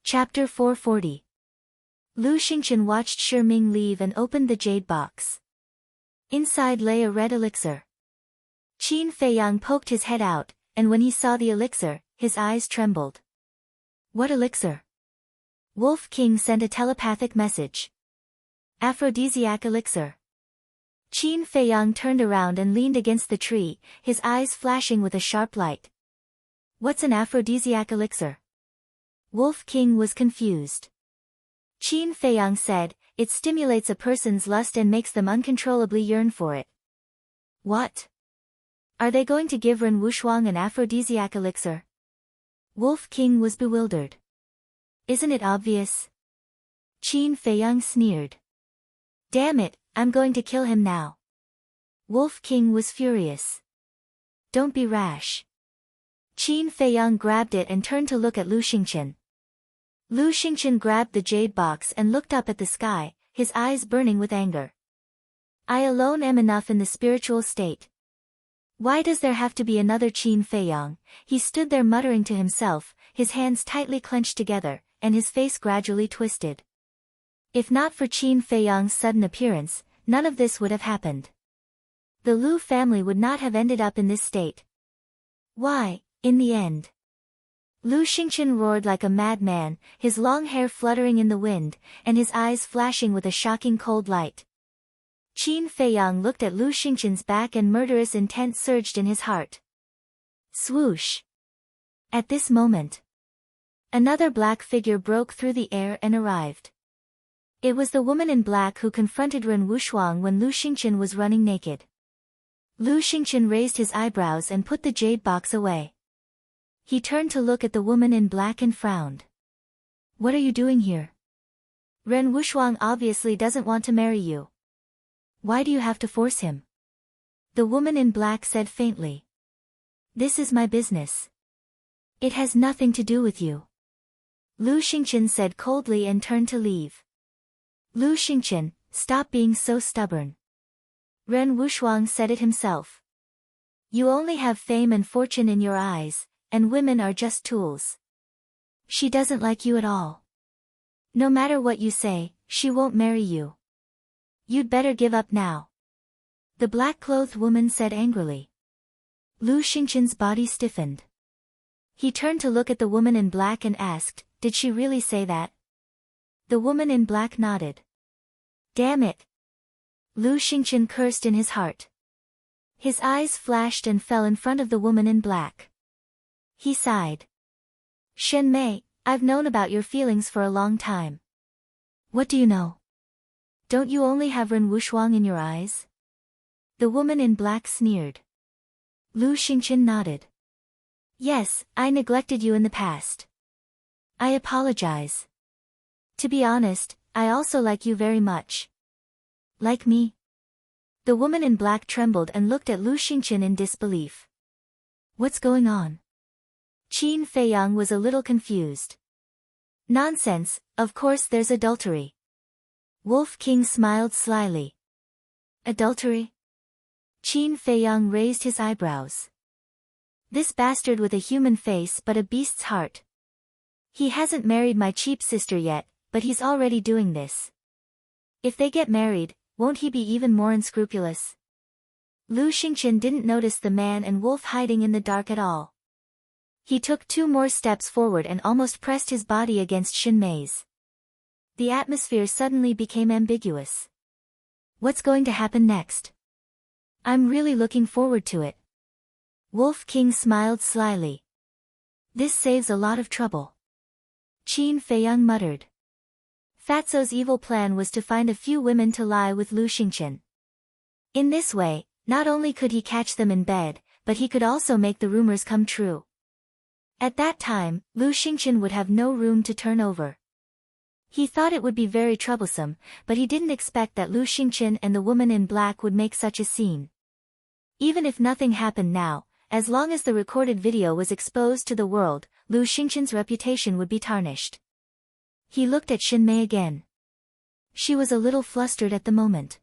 Chapter 440. Lu Xingqian watched Shi Ming leave and opened the jade box. Inside lay a red elixir. Qin Feiyang poked his head out, and when he saw the elixir, his eyes trembled. What elixir? Wolf King sent a telepathic message. Aphrodisiac elixir. Qin Feiyang turned around and leaned against the tree, his eyes flashing with a sharp light. What's an aphrodisiac elixir? Wolf King was confused. Qin Feiyang said, it stimulates a person's lust and makes them uncontrollably yearn for it. What? Are they going to give Ren Wushuang an aphrodisiac elixir? Wolf King was bewildered. Isn't it obvious? Qin Feiyang sneered. Damn it, I'm going to kill him now. Wolf King was furious. Don't be rash. Qin Feiyang grabbed it and turned to look at Lu Xingqian. Lu Xingqian grabbed the jade box and looked up at the sky, his eyes burning with anger. I alone am enough in the spiritual state. Why does there have to be another Qin Feiyang? He stood there muttering to himself, his hands tightly clenched together, and his face gradually twisted. If not for Qin Feiyang's sudden appearance, none of this would have happened. The Lu family would not have ended up in this state. Why, in the end? Lu Xingqian roared like a madman, his long hair fluttering in the wind, and his eyes flashing with a shocking cold light. Qin Feiyang looked at Lu Xingqian's back and murderous intent surged in his heart. Swoosh! At this moment, another black figure broke through the air and arrived. It was the woman in black who confronted Ren Wushuang when Lu Xingqian was running naked. Lu Xingqian raised his eyebrows and put the jade box away. He turned to look at the woman in black and frowned. What are you doing here? Ren Wushuang obviously doesn't want to marry you. Why do you have to force him? The woman in black said faintly. This is my business. It has nothing to do with you. Lu Xingqian said coldly and turned to leave. Lu Xingqian, stop being so stubborn. Ren Wushuang said it himself. You only have fame and fortune in your eyes, and women are just tools. She doesn't like you at all. No matter what you say, she won't marry you. You'd better give up now. The black-clothed woman said angrily. Lu Xingqian's body stiffened. He turned to look at the woman in black and asked, did she really say that? The woman in black nodded. Damn it! Lu Xingqian cursed in his heart. His eyes flashed and fell in front of the woman in black. He sighed. Shen Mei, I've known about your feelings for a long time. What do you know? Don't you only have Ren Wushuang in your eyes? The woman in black sneered. Lu Xingqian nodded. Yes, I neglected you in the past. I apologize. To be honest, I also like you very much. Like me? The woman in black trembled and looked at Lu Xingqian in disbelief. What's going on? Qin Feiyang was a little confused. Nonsense, of course there's adultery. Wolf King smiled slyly. Adultery? Qin Feiyang raised his eyebrows. This bastard with a human face but a beast's heart. He hasn't married my cheap sister yet, but he's already doing this. If they get married, won't he be even more unscrupulous? Lu Xingqian didn't notice the man and wolf hiding in the dark at all. He took 2 more steps forward and almost pressed his body against Shen Mei's. The atmosphere suddenly became ambiguous. What's going to happen next? I'm really looking forward to it. Wolf King smiled slyly. This saves a lot of trouble. Qin Feiyang muttered. Fatso's evil plan was to find a few women to lie with Lu Xingqian. In this way, not only could he catch them in bed, but he could also make the rumors come true. At that time, Lu Xingqian would have no room to turn over. He thought it would be very troublesome, but he didn't expect that Lu Xingqian and the woman in black would make such a scene. Even if nothing happened now, as long as the recorded video was exposed to the world, Lu Xingqian's reputation would be tarnished. He looked at Shen Mei again. She was a little flustered at the moment.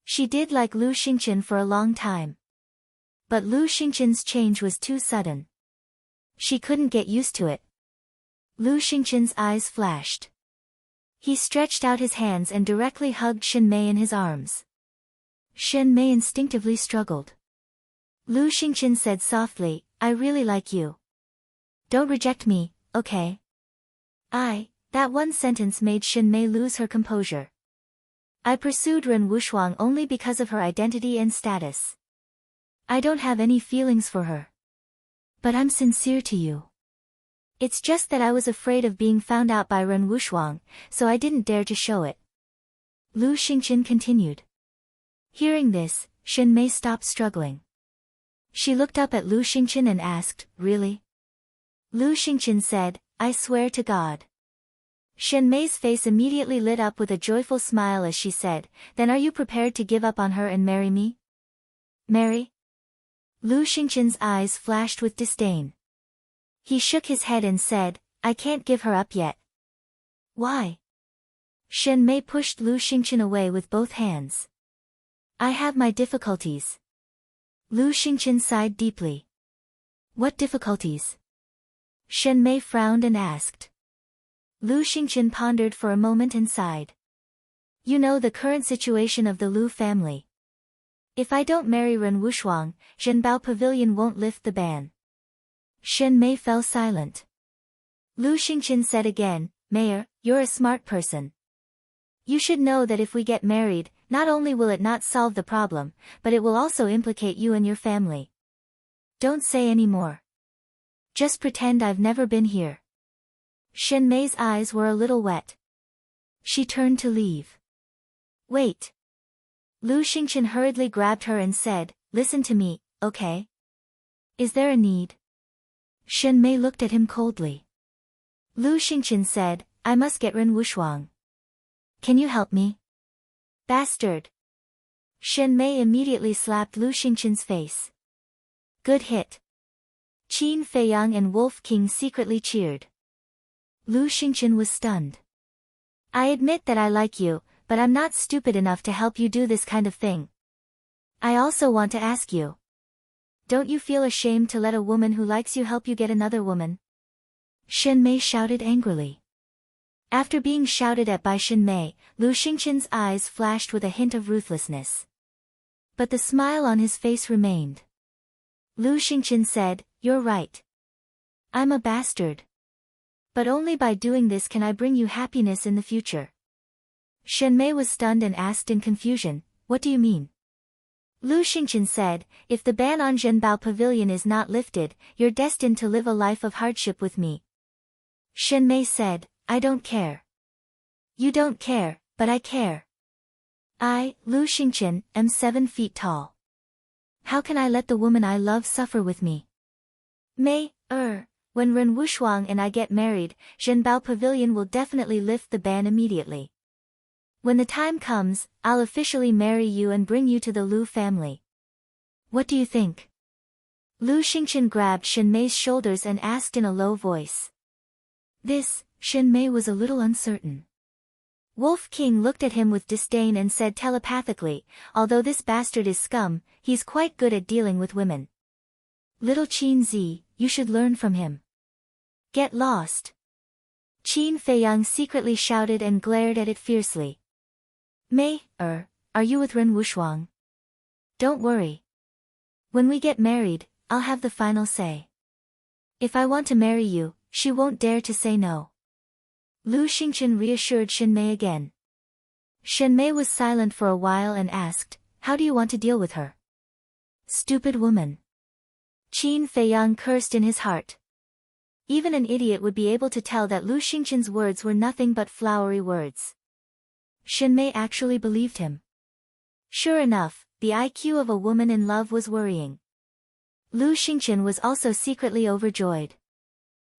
She did like Lu Xingqian for a long time. But Lu Xingqian's change was too sudden. She couldn't get used to it. Lu Xingqian's eyes flashed. He stretched out his hands and directly hugged Shen Mei in his arms. Shen Mei instinctively struggled. Lu Xingqian said softly, I really like you. Don't reject me, okay? That one sentence made Shen Mei lose her composure. I pursued Ren Wushuang only because of her identity and status. I don't have any feelings for her. But I'm sincere to you. It's just that I was afraid of being found out by Ren Wushuang, so I didn't dare to show it. Lu Xingqian continued. Hearing this, Shen Mei stopped struggling. She looked up at Lu Xingqian and asked, Really? Lu Xingqian said, I swear to God. Shen Mei's face immediately lit up with a joyful smile as she said, Then are you prepared to give up on her and marry me? Marry? Lu Xingqian's eyes flashed with disdain. He shook his head and said, I can't give her up yet. Why? Shen Mei pushed Lu Xingqian away with both hands. I have my difficulties. Lu Xingqian sighed deeply. What difficulties? Shen Mei frowned and asked. Lu Xingqian pondered for a moment and sighed. You know the current situation of the Lu family. If I don't marry Ren Wushuang, Zhenbao Pavilion won't lift the ban. Shen Mei fell silent. Lu Xingqian said again, Mayor, you're a smart person. You should know that if we get married, not only will it not solve the problem, but it will also implicate you and your family. Don't say any more. Just pretend I've never been here. Shen Mei's eyes were a little wet. She turned to leave. Wait. Lu Xingqian hurriedly grabbed her and said, Listen to me, okay? Is there a need? Shen Mei looked at him coldly. Lu Xingqian said, I must get Ren Wushuang. Can you help me? Bastard. Shen Mei immediately slapped Lu Xingqian's face. Good hit. Qin Feiyang and Wolf King secretly cheered. Lu Xingqian was stunned. I admit that I like you, but I'm not stupid enough to help you do this kind of thing. I also want to ask you. Don't you feel ashamed to let a woman who likes you help you get another woman? Shen Mei shouted angrily. After being shouted at by Shen Mei, Lu Xingqian's eyes flashed with a hint of ruthlessness. But the smile on his face remained. Lu Xingqian said, You're right. I'm a bastard. But only by doing this can I bring you happiness in the future. Shen Mei was stunned and asked in confusion, What do you mean? Lu Xingqian said, If the ban on Zhenbao Pavilion is not lifted, you're destined to live a life of hardship with me. Shen Mei said, I don't care. You don't care, but I care. I, Lu Xingqian, am 7 feet tall. How can I let the woman I love suffer with me? When Ren Wushuang and I get married, Zhenbao Pavilion will definitely lift the ban immediately. When the time comes, I'll officially marry you and bring you to the Lu family. What do you think? Lu Xingqian grabbed Shen Mei's shoulders and asked in a low voice. Shen Mei was a little uncertain. Wolf King looked at him with disdain and said telepathically, Although this bastard is scum, he's quite good at dealing with women. Little Qin Zi, you should learn from him. Get lost. Qin Feiyang secretly shouted and glared at it fiercely. Are you with Ren Wushuang? Don't worry. When we get married, I'll have the final say. If I want to marry you, she won't dare to say no. Lu Xingqian reassured Shen Mei again. Shen Mei was silent for a while and asked, How do you want to deal with her? Stupid woman. Qin Feiyang cursed in his heart. Even an idiot would be able to tell that Lu Xingqian's words were nothing but flowery words. Shen Mei actually believed him. Sure enough, the IQ of a woman in love was worrying. Lu Xingqian was also secretly overjoyed.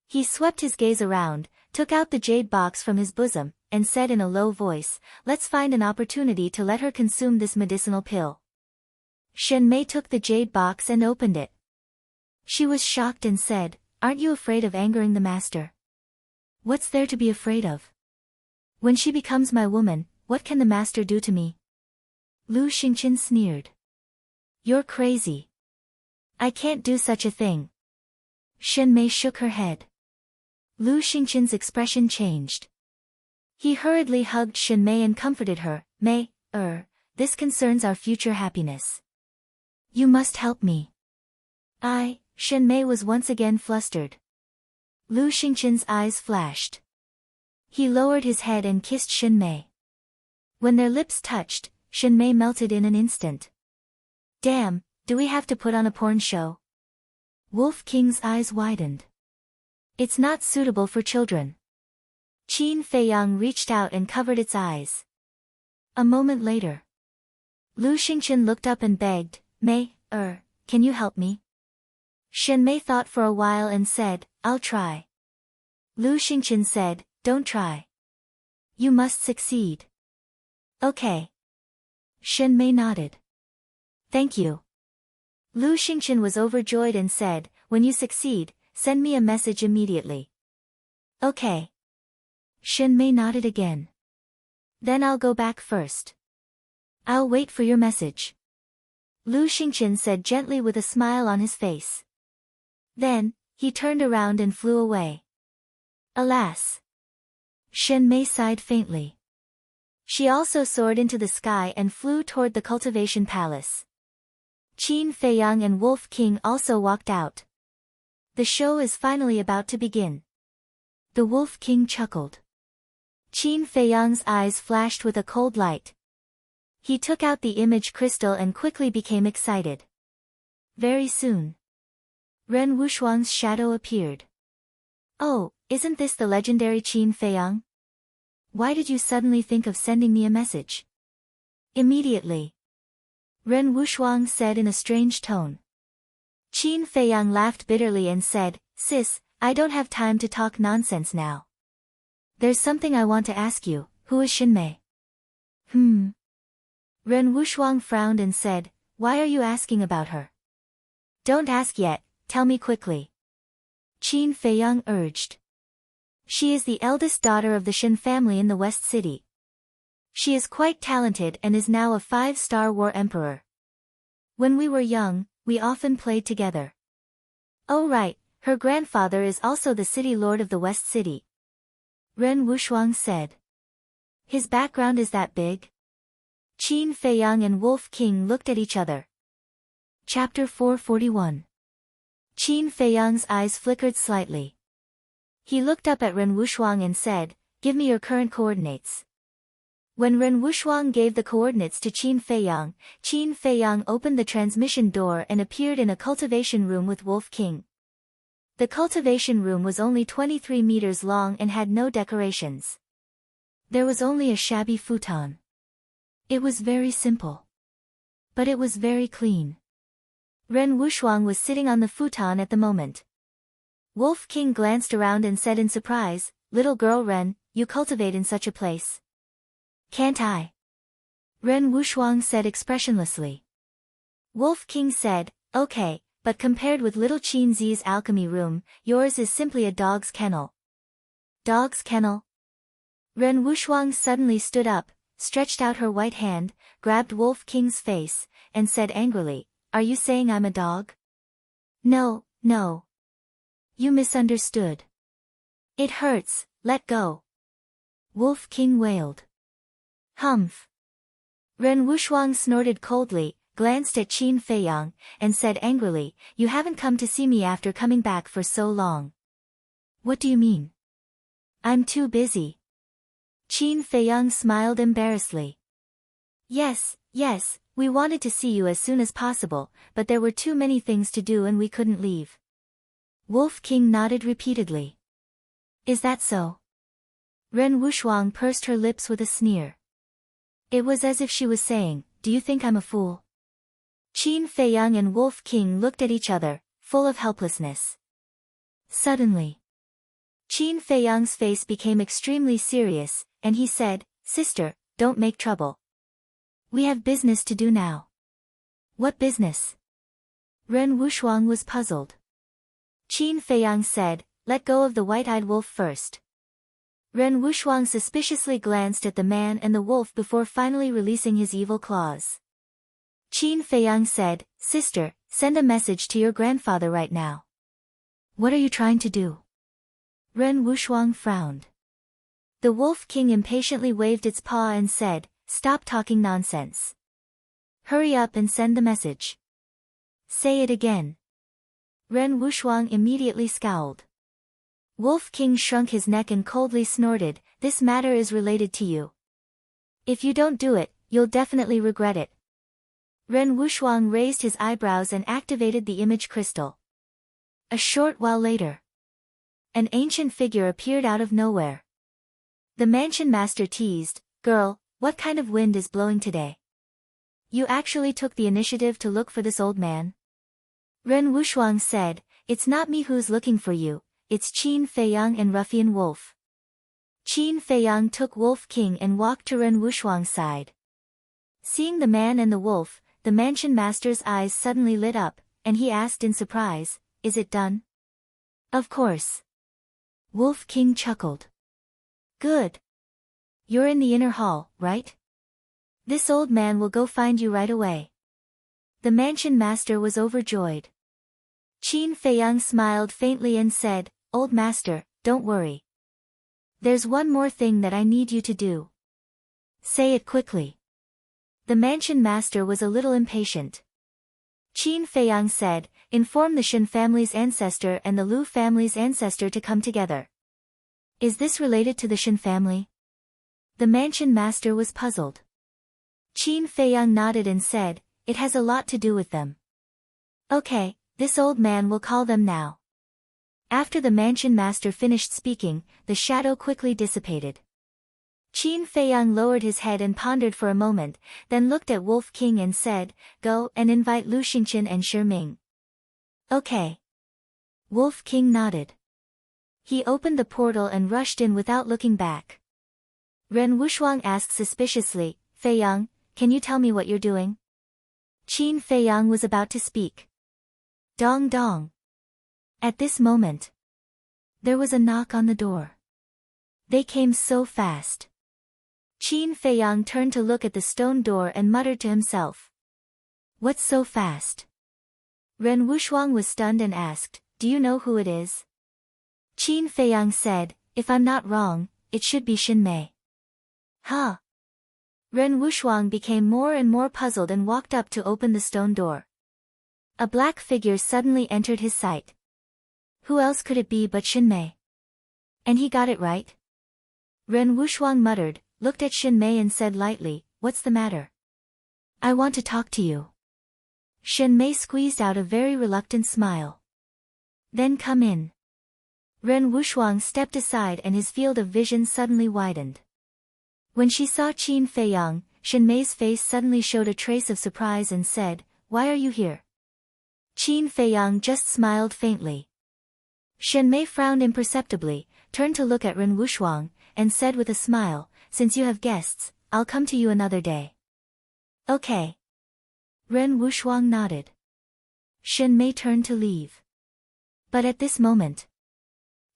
He swept his gaze around, took out the jade box from his bosom, and said in a low voice, Let's find an opportunity to let her consume this medicinal pill. Shen Mei took the jade box and opened it. She was shocked and said, Aren't you afraid of angering the master? What's there to be afraid of? When she becomes my woman, what can the master do to me? Lu Xingqian sneered. You're crazy. I can't do such a thing. Shen Mei shook her head. Lu Xingqian's expression changed. He hurriedly hugged Shen Mei and comforted her. Mei, this concerns our future happiness. You must help me. Shen Mei was once again flustered. Lu Xingqian's eyes flashed. He lowered his head and kissed Shen Mei. When their lips touched, Shen Mei melted in an instant. Damn, do we have to put on a porn show? Wolf King's eyes widened. It's not suitable for children. Qin Feiyang reached out and covered its eyes. A moment later, Lu Xingqian looked up and begged, Mei, can you help me? Shen Mei thought for a while and said, I'll try. Lu Xingqian said, don't try. You must succeed. Okay. Shen Mei nodded. Thank you. Lu Xingqian was overjoyed and said, when you succeed, send me a message immediately. Okay. Shen Mei nodded again. Then I'll go back first. I'll wait for your message. Lu Xingqian said gently with a smile on his face. Then, he turned around and flew away. Alas! Shen Mei sighed faintly. She also soared into the sky and flew toward the cultivation palace. Qin Feiyang and Wolf King also walked out. The show is finally about to begin. The Wolf King chuckled. Qin Feiyang's eyes flashed with a cold light. He took out the image crystal and quickly became excited. Very soon, Ren Wushuang's shadow appeared. Oh, isn't this the legendary Qin Feiyang? Why did you suddenly think of sending me a message? Immediately, Ren Wushuang said in a strange tone. Qin Feiyang laughed bitterly and said, Sis, I don't have time to talk nonsense now. There's something I want to ask you. Who is Shen Mei? Ren Wushuang frowned and said, why are you asking about her? Don't ask yet, tell me quickly. Qin Feiyang urged. She is the eldest daughter of the Shen family in the West City. She is quite talented and is now a 5-star war emperor. When we were young, we often played together. Oh right, her grandfather is also the city lord of the West City. Ren Wushuang said. His background is that big? Qin Feiyang and Wolf King looked at each other. Chapter 441. Qin Feiyang's eyes flickered slightly. He looked up at Ren Wushuang and said, give me your current coordinates. When Ren Wushuang gave the coordinates to Qin Feiyang opened the transmission door and appeared in a cultivation room with Wolf King. The cultivation room was only 23 meters long and had no decorations. There was only a shabby futon. It was very simple. But it was very clean. Ren Wushuang was sitting on the futon at the moment. Wolf King glanced around and said in surprise, little girl Ren, you cultivate in such a place. Can't I? Ren Wushuang said expressionlessly. Wolf King said, okay, but compared with little Qin Zi's alchemy room, yours is simply a dog's kennel. Dog's kennel? Ren Wushuang suddenly stood up, stretched out her white hand, grabbed Wolf King's face, and said angrily, are you saying I'm a dog? No. You misunderstood. It hurts, let go. Wolf King wailed. Humph. Ren Wushuang snorted coldly, glanced at Qin Feiyang, and said angrily, you haven't come to see me after coming back for so long. What do you mean? I'm too busy. Qin Feiyang smiled embarrassedly. Yes, we wanted to see you as soon as possible, but there were too many things to do and we couldn't leave. Wolf King nodded repeatedly. Is that so? Ren Wushuang pursed her lips with a sneer. It was as if she was saying, do you think I'm a fool? Qin Feiyang and Wolf King looked at each other, full of helplessness. Suddenly, Qin Feiyang's face became extremely serious, and he said, sister, don't make trouble. We have business to do now. What business? Ren Wushuang was puzzled. Qin Feiyang said, let go of the white-eyed wolf first. Ren Wushuang suspiciously glanced at the man and the wolf before finally releasing his evil claws. Qin Feiyang said, sister, send a message to your grandfather right now. What are you trying to do? Ren Wushuang frowned. The Wolf King impatiently waved its paw and said, "Stop talking nonsense. Hurry up and send the message." "Say it again." Ren Wushuang immediately scowled. Wolf King shrunk his neck and coldly snorted, "This matter is related to you. If you don't do it, you'll definitely regret it." Ren Wushuang raised his eyebrows and activated the image crystal. A short while later, an ancient figure appeared out of nowhere. The mansion master teased, "Girl, what kind of wind is blowing today? You actually took the initiative to look for this old man?" Ren Wushuang said, "It's not me who's looking for you, it's Qin Feiyang and Ruffian Wolf." Qin Feiyang took Wolf King and walked to Ren Wushuang's side. Seeing the man and the wolf, the mansion master's eyes suddenly lit up, and he asked in surprise, "Is it done?" "Of course." Wolf King chuckled. "Good. You're in the inner hall, right? This old man will go find you right away." The mansion master was overjoyed. Qin Feiyang smiled faintly and said, "Old master, don't worry. There's one more thing that I need you to do." "Say it quickly." The mansion master was a little impatient. Qin Feiyang said, "Inform the Shen family's ancestor and the Lu family's ancestor to come together." "Is this related to the Shen family?" The mansion master was puzzled. Qin Feiyang nodded and said, "It has a lot to do with them." "Okay, this old man will call them now." After the mansion master finished speaking, the shadow quickly dissipated. Qin Feiyang lowered his head and pondered for a moment, then looked at Wolf King and said, "Go and invite Lu Xingqian and Shi Ming." "Okay." Wolf King nodded. He opened the portal and rushed in without looking back. Ren Wushuang asked suspiciously, "Feiyang, can you tell me what you're doing?" Qin Feiyang was about to speak. Dong dong. At this moment, there was a knock on the door. They came so fast. Qin Feiyang turned to look at the stone door and muttered to himself, "What's so fast?" Ren Wushuang was stunned and asked, "Do you know who it is?" Qin Feiyang said, "If I'm not wrong, it should be Xin Mei." "Huh?" Ren Wushuang became more and more puzzled and walked up to open the stone door. A black figure suddenly entered his sight. Who else could it be but Xin Mei? And he got it right? Ren Wushuang muttered, looked at Xin Mei and said lightly, "What's the matter?" "I want to talk to you." Xin Mei squeezed out a very reluctant smile. "Then come in." Ren Wushuang stepped aside and his field of vision suddenly widened. When she saw Qin Feiyang, Xin Mei's face suddenly showed a trace of surprise and said, "Why are you here?" Qin Feiyang just smiled faintly. Xin Mei frowned imperceptibly, turned to look at Ren Wushuang, and said with a smile, "Since you have guests, I'll come to you another day." "Okay." Ren Wushuang nodded. Xin Mei turned to leave. But at this moment,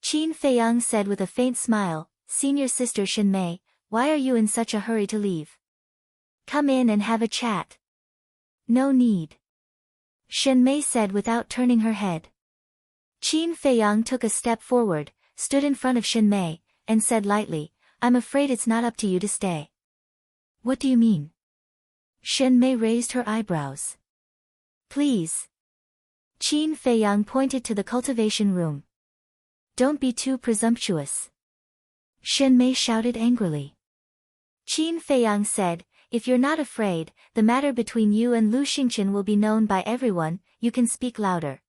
Qin Feiyang said with a faint smile, "Senior sister Xin Mei, why are you in such a hurry to leave? Come in and have a chat." "No need." Xin Mei said without turning her head. Qin Feiyang took a step forward, stood in front of Xin Mei, and said lightly, "I'm afraid it's not up to you to stay." "What do you mean?" Xin Mei raised her eyebrows. "Please." Qin Feiyang pointed to the cultivation room. "Don't be too presumptuous." Xin Mei shouted angrily. Qin Feiyang said, "If you're not afraid, the matter between you and Lu Xingqian will be known by everyone, you can speak louder."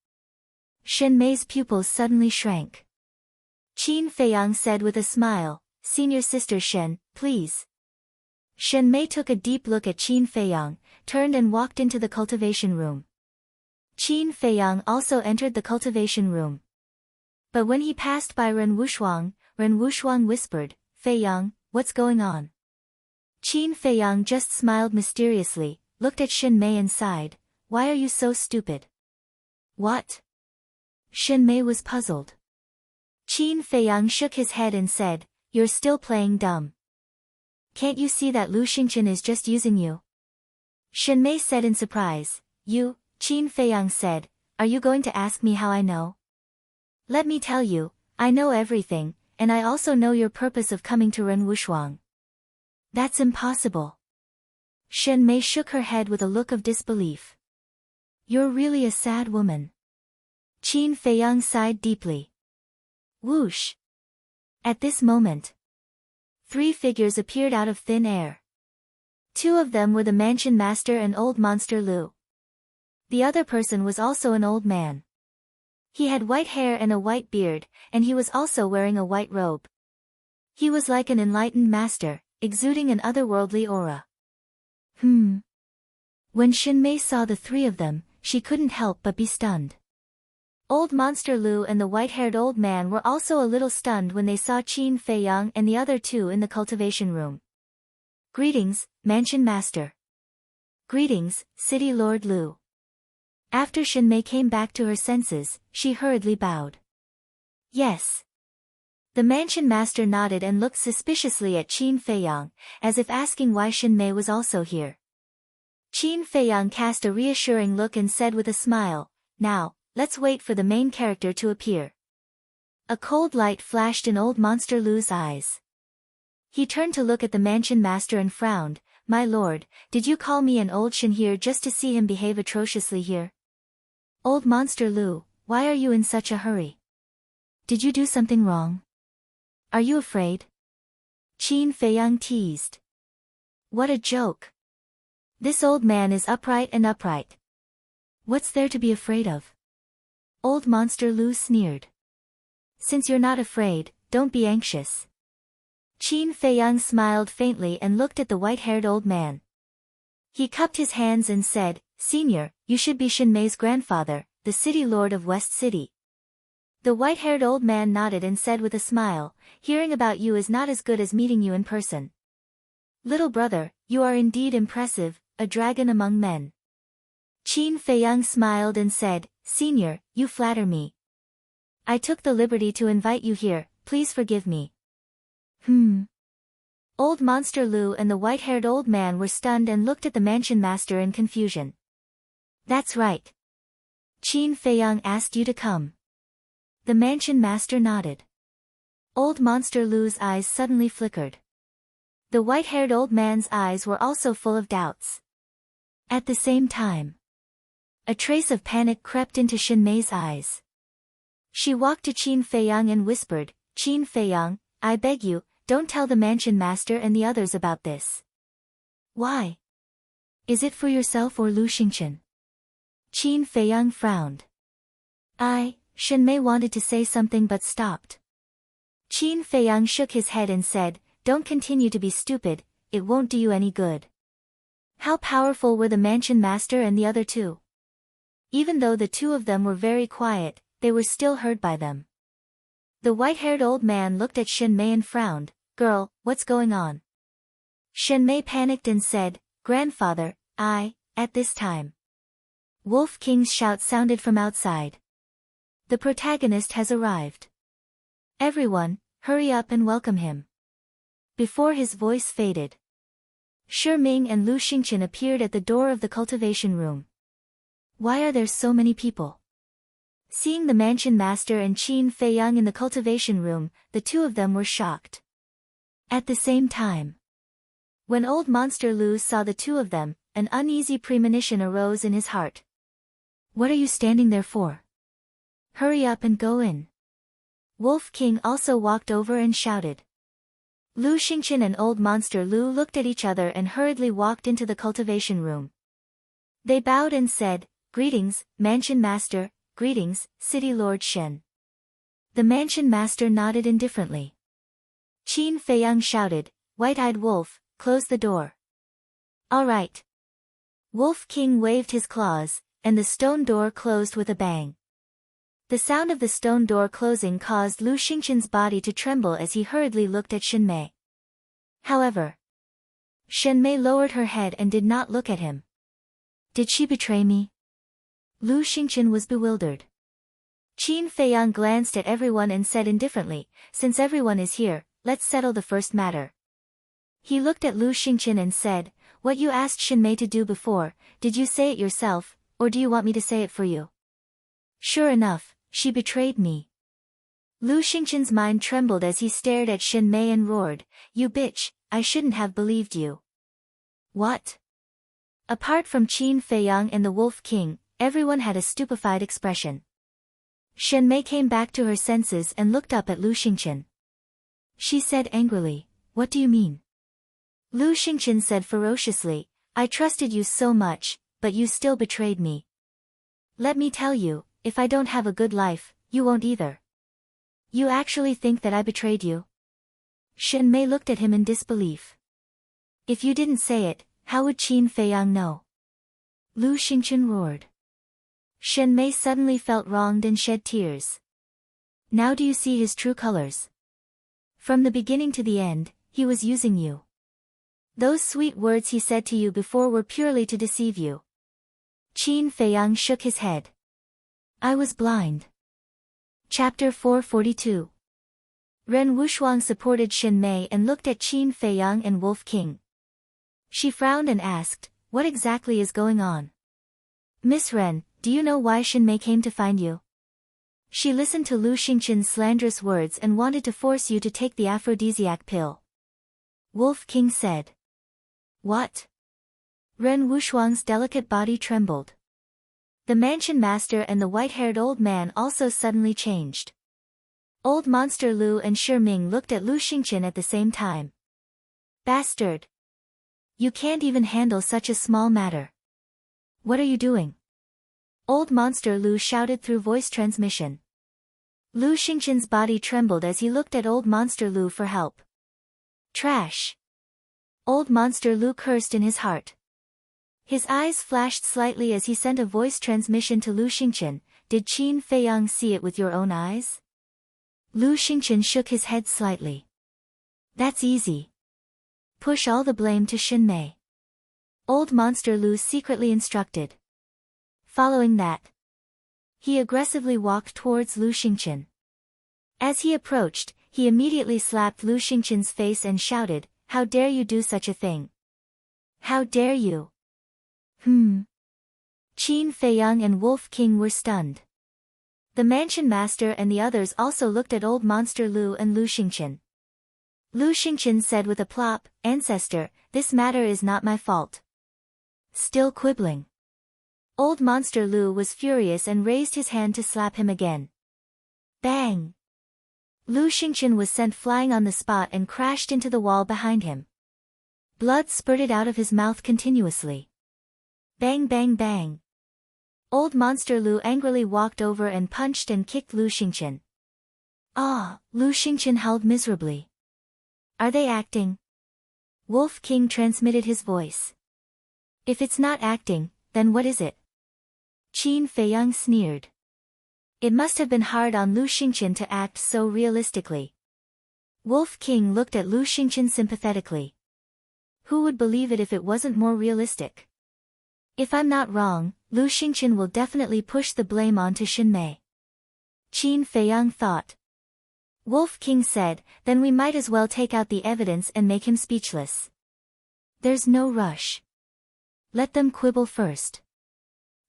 Xin Mei's pupils suddenly shrank. Qin Feiyang said with a smile, "Senior sister Shen, please." Xin Mei took a deep look at Qin Feiyang, turned and walked into the cultivation room. Qin Feiyang also entered the cultivation room. But when he passed by Ren Wushuang whispered, "Feiyang, what's going on?" Qin Feiyang just smiled mysteriously, looked at Xin Mei and sighed, "Why are you so stupid?" "What?" Xin Mei was puzzled. Qin Feiyang shook his head and said, "You're still playing dumb. Can't you see that Lu Xingqian is just using you?" Xin Mei said in surprise, "You?" Qin Feiyang said, "Are you going to ask me how I know?" "Let me tell you, I know everything, and I also know your purpose of coming to Ren Wushuang. That's impossible. Shen Mei shook her head with a look of disbelief. You're really a sad woman. Qin Feiyang sighed deeply. Whoosh! At this moment, 3 figures appeared out of thin air. 2 of them were the mansion master and old monster Lu. The other person was also an old man. He had white hair and a white beard, and he was also wearing a white robe. He was like an enlightened master, exuding an otherworldly aura. When Shen Mei saw the 3 of them, she couldn't help but be stunned. Old monster Lu and the white-haired old man were also a little stunned when they saw Qin Feiyang and the other 2 in the cultivation room. Greetings, Mansion Master. Greetings, City Lord Lu. After Shen Mei came back to her senses, she hurriedly bowed. Yes. The Mansion Master nodded and looked suspiciously at Qin Feiyang, as if asking why Shen Mei was also here. Qin Feiyang cast a reassuring look and said with a smile, Now, let's wait for the main character to appear. A cold light flashed in old monster Lu's eyes. He turned to look at the Mansion Master and frowned. My lord, did you call me an old Shen here just to see him behave atrociously here? Old monster Lu, why are you in such a hurry? Did you do something wrong? Are you afraid? Qin Feiyang teased. What a joke. This old man is upright and upright. What's there to be afraid of? Old monster Lu sneered. Since you're not afraid, don't be anxious. Qin Feiyang smiled faintly and looked at the white-haired old man. He cupped his hands and said, Senior, you should be Shen Mei's grandfather, the city lord of West City. The white-haired old man nodded and said with a smile, Hearing about you is not as good as meeting you in person. Little brother, you are indeed impressive, a dragon among men. Qin Feiyang smiled and said, Senior, you flatter me. I took the liberty to invite you here, please forgive me. Old monster Lu and the white-haired old man were stunned and looked at the mansion master in confusion. That's right. Qin Feiyang asked you to come. The mansion master nodded. Old monster Lu's eyes suddenly flickered. The white-haired old man's eyes were also full of doubts. At the same time, a trace of panic crept into Shen Mei's eyes. She walked to Qin Feiyang and whispered, Qin Feiyang, I beg you, don't tell the mansion master and the others about this. Why? Is it for yourself or Lu Xingchen? Qin Feiyang frowned. Shen Mei wanted to say something but stopped. Qin Feiyang shook his head and said, Don't continue to be stupid, it won't do you any good. How powerful were the mansion master and the other 2? Even though the 2 of them were very quiet, they were still heard by them. The white-haired old man looked at Shen Mei and frowned. Girl, what's going on? Shen Mei panicked and said, Grandfather, at this time. Wolf King's shout sounded from outside. The protagonist has arrived. Everyone, hurry up and welcome him. Before his voice faded, Shi Ming and Lu Xingchen appeared at the door of the cultivation room. Why are there so many people? Seeing the mansion master and Qin Feiyang in the cultivation room, the 2 of them were shocked. At the same time, when old monster Lu saw the 2 of them, an uneasy premonition arose in his heart. What are you standing there for? Hurry up and go in. Wolf King also walked over and shouted. Lu Xingchen and old monster Lu looked at each other and hurriedly walked into the cultivation room. They bowed and said, Greetings, Mansion Master, greetings, City Lord Shen. The Mansion Master nodded indifferently. Qin Feiyang shouted, White-eyed wolf, close the door. All right. Wolf King waved his claws, and the stone door closed with a bang. The sound of the stone door closing caused Lu Xingchen's body to tremble as he hurriedly looked at Shen Mei. However, Shen Mei lowered her head and did not look at him. Did she betray me? Lu Xingchen was bewildered. Qin Feiyang glanced at everyone and said indifferently, Since everyone is here, let's settle the first matter. He looked at Lu Xingchen and said, What you asked Shen Mei to do before, did you say it yourself, or do you want me to say it for you? Sure enough, she betrayed me. Lu Xingqian's mind trembled as he stared at Shen Mei and roared, "You bitch, I shouldn't have believed you." What? Apart from Qin Feiyang and the Wolf King, everyone had a stupefied expression. Shen Mei came back to her senses and looked up at Lu Xingqian. She said angrily, "What do you mean?" Lu Xingqian said ferociously, "I trusted you so much, but you still betrayed me. Let me tell you, if I don't have a good life, you won't either." "You actually think that I betrayed you?" Shen Mei looked at him in disbelief. "If you didn't say it, how would Qin Feiyang know?" Lu Xingqian roared. Shen Mei suddenly felt wronged and shed tears. "Now do you see his true colors? From the beginning to the end, he was using you. Those sweet words he said to you before were purely to deceive you." Qin Feiyang shook his head. "I was blind." Chapter 442. Ren Wushuang supported Shen Mei and looked at Qin Feiyang and Wolf King. She frowned and asked, "What exactly is going on? Miss Ren, do you know why Shen Mei came to find you? She listened to Lu Xingqian's slanderous words and wanted to force you to take the aphrodisiac pill." Wolf King said. "What?" Ren Wushuang's delicate body trembled. The mansion master and the white-haired old man also suddenly changed. Old Monster Lu and Shi Ming looked at Lu Xingqian at the same time. "Bastard! You can't even handle such a small matter. What are you doing?" Old Monster Lu shouted through voice transmission. Lu Xingqian's body trembled as he looked at Old Monster Lu for help. "Trash!" Old Monster Lu cursed in his heart. His eyes flashed slightly as he sent a voice transmission to Lu Xingqian. "Did Qin Feiyang see it with your own eyes?" Lu Xingqian shook his head slightly. "That's easy. Push all the blame to Shen Mei." Old Monster Lu secretly instructed. Following that, he aggressively walked towards Lu Xingqian. As he approached, he immediately slapped Lu Xingqian's face and shouted, "How dare you do such a thing? How dare you?" Qin Feiyang and Wolf King were stunned. The mansion master and the others also looked at Old Monster Lu and Lu Xingqian. Lu Xingqian said with a plop, "Ancestor, this matter is not my fault." Still quibbling. Old Monster Lu was furious and raised his hand to slap him again. Bang! Lu Xingqian was sent flying on the spot and crashed into the wall behind him. Blood spurted out of his mouth continuously. Bang bang bang. Old Monster Lu angrily walked over and punched and kicked Lu Xingqian. "Ah!" Lu Xingqian howled miserably. "Are they acting?" Wolf King transmitted his voice. "If it's not acting, then what is it?" Qin Feiyang sneered. It must have been hard on Lu Xingqian to act so realistically. Wolf King looked at Lu Xingqian sympathetically. "Who would believe it if it wasn't more realistic? If I'm not wrong, Lu Xingqian will definitely push the blame on to Shen Mei." Qin Feiyang thought. Wolf King said, "Then we might as well take out the evidence and make him speechless. There's no rush. Let them quibble first.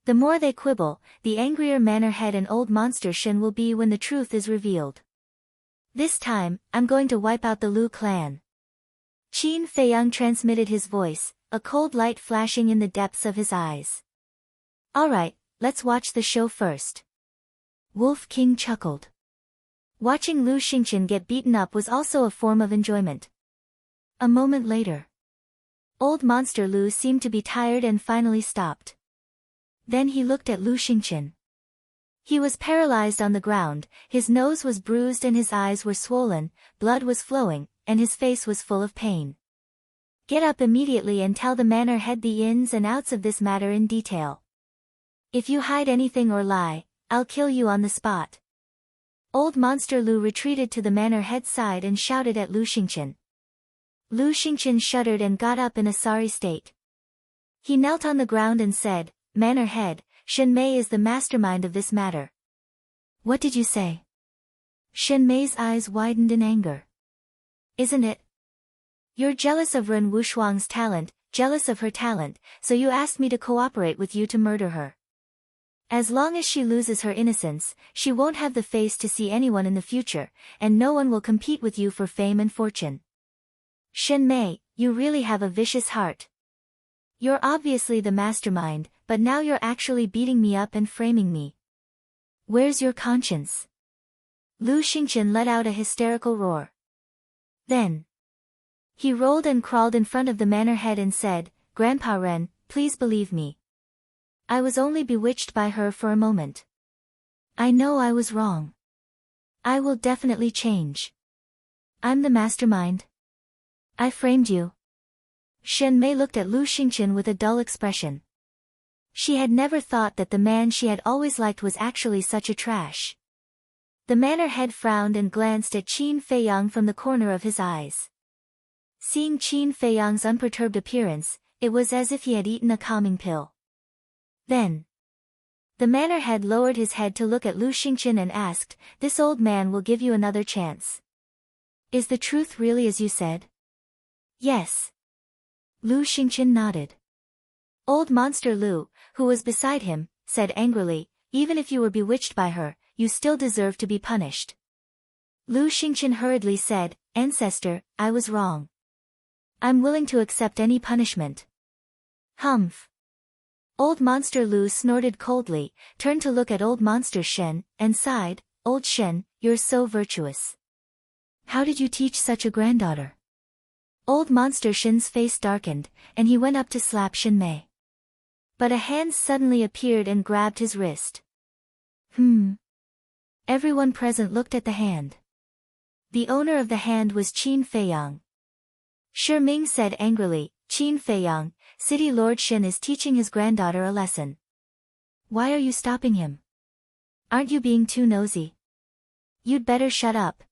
The more they quibble, the angrier Manor Head and Old Monster Shen will be when the truth is revealed. This time, I'm going to wipe out the Lu clan." Qin Feiyang transmitted his voice, a cold light flashing in the depths of his eyes. "Alright, let's watch the show first." Wolf King chuckled. Watching Lu Xingqian get beaten up was also a form of enjoyment. A moment later, Old Monster Lu seemed to be tired and finally stopped. Then he looked at Lu Xingqian. He was paralyzed on the ground, his nose was bruised and his eyes were swollen, blood was flowing, and his face was full of pain. "Get up immediately and tell the Manor Head the ins and outs of this matter in detail. If you hide anything or lie, I'll kill you on the spot." Old Monster Lu retreated to the Manor Head side and shouted at Lu Xingqian. Lu Xingqian shuddered and got up in a sorry state. He knelt on the ground and said, "Manor Head, Shen Mei is the mastermind of this matter." "What did you say?" Shen Mei's eyes widened in anger. "Isn't it? You're jealous of Ren Wushuang's talent, jealous of her talent, so you asked me to cooperate with you to murder her." As long as she loses her innocence, she won't have the face to see anyone in the future, and no one will compete with you for fame and fortune. Shen Mei, you really have a vicious heart. You're obviously the mastermind, but now you're actually beating me up and framing me. Where's your conscience? Lu Xingqian let out a hysterical roar. Then he rolled and crawled in front of the manor head and said, Grandpa Ren, please believe me. I was only bewitched by her for a moment. I know I was wrong. I will definitely change. I'm the mastermind. I framed you. Shen Mei looked at Lu Xingqian with a dull expression. She had never thought that the man she had always liked was actually such a trash. The manor head frowned and glanced at Qin Feiyang from the corner of his eyes. Seeing Qin Feiyang's unperturbed appearance, it was as if he had eaten a calming pill. Then the manor head lowered his head to look at Lu Xingqian and asked, This old man will give you another chance. Is the truth really as you said? Yes. Lu Xingqian nodded. Old Monster Lu, who was beside him, said angrily, Even if you were bewitched by her, you still deserve to be punished. Lu Xingqian hurriedly said, Ancestor, I was wrong. I'm willing to accept any punishment. Humph. Old Monster Lu snorted coldly, turned to look at Old Monster Shen, and sighed, Old Shen, you're so virtuous. How did you teach such a granddaughter? Old Monster Shen's face darkened, and he went up to slap Shen Mei. But a hand suddenly appeared and grabbed his wrist. Everyone present looked at the hand. The owner of the hand was Qin Feiyang. Shi Ming said angrily, Qin Feiyang, City Lord Shen is teaching his granddaughter a lesson. Why are you stopping him? Aren't you being too nosy? You'd better shut up.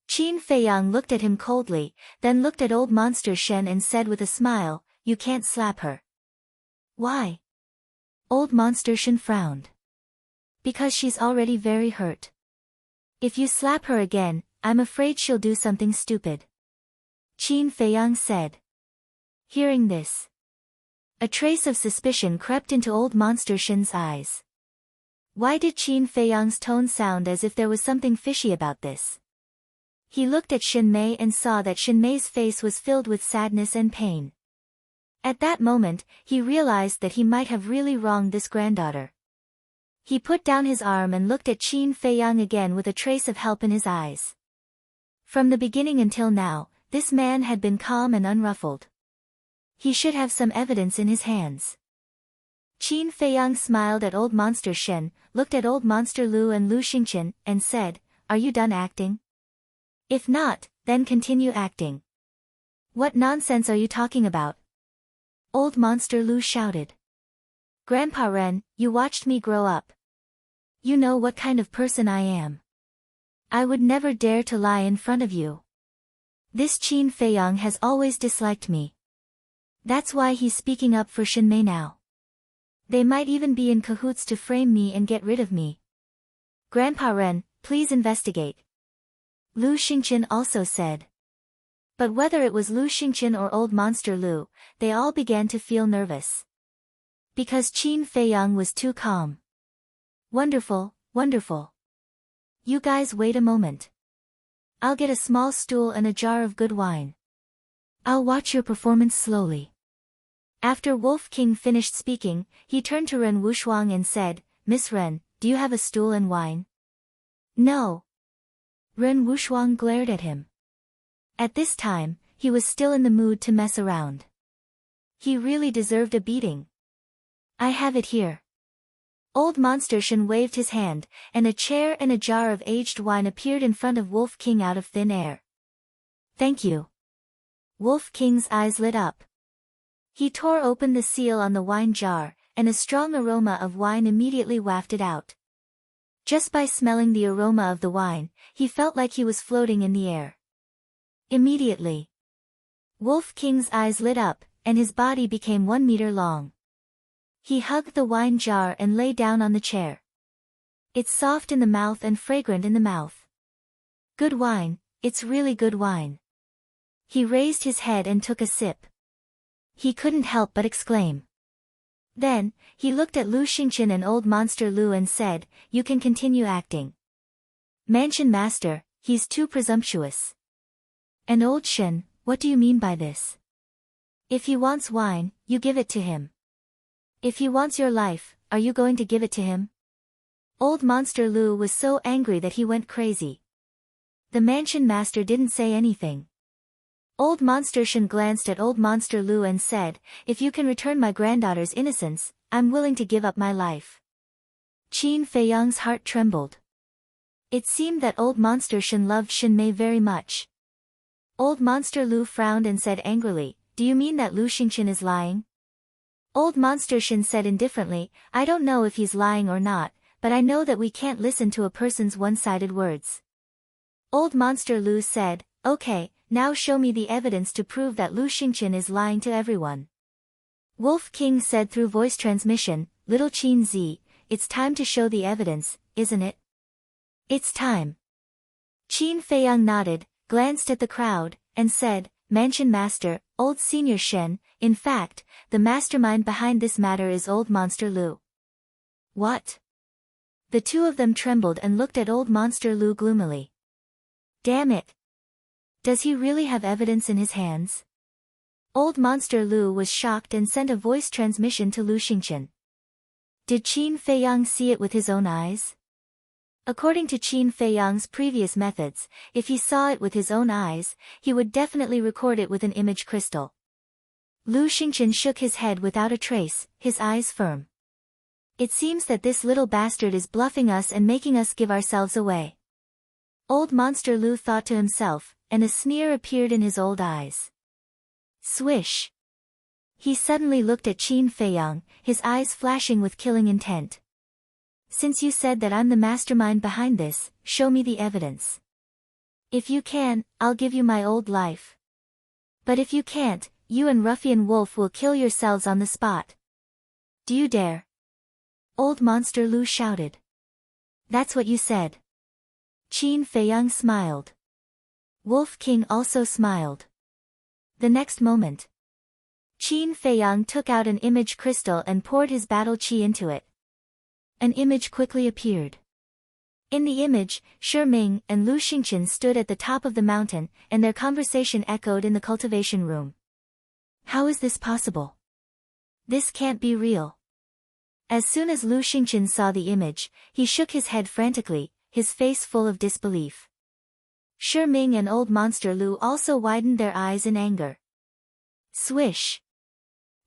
Qin Feiyang looked at him coldly, then looked at Old Monster Shen and said with a smile, You can't slap her. Why? Old Monster Shen frowned. Because she's already very hurt. If you slap her again, I'm afraid she'll do something stupid. Qin Feiyang said. Hearing this, a trace of suspicion crept into Old Monster Shen's eyes. Why did Qin Feiyang's tone sound as if there was something fishy about this? He looked at Shen Mei and saw that Shen Mei's face was filled with sadness and pain. At that moment, he realized that he might have really wronged this granddaughter. He put down his arm and looked at Qin Feiyang again with a trace of help in his eyes. From the beginning until now, this man had been calm and unruffled. He should have some evidence in his hands. Qin Feiyang smiled at Old Monster Shen, looked at Old Monster Lu and Lu Xingqian, and said, Are you done acting? If not, then continue acting. What nonsense are you talking about? Old Monster Lu shouted. Grandpa Ren, you watched me grow up. You know what kind of person I am. I would never dare to lie in front of you. This Qin Feiyang has always disliked me. That's why he's speaking up for Shen Mei now. They might even be in cahoots to frame me and get rid of me. Grandpa Ren, please investigate. Lu Xingqian also said. But whether it was Lu Xingqian or Old Monster Lu, they all began to feel nervous. Because Qin Feiyang was too calm. Wonderful, wonderful. You guys wait a moment. I'll get a small stool and a jar of good wine. I'll watch your performance slowly. After Wolf King finished speaking, he turned to Ren Wushuang and said, Miss Ren, do you have a stool and wine? No. Ren Wushuang glared at him. At this time, he was still in the mood to mess around. He really deserved a beating. I have it here. Old Monster Shen waved his hand, and a chair and a jar of aged wine appeared in front of Wolf King out of thin air. Thank you. Wolf King's eyes lit up. He tore open the seal on the wine jar, and a strong aroma of wine immediately wafted out. Just by smelling the aroma of the wine, he felt like he was floating in the air. Immediately, Wolf King's eyes lit up, and his body became 1 meter long. He hugged the wine jar and lay down on the chair. It's soft in the mouth and fragrant in the mouth. Good wine, it's really good wine. He raised his head and took a sip. He couldn't help but exclaim. Then, he looked at Lu Xingqian and Old Monster Lu and said, "You can continue acting. Mansion Master, he's too presumptuous." "And Old Shen, what do you mean by this? If he wants wine, you give it to him. If he wants your life, are you going to give it to him?" Old Monster Lu was so angry that he went crazy. The Mansion Master didn't say anything. Old Monster Shen glanced at Old Monster Lu and said, "If you can return my granddaughter's innocence, I'm willing to give up my life." Qin Feiyang's heart trembled. It seemed that Old Monster Shen loved Shen Mei very much. Old Monster Lu frowned and said angrily, "Do you mean that Lu Xingqian is lying?" Old Monster Shen said indifferently, "I don't know if he's lying or not, but I know that we can't listen to a person's one-sided words." Old Monster Lu said, "Okay, now show me the evidence to prove that Lu Xingqian is lying to everyone." Wolf King said through voice transmission, "Little Qin Zi, it's time to show the evidence, isn't it?" "It's time." Qin Feiyang nodded, glanced at the crowd, and said, "Mansion Master, Old Senior Shen, in fact, the mastermind behind this matter is Old Monster Lu." "What?" The two of them trembled and looked at Old Monster Lu gloomily. "Damn it! Does he really have evidence in his hands?" Old Monster Lu was shocked and sent a voice transmission to Lu Xingqian. Did Qin Feiyang see it with his own eyes? According to Qin Feiyang's previous methods, if he saw it with his own eyes, he would definitely record it with an image crystal. Lu Xingqian shook his head without a trace, his eyes firm. "It seems that this little bastard is bluffing us and making us give ourselves away." Old Monster Lu thought to himself, and a sneer appeared in his old eyes. Swish! He suddenly looked at Qin Feiyang, his eyes flashing with killing intent. "Since you said that I'm the mastermind behind this, show me the evidence. If you can, I'll give you my old life. But if you can't, you and Ruffian Wolf will kill yourselves on the spot. Do you dare?" Old Monster Lu shouted. "That's what you said." Qin Feiyang smiled. Wolf King also smiled. The next moment, Qin Feiyang took out an image crystal and poured his battle chi into it. An image quickly appeared. In the image, Shi Ming and Lu Xingqian stood at the top of the mountain, and their conversation echoed in the cultivation room. "How is this possible? This can't be real." As soon as Lu Xingqian saw the image, he shook his head frantically, his face full of disbelief. Shi Ming and Old Monster Lu also widened their eyes in anger. Swish!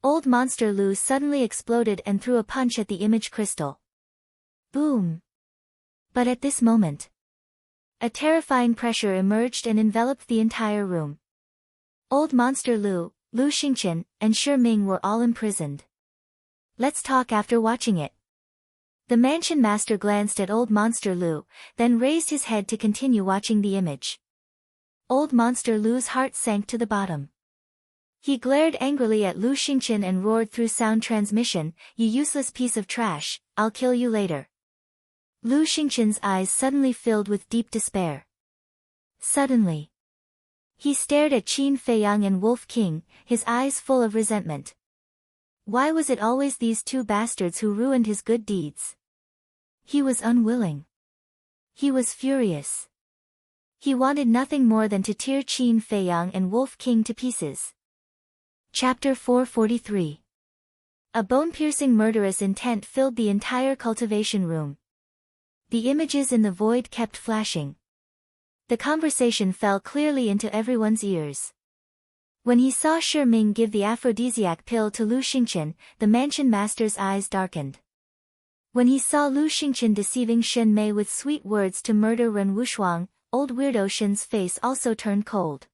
Old Monster Lu suddenly exploded and threw a punch at the image crystal. Boom! But at this moment, a terrifying pressure emerged and enveloped the entire room. Old Monster Lu, Lu Xingqian, and Shi Ming were all imprisoned. "Let's talk after watching it." The Mansion Master glanced at Old Monster Lu, then raised his head to continue watching the image. Old Monster Lu's heart sank to the bottom. He glared angrily at Lu Xingqian and roared through sound transmission, "You useless piece of trash, I'll kill you later." Lu Xingqian's eyes suddenly filled with deep despair. Suddenly, he stared at Qin Feiyang and Wolf King, his eyes full of resentment. Why was it always these two bastards who ruined his good deeds? He was unwilling. He was furious. He wanted nothing more than to tear Qin Feiyang and Wolf King to pieces. Chapter 443. A bone-piercing murderous intent filled the entire cultivation room. The images in the void kept flashing. The conversation fell clearly into everyone's ears. When he saw Shi Ming give the aphrodisiac pill to Lu Xingqian, the Mansion Master's eyes darkened. When he saw Lu Xingqian deceiving Shen Mei with sweet words to murder Ren Wushuang, old weirdo Shen's face also turned cold.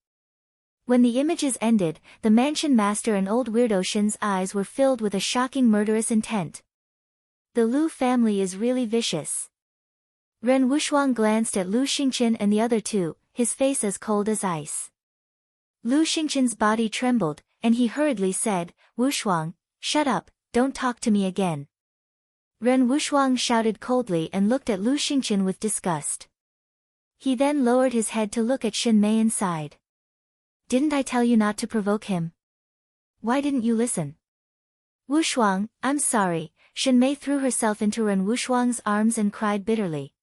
When the images ended, the Mansion Master and old weirdo Shen's eyes were filled with a shocking murderous intent. The Lu family is really vicious. Ren Wushuang glanced at Lu Xingqian and the other two, his face as cold as ice. Lu Xingqian's body trembled, and he hurriedly said, "Wushuang, shut up, don't talk to me again." Ren Wushuang shouted coldly and looked at Lu Xingqian with disgust. He then lowered his head to look at Shen Mei and sighed. "Didn't I tell you not to provoke him? Why didn't you listen?" Wushuang, I'm sorry. Shenmei threw herself into Ren Wushuang's arms and cried bitterly.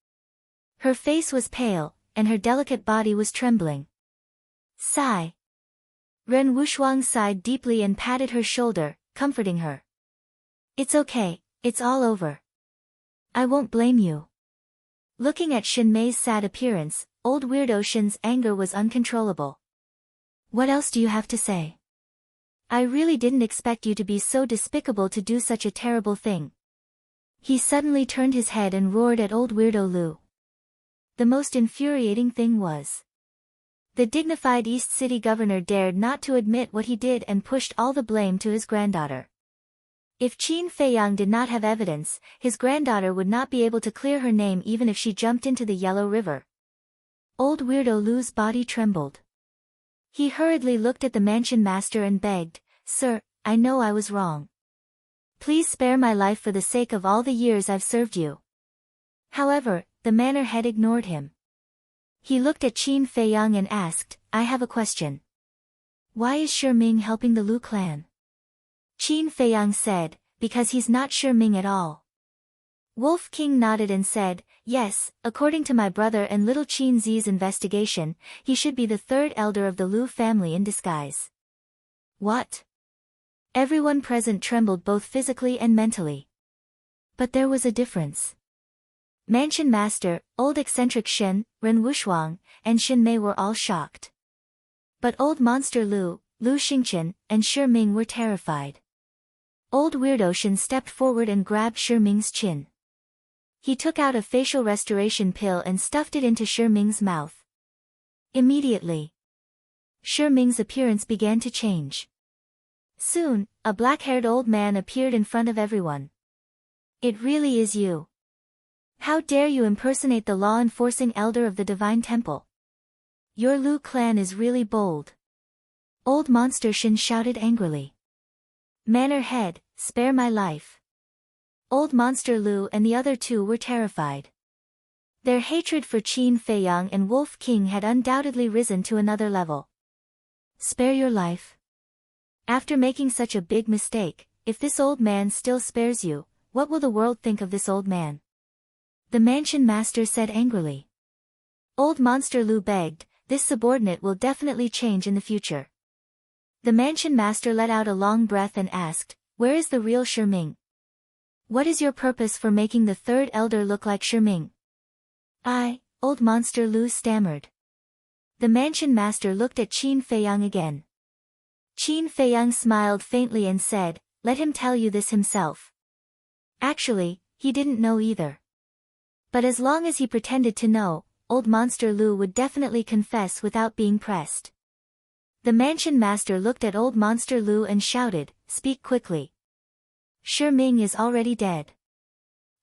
Her face was pale, and her delicate body was trembling. Sigh. Ren Wushuang sighed deeply and patted her shoulder, comforting her. It's okay, it's all over. I won't blame you. Looking at Shenmei's sad appearance, old weirdo Shen's anger was uncontrollable. What else do you have to say? I really didn't expect you to be so despicable to do such a terrible thing. He suddenly turned his head and roared at old weirdo Lu. The most infuriating thing was, the dignified East City governor dared not to admit what he did and pushed all the blame to his granddaughter. If Qin Feiyang did not have evidence, his granddaughter would not be able to clear her name even if she jumped into the Yellow River. Old weirdo Lu's body trembled. He hurriedly looked at the mansion master and begged, Sir, I know I was wrong. Please spare my life for the sake of all the years I've served you. However, the manor head ignored him. He looked at Qin Feiyang and asked, I have a question. Why is Shi Ming helping the Lu clan? Qin Feiyang said, because he's not Shi Ming at all. Wolf King nodded and said, yes, according to my brother and little Qin Zi's investigation, he should be the third elder of the Lu family in disguise. What? Everyone present trembled both physically and mentally. But there was a difference. Mansion Master, old eccentric Shen, Ren Wushuang, and Shenmei were all shocked. But old monster Lu Xingqian, and Shi Ming were terrified. Old weirdo Shen stepped forward and grabbed Shi Ming's chin. He took out a facial restoration pill and stuffed it into Shi Ming's mouth. Immediately, Shi Ming's appearance began to change. Soon, a black-haired old man appeared in front of everyone. It really is you. How dare you impersonate the law-enforcing elder of the Divine Temple? Your Lu clan is really bold. Old monster Shen shouted angrily. Manor head, spare my life. Old monster Lu and the other two were terrified. Their hatred for Qin Feiyang and Wolf King had undoubtedly risen to another level. Spare your life? After making such a big mistake, if this old man still spares you, what will the world think of this old man? The mansion master said angrily. Old monster Lu begged, this subordinate will definitely change in the future. The mansion master let out a long breath and asked, where is the real Shi Ming? What is your purpose for making the third elder look like Shi Ming? Old monster Lu stammered. The mansion master looked at Qin Feiyang again. Qin Feiyang smiled faintly and said, let him tell you this himself. Actually, he didn't know either. But as long as he pretended to know, old monster Lu would definitely confess without being pressed. The mansion master looked at old monster Lu and shouted, speak quickly. Shi Ming is already dead.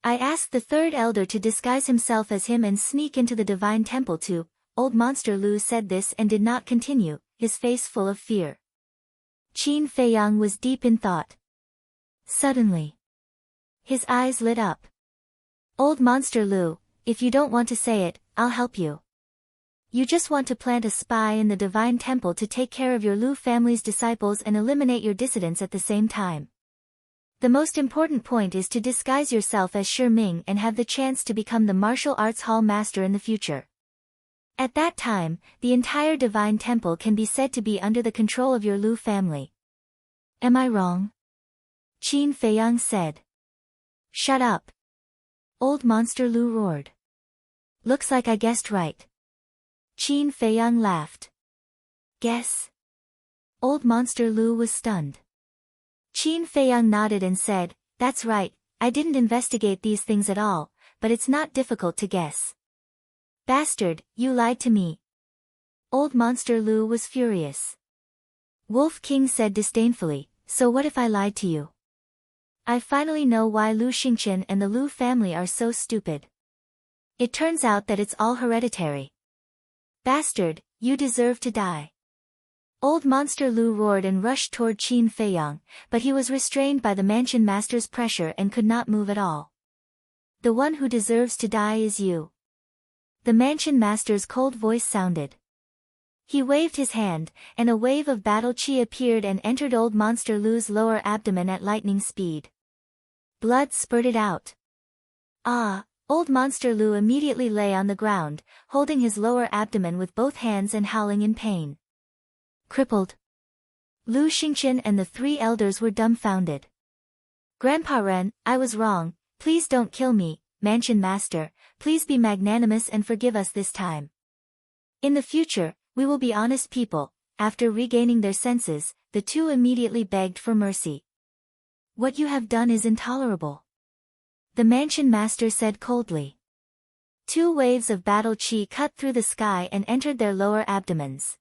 I asked the third elder to disguise himself as him and sneak into the Divine Temple too. Old monster Lu said this and did not continue, his face full of fear. Qin Feiyang was deep in thought. Suddenly, his eyes lit up. Old monster Lu, if you don't want to say it, I'll help you. You just want to plant a spy in the Divine Temple to take care of your Lu family's disciples and eliminate your dissidents at the same time. The most important point is to disguise yourself as Shi Ming and have the chance to become the martial arts hall master in the future. At that time, the entire Divine Temple can be said to be under the control of your Lu family. Am I wrong? Qin Feiyang said. Shut up. Old monster Lu roared. Looks like I guessed right. Qin Feiyang laughed. Guess? Old monster Lu was stunned. Qin Feiyang nodded and said, that's right, I didn't investigate these things at all, but it's not difficult to guess. Bastard, you lied to me. Old monster Lu was furious. Wolf King said disdainfully, so what if I lied to you? I finally know why Lu Xingqian and the Lu family are so stupid. It turns out that it's all hereditary. Bastard, you deserve to die. Old monster Lu roared and rushed toward Qin Feiyang, but he was restrained by the mansion master's pressure and could not move at all. The one who deserves to die is you. The mansion master's cold voice sounded. He waved his hand, and a wave of battle chi appeared and entered Old Monster Lu's lower abdomen at lightning speed. Blood spurted out. Ah! Old Monster Lu immediately lay on the ground, holding his lower abdomen with both hands and howling in pain. Crippled. Lu Xingqian and the three elders were dumbfounded. Grandpa Ren, I was wrong, please don't kill me, Mansion Master, please be magnanimous and forgive us this time. In the future, we will be honest people. After regaining their senses, the two immediately begged for mercy. What you have done is intolerable, the Mansion Master said coldly. Two waves of battle chi cut through the sky and entered their lower abdomens.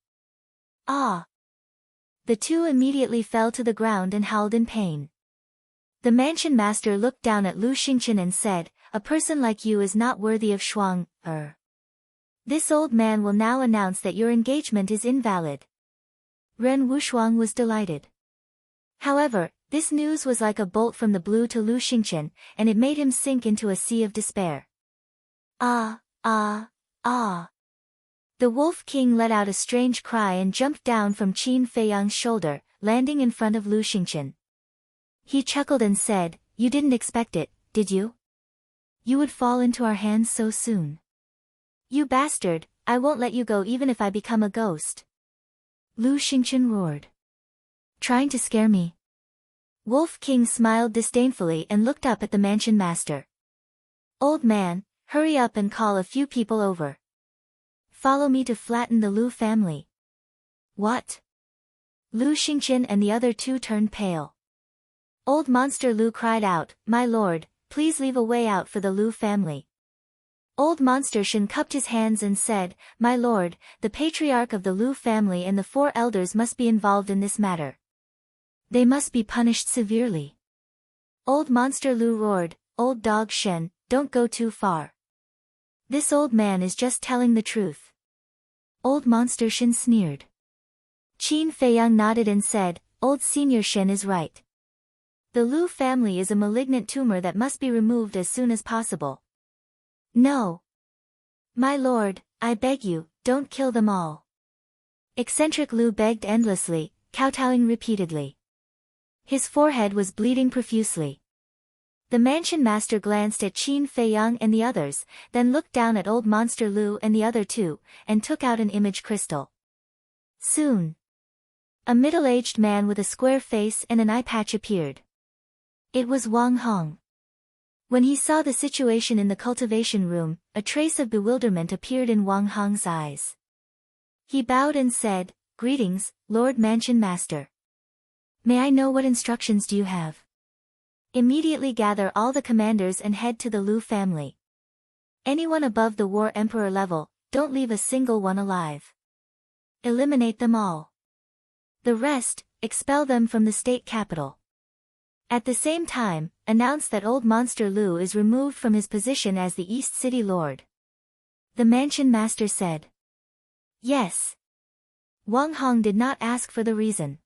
Ah! The two immediately fell to the ground and howled in pain. The Mansion Master looked down at Lu Xingqian and said, a person like you is not worthy of Shuang, This old man will now announce that your engagement is invalid. Ren Wushuang was delighted. However, this news was like a bolt from the blue to Lu Xingqian, and it made him sink into a sea of despair. Ah, ah, ah. The Wolf King let out a strange cry and jumped down from Qin Feiyang's shoulder, landing in front of Lu Xingqian. He chuckled and said, you didn't expect it, did you? You would fall into our hands so soon. You bastard, I won't let you go even if I become a ghost. Lu Xingqian roared. Trying to scare me? Wolf King smiled disdainfully and looked up at the Mansion Master. Old man, hurry up and call a few people over. Follow me to flatten the Lu family. What? Lu Xingqian and the other two turned pale. Old Monster Lu cried out, my lord, please leave a way out for the Lu family. Old Monster Shen cupped his hands and said, my lord, the patriarch of the Lu family and the four elders must be involved in this matter. They must be punished severely. Old Monster Lu roared, old dog Shen, don't go too far. This old man is just telling the truth. Old Monster Shen sneered. Qin Feiyang nodded and said, old Senior Shen is right. The Lu family is a malignant tumor that must be removed as soon as possible. No. My lord, I beg you, don't kill them all. Eccentric Lu begged endlessly, kowtowing repeatedly. His forehead was bleeding profusely. The Mansion Master glanced at Qin Feiyang and the others, then looked down at Old Monster Lu and the other two, and took out an image crystal. Soon, a middle-aged man with a square face and an eye patch appeared. It was Wang Hong. When he saw the situation in the cultivation room, a trace of bewilderment appeared in Wang Hong's eyes. He bowed and said, greetings, Lord Mansion Master. May I know what instructions do you have? Immediately gather all the commanders and head to the Lu family. Anyone above the War Emperor level, don't leave a single one alive. Eliminate them all. The rest, expel them from the state capital. At the same time, announce that Old Monster Lu is removed from his position as the East City Lord. The Mansion Master said. Yes. Wang Hong did not ask for the reason.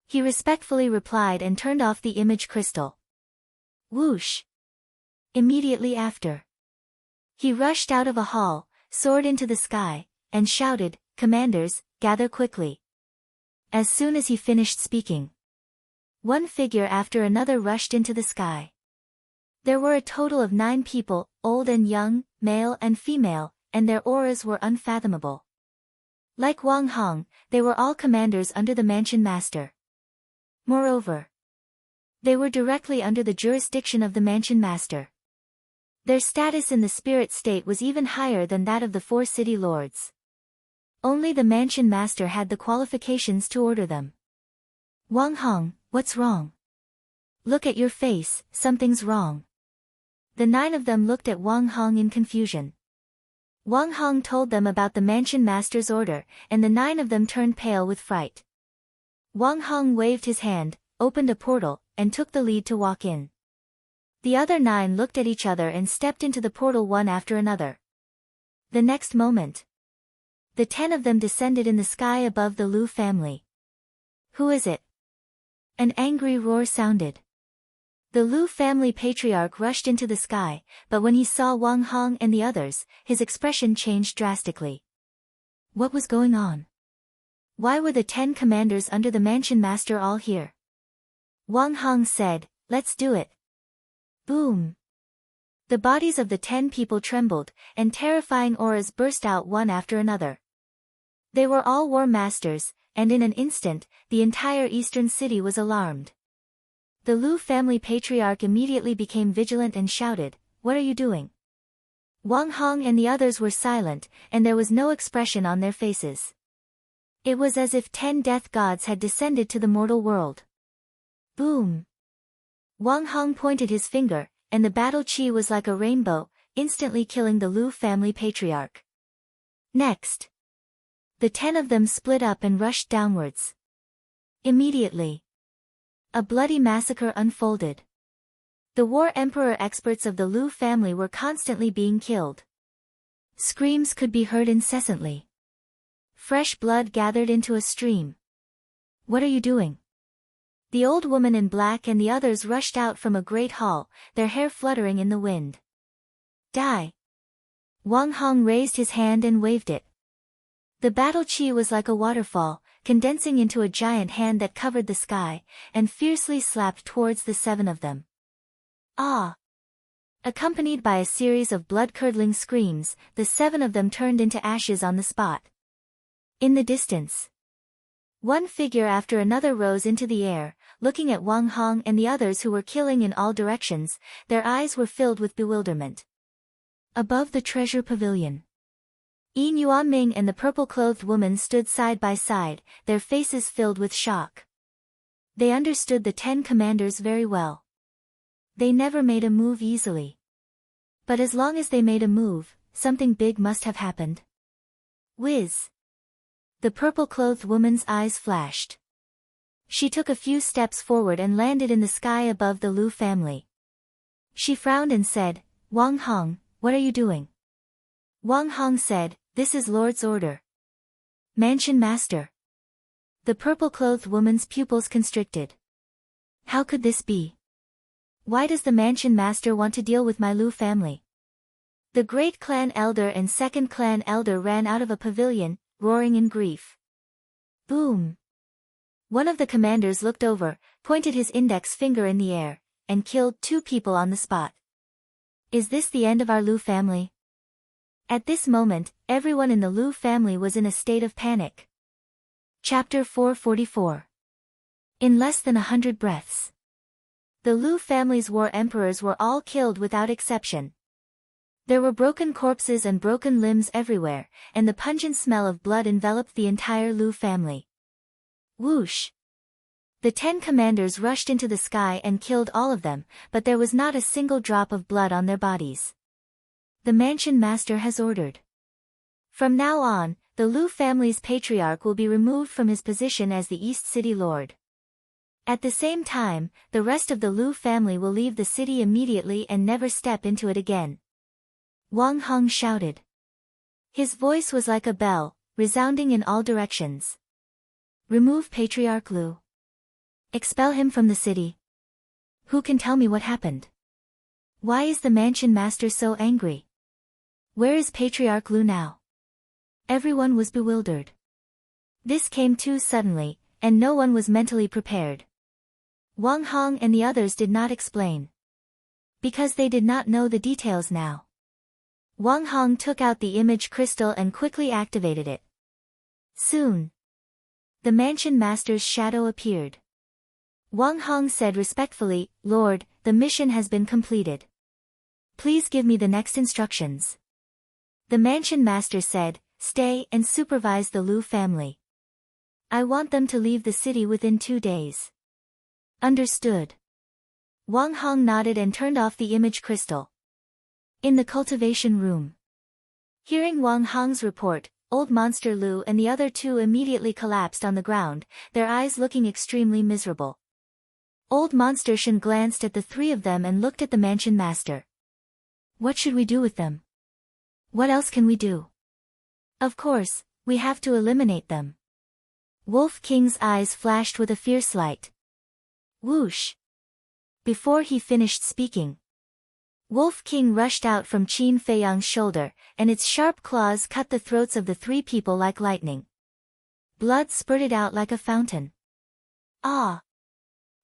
He respectfully replied and turned off the image crystal. Whoosh! Immediately after, he rushed out of a hall, soared into the sky, and shouted, commanders, gather quickly. As soon as he finished speaking, one figure after another rushed into the sky. There were a total of 9 people, old and young, male and female, and their auras were unfathomable. Like Wang Hong, they were all commanders under the Mansion Master. Moreover, they were directly under the jurisdiction of the Mansion Master. Their status in the spirit state was even higher than that of the 4 city lords. Only the Mansion Master had the qualifications to order them. Wang Hong, what's wrong? Look at your face, something's wrong. The 9 of them looked at Wang Hong in confusion. Wang Hong told them about the Mansion Master's order, and the 9 of them turned pale with fright. Wang Hong waved his hand, opened a portal, and took the lead to walk in. The other 9 looked at each other and stepped into the portal one after another. The next moment, the 10 of them descended in the sky above the Lu family. Who is it? An angry roar sounded. The Lu family patriarch rushed into the sky, but when he saw Wang Hong and the others, his expression changed drastically. What was going on? Why were the 10 commanders under the mansion master all here? Wang Hong said, let's do it. Boom. The bodies of the 10 people trembled, and terrifying auras burst out one after another. They were all war masters, and in an instant, the entire eastern city was alarmed. The Lu family patriarch immediately became vigilant and shouted, what are you doing? Wang Hong and the others were silent, and there was no expression on their faces. It was as if 10 death gods had descended to the mortal world. Boom! Wang Hong pointed his finger, and the battle chi was like a rainbow, instantly killing the Lu family patriarch. Next, the 10 of them split up and rushed downwards. Immediately, a bloody massacre unfolded. The war emperor experts of the Lu family were constantly being killed. Screams could be heard incessantly. Fresh blood gathered into a stream. What are you doing? The old woman in black and the others rushed out from a great hall, their hair fluttering in the wind. Die! Wang Hong raised his hand and waved it. The battle chi was like a waterfall, condensing into a giant hand that covered the sky, and fiercely slapped towards the 7 of them. Ah! Accompanied by a series of blood-curdling screams, the 7 of them turned into ashes on the spot. In the distance, one figure after another rose into the air, looking at Wang Hong and the others who were killing in all directions, their eyes were filled with bewilderment. Above the treasure pavilion, Yin Yuanming and the purple-clothed woman stood side by side, their faces filled with shock. They understood the 10 commanders very well. They never made a move easily. But as long as they made a move, something big must have happened. Whiz! The purple-clothed woman's eyes flashed. She took a few steps forward and landed in the sky above the Lu family. She frowned and said, Wang Hong, what are you doing? Wang Hong said, this is Lord's order. Mansion Master. The purple-clothed woman's pupils constricted. How could this be? Why does the Mansion Master want to deal with my Lu family? The great clan elder and second clan elder ran out of a pavilion, roaring in grief. Boom! One of the commanders looked over, pointed his index finger in the air, and killed 2 people on the spot. Is this the end of our Lu family? At this moment, everyone in the Lu family was in a state of panic. Chapter 444. In less than 100 breaths, the Lu family's war emperors were all killed without exception. There were broken corpses and broken limbs everywhere, and the pungent smell of blood enveloped the entire Lu family. Whoosh! The 10 commanders rushed into the sky and killed all of them, but there was not a single drop of blood on their bodies. The Mansion Master has ordered. From now on, the Lu family's patriarch will be removed from his position as the East City Lord. At the same time, the rest of the Lu family will leave the city immediately and never step into it again. Wang Hong shouted. His voice was like a bell, resounding in all directions. Remove Patriarch Lu. Expel him from the city. Who can tell me what happened? Why is the Mansion Master so angry? Where is Patriarch Lu now? Everyone was bewildered. This came too suddenly, and no one was mentally prepared. Wang Hong and the others did not explain. Because they did not know the details now. Wang Hong took out the image crystal and quickly activated it. Soon, the Mansion Master's shadow appeared. Wang Hong said respectfully, Lord, the mission has been completed. Please give me the next instructions. The Mansion Master said, stay and supervise the Lu family. I want them to leave the city within 2 days. Understood. Wang Hong nodded and turned off the image crystal. In the cultivation room. Hearing Wang Hong's report, Old Monster Lu and the other 2 immediately collapsed on the ground, their eyes looking extremely miserable. Old Monster Shen glanced at the 3 of them and looked at the Mansion Master. What should we do with them? What else can we do? Of course, we have to eliminate them. Wolf King's eyes flashed with a fierce light. Whoosh! Before he finished speaking, Wolf King rushed out from Qin Feiyang's shoulder, and its sharp claws cut the throats of the 3 people like lightning. Blood spurted out like a fountain. Ah!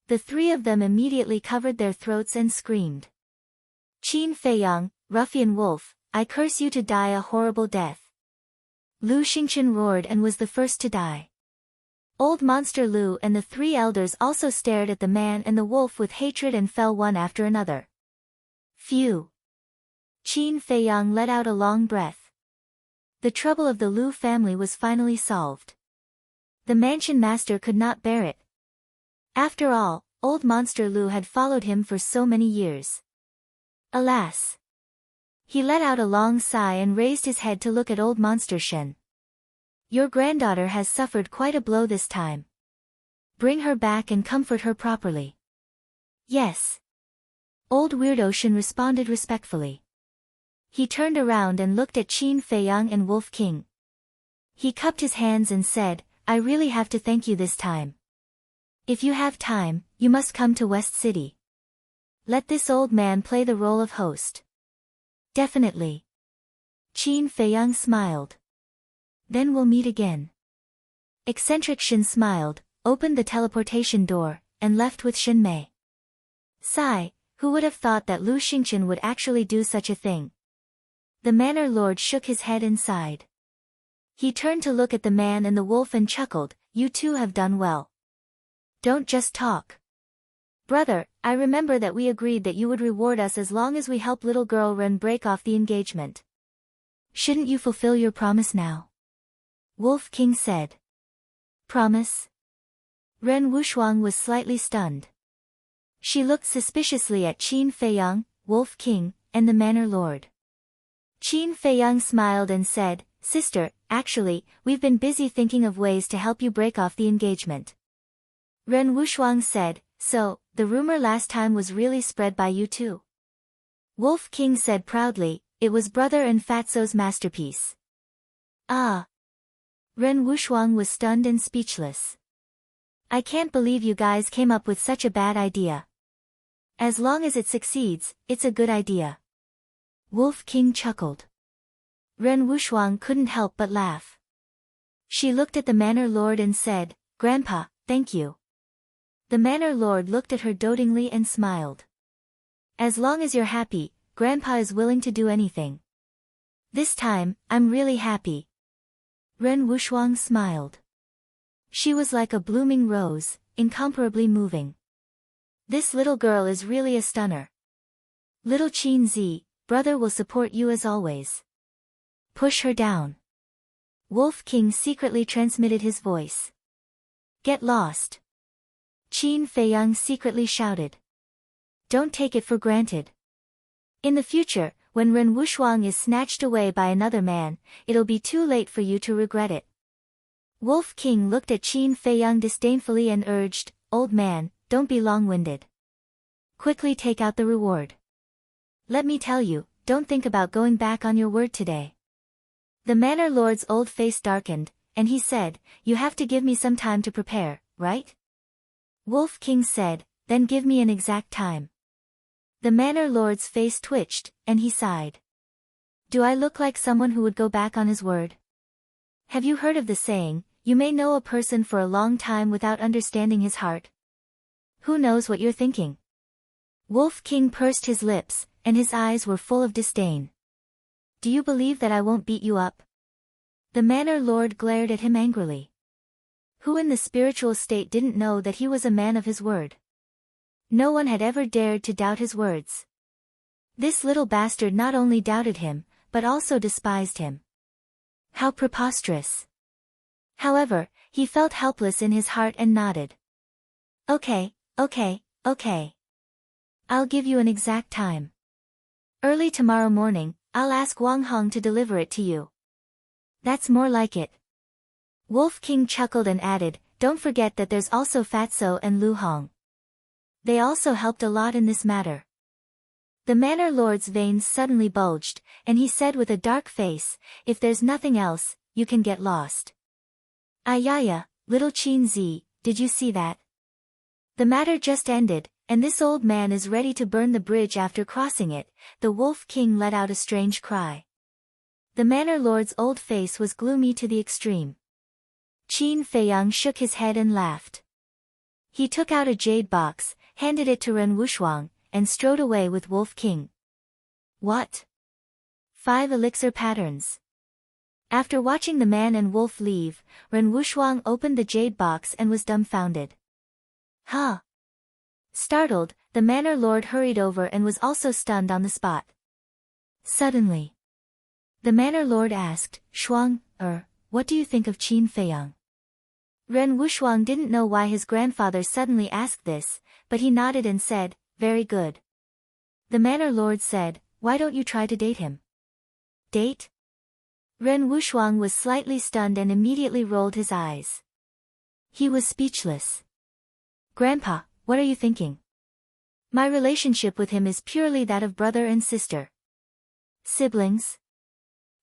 The three of them immediately covered their throats and screamed. Qin Feiyang, ruffian wolf, I curse you to die a horrible death. Lu Xingqian roared and was the first to die. Old Monster Lu and the three elders also stared at the man and the wolf with hatred and fell one after another. Phew! Qin Feiyang let out a long breath. The trouble of the Lu family was finally solved. The mansion master could not bear it. After all, old Monster Lu had followed him for so many years. Alas! He let out a long sigh and raised his head to look at old Monster Shen. Your granddaughter has suffered quite a blow this time. Bring her back and comfort her properly. Yes. Old Weirdo Shen responded respectfully. He turned around and looked at Qin Feiyang and Wolf King. He cupped his hands and said, I really have to thank you this time. If you have time, you must come to West City. Let this old man play the role of host. Definitely. Qin Feiyang smiled. Then we'll meet again. Eccentric Shen smiled, opened the teleportation door, and left with Shen Mei. Sigh, who would have thought that Lu Xingqian would actually do such a thing? The Manor Lord shook his head and sighed. He turned to look at the man and the wolf and chuckled, you two have done well. Don't just talk. Brother, I remember that we agreed that you would reward us as long as we help little girl Ren break off the engagement. Shouldn't you fulfill your promise now? Wolf King said. Promise? Ren Wuxuang was slightly stunned. She looked suspiciously at Qin Feiyang, Wolf King, and the Manor Lord. Qin Feiyang smiled and said, Sister, actually, we've been busy thinking of ways to help you break off the engagement. Ren Wuxuang said, so, the rumor last time was really spread by you too. Wolf King said proudly, it was brother and Fatso's masterpiece. Ah! Ren Wuxuang was stunned and speechless. I can't believe you guys came up with such a bad idea. As long as it succeeds, it's a good idea. Wolf King chuckled. Ren Wuxuang couldn't help but laugh. She looked at the Manor Lord and said, Grandpa, thank you. The Manor Lord looked at her dotingly and smiled. As long as you're happy, Grandpa is willing to do anything. This time, I'm really happy. Ren Wuxuang smiled. She was like a blooming rose, incomparably moving. This little girl is really a stunner. Little Qin Zi, brother will support you as always. Push her down. Wolf King secretly transmitted his voice. Get lost. Qin Feiyang secretly shouted. Don't take it for granted. In the future, when Ren Wuxuang is snatched away by another man, it'll be too late for you to regret it. Wolf King looked at Qin Feiyang disdainfully and urged, Old man, don't be long-winded. Quickly take out the reward. Let me tell you, don't think about going back on your word today. The Manor Lord's old face darkened, and he said, you have to give me some time to prepare, right? Wolf King said, then give me an exact time. The Manor Lord's face twitched, and he sighed. Do I look like someone who would go back on his word? Have you heard of the saying, you may know a person for a long time without understanding his heart? Who knows what you're thinking? Wolf King pursed his lips, and his eyes were full of disdain. Do you believe that I won't beat you up? The Manor Lord glared at him angrily. Who in the spiritual state didn't know that he was a man of his word? No one had ever dared to doubt his words. This little bastard not only doubted him, but also despised him. How preposterous. However, he felt helpless in his heart and nodded. Okay. I'll give you an exact time. Early tomorrow morning, I'll ask Wang Hong to deliver it to you. That's more like it. Wolf King chuckled and added, don't forget that there's also Fatso and Lu Hong. They also helped a lot in this matter. The Manor Lord's veins suddenly bulged, and he said with a dark face, if there's nothing else, you can get lost. Ayaya, little Qin Zi, did you see that? The matter just ended, and this old man is ready to burn the bridge after crossing it. The Wolf King let out a strange cry. The Manor Lord's old face was gloomy to the extreme. Qin Feiyang shook his head and laughed. He took out a jade box, handed it to Ren Wushuang, and strode away with Wolf King. What? 5 elixir patterns. After watching the man and wolf leave, Ren Wushuang opened the jade box and was dumbfounded. Huh? Startled, the manor lord hurried over and was also stunned on the spot. Suddenly, the manor lord asked, Shuang, what do you think of Qin Feiyang? Ren Wushuang didn't know why his grandfather suddenly asked this, but he nodded and said, very good. The manor lord said, why don't you try to date him? Date? Ren Wushuang was slightly stunned and immediately rolled his eyes. He was speechless. Grandpa, what are you thinking? My relationship with him is purely that of brother and sister. Siblings?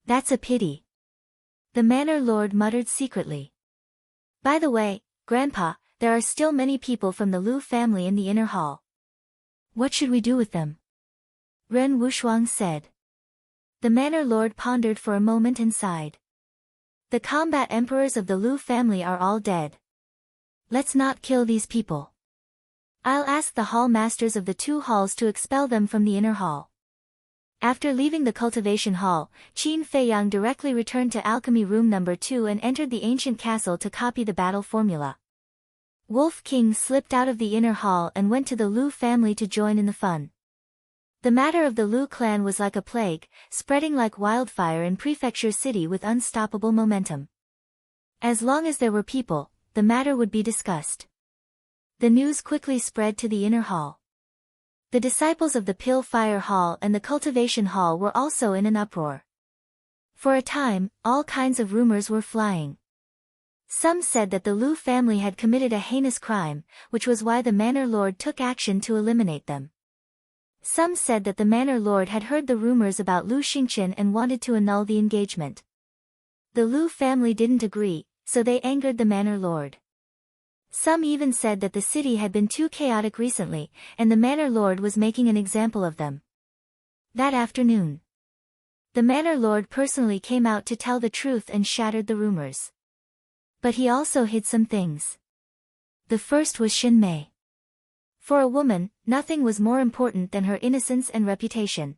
That's a pity. The manor lord muttered secretly. By the way, Grandpa, there are still many people from the Lu family in the inner hall. What should we do with them? Ren Wushuang said. The manor lord pondered for a moment and sighed. The combat emperors of the Lu family are all dead. Let's not kill these people. I'll ask the hall masters of the 2 halls to expel them from the inner hall. After leaving the cultivation hall, Qin Feiyang directly returned to alchemy room number 2 and entered the ancient castle to copy the battle formula. Wolf King slipped out of the inner hall and went to the Lu family to join in the fun. The matter of the Lu clan was like a plague, spreading like wildfire in Prefecture City with unstoppable momentum. As long as there were people, the matter would be discussed. The news quickly spread to the inner hall. The disciples of the Pill Fire Hall and the Cultivation Hall were also in an uproar. For a time, all kinds of rumors were flying. Some said that the Lu family had committed a heinous crime, which was why the manor lord took action to eliminate them. Some said that the manor lord had heard the rumors about Lu Xingqian and wanted to annul the engagement. The Lu family didn't agree, so they angered the manor lord. Some even said that the city had been too chaotic recently, and the manor lord was making an example of them. That afternoon, the manor lord personally came out to tell the truth and shattered the rumors. But he also hid some things. The first was Xin Mei. For a woman, nothing was more important than her innocence and reputation.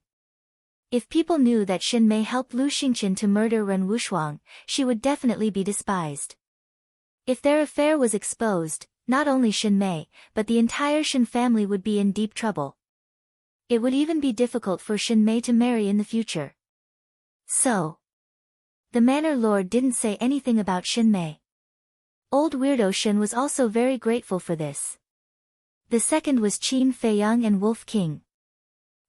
If people knew that Xin Mei helped Lu Xingqian to murder Ren Wushuang, she would definitely be despised. If their affair was exposed, not only Xin Mei, but the entire Xin family would be in deep trouble. It would even be difficult for Xin Mei to marry in the future. So, the manor lord didn't say anything about Xin Mei. Old Weirdo Shen was also very grateful for this. The second was Qin Feiyang and Wolf King.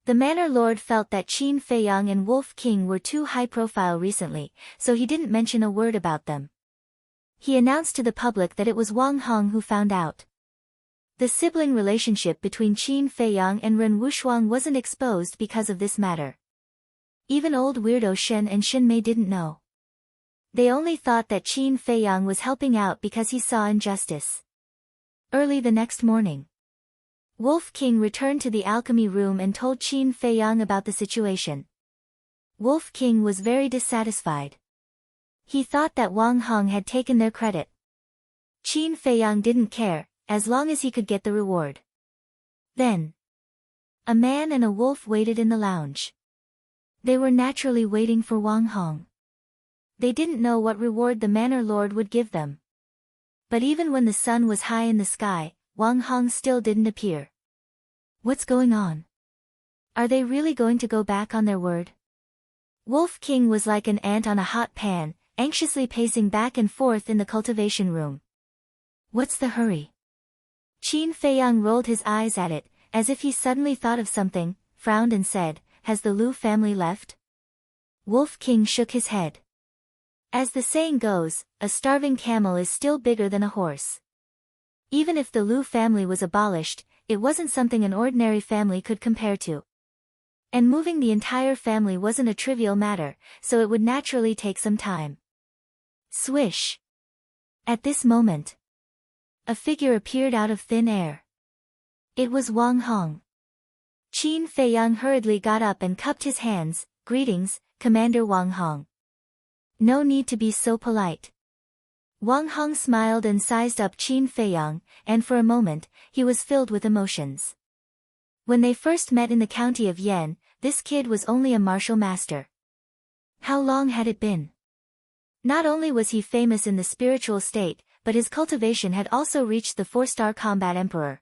The manor lord felt that Qin Feiyang and Wolf King were too high-profile recently, so he didn't mention a word about them. He announced to the public that it was Wang Hong who found out. The sibling relationship between Qin Feiyang and Ren Wushuang wasn't exposed because of this matter. Even old Weirdo Shen and Xin Mei didn't know. They only thought that Qin Feiyang was helping out because he saw injustice. Early the next morning, Wolf King returned to the alchemy room and told Qin Feiyang about the situation. Wolf King was very dissatisfied. He thought that Wang Hong had taken their credit. Qin Feiyang didn't care, as long as he could get the reward. Then, a man and a wolf waited in the lounge. They were naturally waiting for Wang Hong. They didn't know what reward the manor lord would give them. But even when the sun was high in the sky, Wang Hong still didn't appear. What's going on? Are they really going to go back on their word? Wolf King was like an ant on a hot pan, anxiously pacing back and forth in the cultivation room. What's the hurry? Qin Feiyang rolled his eyes at it, as if he suddenly thought of something, frowned and said, "Has the Lu family left?" Wolf King shook his head. As the saying goes, a starving camel is still bigger than a horse. Even if the Lu family was abolished, it wasn't something an ordinary family could compare to. And moving the entire family wasn't a trivial matter, so it would naturally take some time. Swish! At this moment, a figure appeared out of thin air. It was Wang Hong. Qin Feiyang hurriedly got up and cupped his hands. "Greetings, Commander Wang Hong. No need to be so polite. Wang Hong smiled and sized up Qin Feiyang, and for a moment, he was filled with emotions. When they first met in the county of Yan, this kid was only a martial master. How long had it been? Not only was he famous in the spiritual state, but his cultivation had also reached the 4-star combat emperor.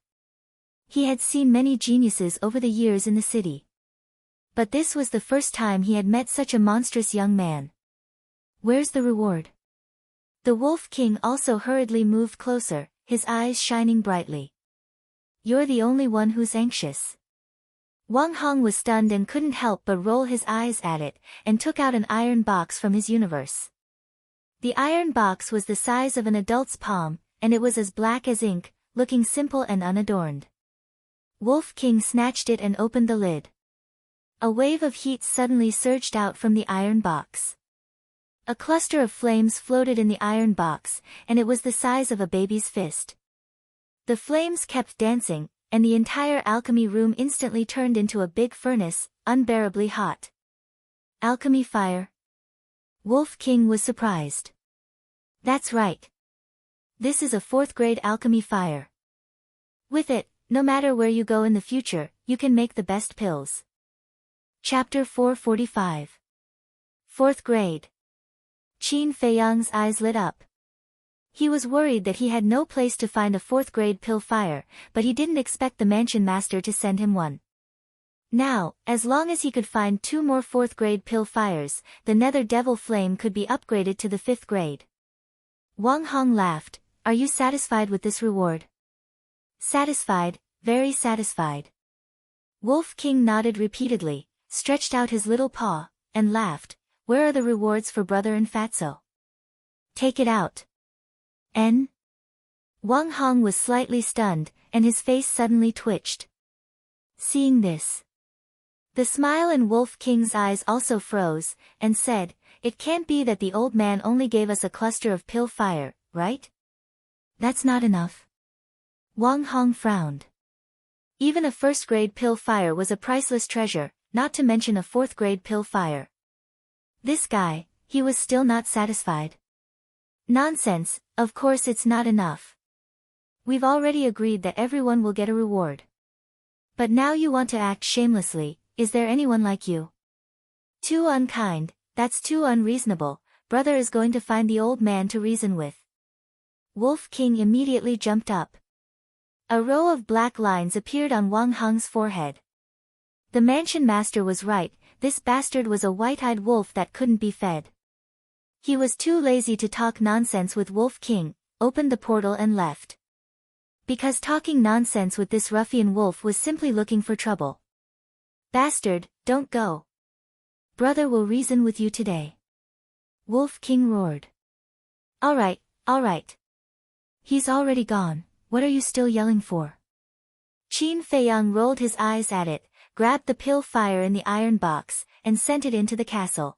He had seen many geniuses over the years in the city. But this was the first time he had met such a monstrous young man. Where's the reward? The Wolf King also hurriedly moved closer, his eyes shining brightly. You're the only one who's anxious. Wang Hong was stunned and couldn't help but roll his eyes at it, and took out an iron box from his universe. The iron box was the size of an adult's palm, and it was as black as ink, looking simple and unadorned. Wolf King snatched it and opened the lid. A wave of heat suddenly surged out from the iron box. A cluster of flames floated in the iron box, and it was the size of a baby's fist. The flames kept dancing, and the entire alchemy room instantly turned into a big furnace, unbearably hot. Alchemy fire? Wolf King was surprised. That's right. This is a 4th-grade alchemy fire. With it, no matter where you go in the future, you can make the best pills. Chapter 445. 4th grade. Qin Feiyang's eyes lit up. He was worried that he had no place to find a 4th-grade pill fire, but he didn't expect the mansion master to send him one. Now, as long as he could find 2 more 4th-grade pill fires, the Nether Devil Flame could be upgraded to the 5th grade. Wang Hong laughed. Are you satisfied with this reward? Satisfied, very satisfied. Wolf King nodded repeatedly, stretched out his little paw, and laughed. Where are the rewards for brother and Fatso? Take it out. N? Wang Hong was slightly stunned, and his face suddenly twitched. Seeing this, the smile in Wolf King's eyes also froze, and said, It can't be that the old man only gave us a cluster of pill fire, right? That's not enough. Wang Hong frowned. Even a 1st-grade pill fire was a priceless treasure, not to mention a 4th-grade pill fire. This guy, he was still not satisfied. Nonsense, of course it's not enough. We've already agreed that everyone will get a reward. But now you want to act shamelessly. Is there anyone like you? Too unkind, that's too unreasonable. Brother is going to find the old man to reason with. Wolf King immediately jumped up. A row of black lines appeared on Wang Hong's forehead. The mansion master was right, this bastard was a white-eyed wolf that couldn't be fed. He was too lazy to talk nonsense with Wolf King, opened the portal and left. Because talking nonsense with this ruffian wolf was simply looking for trouble. Bastard, don't go. Brother will reason with you today. Wolf King roared. All right. He's already gone, what are you still yelling for? Qin Feiyang rolled his eyes at it, grabbed the pill fire in the iron box, and sent it into the castle.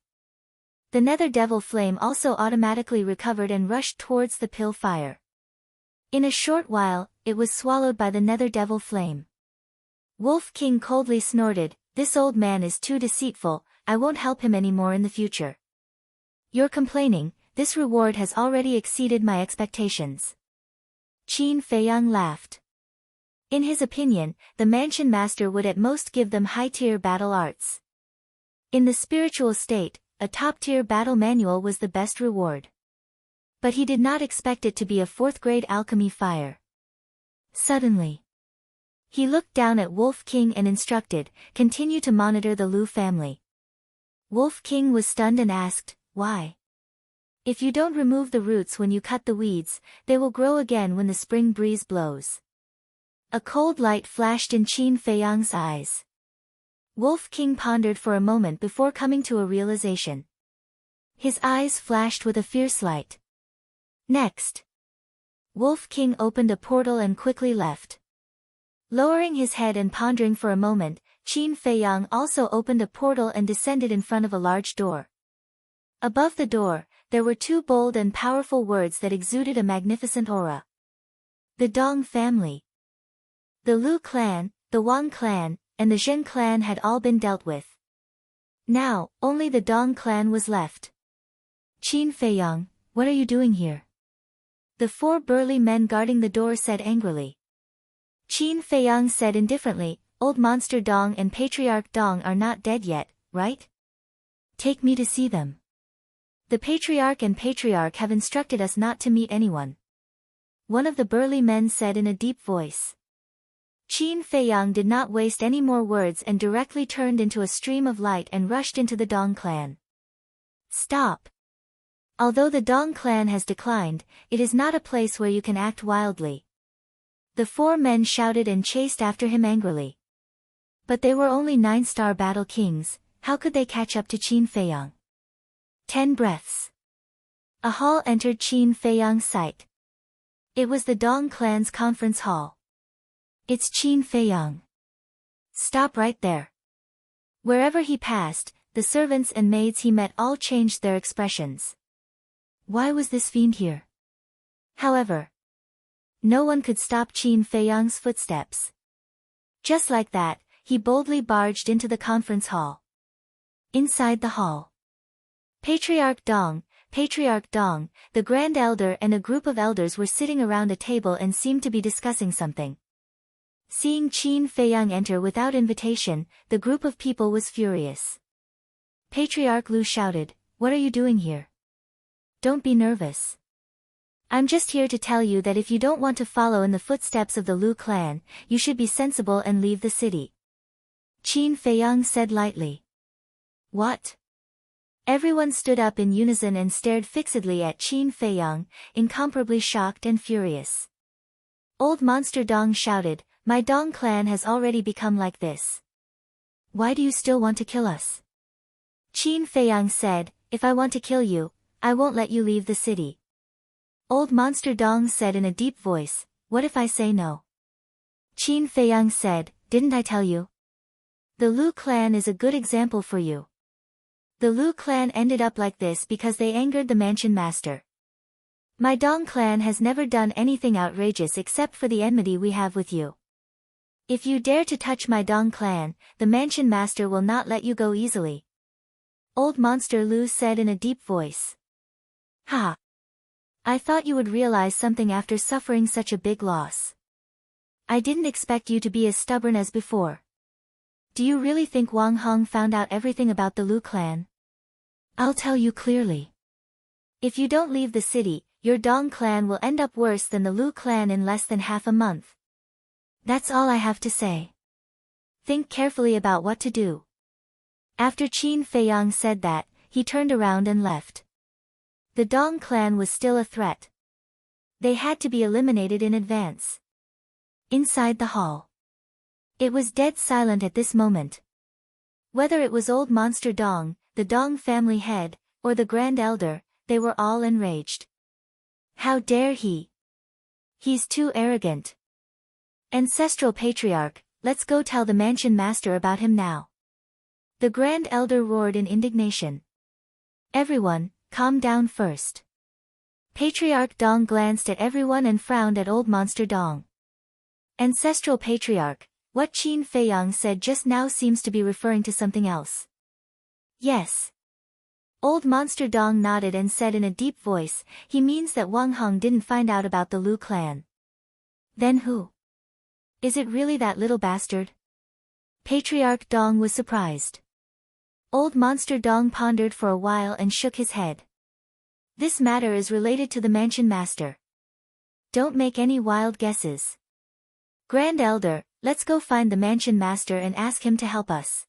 The Nether Devil Flame also automatically recovered and rushed towards the pill fire. In a short while, it was swallowed by the Nether Devil Flame. Wolf King coldly snorted, This old man is too deceitful, I won't help him anymore in the future. You're complaining, this reward has already exceeded my expectations. Qin Feiyang laughed. In his opinion, the mansion master would at most give them high-tier battle arts. In the spiritual state, a top-tier battle manual was the best reward. But he did not expect it to be a 4th-grade alchemy fire. Suddenly, he looked down at Wolf King and instructed, Continue to monitor the Lu family. Wolf King was stunned and asked, Why? If you don't remove the roots when you cut the weeds, they will grow again when the spring breeze blows. A cold light flashed in Qin Feiyang's eyes. Wolf King pondered for a moment before coming to a realization. His eyes flashed with a fierce light. Next, Wolf King opened a portal and quickly left. Lowering his head and pondering for a moment, Qin Feiyang also opened a portal and descended in front of a large door. Above the door, there were 2 bold and powerful words that exuded a magnificent aura. The Dong family. The Lu clan, the Wang clan, and the Zhen clan had all been dealt with. Now, only the Dong clan was left. Qin Feiyang, what are you doing here? The 4 burly men guarding the door said angrily. Qin Feiyang said indifferently, Old Monster Dong and Patriarch Dong are not dead yet, right? Take me to see them. The Patriarch and Patriarch have instructed us not to meet anyone. One of the burly men said in a deep voice. Qin Feiyang did not waste any more words and directly turned into a stream of light and rushed into the Dong clan. Stop! Although the Dong clan has declined, it is not a place where you can act wildly. The 4 men shouted and chased after him angrily. But they were only 9-star battle kings, how could they catch up to Qin Feiyang? 10 breaths. A hall entered Qin Feiyang's sight. It was the Dong clan's conference hall. It's Qin Feiyang. Stop right there. Wherever he passed, the servants and maids he met all changed their expressions. Why was this fiend here? However, no one could stop Qin Feiyang's footsteps. Just like that, he boldly barged into the conference hall. Inside the hall, Patriarch Dong, the Grand Elder and a group of elders were sitting around a table and seemed to be discussing something. Seeing Qin Feiyang enter without invitation, the group of people was furious. Patriarch Lu shouted, What are you doing here? Don't be nervous. I'm just here to tell you that if you don't want to follow in the footsteps of the Lu clan, you should be sensible and leave the city. Qin Feiyang said lightly. What? Everyone stood up in unison and stared fixedly at Qin Feiyang, incomparably shocked and furious. Old Monster Dong shouted, My Dong clan has already become like this. Why do you still want to kill us? Qin Feiyang said, If I want to kill you, I won't let you leave the city. Old Monster Dong said in a deep voice, What if I say no? Qin Feiyang said, Didn't I tell you? The Lu clan is a good example for you. The Lu clan ended up like this because they angered the mansion master. My Dong clan has never done anything outrageous except for the enmity we have with you. If you dare to touch my Dong clan, the mansion master will not let you go easily. Old Monster Lu said in a deep voice. Ha! I thought you would realize something after suffering such a big loss. I didn't expect you to be as stubborn as before. Do you really think Wang Hong found out everything about the Lu clan? I'll tell you clearly. If you don't leave the city, your Dong clan will end up worse than the Lu clan in less than half a month. That's all I have to say. Think carefully about what to do. After Qin Feiyang said that, he turned around and left. The Dong clan was still a threat. They had to be eliminated in advance. Inside the hall, it was dead silent at this moment. Whether it was Old Monster Dong, the Dong family head, or the Grand Elder, they were all enraged. How dare he? He's too arrogant. Ancestral Patriarch, let's go tell the mansion master about him now. The Grand Elder roared in indignation. Everyone, calm down first. Patriarch Dong glanced at everyone and frowned at Old Monster Dong. Ancestral Patriarch, what Qin Feiyang said just now seems to be referring to something else. Yes. Old Monster Dong nodded and said in a deep voice, he means that Wang Hong didn't find out about the Lu clan. Then who? Is it really that little bastard? Patriarch Dong was surprised. Old Monster Dong pondered for a while and shook his head. This matter is related to the mansion master. Don't make any wild guesses. Grand Elder, let's go find the mansion master and ask him to help us.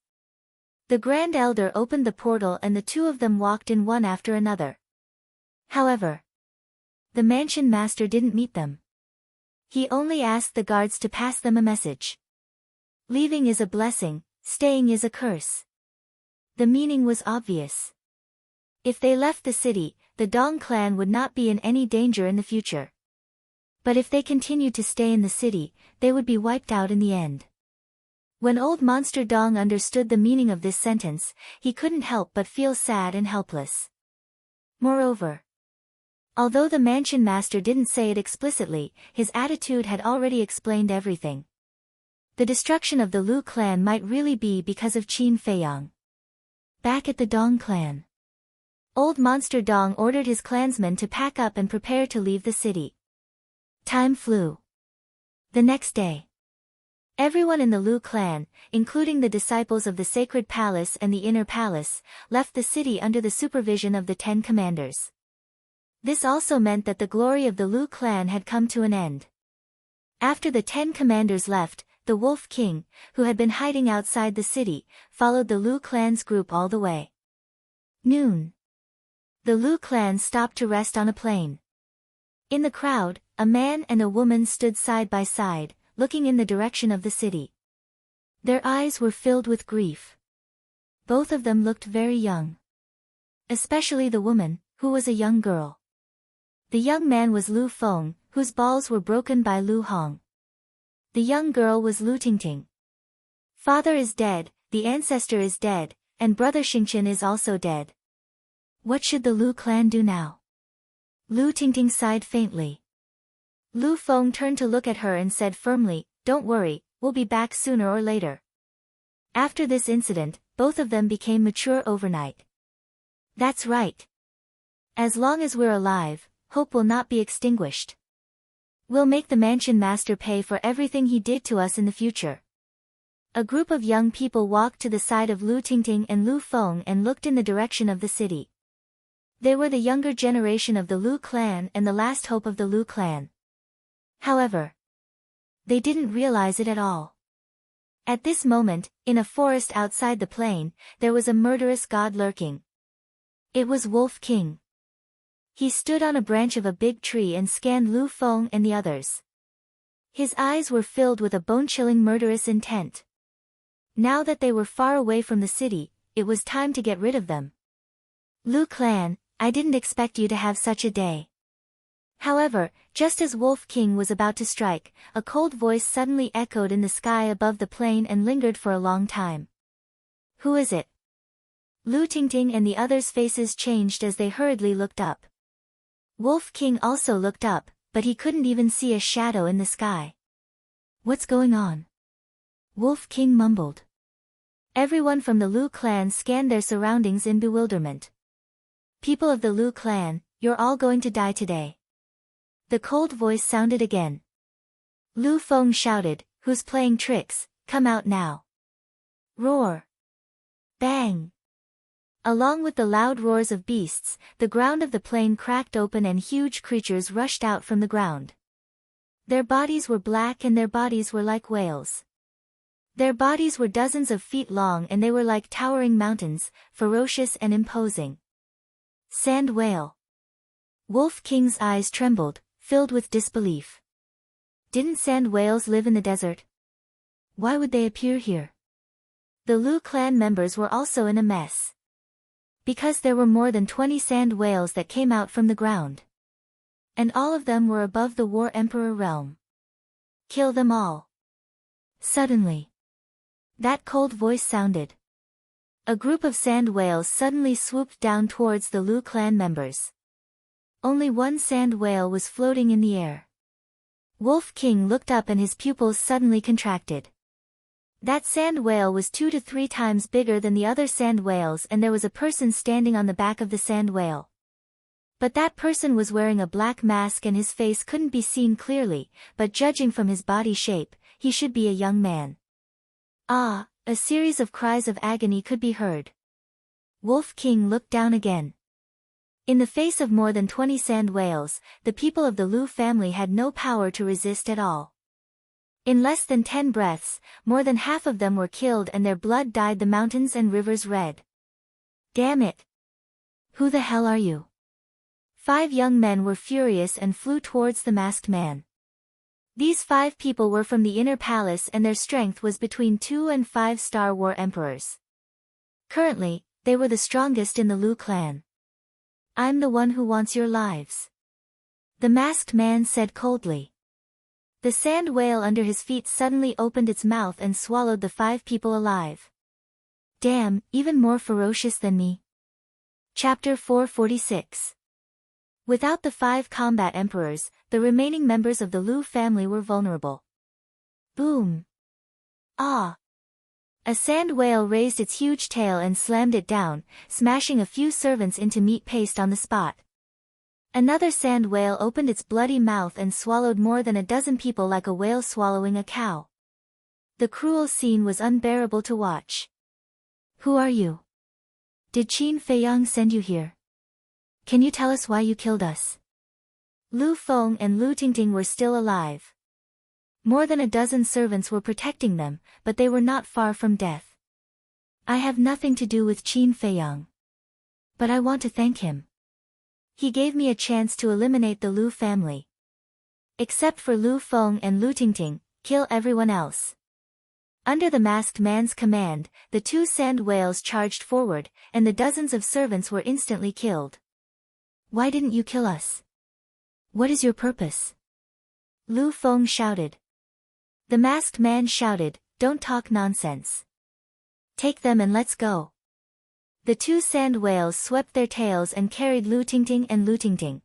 The Grand Elder opened the portal and the two of them walked in one after another. However, the mansion master didn't meet them. He only asked the guards to pass them a message. Leaving is a blessing, staying is a curse. The meaning was obvious. If they left the city, the Dong clan would not be in any danger in the future. But if they continued to stay in the city, they would be wiped out in the end. When Old Monster Dong understood the meaning of this sentence, he couldn't help but feel sad and helpless. Moreover, although the mansion master didn't say it explicitly, his attitude had already explained everything. The destruction of the Lu clan might really be because of Qin Feiyang. Back at the Dong clan, Old Monster Dong ordered his clansmen to pack up and prepare to leave the city. Time flew. The next day, everyone in the Lu clan, including the disciples of the Sacred Palace and the Inner Palace, left the city under the supervision of the 10 commanders. This also meant that the glory of the Lu clan had come to an end. After the 10 commanders left, the Wolf King, who had been hiding outside the city, followed the Lu clan's group all the way. Noon. The Lu clan stopped to rest on a plain. In the crowd, a man and a woman stood side by side, looking in the direction of the city. Their eyes were filled with grief. Both of them looked very young. Especially the woman, who was a young girl. The young man was Lu Feng, whose balls were broken by Lu Hong. The young girl was Lu Tingting. Father is dead, the ancestor is dead, and brother Xingqian is also dead. What should the Lu clan do now? Lu Tingting sighed faintly. Lu Feng turned to look at her and said firmly, "Don't worry, we'll be back sooner or later." After this incident, both of them became mature overnight. That's right. As long as we're alive, hope will not be extinguished. We'll make the mansion master pay for everything he did to us in the future. A group of young people walked to the side of Lu Tingting and Lu Feng and looked in the direction of the city. They were the younger generation of the Lu clan and the last hope of the Lu clan. However, they didn't realize it at all. At this moment, in a forest outside the plain, there was a murderous god lurking. It was Wolf King. He stood on a branch of a big tree and scanned Lu Feng and the others. His eyes were filled with a bone-chilling murderous intent. Now that they were far away from the city, it was time to get rid of them. Lu clan, I didn't expect you to have such a day. However, just as Wolf King was about to strike, a cold voice suddenly echoed in the sky above the plain and lingered for a long time. Who is it? Lu Tingting and the others' faces changed as they hurriedly looked up. Wolf King also looked up, but he couldn't even see a shadow in the sky. What's going on? Wolf King mumbled. Everyone from the Lu clan scanned their surroundings in bewilderment. People of the Lu clan, you're all going to die today. The cold voice sounded again. Lu Feng shouted, "Who's playing tricks? Come out now." Roar. Bang. Along with the loud roars of beasts, the ground of the plain cracked open and huge creatures rushed out from the ground. Their bodies were black and their bodies were like whales. Their bodies were dozens of feet long and they were like towering mountains, ferocious and imposing. Sand whale. Wolf King's eyes trembled, filled with disbelief. Didn't sand whales live in the desert? Why would they appear here? The Lu clan members were also in a mess. Because there were more than 20 sand whales that came out from the ground. And all of them were above the War Emperor realm. Kill them all. Suddenly. That cold voice sounded. A group of sand whales suddenly swooped down towards the Lu clan members. Only one sand whale was floating in the air. Wolf King looked up and his pupils suddenly contracted. That sand whale was 2 to 3 times bigger than the other sand whales and there was a person standing on the back of the sand whale. But that person was wearing a black mask and his face couldn't be seen clearly, but judging from his body shape, he should be a young man. Ah, a series of cries of agony could be heard. Wolf King looked down again. In the face of more than 20 sand whales, the people of the Lu family had no power to resist at all. In less than 10 breaths, more than half of them were killed and their blood dyed the mountains and rivers red. Damn it! Who the hell are you? 5 young men were furious and flew towards the masked man. These 5 people were from the Inner Palace and their strength was between 2 and 5-star war emperors. Currently, they were the strongest in the Lu clan. I'm the one who wants your lives. The masked man said coldly. The sand whale under his feet suddenly opened its mouth and swallowed the 5 people alive. Damn, even more ferocious than me. Chapter 446. Without the 5 combat emperors, the remaining members of the Lu family were vulnerable. Boom. Ah. A sand whale raised its huge tail and slammed it down, smashing a few servants into meat paste on the spot. Another sand whale opened its bloody mouth and swallowed more than a dozen people like a whale swallowing a cow. The cruel scene was unbearable to watch. Who are you? Did Qin Feiyang send you here? Can you tell us why you killed us? Lu Feng and Lu Tingting were still alive. More than a dozen servants were protecting them, but they were not far from death. I have nothing to do with Qin Feiyang. But I want to thank him. He gave me a chance to eliminate the Lu family. Except for Lu Feng and Lu Tingting, kill everyone else. Under the masked man's command, the two sand whales charged forward, and the dozens of servants were instantly killed. Why didn't you kill us? What is your purpose? Lu Feng shouted. The masked man shouted, don't talk nonsense. Take them and let's go. The two sand whales swept their tails and carried Lu Tingting and Lu Tingting.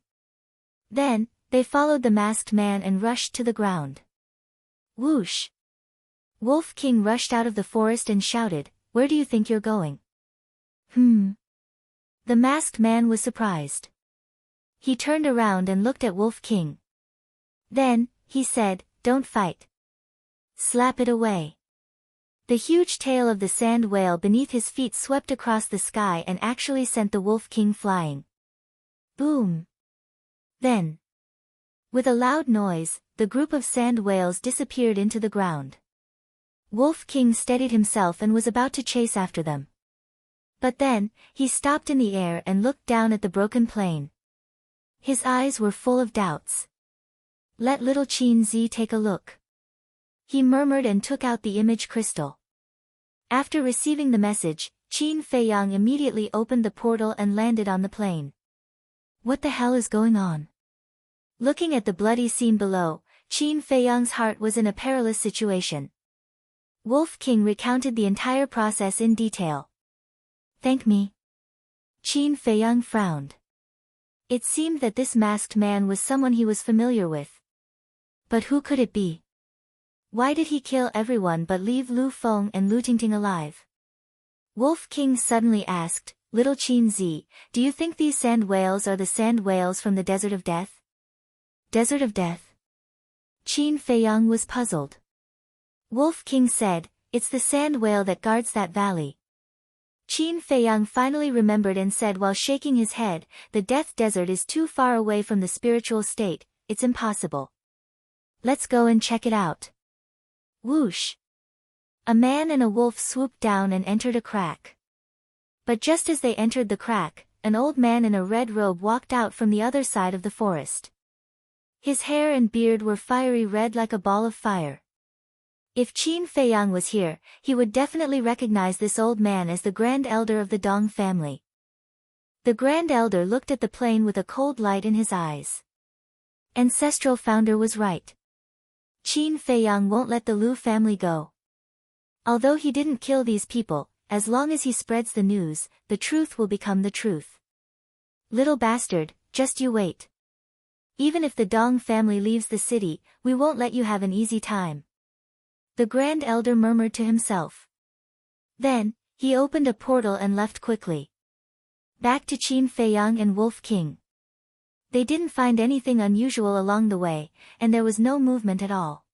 Then, they followed the masked man and rushed to the ground. Whoosh! Wolf King rushed out of the forest and shouted, where do you think you're going? The masked man was surprised. He turned around and looked at Wolf King. Then, he said, don't fight. Slap it away. The huge tail of the sand whale beneath his feet swept across the sky and actually sent the Wolf King flying. Boom! Then, with a loud noise, the group of sand whales disappeared into the ground. Wolf King steadied himself and was about to chase after them. But then, he stopped in the air and looked down at the broken plane. His eyes were full of doubts. Let little Qin Zi take a look. He murmured and took out the image crystal. After receiving the message, Qin Feiyang immediately opened the portal and landed on the plane. What the hell is going on? Looking at the bloody scene below, Qin Feiyang's heart was in a perilous situation. Wolf King recounted the entire process in detail. Thank me. Qin Feiyang frowned. It seemed that this masked man was someone he was familiar with. But who could it be? Why did he kill everyone but leave Lu Feng and Lu Tingting alive? Wolf King suddenly asked, Little Qin Zi, do you think these sand whales are the sand whales from the Desert of Death? Desert of Death? Qin Feiyang was puzzled. Wolf King said, it's the sand whale that guards that valley. Qin Feiyang finally remembered and said while shaking his head, the Death Desert is too far away from the spiritual state, it's impossible. Let's go and check it out. Whoosh! A man and a wolf swooped down and entered a crack. But just as they entered the crack, an old man in a red robe walked out from the other side of the forest. His hair and beard were fiery red like a ball of fire. If Qin Feiyang was here, he would definitely recognize this old man as the Grand Elder of the Dong family. The Grand Elder looked at the plane with a cold light in his eyes. Ancestral Founder was right. Qin Feiyang won't let the Lu family go. Although he didn't kill these people, as long as he spreads the news, the truth will become the truth. Little bastard, just you wait. Even if the Dong family leaves the city, we won't let you have an easy time. The Grand Elder murmured to himself. Then, he opened a portal and left quickly. Back to Qin Feiyang and Wolf King. They didn't find anything unusual along the way, and there was no movement at all.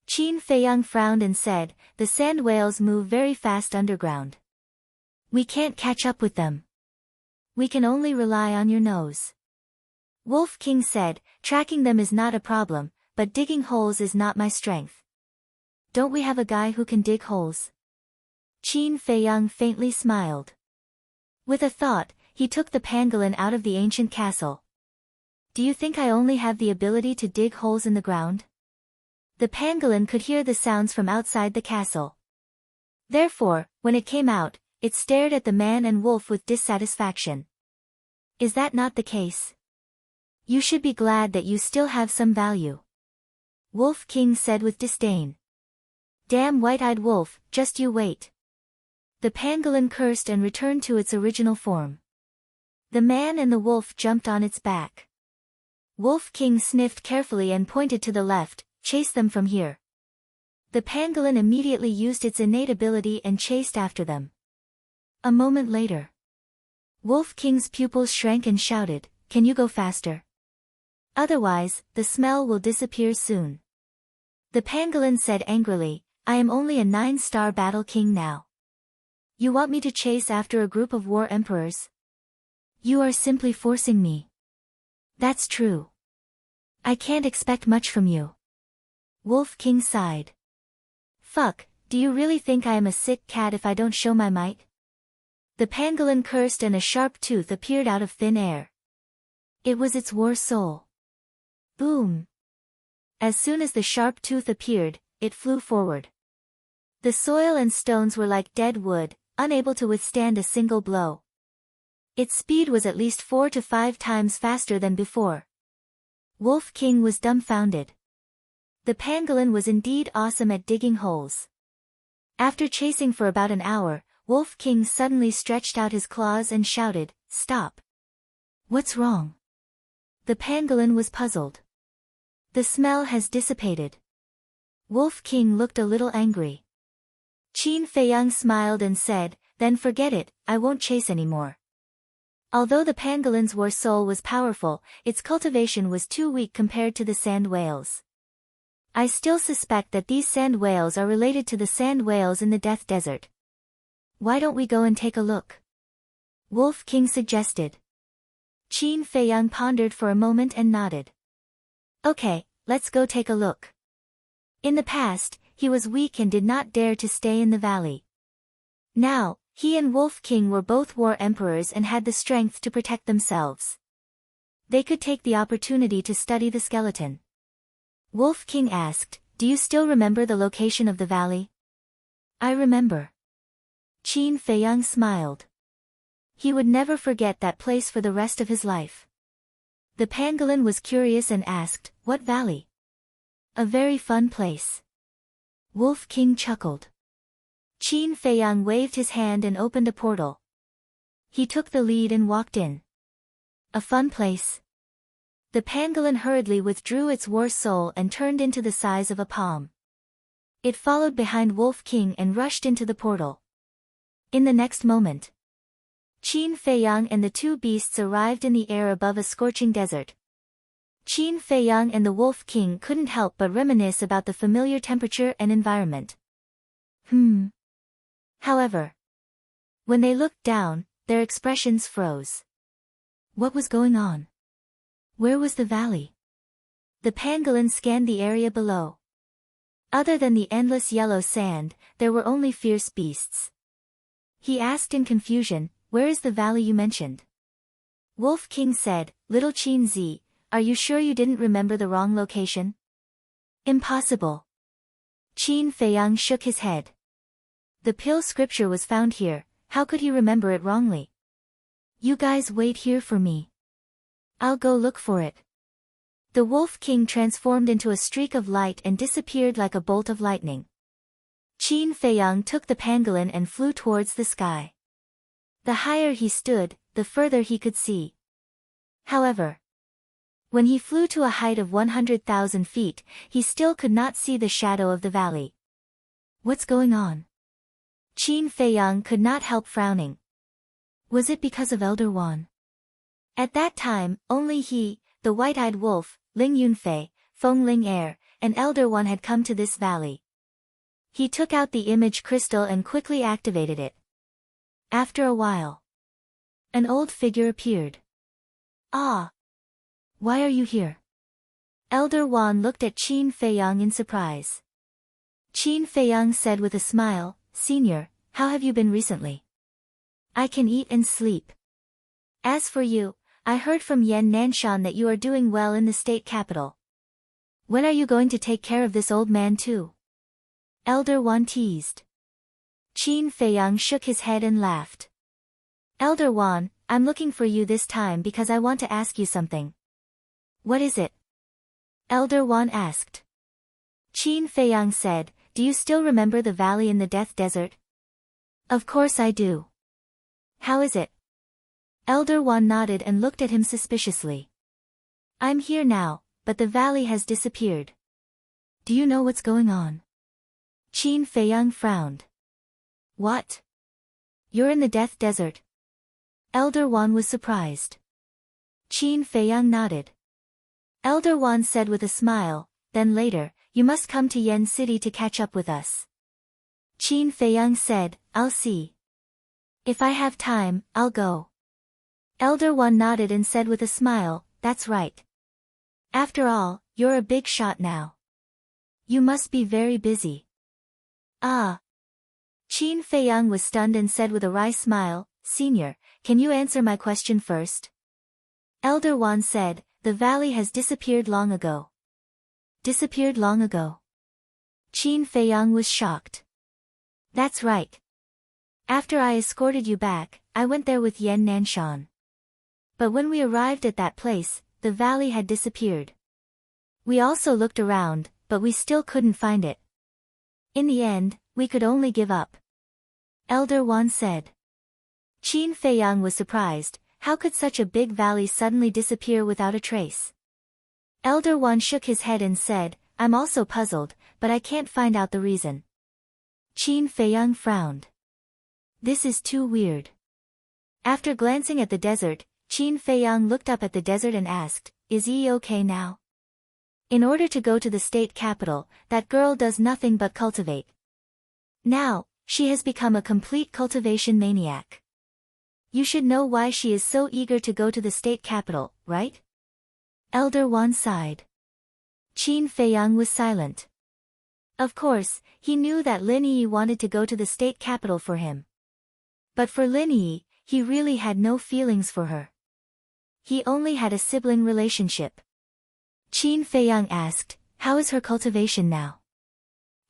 Qin Feiyang frowned and said, the sand whales move very fast underground. We can't catch up with them. We can only rely on your nose. Wolf King said, tracking them is not a problem, but digging holes is not my strength. Don't we have a guy who can dig holes? Qin Feiyang faintly smiled. With a thought, he took the pangolin out of the ancient castle. Do you think I only have the ability to dig holes in the ground? The pangolin could hear the sounds from outside the castle. Therefore, when it came out, it stared at the man and wolf with dissatisfaction. Is that not the case? You should be glad that you still have some value. Wolf King said with disdain. Damn white-eyed wolf, just you wait. The pangolin cursed and returned to its original form. The man and the wolf jumped on its back. Wolf King sniffed carefully and pointed to the left, chase them from here. The pangolin immediately used its innate ability and chased after them. A moment later, Wolf King's pupils shrank and shouted, can you go faster? Otherwise, the smell will disappear soon. The pangolin said angrily, I am only a 9-star battle king now. You want me to chase after a group of war emperors? You are simply forcing me. That's true. I can't expect much from you. Wolf King sighed. Fuck, do you really think I am a sick cat if I don't show my might? The pangolin cursed and a sharp tooth appeared out of thin air. It was its war soul. Boom. As soon as the sharp tooth appeared, it flew forward. The soil and stones were like dead wood, unable to withstand a single blow. Its speed was at least 4 to 5 times faster than before. Wolf King was dumbfounded. The pangolin was indeed awesome at digging holes. After chasing for about an hour, Wolf King suddenly stretched out his claws and shouted, Stop! What's wrong? The pangolin was puzzled. The smell has dissipated. Wolf King looked a little angry. Qin Feiyang smiled and said, Then forget it, I won't chase anymore. Although the pangolin's war soul was powerful, its cultivation was too weak compared to the sand whales. I still suspect that these sand whales are related to the sand whales in the Death Desert. Why don't we go and take a look? Wolf King suggested. Qin Feiyang pondered for a moment and nodded. Okay, let's go take a look. In the past, he was weak and did not dare to stay in the valley. Now, he and Wolf King were both war emperors and had the strength to protect themselves. They could take the opportunity to study the skeleton. Wolf King asked, Do you still remember the location of the valley? I remember. Qin Feiyang smiled. He would never forget that place for the rest of his life. The pangolin was curious and asked, What valley? A very fun place. Wolf King chuckled. Qin Feiyang waved his hand and opened a portal. He took the lead and walked in. A fun place. The pangolin hurriedly withdrew its war soul and turned into the size of a palm. It followed behind Wolf King and rushed into the portal. In the next moment, Qin Feiyang and the two beasts arrived in the air above a scorching desert. Qin Feiyang and the Wolf King couldn't help but reminisce about the familiar temperature and environment. However, when they looked down, their expressions froze. What was going on? Where was the valley? The pangolin scanned the area below. Other than the endless yellow sand, there were only fierce beasts. He asked in confusion, Where is the valley you mentioned? Wolf King said, Little Qin Zi, are you sure you didn't remember the wrong location? Impossible. Qin Feiyang shook his head. The pill scripture was found here, how could he remember it wrongly? You guys wait here for me. I'll go look for it. The Wolf King transformed into a streak of light and disappeared like a bolt of lightning. Qin Feiyang took the pangolin and flew towards the sky. The higher he stood, the further he could see. However, when he flew to a height of 100,000 feet, he still could not see the shadow of the valley. What's going on? Qin Feiyang could not help frowning. Was it because of Elder Wan? At that time, only he, the white-eyed wolf, Ling Yunfei, Feng Ling Er, and Elder Wan had come to this valley. He took out the image crystal and quickly activated it. After a while, an old figure appeared. Ah! Why are you here? Elder Wan looked at Qin Feiyang in surprise. Qin Feiyang said with a smile, Senior, how have you been recently? I can eat and sleep. As for you, I heard from Yan Nanshan that you are doing well in the state capital. When are you going to take care of this old man too? Elder Wan teased. Qin Feiyang shook his head and laughed. Elder Wan, I'm looking for you this time because I want to ask you something. What is it? Elder Wan asked. Qin Feiyang said, Do you still remember the valley in the Death Desert? Of course I do. How is it? Elder Wan nodded and looked at him suspiciously. I'm here now, but the valley has disappeared. Do you know what's going on? Qin Feiyang frowned. What? You're in the Death Desert? Elder Wan was surprised. Qin Feiyang nodded. Elder Wan said with a smile, then later, you must come to Yen City to catch up with us. Qin Feiyang said, I'll see. If I have time, I'll go. Elder Wan nodded and said with a smile, that's right. After all, you're a big shot now. You must be very busy. Ah. Qin Feiyang was stunned and said with a wry smile, Senior, can you answer my question first? Elder Wan said, the valley has disappeared long ago. Disappeared long ago? Qin Feiyang was shocked. That's right. After I escorted you back, I went there with Yen Nanshan. But when we arrived at that place, the valley had disappeared. We also looked around, but we still couldn't find it. In the end, we could only give up. Elder Wan said. Qin Feiyang was surprised, how could such a big valley suddenly disappear without a trace? Elder Wan shook his head and said, I'm also puzzled, but I can't find out the reason. Qin Feiyang frowned. This is too weird. After glancing at the desert, Qin Feiyang looked up at the desert and asked, is he okay now? In order to go to the state capital, that girl does nothing but cultivate. Now, she has become a complete cultivation maniac. You should know why she is so eager to go to the state capital, right? Elder Wan sighed. Qin Feiyang was silent. Of course, he knew that Lin Yi wanted to go to the state capital for him. But for Lin Yi, he really had no feelings for her. He only had a sibling relationship. Qin Feiyang asked, how is her cultivation now?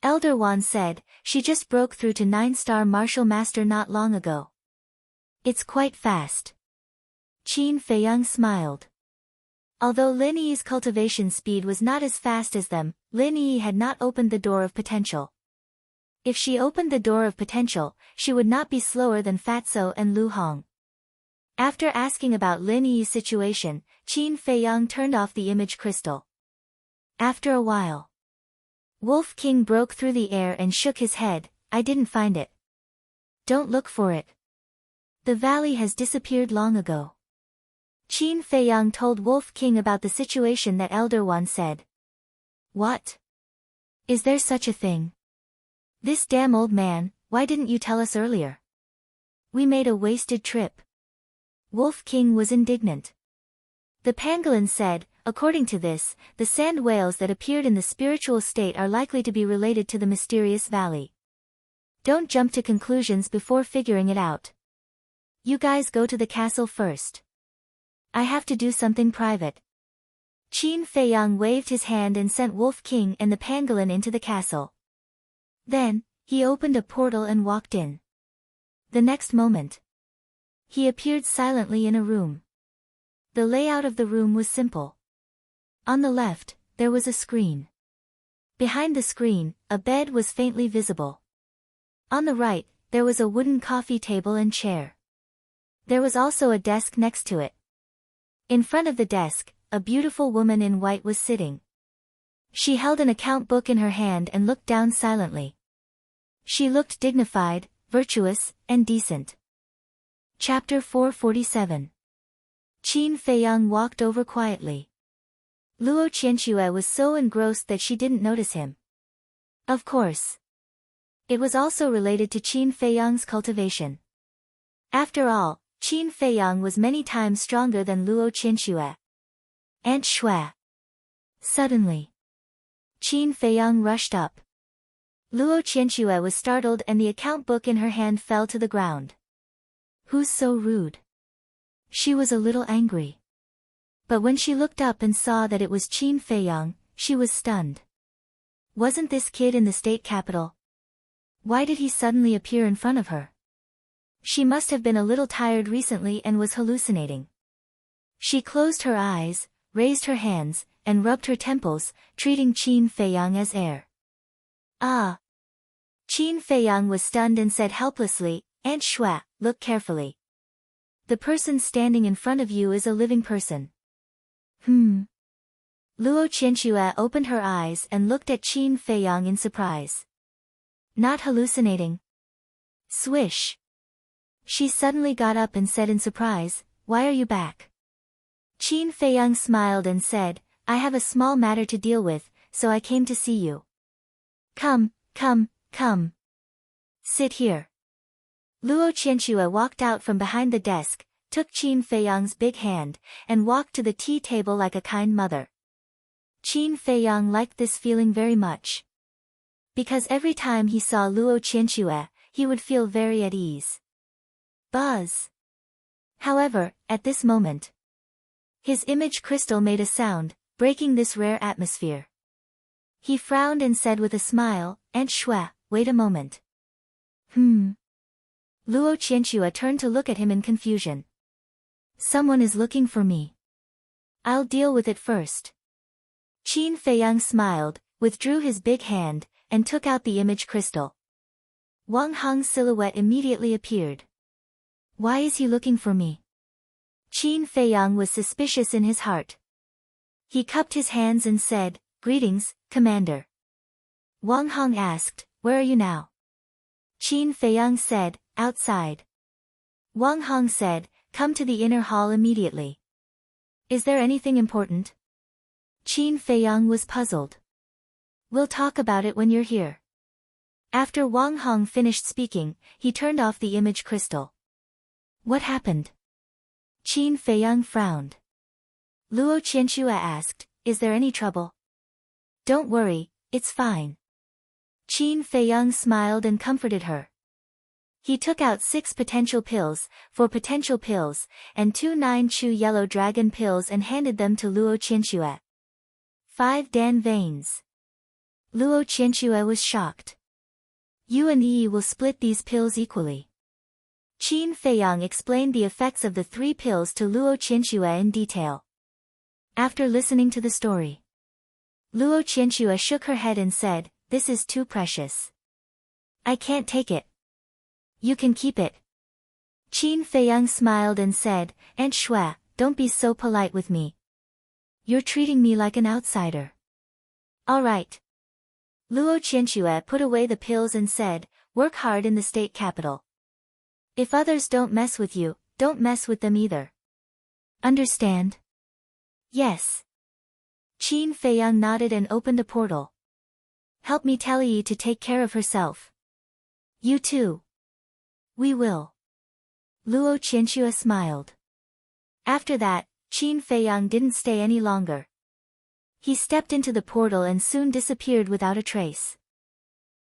Elder Wan said, she just broke through to 9-star martial master not long ago. It's quite fast. Qin Feiyang smiled. Although Lin Yi's cultivation speed was not as fast as them, Lin Yi had not opened the door of potential. If she opened the door of potential, she would not be slower than Fatso and Lu Hong. After asking about Lin Yi's situation, Qin Feiyang turned off the image crystal. After a while, Wolf King broke through the air and shook his head, I didn't find it. Don't look for it. The valley has disappeared long ago. Qin Feiyang told Wolf King about the situation that Elder Wan said. What? Is there such a thing? This damn old man, why didn't you tell us earlier? We made a wasted trip. Wolf King was indignant. The pangolin said, according to this, the sand whales that appeared in the spiritual state are likely to be related to the mysterious valley. Don't jump to conclusions before figuring it out. You guys go to the castle first. I have to do something private. Qin Feiyang waved his hand and sent Wolf King and the pangolin into the castle. Then, he opened a portal and walked in. The next moment, he appeared silently in a room. The layout of the room was simple. On the left, there was a screen. Behind the screen, a bed was faintly visible. On the right, there was a wooden coffee table and chair. There was also a desk next to it. In front of the desk, a beautiful woman in white was sitting. She held an account book in her hand and looked down silently. She looked dignified, virtuous, and decent. Chapter 447. Qin Feiyang walked over quietly. Luo Qianxue was so engrossed that she didn't notice him. Of course. It was also related to Qin Feiyang's cultivation. After all, Qin Feiyang was many times stronger than Luo Qianxue. Aunt Shui. Suddenly, Qin Feiyang rushed up. Luo Qianxue was startled and the account book in her hand fell to the ground. Who's so rude? She was a little angry. But when she looked up and saw that it was Qin Feiyang, she was stunned. Wasn't this kid in the state capital? Why did he suddenly appear in front of her? She must have been a little tired recently and was hallucinating. She closed her eyes, raised her hands, and rubbed her temples, treating Qin Feiyang as heir. Ah! Qin Feiyang was stunned and said helplessly, Aunt Shui, look carefully. The person standing in front of you is a living person. Luo Qianxue opened her eyes and looked at Qin Feiyang in surprise. Not hallucinating. Swish. She suddenly got up and said in surprise, why are you back? Qin Feiyang smiled and said, I have a small matter to deal with, so I came to see you. Come, come, come. Sit here. Luo Qianxue walked out from behind the desk, took Qin Feiyang's big hand, and walked to the tea table like a kind mother. Qin Feiyang liked this feeling very much. Because every time he saw Luo Qianxue, he would feel very at ease. Buzz. However, at this moment, his image crystal made a sound, breaking this rare atmosphere. He frowned and said with a smile, Aunt Shui, wait a moment. Luo Qianxue turned to look at him in confusion. Someone is looking for me. I'll deal with it first. Qin Feiyang smiled, withdrew his big hand, and took out the image crystal. Wang Hong's silhouette immediately appeared. Why is he looking for me? Qin Feiyang was suspicious in his heart. He cupped his hands and said, Greetings, Commander. Wang Hong asked, Where are you now? Qin Feiyang said, Outside. Wang Hong said, Come to the inner hall immediately. Is there anything important? Qin Feiyang was puzzled. We'll talk about it when you're here. After Wang Hong finished speaking, he turned off the image crystal. What happened? Qin Feiyang frowned. Luo Qianxue asked, Is there any trouble? Don't worry, it's fine. Qin Feiyang smiled and comforted her. He took out 6 potential pills, 4 potential pills, and 2 9-chew yellow dragon pills and handed them to Luo Qianxue. 5 Dan veins. Luo Qianxue was shocked. You and Yi will split these pills equally. Qin Feiyang explained the effects of the 3 pills to Luo Qianxue in detail. After listening to the story, Luo Qianxue shook her head and said, This is too precious. I can't take it. You can keep it. Qin Feiyang smiled and said, Aunt Shui, don't be so polite with me. You're treating me like an outsider. All right. Luo Qianxue put away the pills and said, Work hard in the state capital. If others don't mess with you, don't mess with them either. Understand? Yes. Qin Feiyang nodded and opened a portal. Help me tell Yi to take care of herself. You too. We will. Luo Qianxue smiled. After that, Qin Feiyang didn't stay any longer. He stepped into the portal and soon disappeared without a trace.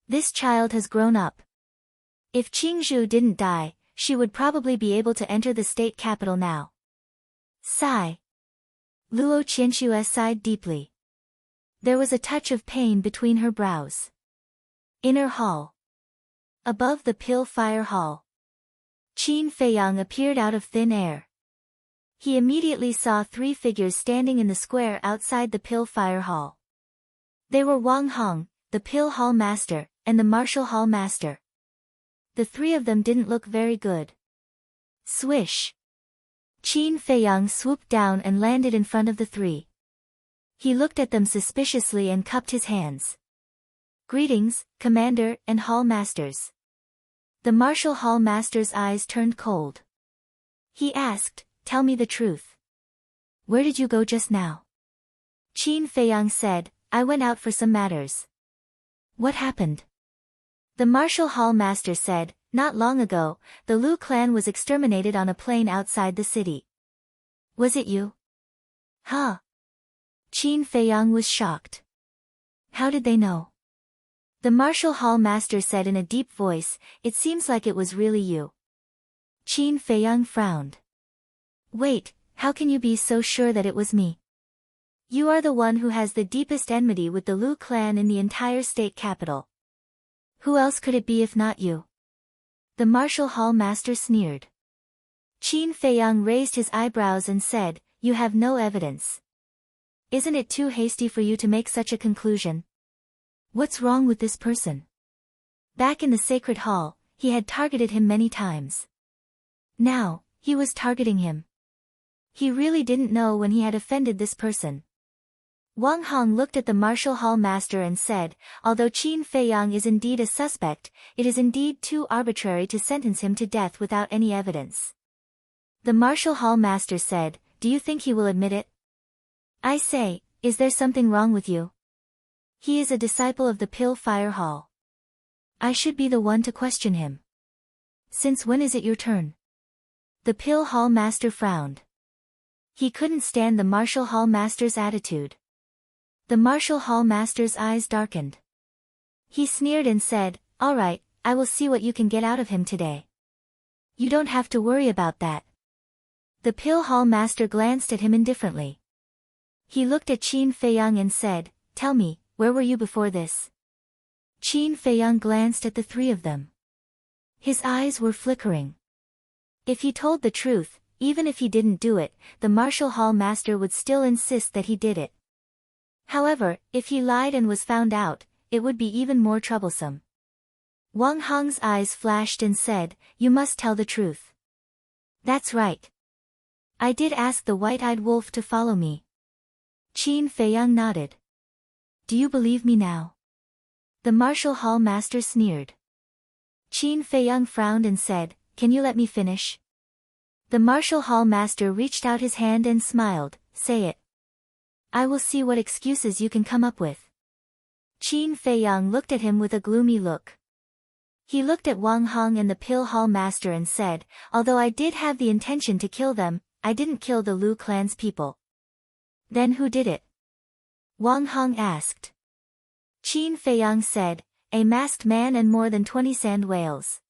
This child has grown up. If Qingzhu didn't die, she would probably be able to enter the state capital now. Sigh. Luo Qianxue sighed deeply. There was a touch of pain between her brows. Inner hall. Above the pill fire hall, Qin Feiyang appeared out of thin air. He immediately saw 3 figures standing in the square outside the pill fire hall. They were Wang Hong, the pill hall master, and the martial hall master. The 3 of them didn't look very good. Swish. Qin Feiyang swooped down and landed in front of the 3. He looked at them suspiciously and cupped his hands. Greetings, Commander and Hall Masters. The martial hall master's eyes turned cold. He asked, Tell me the truth. Where did you go just now? Qin Feiyang said, I went out for some matters. What happened? The martial hall master said, Not long ago, the Lu clan was exterminated on a plain outside the city. Was it you? Huh? Qin Feiyang was shocked. How did they know? The martial hall master said in a deep voice, It seems like it was really you. Qin Feiyang frowned. Wait, how can you be so sure that it was me? You are the one who has the deepest enmity with the Lu clan in the entire state capital. Who else could it be if not you? The martial hall master sneered. Qin Feiyang raised his eyebrows and said, You have no evidence. Isn't it too hasty for you to make such a conclusion? What's wrong with this person? Back in the sacred hall, he had targeted him many times. Now, he was targeting him. He really didn't know when he had offended this person. Wang Hong looked at the martial hall master and said, Although Qin Feiyang is indeed a suspect, it is indeed too arbitrary to sentence him to death without any evidence. The martial hall master said, do you think he will admit it? I say, is there something wrong with you? He is a disciple of the Pill Fire Hall. I should be the one to question him. Since when is it your turn? The Pill Hall Master frowned. He couldn't stand the Martial Hall Master's attitude. The Martial Hall Master's eyes darkened. He sneered and said, all right, I will see what you can get out of him today. You don't have to worry about that. The Pill Hall Master glanced at him indifferently. He looked at Qin Feiyang and said, tell me, where were you before this? Qin Feiyang glanced at the three of them. His eyes were flickering. If he told the truth, even if he didn't do it, the Martial Hall Master would still insist that he did it. However, if he lied and was found out, it would be even more troublesome. Wang Hong's eyes flashed and said, you must tell the truth. That's right. I did ask the white-eyed wolf to follow me. Qin Feiyang nodded. Do you believe me now? The Martial Hall Master sneered. Qin Feiyang frowned and said, can you let me finish? The Martial Hall Master reached out his hand and smiled, say it. I will see what excuses you can come up with. Qin Feiyang looked at him with a gloomy look. He looked at Wang Hong and the Pill Hall Master and said, although I did have the intention to kill them, I didn't kill the Lu clan's people. Then who did it? Wang Hong asked. Qin Feiyang said, a masked man and more than 20 sand whales.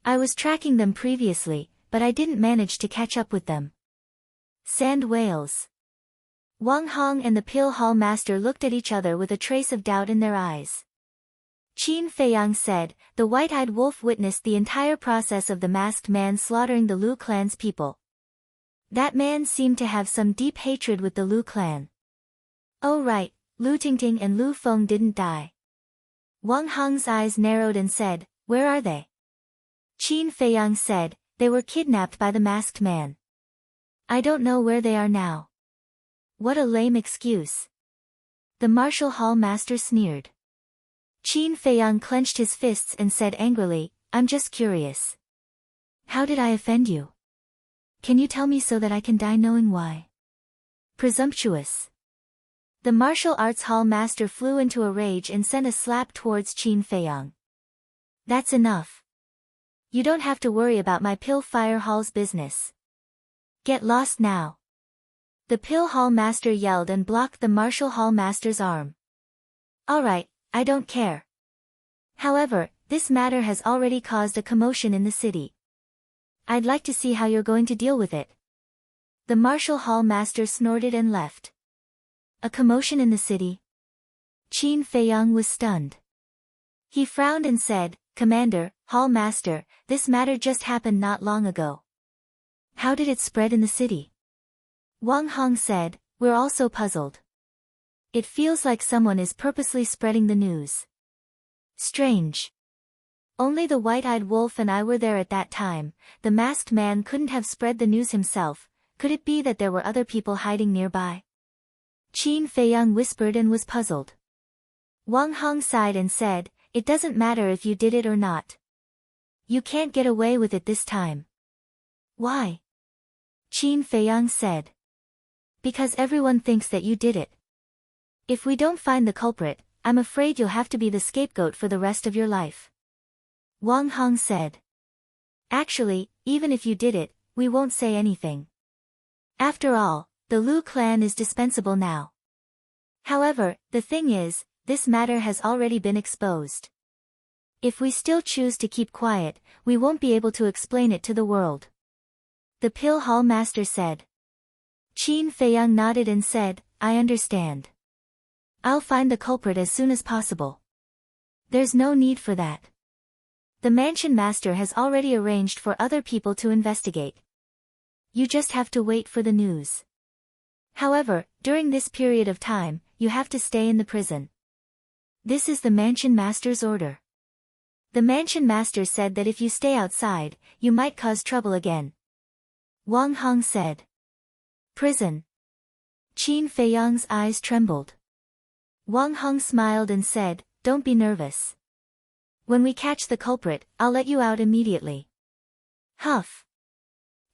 I was tracking them previously, but I didn't manage to catch up with them. Sand whales. Wang Hong and the Pill Hall Master looked at each other with a trace of doubt in their eyes. Qin Feiyang said, the white-eyed wolf witnessed the entire process of the masked man slaughtering the Lu clan's people. That man seemed to have some deep hatred with the Lu clan. Oh right, Lu Tingting and Lu Feng didn't die. Wang Hong's eyes narrowed and said, where are they? Qin Feiyang said, they were kidnapped by the masked man. I don't know where they are now. What a lame excuse. The Martial Hall Master sneered. Qin Feiyang clenched his fists and said angrily, I'm just curious. How did I offend you? Can you tell me so that I can die knowing why? Presumptuous. The Martial Arts Hall Master flew into a rage and sent a slap towards Qin Feiyang. That's enough. You don't have to worry about my Pill Fire Hall's business. Get lost now. The Pill Hall Master yelled and blocked the Martial Hall Master's arm. All right, I don't care. However, this matter has already caused a commotion in the city. I'd like to see how you're going to deal with it. The Martial Hall Master snorted and left. A commotion in the city? Qin Feiyang was stunned. He frowned and said, Commander, Hall Master, this matter just happened not long ago. How did it spread in the city? Wang Hong said, we're also puzzled. It feels like someone is purposely spreading the news. Strange. Only the white-eyed wolf and I were there at that time. The masked man couldn't have spread the news himself. Could it be that there were other people hiding nearby? Qin Feiyang whispered and was puzzled. Wang Hong sighed and said, it doesn't matter if you did it or not. You can't get away with it this time. Why? Qin Feiyang said. Because everyone thinks that you did it. If we don't find the culprit, I'm afraid you'll have to be the scapegoat for the rest of your life. Wang Hong said. Actually, even if you did it, we won't say anything. After all, the Lu clan is dispensable now. However, the thing is, this matter has already been exposed. If we still choose to keep quiet, we won't be able to explain it to the world. The Pill Hall Master said. Qin Feiyang nodded and said, I understand. I'll find the culprit as soon as possible. There's no need for that. The Mansion Master has already arranged for other people to investigate. You just have to wait for the news. However, during this period of time, you have to stay in the prison. This is the Mansion Master's order. The Mansion Master said that if you stay outside, you might cause trouble again. Wang Hong said. Prison. Qin Feiyang's eyes trembled. Wang Hong smiled and said, don't be nervous. When we catch the culprit, I'll let you out immediately. Huff.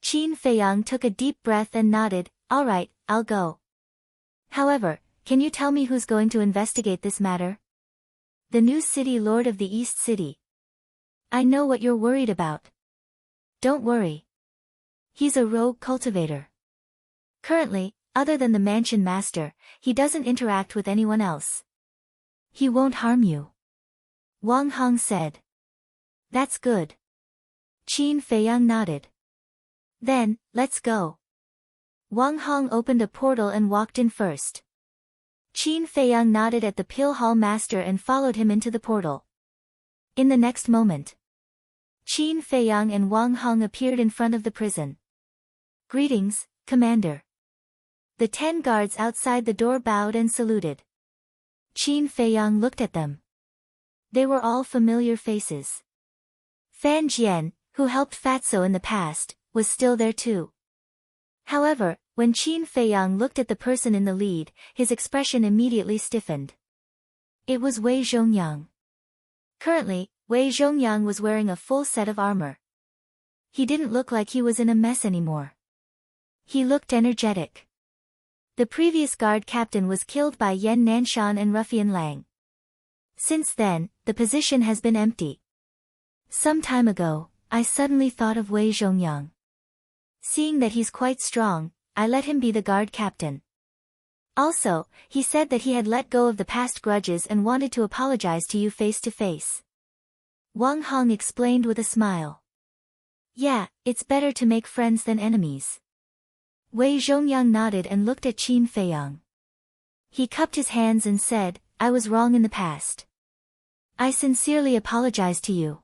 Qin Feiyang took a deep breath and nodded, "All right, I'll go. However, can you tell me who's going to investigate this matter?" "The new city lord of the East City. I know what you're worried about. Don't worry. He's a rogue cultivator. Currently, other than the mansion master, he doesn't interact with anyone else. He won't harm you." Wang Hong said. "That's good." Qin Feiyang nodded. "Then, let's go." Wang Hong opened a portal and walked in first. Qin Feiyang nodded at the pill hall master and followed him into the portal. In the next moment, Qin Feiyang and Wang Hong appeared in front of the prison. "Greetings, Commander." The 10 guards outside the door bowed and saluted. Qin Feiyang looked at them. They were all familiar faces. Fan Jian, who helped Fatso in the past, was still there too. However, when Qin Feiyang looked at the person in the lead, his expression immediately stiffened. It was Wei Zhongyang. Currently, Wei Zhongyang was wearing a full set of armor. He didn't look like he was in a mess anymore. He looked energetic. The previous guard captain was killed by Yan Nanshan and Ruffian Lang. Since then, the position has been empty. Some time ago, I suddenly thought of Wei Zhongyang. Seeing that he's quite strong, I let him be the guard captain. Also, he said that he had let go of the past grudges and wanted to apologize to you face to face. Wang Hong explained with a smile. "Yeah, it's better to make friends than enemies." Wei Zhongyang nodded and looked at Qin Feiyang. He cupped his hands and said, "I was wrong in the past. I sincerely apologize to you.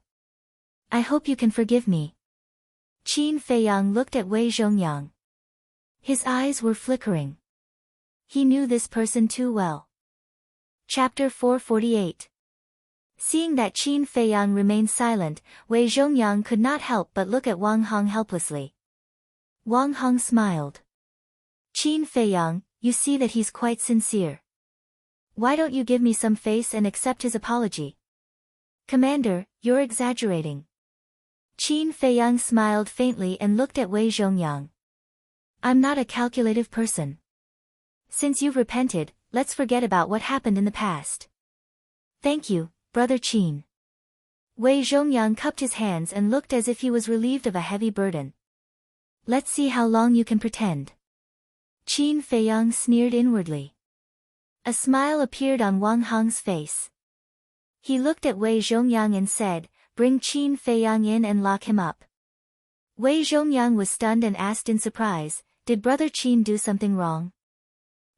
I hope you can forgive me." Qin Feiyang looked at Wei Zhongyang. His eyes were flickering. He knew this person too well. Chapter 448. Seeing that Qin Feiyang remained silent, Wei Zhongyang could not help but look at Wang Hong helplessly. Wang Hong smiled. "Qin Feiyang, you see that he's quite sincere. Why don't you give me some face and accept his apology?" "Commander, you're exaggerating." Qin Feiyang smiled faintly and looked at Wei Zhongyang. "I'm not a calculative person. Since you've repented, let's forget about what happened in the past." "Thank you, Brother Qin." Wei Zhongyang cupped his hands and looked as if he was relieved of a heavy burden. "Let's see how long you can pretend." Qin Feiyang sneered inwardly. A smile appeared on Wang Hong's face. He looked at Wei Zhongyang and said, "Bring Qin Feiyang in and lock him up." Wei Zhongyang was stunned and asked in surprise, "Did Brother Qin do something wrong?"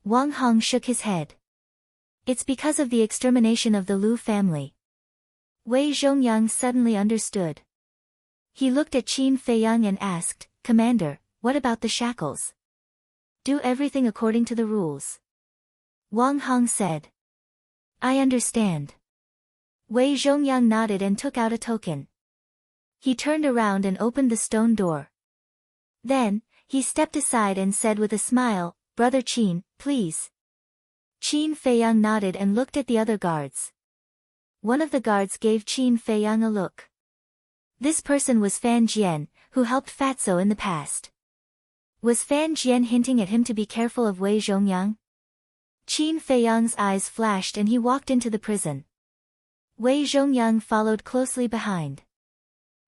Wang Hong shook his head. "It's because of the extermination of the Lu family." Wei Zhongyang suddenly understood. He looked at Qin Feiyang and asked, "Commander, what about the shackles?" "Do everything according to the rules." Wang Hong said. "I understand." Wei Zhongyang nodded and took out a token. He turned around and opened the stone door. Then, he stepped aside and said with a smile, "Brother Qin, please." Qin Feiyang nodded and looked at the other guards. One of the guards gave Qin Feiyang a look. This person was Fan Jian, who helped Fatso in the past. Was Fan Jian hinting at him to be careful of Wei Zhongyang? Qin Feiyang's eyes flashed and he walked into the prison. Wei Zhongyang followed closely behind.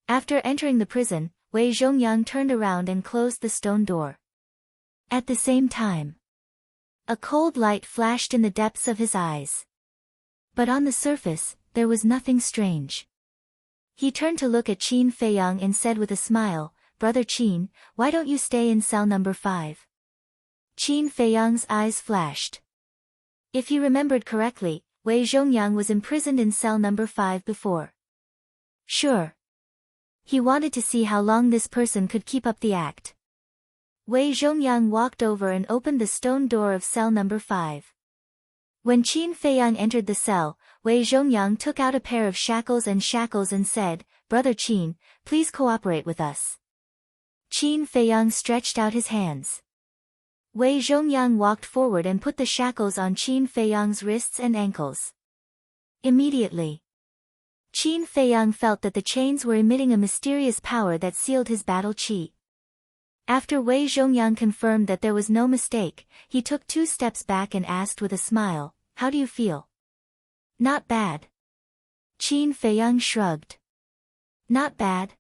After entering the prison, Wei Zhongyang turned around and closed the stone door. At the same time, a cold light flashed in the depths of his eyes. But on the surface, there was nothing strange. He turned to look at Qin Feiyang and said with a smile, "Brother Qin, why don't you stay in cell number 5? Qin Feiyang's eyes flashed. If he remembered correctly, Wei Zhongyang was imprisoned in cell number 5 before. Sure. He wanted to see how long this person could keep up the act. Wei Zhongyang walked over and opened the stone door of cell number 5. When Qin Feiyang entered the cell, Wei Zhongyang took out a pair of shackles and said, "Brother Qin, please cooperate with us." Qin Feiyang stretched out his hands. Wei Zhongyang walked forward and put the shackles on Qin Feiyang's wrists and ankles. Immediately, Qin Feiyang felt that the chains were emitting a mysterious power that sealed his battle chi. After Wei Zhongyang confirmed that there was no mistake, he took 2 steps back and asked with a smile, "How do you feel?" "Not bad." Qin Feiyang shrugged. "Not bad?"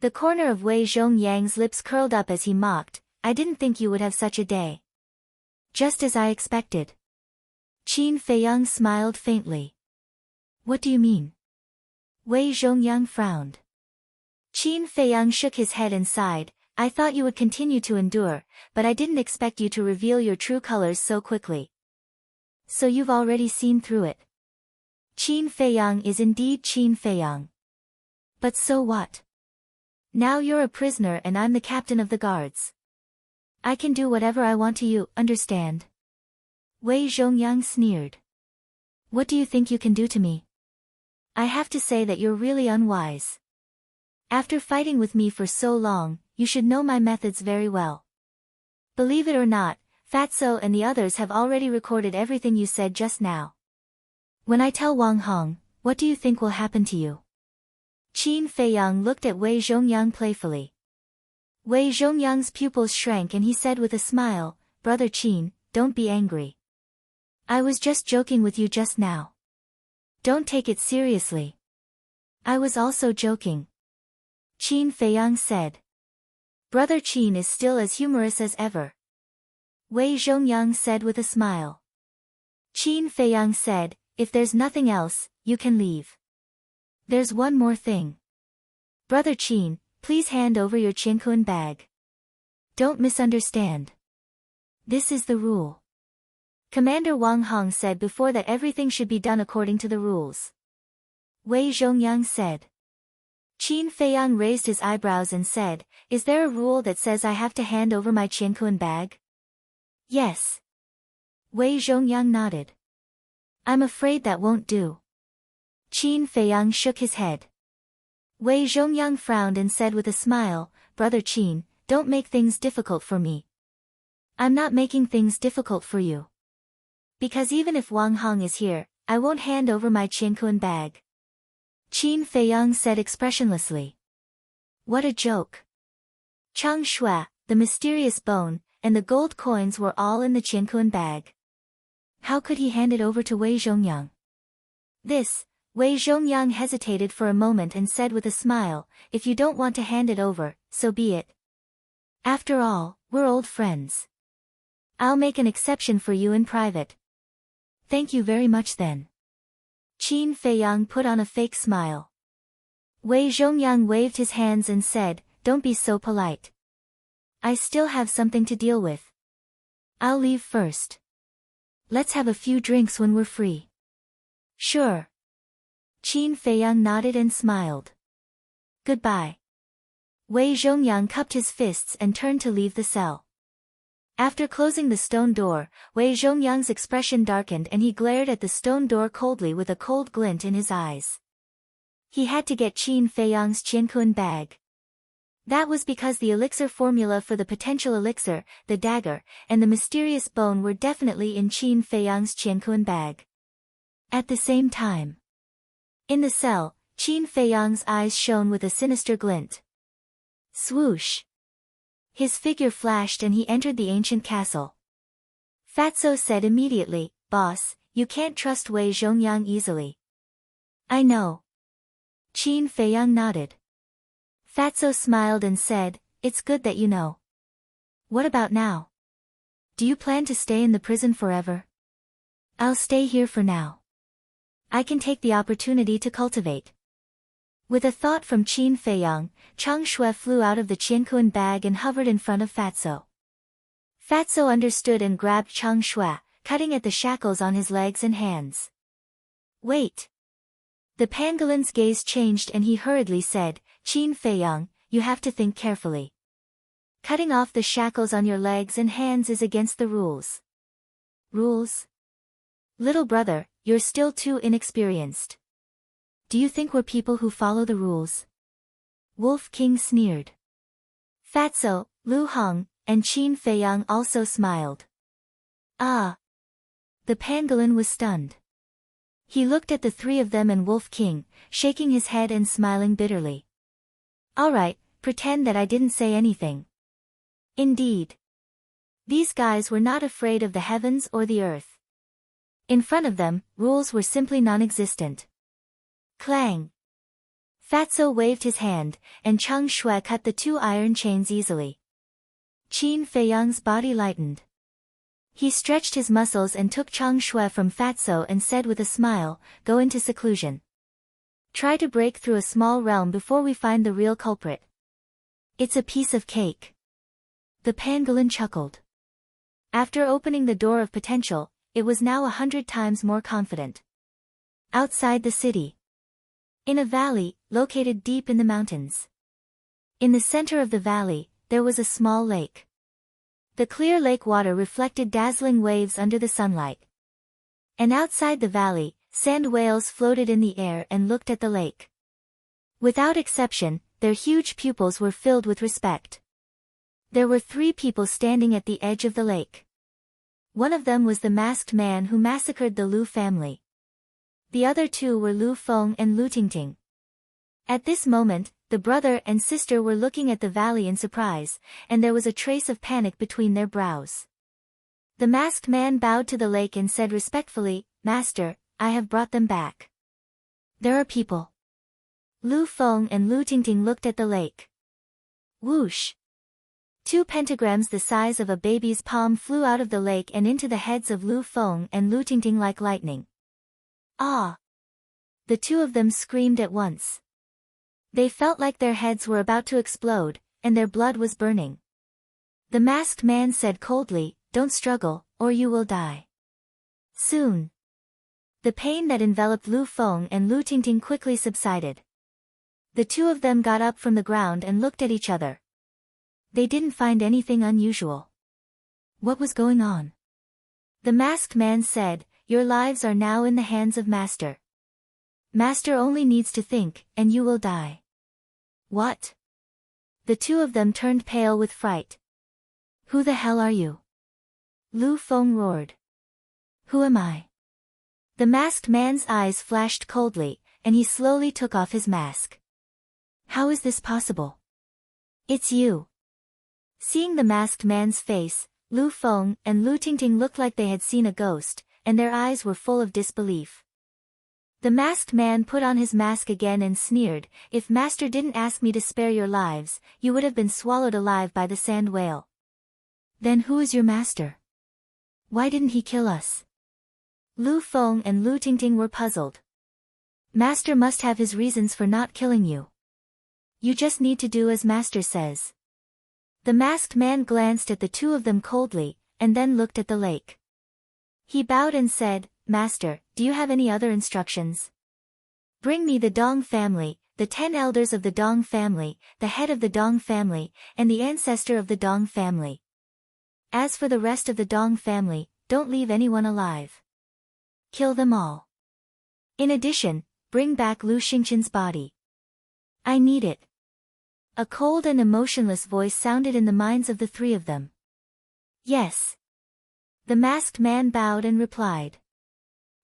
The corner of Wei Zhongyang's lips curled up as he mocked, "I didn't think you would have such a day." "Just as I expected." Qin Feiyang smiled faintly. "What do you mean?" Wei Zhongyang frowned. Qin Feiyang shook his head and sighed, "I thought you would continue to endure, but I didn't expect you to reveal your true colors so quickly." "So you've already seen through it." Qin Feiyang is indeed Qin Feiyang. "But so what? Now you're a prisoner and I'm the captain of the guards. I can do whatever I want to you, understand?" Wei Zhongyang sneered. "What do you think you can do to me? I have to say that you're really unwise. After fighting with me for so long, you should know my methods very well. Believe it or not, Fatso and the others have already recorded everything you said just now. When I tell Wang Hong, what do you think will happen to you?" Qin Feiyang looked at Wei Zhongyang playfully. Wei Zhongyang's pupils shrank and he said with a smile, "Brother Qin, don't be angry. I was just joking with you just now. Don't take it seriously." "I was also joking," Qin Feiyang said. "Brother Qin is still as humorous as ever," Wei Zhongyang said with a smile. Qin Feiyang said, "If there's nothing else, you can leave. There's one more thing. Brother Qin, please hand over your Qiankuan bag. Don't misunderstand. This is the rule." Commander Wang Hong said before that everything should be done according to the rules. Wei Zhongyang said. Qin Feiyang raised his eyebrows and said, "Is there a rule that says I have to hand over my Qiankuan bag?" "Yes." Wei Zhongyang nodded. "I'm afraid that won't do." Qin Feiyang shook his head. Wei Zhongyang frowned and said with a smile, "Brother Qin, don't make things difficult for me." "I'm not making things difficult for you. Because even if Wang Hong is here, I won't hand over my Qiankuan bag," Qin Feiyang said expressionlessly. What a joke. Chang Shui, the mysterious bone, and the gold coins were all in the Qiankuan bag. How could he hand it over to Wei Zhongyang? Wei Zhongyang hesitated for a moment and said with a smile, "If you don't want to hand it over, so be it. After all, we're old friends. I'll make an exception for you in private." "Thank you very much then." Qin Feiyang put on a fake smile. Wei Zhongyang waved his hands and said, "Don't be so polite. I still have something to deal with. I'll leave first. Let's have a few drinks when we're free." "Sure." Qin Feiyang nodded and smiled. "Goodbye." Wei Zhongyang cupped his fists and turned to leave the cell. After closing the stone door, Wei Zhongyang's expression darkened and he glared at the stone door coldly with a cold glint in his eyes. He had to get Qin Feiyang's Qiankuan bag. That was because the elixir formula for the potential elixir, the dagger, and the mysterious bone were definitely in Qin Feiyang's Qiankuan bag. At the same time, in the cell, Qin Feiyang's eyes shone with a sinister glint. Swoosh! His figure flashed and he entered the ancient castle. Fatso said immediately, "Boss, you can't trust Wei Zhongyang easily." "I know." Qin Feiyang nodded. Fatso smiled and said, "It's good that you know. What about now? Do you plan to stay in the prison forever?" "I'll stay here for now. I can take the opportunity to cultivate." With a thought from Qin Feiyang, Chang Shui flew out of the Qiankuan bag and hovered in front of Fatso. Fatso understood and grabbed Chang Shui, cutting at the shackles on his legs and hands. "Wait." The pangolin's gaze changed and he hurriedly said, "Qin Feiyang, you have to think carefully. Cutting off the shackles on your legs and hands is against the rules." "Rules? Little brother, you're still too inexperienced. Do you think we're people who follow the rules?" Wolf King sneered. Fatso, Lu Hong, and Qin Feiyang also smiled. "Ah!" The pangolin was stunned. He looked at the three of them and Wolf King, shaking his head and smiling bitterly. "All right, pretend that I didn't say anything. Indeed. These guys were not afraid of the heavens or the earth. In front of them, rules were simply non-existent. Clang! Fatso waved his hand, and Cheng Shui cut the 2 iron chains easily. Qin Feiyang's body lightened. He stretched his muscles and took Cheng Shui from Fatso and said with a smile, "Go into seclusion. Try to break through a small realm before we find the real culprit. It's a piece of cake." The pangolin chuckled. After opening the door of potential, it was now 100 times more confident. Outside the city. In a valley, located deep in the mountains. In the center of the valley, there was a small lake. The clear lake water reflected dazzling waves under the sunlight. And outside the valley, sand whales floated in the air and looked at the lake. Without exception, their huge pupils were filled with respect. There were 3 people standing at the edge of the lake. One of them was the masked man who massacred the Lu family. The other 2 were Lu Feng and Lu Tingting. At this moment, the brother and sister were looking at the valley in surprise, and there was a trace of panic between their brows. The masked man bowed to the lake and said respectfully, "Master, I have brought them back." "There are people." Lu Feng and Lu Tingting looked at the lake. Whoosh! 2 pentagrams the size of a baby's palm flew out of the lake and into the heads of Lu Feng and Lu Tingting like lightning. "Ah!" The 2 of them screamed at once. They felt like their heads were about to explode, and their blood was burning. The masked man said coldly, "Don't struggle, or you will die soon." The pain that enveloped Lu Feng and Lu Tingting quickly subsided. The 2 of them got up from the ground and looked at each other. They didn't find anything unusual. What was going on? The masked man said, "Your lives are now in the hands of Master. Master only needs to think, and you will die." "What?" The 2 of them turned pale with fright. "Who the hell are you?" Lu Feng roared. "Who am I?" The masked man's eyes flashed coldly, and he slowly took off his mask. "How is this possible?" "It's you." Seeing the masked man's face, Lu Feng and Lu Tingting looked like they had seen a ghost, and their eyes were full of disbelief. The masked man put on his mask again and sneered, "If Master didn't ask me to spare your lives, you would have been swallowed alive by the sand whale." "Then who is your master? Why didn't he kill us?" Lu Feng and Lu Tingting were puzzled. "Master must have his reasons for not killing you. You just need to do as Master says." The masked man glanced at the 2 of them coldly, and then looked at the lake. He bowed and said, "Master, do you have any other instructions?" "Bring me the Dong family, the 10 elders of the Dong family, the head of the Dong family, and the ancestor of the Dong family. As for the rest of the Dong family, don't leave anyone alive. Kill them all. In addition, bring back Lu Xingqian's body. I need it." A cold and emotionless voice sounded in the minds of the 3 of them. "Yes." The masked man bowed and replied.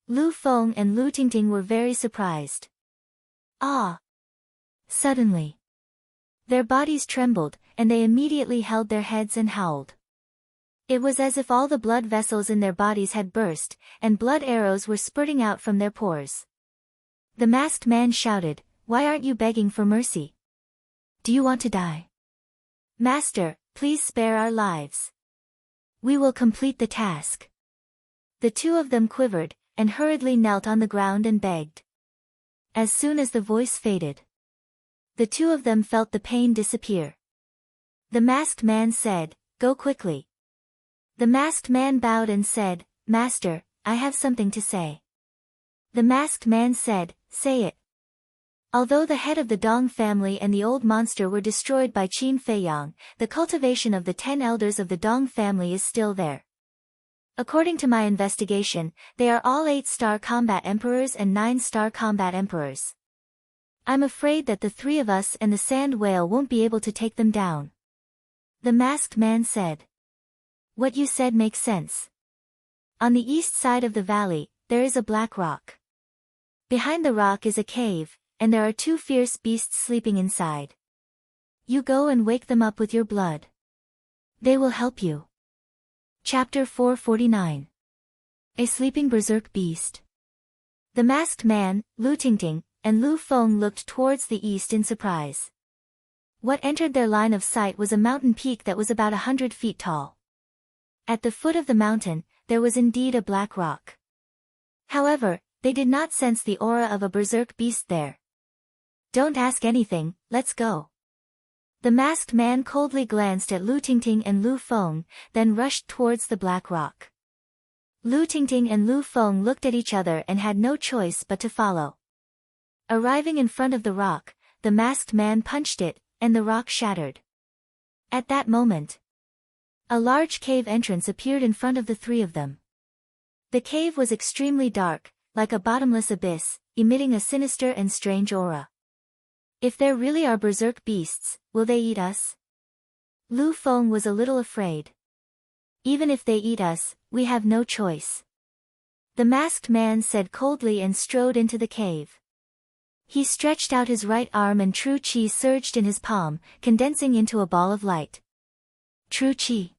Lu Feng and Lu Tingting were very surprised. "Ah!" Suddenly, their bodies trembled, and they immediately held their heads and howled. It was as if all the blood vessels in their bodies had burst, and blood arrows were spurting out from their pores. The masked man shouted, "Why aren't you begging for mercy? Do you want to die? Master, please spare our lives. We will complete the task." The 2 of them quivered, and hurriedly knelt on the ground and begged. As soon as the voice faded, the 2 of them felt the pain disappear. The masked man said, "Go quickly." The masked man bowed and said, "Master, I have something to say." The masked man said, "Say it." Although the head of the Dong family and the old monster were destroyed by Qin Feiyang, the cultivation of the 10 elders of the Dong family is still there. According to my investigation, they are all 8-star combat emperors and 9-star combat emperors. I'm afraid that the 3 of us and the sand whale won't be able to take them down. The masked man said. What you said makes sense. On the east side of the valley, there is a black rock. Behind the rock is a cave, and there are 2 fierce beasts sleeping inside. You go and wake them up with your blood. They will help you. Chapter 449. A Sleeping Berserk Beast. The masked man, Lu Tingting, and Lu Feng looked towards the east in surprise. What entered their line of sight was a mountain peak that was about 100 feet tall. At the foot of the mountain, there was indeed a black rock. However, they did not sense the aura of a berserk beast there. Don't ask anything, let's go. The masked man coldly glanced at Lu Tingting and Lu Feng, then rushed towards the black rock. Lu Tingting and Lu Feng looked at each other and had no choice but to follow. Arriving in front of the rock, the masked man punched it, and the rock shattered. At that moment, a large cave entrance appeared in front of the three of them. The cave was extremely dark, like a bottomless abyss, emitting a sinister and strange aura. If there really are berserk beasts, will they eat us? Lu Feng was a little afraid. Even if they eat us, we have no choice. The masked man said coldly and strode into the cave. He stretched out his right arm and true qi surged in his palm, condensing into a ball of light. True qi.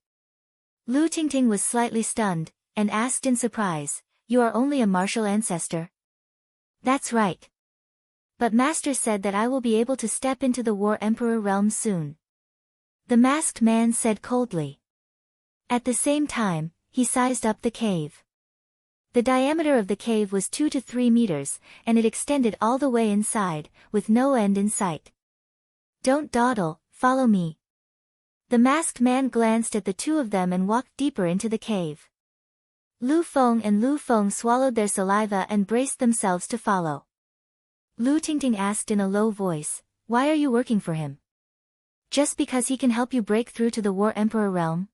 Lu Tingting was slightly stunned, and asked in surprise, "You are only a martial ancestor?" "That's right. But Master said that I will be able to step into the War Emperor realm soon." The masked man said coldly. At the same time, he sized up the cave. The diameter of the cave was 2 to 3 meters, and it extended all the way inside, with no end in sight. "Don't dawdle, follow me." The masked man glanced at the two of them and walked deeper into the cave. Lu Feng and Lu Feng swallowed their saliva and braced themselves to follow. Lu Tingting asked in a low voice, "Why are you working for him? Just because he can help you break through to the War Emperor realm?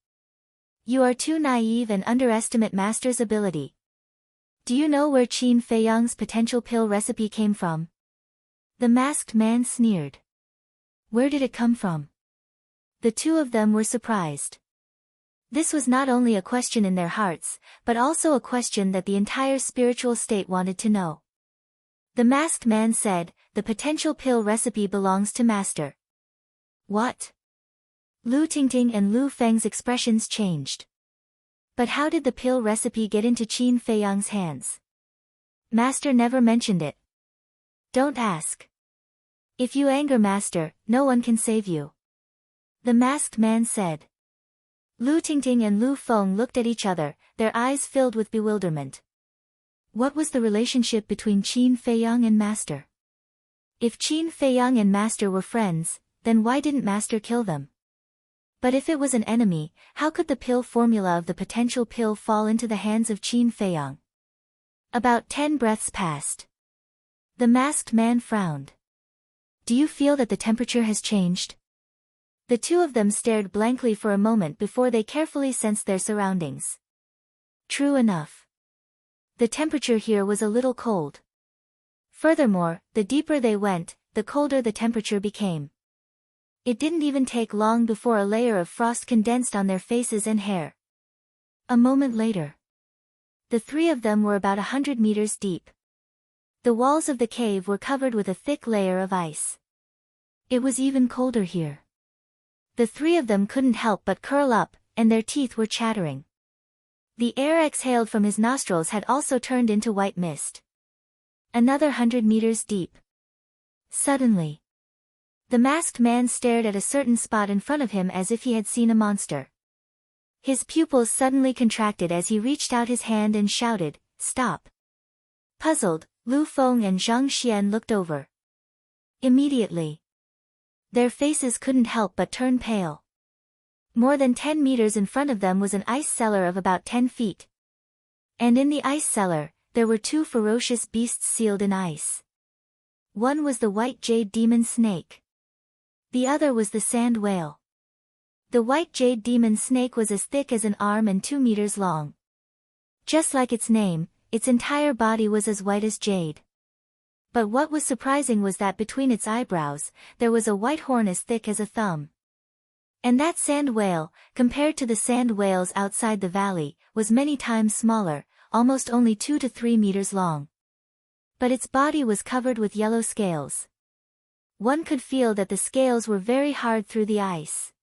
You are too naive and underestimate Master's ability. Do you know where Qin Feiyang's potential pill recipe came from?" The masked man sneered. Where did it come from? The two of them were surprised. This was not only a question in their hearts, but also a question that the entire spiritual state wanted to know. The masked man said, "The potential pill recipe belongs to Master." What? Lu Tingting and Lu Feng's expressions changed. But how did the pill recipe get into Qin Feiyang's hands? Master never mentioned it. Don't ask. If you anger Master, no one can save you. The masked man said. Lu Tingting and Lu Feng looked at each other, their eyes filled with bewilderment. What was the relationship between Qin Feiyang and Master? If Qin Feiyang and Master were friends, then why didn't Master kill them? But if it was an enemy, how could the pill formula of the potential pill fall into the hands of Qin Feiyang? About 10 breaths passed. The masked man frowned. Do you feel that the temperature has changed? The two of them stared blankly for a moment before they carefully sensed their surroundings. True enough. The temperature here was a little cold. Furthermore, the deeper they went, the colder the temperature became. It didn't even take long before a layer of frost condensed on their faces and hair. A moment later, the three of them were about 100 meters deep. The walls of the cave were covered with a thick layer of ice. It was even colder here. The three of them couldn't help but curl up, and their teeth were chattering. The air exhaled from his nostrils had also turned into white mist. Another 100 meters deep. Suddenly, the masked man stared at a certain spot in front of him as if he had seen a monster. His pupils suddenly contracted as he reached out his hand and shouted, "Stop!" Puzzled, Lu Feng and Zhang Xian looked over. Immediately, their faces couldn't help but turn pale. More than 10 meters in front of them was an ice cellar of about 10 feet. And in the ice cellar, there were two ferocious beasts sealed in ice. One was the white jade demon snake. The other was the sand whale. The white jade demon snake was as thick as an arm and 2 meters long. Just like its name, its entire body was as white as jade. But what was surprising was that between its eyebrows, there was a white horn as thick as a thumb. And that sand whale, compared to the sand whales outside the valley, was many times smaller, almost only 2 to 3 meters long. But its body was covered with yellow scales. One could feel that the scales were very hard through the ice.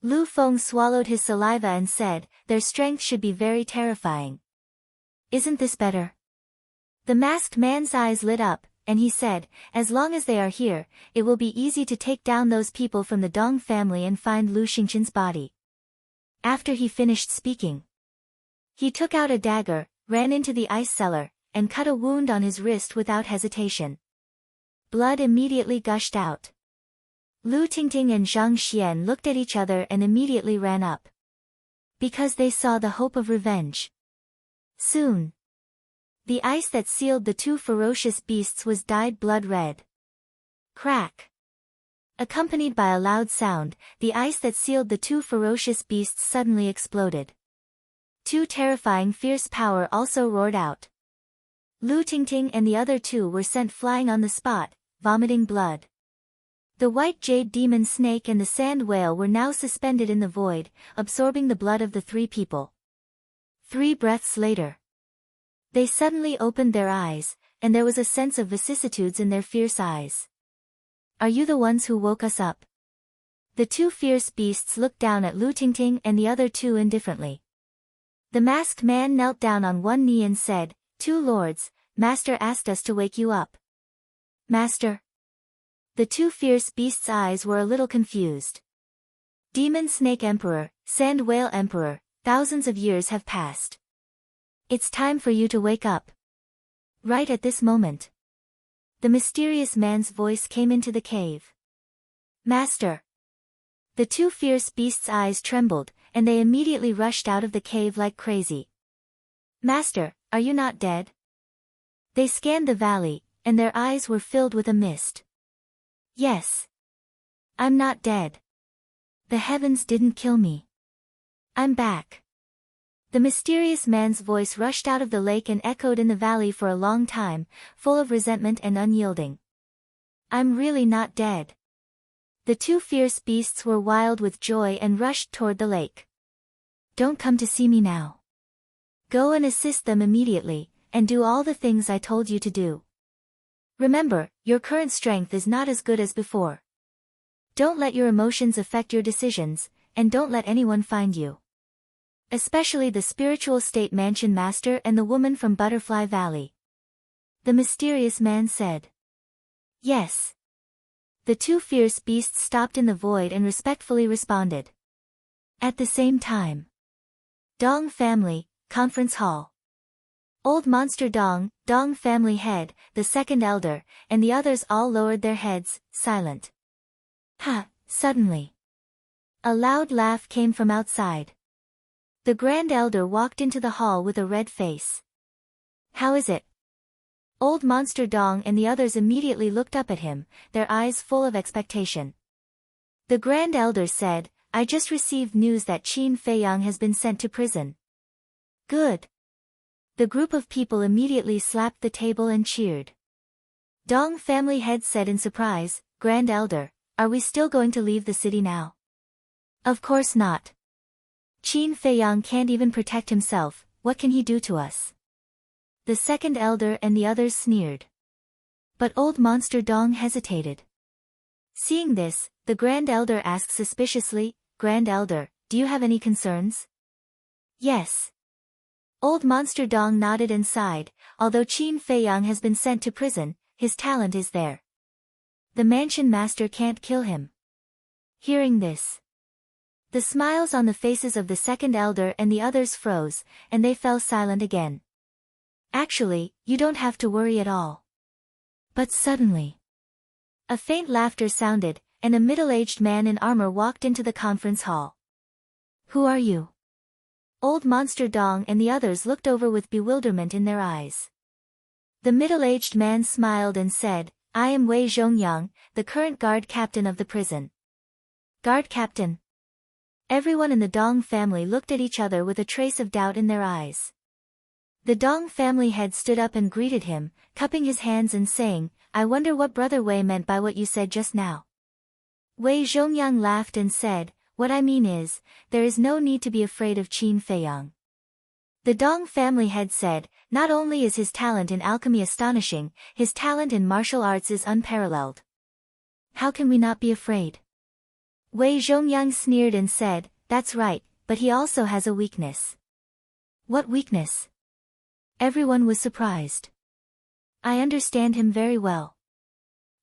Lu Feng swallowed his saliva and said, their strength should be very terrifying. Isn't this better? The masked man's eyes lit up, and he said, as long as they are here, it will be easy to take down those people from the Dong family and find Lu Xingqian's body. After he finished speaking, he took out a dagger, ran into the ice cellar, and cut a wound on his wrist without hesitation. Blood immediately gushed out. Lu Tingting and Zhang Xian looked at each other and immediately ran up. Because they saw the hope of revenge. Soon, the ice that sealed the two ferocious beasts was dyed blood red. Crack! Accompanied by a loud sound, the ice that sealed the two ferocious beasts suddenly exploded. Two terrifying fierce power also roared out. Lu Tingting and the other two were sent flying on the spot, vomiting blood. The white jade demon snake and the sand whale were now suspended in the void, absorbing the blood of the three people. 3 breaths later, they suddenly opened their eyes, and there was a sense of vicissitudes in their fierce eyes. Are you the ones who woke us up? The two fierce beasts looked down at Lu Tingting and the other two indifferently. The masked man knelt down on one knee and said, Two lords, Master asked us to wake you up. Master? The two fierce beasts' eyes were a little confused. Demon Snake Emperor, Sand Whale Emperor, thousands of years have passed. It's time for you to wake up. Right at this moment, the mysterious man's voice came into the cave. Master! The two fierce beasts' eyes trembled, and they immediately rushed out of the cave like crazy. Master, are you not dead? They scanned the valley, and their eyes were filled with a mist. Yes. I'm not dead. The heavens didn't kill me. I'm back. The mysterious man's voice rushed out of the lake and echoed in the valley for a long time, full of resentment and unyielding. I'm really not dead. The two fierce beasts were wild with joy and rushed toward the lake. Don't come to see me now. Go and assist them immediately, and do all the things I told you to do. Remember, your current strength is not as good as before. Don't let your emotions affect your decisions, and don't let anyone find you. Especially the spiritual state mansion master and the woman from Butterfly Valley. The mysterious man said. Yes. The two fierce beasts stopped in the void and respectfully responded. At the same time. Dong Family, Conference Hall. Old Monster Dong, Dong family head, the second elder, and the others all lowered their heads, silent. Ha! Suddenly, a loud laugh came from outside. The grand elder walked into the hall with a red face. How is it? Old Monster Dong and the others immediately looked up at him, their eyes full of expectation. The grand elder said, I just received news that Qin Feiyang has been sent to prison. Good. The group of people immediately slapped the table and cheered. Dong family head said in surprise, Grand Elder, are we still going to leave the city now? Of course not. Qin Feiyang can't even protect himself, what can he do to us? The second elder and the others sneered. But old Monster Dong hesitated. Seeing this, the Grand Elder asked suspiciously, Grand Elder, do you have any concerns? Yes. Old Monster Dong nodded and sighed, although Qin Feiyang has been sent to prison, his talent is there. The mansion master can't kill him. Hearing this, the smiles on the faces of the second elder and the others froze, and they fell silent again. Actually, you don't have to worry at all. But suddenly, a faint laughter sounded, and a middle-aged man in armor walked into the conference hall. Who are you? Old Monster Dong and the others looked over with bewilderment in their eyes. The middle-aged man smiled and said, I am Wei Zhongyang, the current guard captain of the prison. Guard captain? Everyone in the Dong family looked at each other with a trace of doubt in their eyes. The Dong family head stood up and greeted him, cupping his hands and saying, I wonder what Brother Wei meant by what you said just now. Wei Zhongyang laughed and said, What I mean is, there is no need to be afraid of Qin Feiyang. The Dong family head said, not only is his talent in alchemy astonishing, his talent in martial arts is unparalleled. How can we not be afraid? Wei Zhongyang sneered and said, "That's right, but he also has a weakness." "What weakness?" Everyone was surprised. "I understand him very well.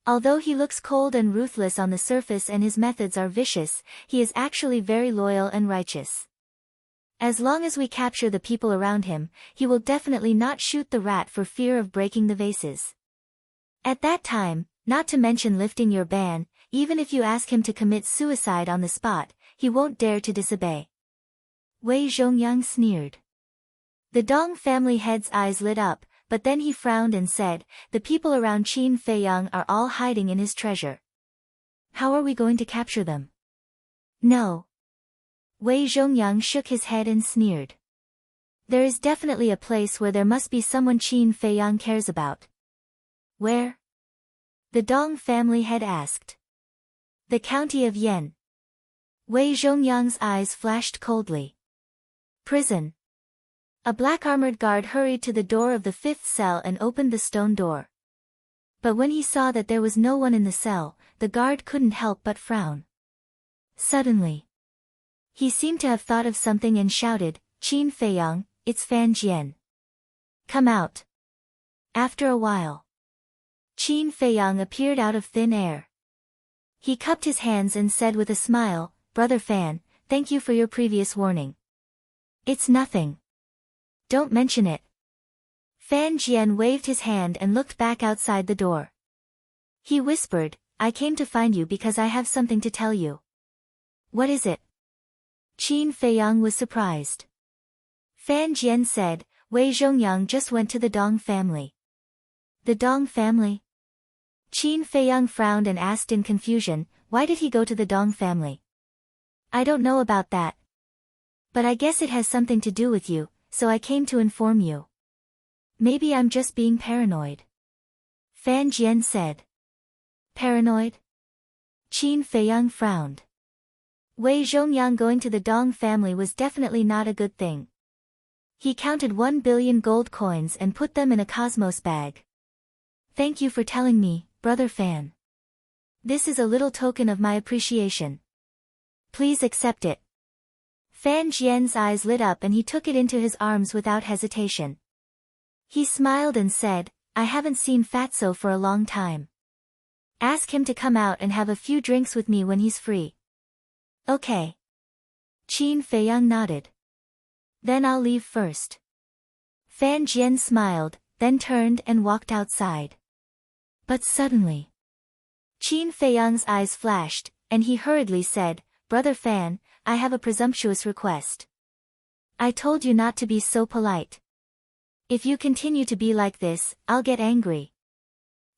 Although he looks cold and ruthless on the surface and his methods are vicious, he is actually very loyal and righteous. As long as we capture the people around him, he will definitely not shoot the rat for fear of breaking the vases. At that time, not to mention lifting your ban, even if you ask him to commit suicide on the spot, he won't dare to disobey." Wei Zhongyang sneered. The Dong family head's eyes lit up, but then he frowned and said, "The people around Qin Feiyang are all hiding in his treasure. How are we going to capture them?" "No." Wei Zhongyang shook his head and sneered. "There is definitely a place where there must be someone Qin Feiyang cares about." "Where?" the Dong family head asked. "The county of Yan." Wei Zhongyang's eyes flashed coldly. "Prison." A black-armored guard hurried to the door of the fifth cell and opened the stone door. But when he saw that there was no one in the cell, the guard couldn't help but frown. Suddenly, he seemed to have thought of something and shouted, "Qin Feiyang, it's Fan Jian. Come out." After a while, Qin Feiyang appeared out of thin air. He cupped his hands and said with a smile, "Brother Fan, thank you for your previous warning." "It's nothing. Don't mention it." Fan Jian waved his hand and looked back outside the door. He whispered, "I came to find you because I have something to tell you." "What is it?" Qin Feiyang was surprised. Fan Jian said, "Wei Zhongyang just went to the Dong family." "The Dong family?" Qin Feiyang frowned and asked in confusion, "Why did he go to the Dong family?" "I don't know about that. But I guess it has something to do with you, so I came to inform you." "Maybe I'm just being paranoid," Fan Jian said. "Paranoid?" Qin Feiyang frowned. Wei Zhongyang going to the Dong family was definitely not a good thing. He counted 1 billion gold coins and put them in a cosmos bag. "Thank you for telling me, Brother Fan. This is a little token of my appreciation. Please accept it." Fan Jian's eyes lit up and he took it into his arms without hesitation. He smiled and said, "I haven't seen Fatso for a long time. Ask him to come out and have a few drinks with me when he's free." "Okay." Qin Feiyang nodded. "Then I'll leave first." Fan Jian smiled, then turned and walked outside. But suddenly, Qin Feiyang's eyes flashed, and he hurriedly said, "Brother Fan, I have a presumptuous request. I told you not to be so polite. If you continue to be like this, I'll get angry."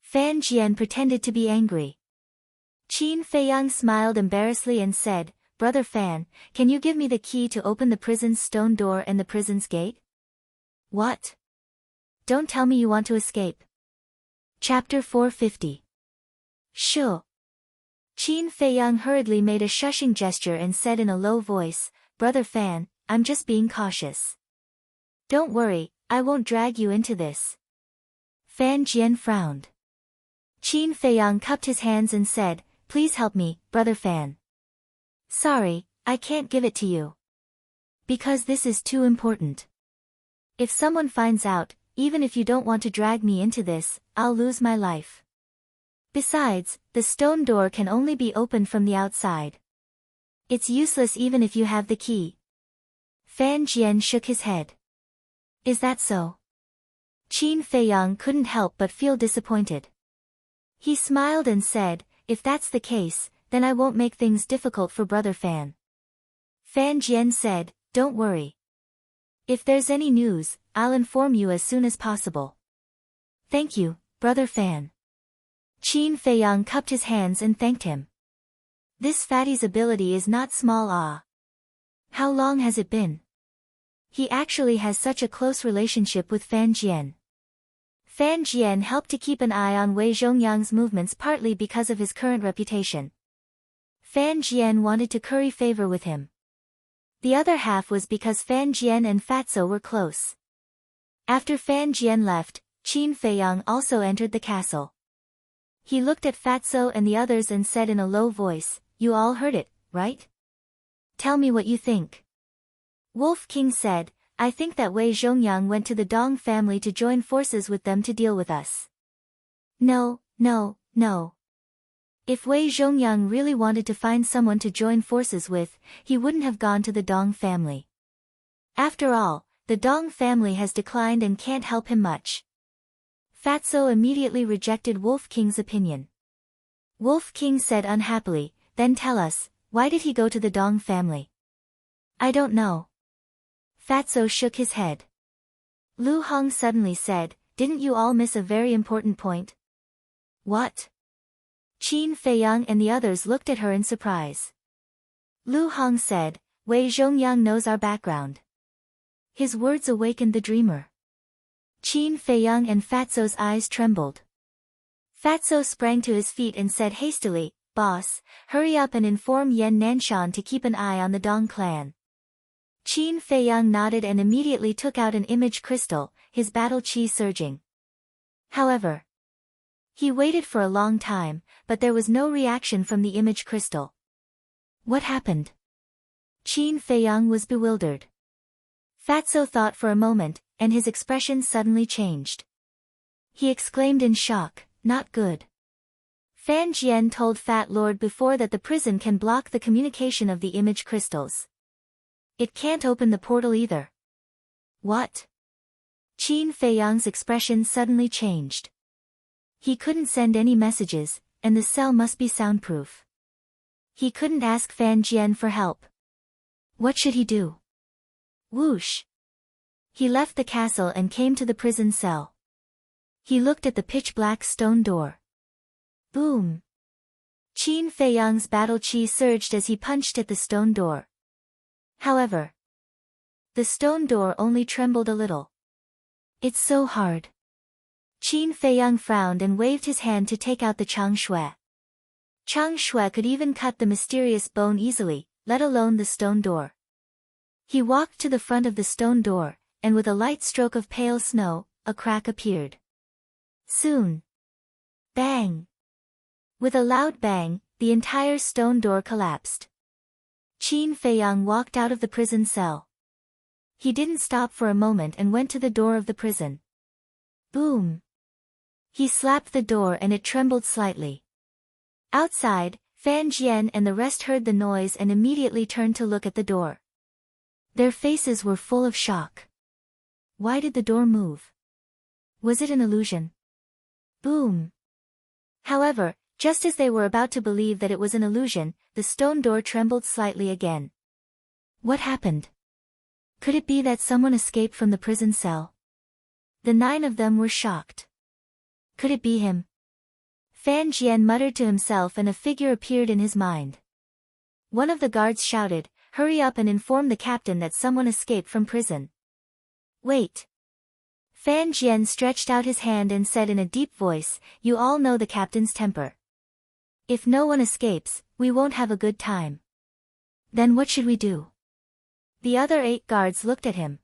Fan Jian pretended to be angry. Qin Feiyang smiled embarrassedly and said, "Brother Fan, can you give me the key to open the prison's stone door and the prison's gate?" "What? Don't tell me you want to escape." Chapter 450. Sure. Qin Feiyang hurriedly made a shushing gesture and said in a low voice, "Brother Fan, I'm just being cautious. Don't worry, I won't drag you into this." Fan Jian frowned. Qin Feiyang cupped his hands and said, "Please help me, Brother Fan. Sorry, I can't give it to you. Because this is too important. If someone finds out, even if you don't want to drag me into this, I'll lose my life. Besides, the stone door can only be opened from the outside. It's useless even if you have the key." Fan Jian shook his head. "Is that so?" Qin Feiyang couldn't help but feel disappointed. He smiled and said, "If that's the case, then I won't make things difficult for Brother Fan." Fan Jian said, "Don't worry. If there's any news, I'll inform you as soon as possible." "Thank you, Brother Fan." Qin Feiyang cupped his hands and thanked him. This fatty's ability is not small. How long has it been? He actually has such a close relationship with Fan Jian. Fan Jian helped to keep an eye on Wei Zhongyang's movements partly because of his current reputation. Fan Jian wanted to curry favor with him. The other half was because Fan Jian and Fatso were close. After Fan Jian left, Qin Feiyang also entered the castle. He looked at Fatso and the others and said in a low voice, "You all heard it, right? Tell me what you think. Wolf King said, I think that Wei Zhongyang went to the Dong family to join forces with them to deal with us. No, no, no. If Wei Zhongyang really wanted to find someone to join forces with, he wouldn't have gone to the Dong family. After all, the Dong family has declined and can't help him much. Fatso immediately rejected Wolf King's opinion. Wolf King said unhappily, then tell us, why did he go to the Dong family? I don't know. Fatso shook his head. Lu Hong suddenly said, didn't you all miss a very important point? What? Qin Feiyang and the others looked at her in surprise. Lu Hong said, Wei Zhongyang knows our background. His words awakened the dreamer. Qin Feiyang and Fatso's eyes trembled. Fatso sprang to his feet and said hastily, Boss, hurry up and inform Yan Nanshan to keep an eye on the Dong clan. Qin Feiyang nodded and immediately took out an image crystal, his battle chi surging. However, he waited for a long time, but there was no reaction from the image crystal. What happened? Qin Feiyang was bewildered. Fatso thought for a moment, and his expression suddenly changed. He exclaimed in shock, not good. Fan Jian told Fat Lord before that the prison can block the communication of the image crystals. It can't open the portal either. What? Qin Feiyang's expression suddenly changed. He couldn't send any messages, and the cell must be soundproof. He couldn't ask Fan Jian for help. What should he do? Whoosh! He left the castle and came to the prison cell. He looked at the pitch-black stone door. Boom! Qin Feiyang's battle chi surged as he punched at the stone door. However, the stone door only trembled a little. It's so hard. Qin Feiyang frowned and waved his hand to take out the Chang Shui. Chang Shui could even cut the mysterious bone easily, let alone the stone door. He walked to the front of the stone door, and with a light stroke of pale snow, a crack appeared. Soon. Bang! With a loud bang, the entire stone door collapsed. Qin Feiyang walked out of the prison cell. He didn't stop for a moment and went to the door of the prison. Boom! He slapped the door and it trembled slightly. Outside, Fan Jian and the rest heard the noise and immediately turned to look at the door. Their faces were full of shock. Why did the door move? Was it an illusion? Boom! However, just as they were about to believe that it was an illusion, the stone door trembled slightly again. What happened? Could it be that someone escaped from the prison cell? The 9 of them were shocked. Could it be him? Fan Jian muttered to himself and a figure appeared in his mind. One of the guards shouted, hurry up and inform the captain that someone escaped from prison. Wait. Fan Jian stretched out his hand and said in a deep voice, you all know the captain's temper. If no one escapes, we won't have a good time. Then what should we do? The other 8 guards looked at him.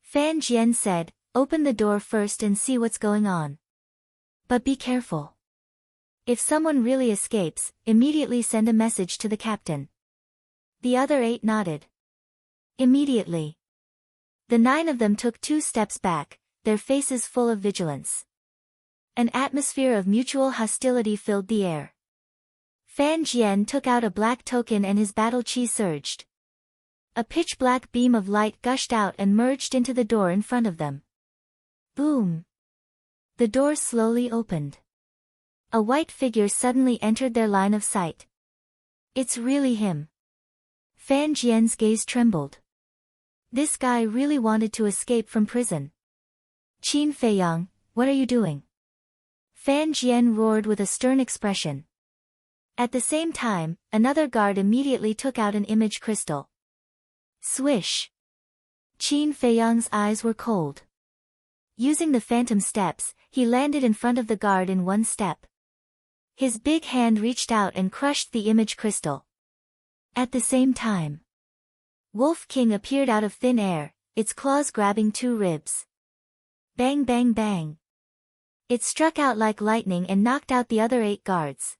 Fan Jian said, open the door first and see what's going on. But be careful. If someone really escapes, immediately send a message to the captain. The other 8 nodded. Immediately. The 9 of them took 2 steps back, their faces full of vigilance. An atmosphere of mutual hostility filled the air. Fan Jian took out a black token and his battle chi surged. A pitch-black beam of light gushed out and merged into the door in front of them. Boom! The door slowly opened. A white figure suddenly entered their line of sight. It's really him. Fan Jian's gaze trembled. This guy really wanted to escape from prison. Qin Feiyang, what are you doing? Fan Jian roared with a stern expression. At the same time, another guard immediately took out an image crystal. Swish! Qin Feiyang's eyes were cold. Using the phantom steps, he landed in front of the guard in 1 step. His big hand reached out and crushed the image crystal. At the same time, Wolf King appeared out of thin air, its claws grabbing 2 ribs. Bang bang bang! It struck out like lightning and knocked out the other 8 guards.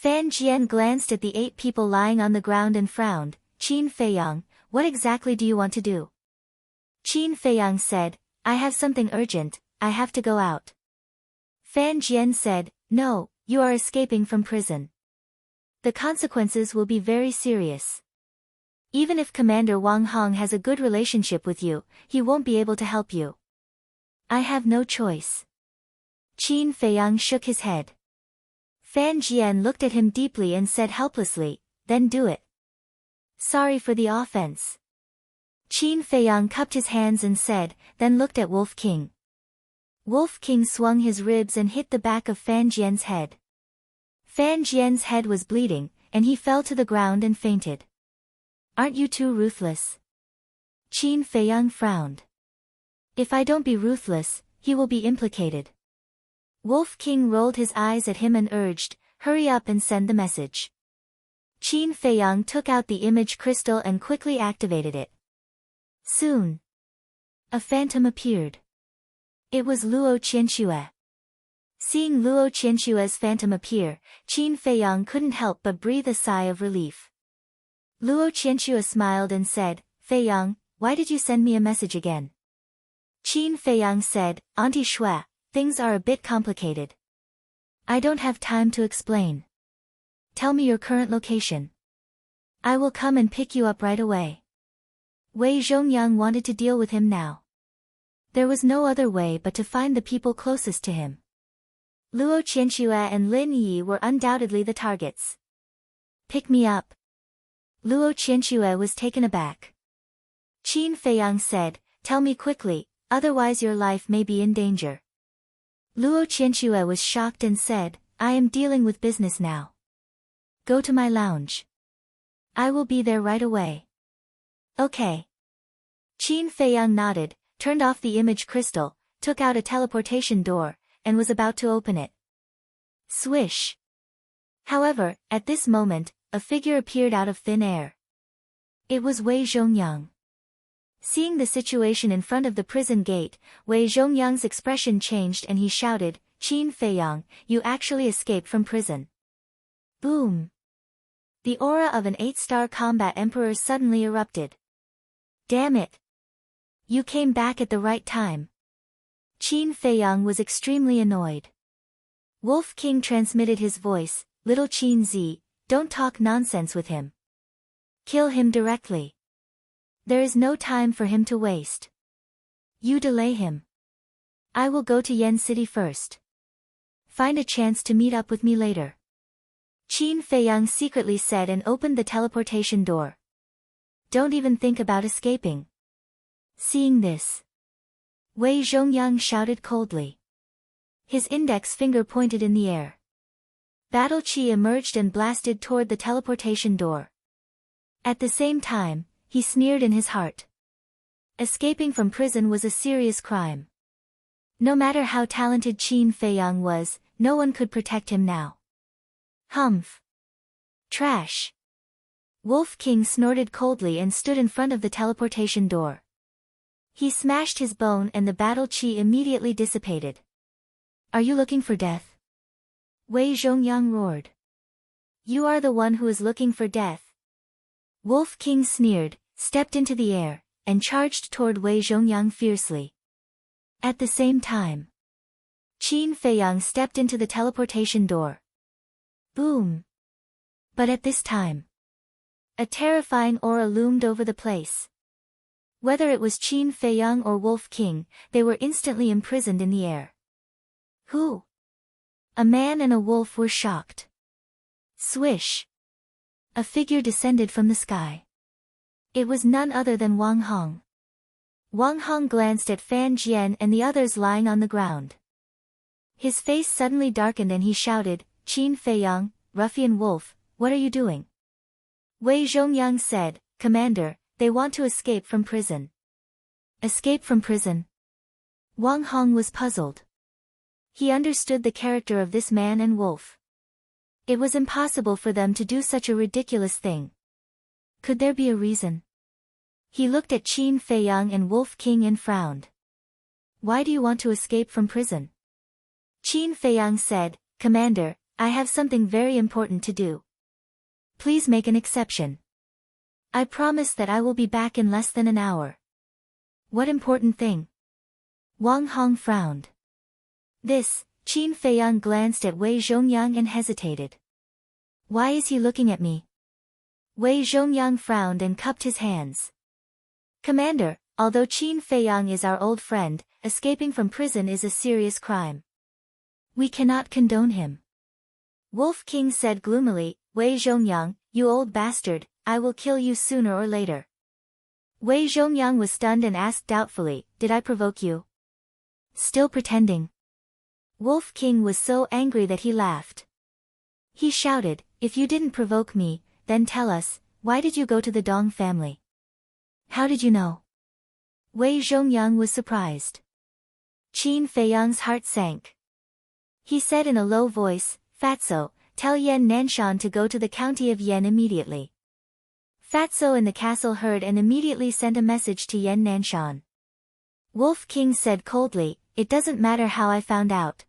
Fan Jian glanced at the 8 people lying on the ground and frowned. Qin Feiyang, what exactly do you want to do? Qin Feiyang said, I have something urgent, I have to go out. Fan Jian said, no, you are escaping from prison. The consequences will be very serious. Even if Commander Wang Hong has a good relationship with you, he won't be able to help you. I have no choice. Qin Feiyang shook his head. Fan Jian looked at him deeply and said helplessly, then do it. Sorry for the offense. Qin Feiyang cupped his hands and said, then looked at Wolf King. Wolf King swung his ribs and hit the back of Fan Jian's head. Fan Jian's head was bleeding, and he fell to the ground and fainted. Aren't you too ruthless? Qin Feiyang frowned. If I don't be ruthless, he will be implicated. Wolf King rolled his eyes at him and urged, hurry up and send the message. Qin Feiyang took out the image crystal and quickly activated it. Soon, a phantom appeared. It was Luo Qianxue. Seeing Luo Qianxue's phantom appear, Qin Feiyang couldn't help but breathe a sigh of relief. Luo Qianxue smiled and said, Feiyang, why did you send me a message again? Qin Feiyang said, Auntie Xue, things are a bit complicated. I don't have time to explain. Tell me your current location. I will come and pick you up right away. Wei Zhongyang wanted to deal with him now. There was no other way but to find the people closest to him. Luo Qianxue and Lin Yi were undoubtedly the targets. Pick me up. Luo Qianxue was taken aback. Qin Feiyang said, tell me quickly, otherwise your life may be in danger. Luo Qianxue was shocked and said, I am dealing with business now. Go to my lounge. I will be there right away. Okay. Qin Feiyang nodded, turned off the image crystal, took out a teleportation door, and was about to open it. Swish. However, at this moment, a figure appeared out of thin air. It was Wei Zhongyang. Seeing the situation in front of the prison gate, Wei Zhongyang's expression changed and he shouted, Qin Feiyang, you actually escaped from prison. Boom. The aura of an 8-star combat emperor suddenly erupted. Damn it. You came back at the right time. Qin Feiyang was extremely annoyed. Wolf King transmitted his voice, Little Qin Zi, don't talk nonsense with him. Kill him directly. There is no time for him to waste. You delay him. I will go to Yen City first. Find a chance to meet up with me later. Qin Feiyang secretly said and opened the teleportation door. Don't even think about escaping. Seeing this, Wei Zhongyang shouted coldly. His index finger pointed in the air. Battle Qi emerged and blasted toward the teleportation door. At the same time, he sneered in his heart. Escaping from prison was a serious crime. No matter how talented Qin Feiyang was, no one could protect him now. Humph. Trash. Wolf King snorted coldly and stood in front of the teleportation door. He smashed his bone and the battle Qi immediately dissipated. Are you looking for death? Wei Zhongyang roared. You are the one who is looking for death. Wolf King sneered, stepped into the air, and charged toward Wei Zhongyang fiercely. At the same time, Qin Feiyang stepped into the teleportation door. Boom. But at this time, a terrifying aura loomed over the place. Whether it was Qin Feiyang or Wolf King, they were instantly imprisoned in the air. Who? A man and a wolf were shocked. Swish. A figure descended from the sky. It was none other than Wang Hong. Wang Hong glanced at Fan Jian and the others lying on the ground. His face suddenly darkened and he shouted, Qin Feiyang, ruffian wolf, what are you doing? Wei Zhongyang said, Commander, they want to escape from prison. Escape from prison? Wang Hong was puzzled. He understood the character of this man and wolf. It was impossible for them to do such a ridiculous thing. Could there be a reason? He looked at Qin Feiyang and Wolf King and frowned. Why do you want to escape from prison? Qin Feiyang said, Commander, I have something very important to do. Please make an exception. I promise that I will be back in less than an hour. What important thing? Wang Hong frowned. This, Qin Feiyang glanced at Wei Zhongyang and hesitated. Why is he looking at me? Wei Zhongyang frowned and cupped his hands. Commander, although Qin Feiyang is our old friend, escaping from prison is a serious crime. We cannot condone him. Wolf King said gloomily, Wei Zhongyang, you old bastard, I will kill you sooner or later. Wei Zhongyang was stunned and asked doubtfully, did I provoke you? Still pretending. Wolf King was so angry that he laughed. He shouted, if you didn't provoke me, then tell us, why did you go to the Dong family? How did you know? Wei Zhongyang was surprised. Qin Feiyang's heart sank. He said in a low voice, Fatso, tell Yan Nanshan to go to the county of Yan immediately. Fatso in the castle heard and immediately sent a message to Yan Nanshan. Wolf King said coldly, it doesn't matter how I found out.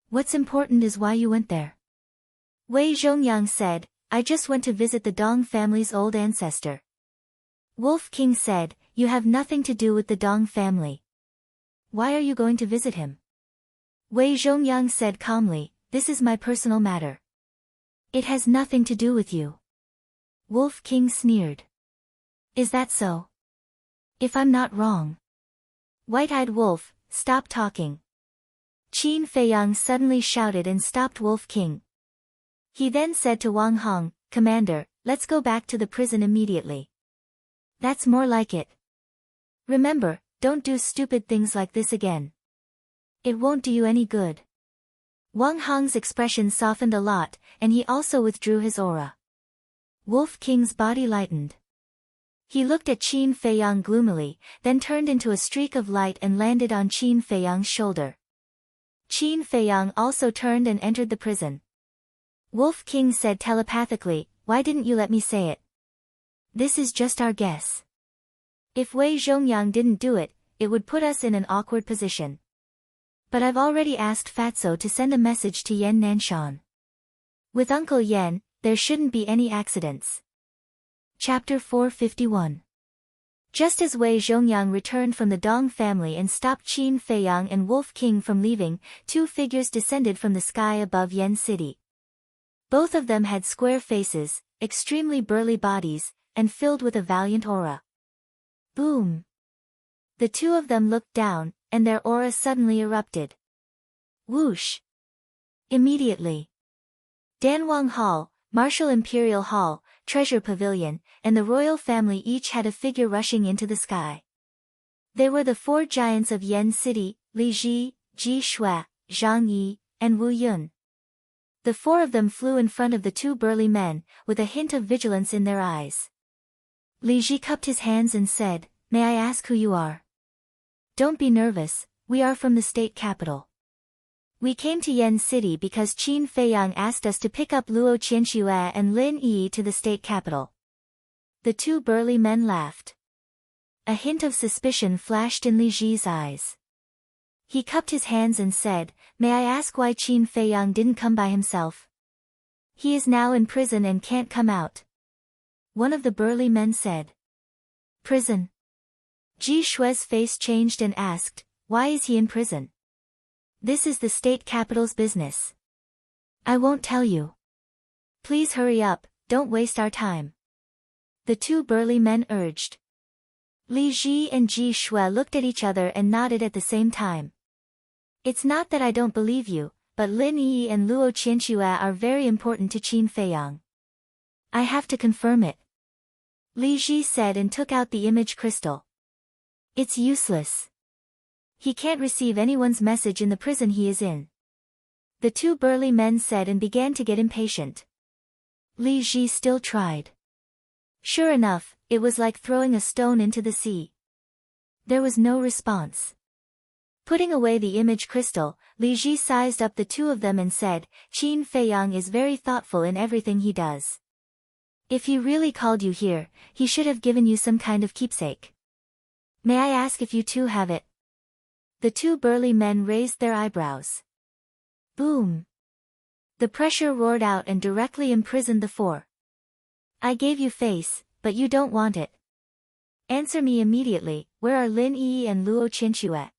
What's important is why you went there. Wei Zhongyang said, I just went to visit the Dong family's old ancestor. Wolf King said, you have nothing to do with the Dong family. Why are you going to visit him? Wei Zhongyang said calmly, this is my personal matter. It has nothing to do with you. Wolf King sneered. Is that so? If I'm not wrong. White-eyed Wolf, stop talking. Qin Feiyang suddenly shouted and stopped Wolf King. He then said to Wang Hong, Commander, let's go back to the prison immediately. That's more like it. Remember, don't do stupid things like this again. It won't do you any good. Wang Hong's expression softened a lot, and he also withdrew his aura. Wolf King's body lightened. He looked at Qin Feiyang gloomily, then turned into a streak of light and landed on Qin Feiyang's shoulder. Qin Feiyang also turned and entered the prison. Wolf King said telepathically, why didn't you let me say it? This is just our guess. If Wei Zhongyang didn't do it, it would put us in an awkward position. But I've already asked Fatso to send a message to Yan Nanshan. With Uncle Yan, there shouldn't be any accidents. Chapter 451. Just as Wei Zhongyang returned from the Dong family and stopped Qin Feiyang and Wolf King from leaving, two figures descended from the sky above Yen City. Both of them had square faces, extremely burly bodies, and filled with a valiant aura. Boom! The two of them looked down, and their aura suddenly erupted. Whoosh! Immediately. Danwang Hall, Martial Imperial Hall, Treasure Pavilion, and the royal family each had a figure rushing into the sky. They were the four giants of Yen City, Li Ji, Ji Shui, Zhang Yi, and Wu Yun. The four of them flew in front of the two burly men, with a hint of vigilance in their eyes. Li Ji cupped his hands and said, May I ask who you are? Don't be nervous, we are from the state capital. We came to Yen City because Qin Feiyang asked us to pick up Luo Qianxue and Lin Yi to the state capital. The two burly men laughed. A hint of suspicion flashed in Li Ji's eyes. He cupped his hands and said, May I ask why Qin Feiyang didn't come by himself? He is now in prison and can't come out. One of the burly men said. Prison? Ji Shui's face changed and asked, Why is he in prison? This is the state capital's business. I won't tell you. Please hurry up, don't waste our time. The two burly men urged. Li Ji and Ji Shui looked at each other and nodded at the same time. It's not that I don't believe you, but Lin Yi and Luo Qianxue are very important to Qin Feiyang. I have to confirm it. Li Ji said and took out the image crystal. It's useless. He can't receive anyone's message in the prison he is in. The two burly men said and began to get impatient. Li Ji still tried. Sure enough, it was like throwing a stone into the sea. There was no response. Putting away the image crystal, Li Ji sized up the two of them and said, Qin Feiyang is very thoughtful in everything he does. If he really called you here, he should have given you some kind of keepsake. May I ask if you two have it? The two burly men raised their eyebrows. Boom! The pressure roared out and directly imprisoned the four. I gave you face, but you don't want it. Answer me immediately, where are Lin Yi and Luo Qianxue?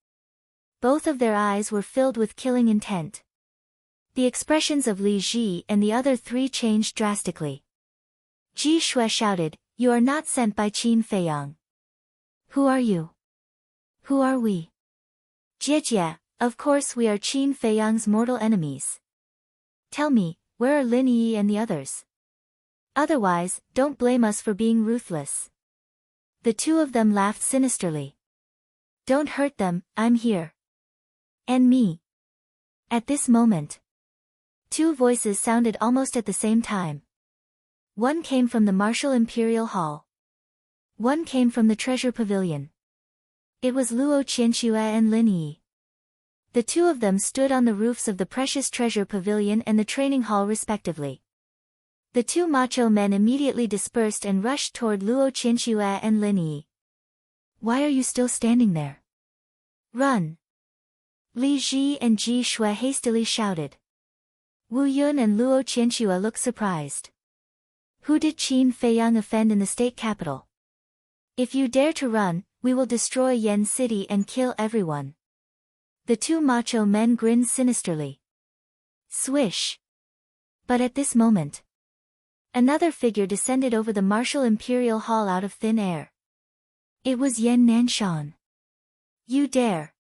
Both of their eyes were filled with killing intent. The expressions of Li Ji and the other three changed drastically. Ji Shui shouted, you are not sent by Qin Feiyang. Who are you? Who are we? Jie, of course we are Qin Feiyang's mortal enemies. Tell me, where are Lin Yi and the others? Otherwise, don't blame us for being ruthless. The two of them laughed sinisterly. Don't hurt them, I'm here. And me. At this moment, two voices sounded almost at the same time. One came from the Martial Imperial Hall. One came from the Treasure Pavilion. It was Luo Qianxue and Lin Yi. The two of them stood on the roofs of the Precious Treasure Pavilion and the Training Hall respectively. The two macho men immediately dispersed and rushed toward Luo Qianxue and Lin Yi. Why are you still standing there? Run! Li Ji and Ji Shui hastily shouted. Wu Yun and Luo Qianxue looked surprised. Who did Qin Feiyang offend in the state capital? If you dare to run, we will destroy Yen City and kill everyone. The two macho men grinned sinisterly. Swish! But at this moment, another figure descended over the Martial Imperial Hall out of thin air. It was Yan Nanshan. You dare!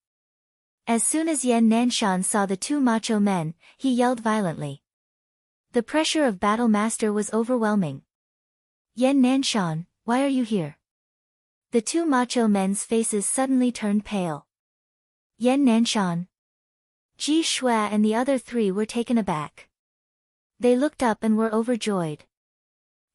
As soon as Yan Nanshan saw the two macho men, he yelled violently. The pressure of Battle Master was overwhelming. Yan Nanshan, why are you here? The two macho men's faces suddenly turned pale. Yan Nanshan, Ji Shui and the other three were taken aback. They looked up and were overjoyed.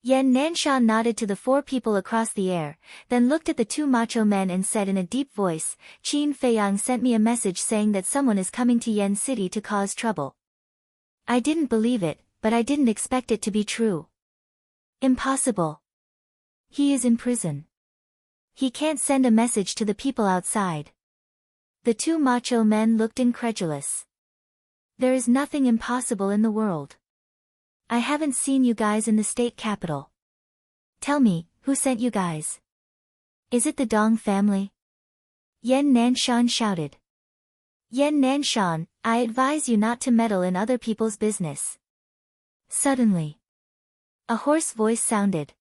Yan Nanshan nodded to the four people across the air, then looked at the two macho men and said in a deep voice, Qin Feiyang sent me a message saying that someone is coming to Yen City to cause trouble. I didn't believe it, but I didn't expect it to be true. Impossible. He is in prison. He can't send a message to the people outside. The two macho men looked incredulous. There is nothing impossible in the world. I haven't seen you guys in the state capital. Tell me, who sent you guys? Is it the Dong family? Yan Nanshan shouted. Yan Nanshan, I advise you not to meddle in other people's business. Suddenly, a hoarse voice sounded.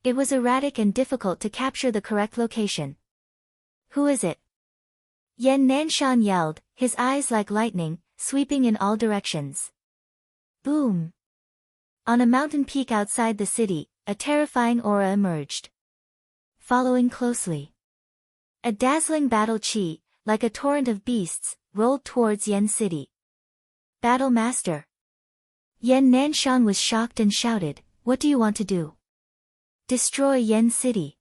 It was erratic and difficult to capture the correct location. Who is it? Yan Nanshan yelled, his eyes like lightning, sweeping in all directions. Boom! On a mountain peak outside the city, a terrifying aura emerged. Following closely, a dazzling battle chi, like a torrent of beasts, rolled towards Yen City. Battle Master! Yan Nanshan was shocked and shouted, what do you want to do? Destroy Yen City.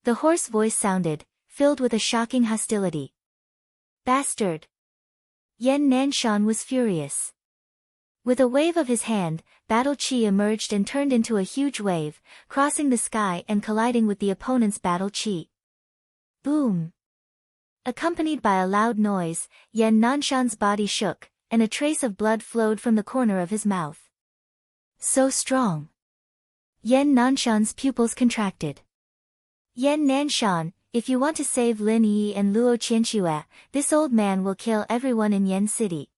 The hoarse voice sounded, filled with a shocking hostility. Bastard! Yan Nanshan was furious. With a wave of his hand, battle chi emerged and turned into a huge wave, crossing the sky and colliding with the opponent's battle chi. Boom! Accompanied by a loud noise, Yan Nanshan's body shook, and a trace of blood flowed from the corner of his mouth. So strong! Yan Nanshan's pupils contracted. Yan Nanshan, if you want to save Lin Yi and Luo Qianxue, this old man will kill everyone in Yen City.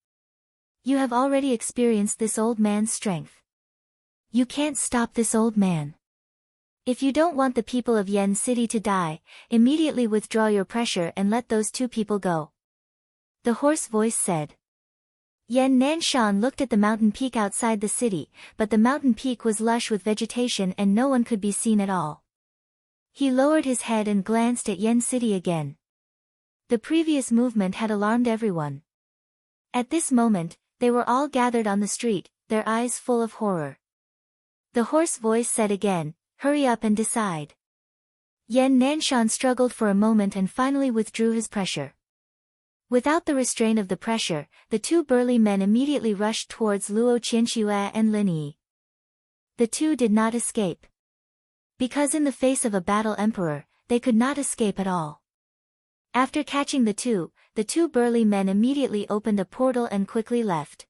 You have already experienced this old man's strength. You can't stop this old man. If you don't want the people of Yen City to die, immediately withdraw your pressure and let those two people go. The hoarse voice said. Yan Nanshan looked at the mountain peak outside the city, but the mountain peak was lush with vegetation and no one could be seen at all. He lowered his head and glanced at Yen City again. The previous movement had alarmed everyone. At this moment, they were all gathered on the street, their eyes full of horror. The hoarse voice said again, hurry up and decide. Yan Nanshan struggled for a moment and finally withdrew his pressure. Without the restraint of the pressure, the two burly men immediately rushed towards Luo Qianxue and Lin Yi. The two did not escape. Because in the face of a battle emperor, they could not escape at all. After catching the two burly men immediately opened a portal and quickly left.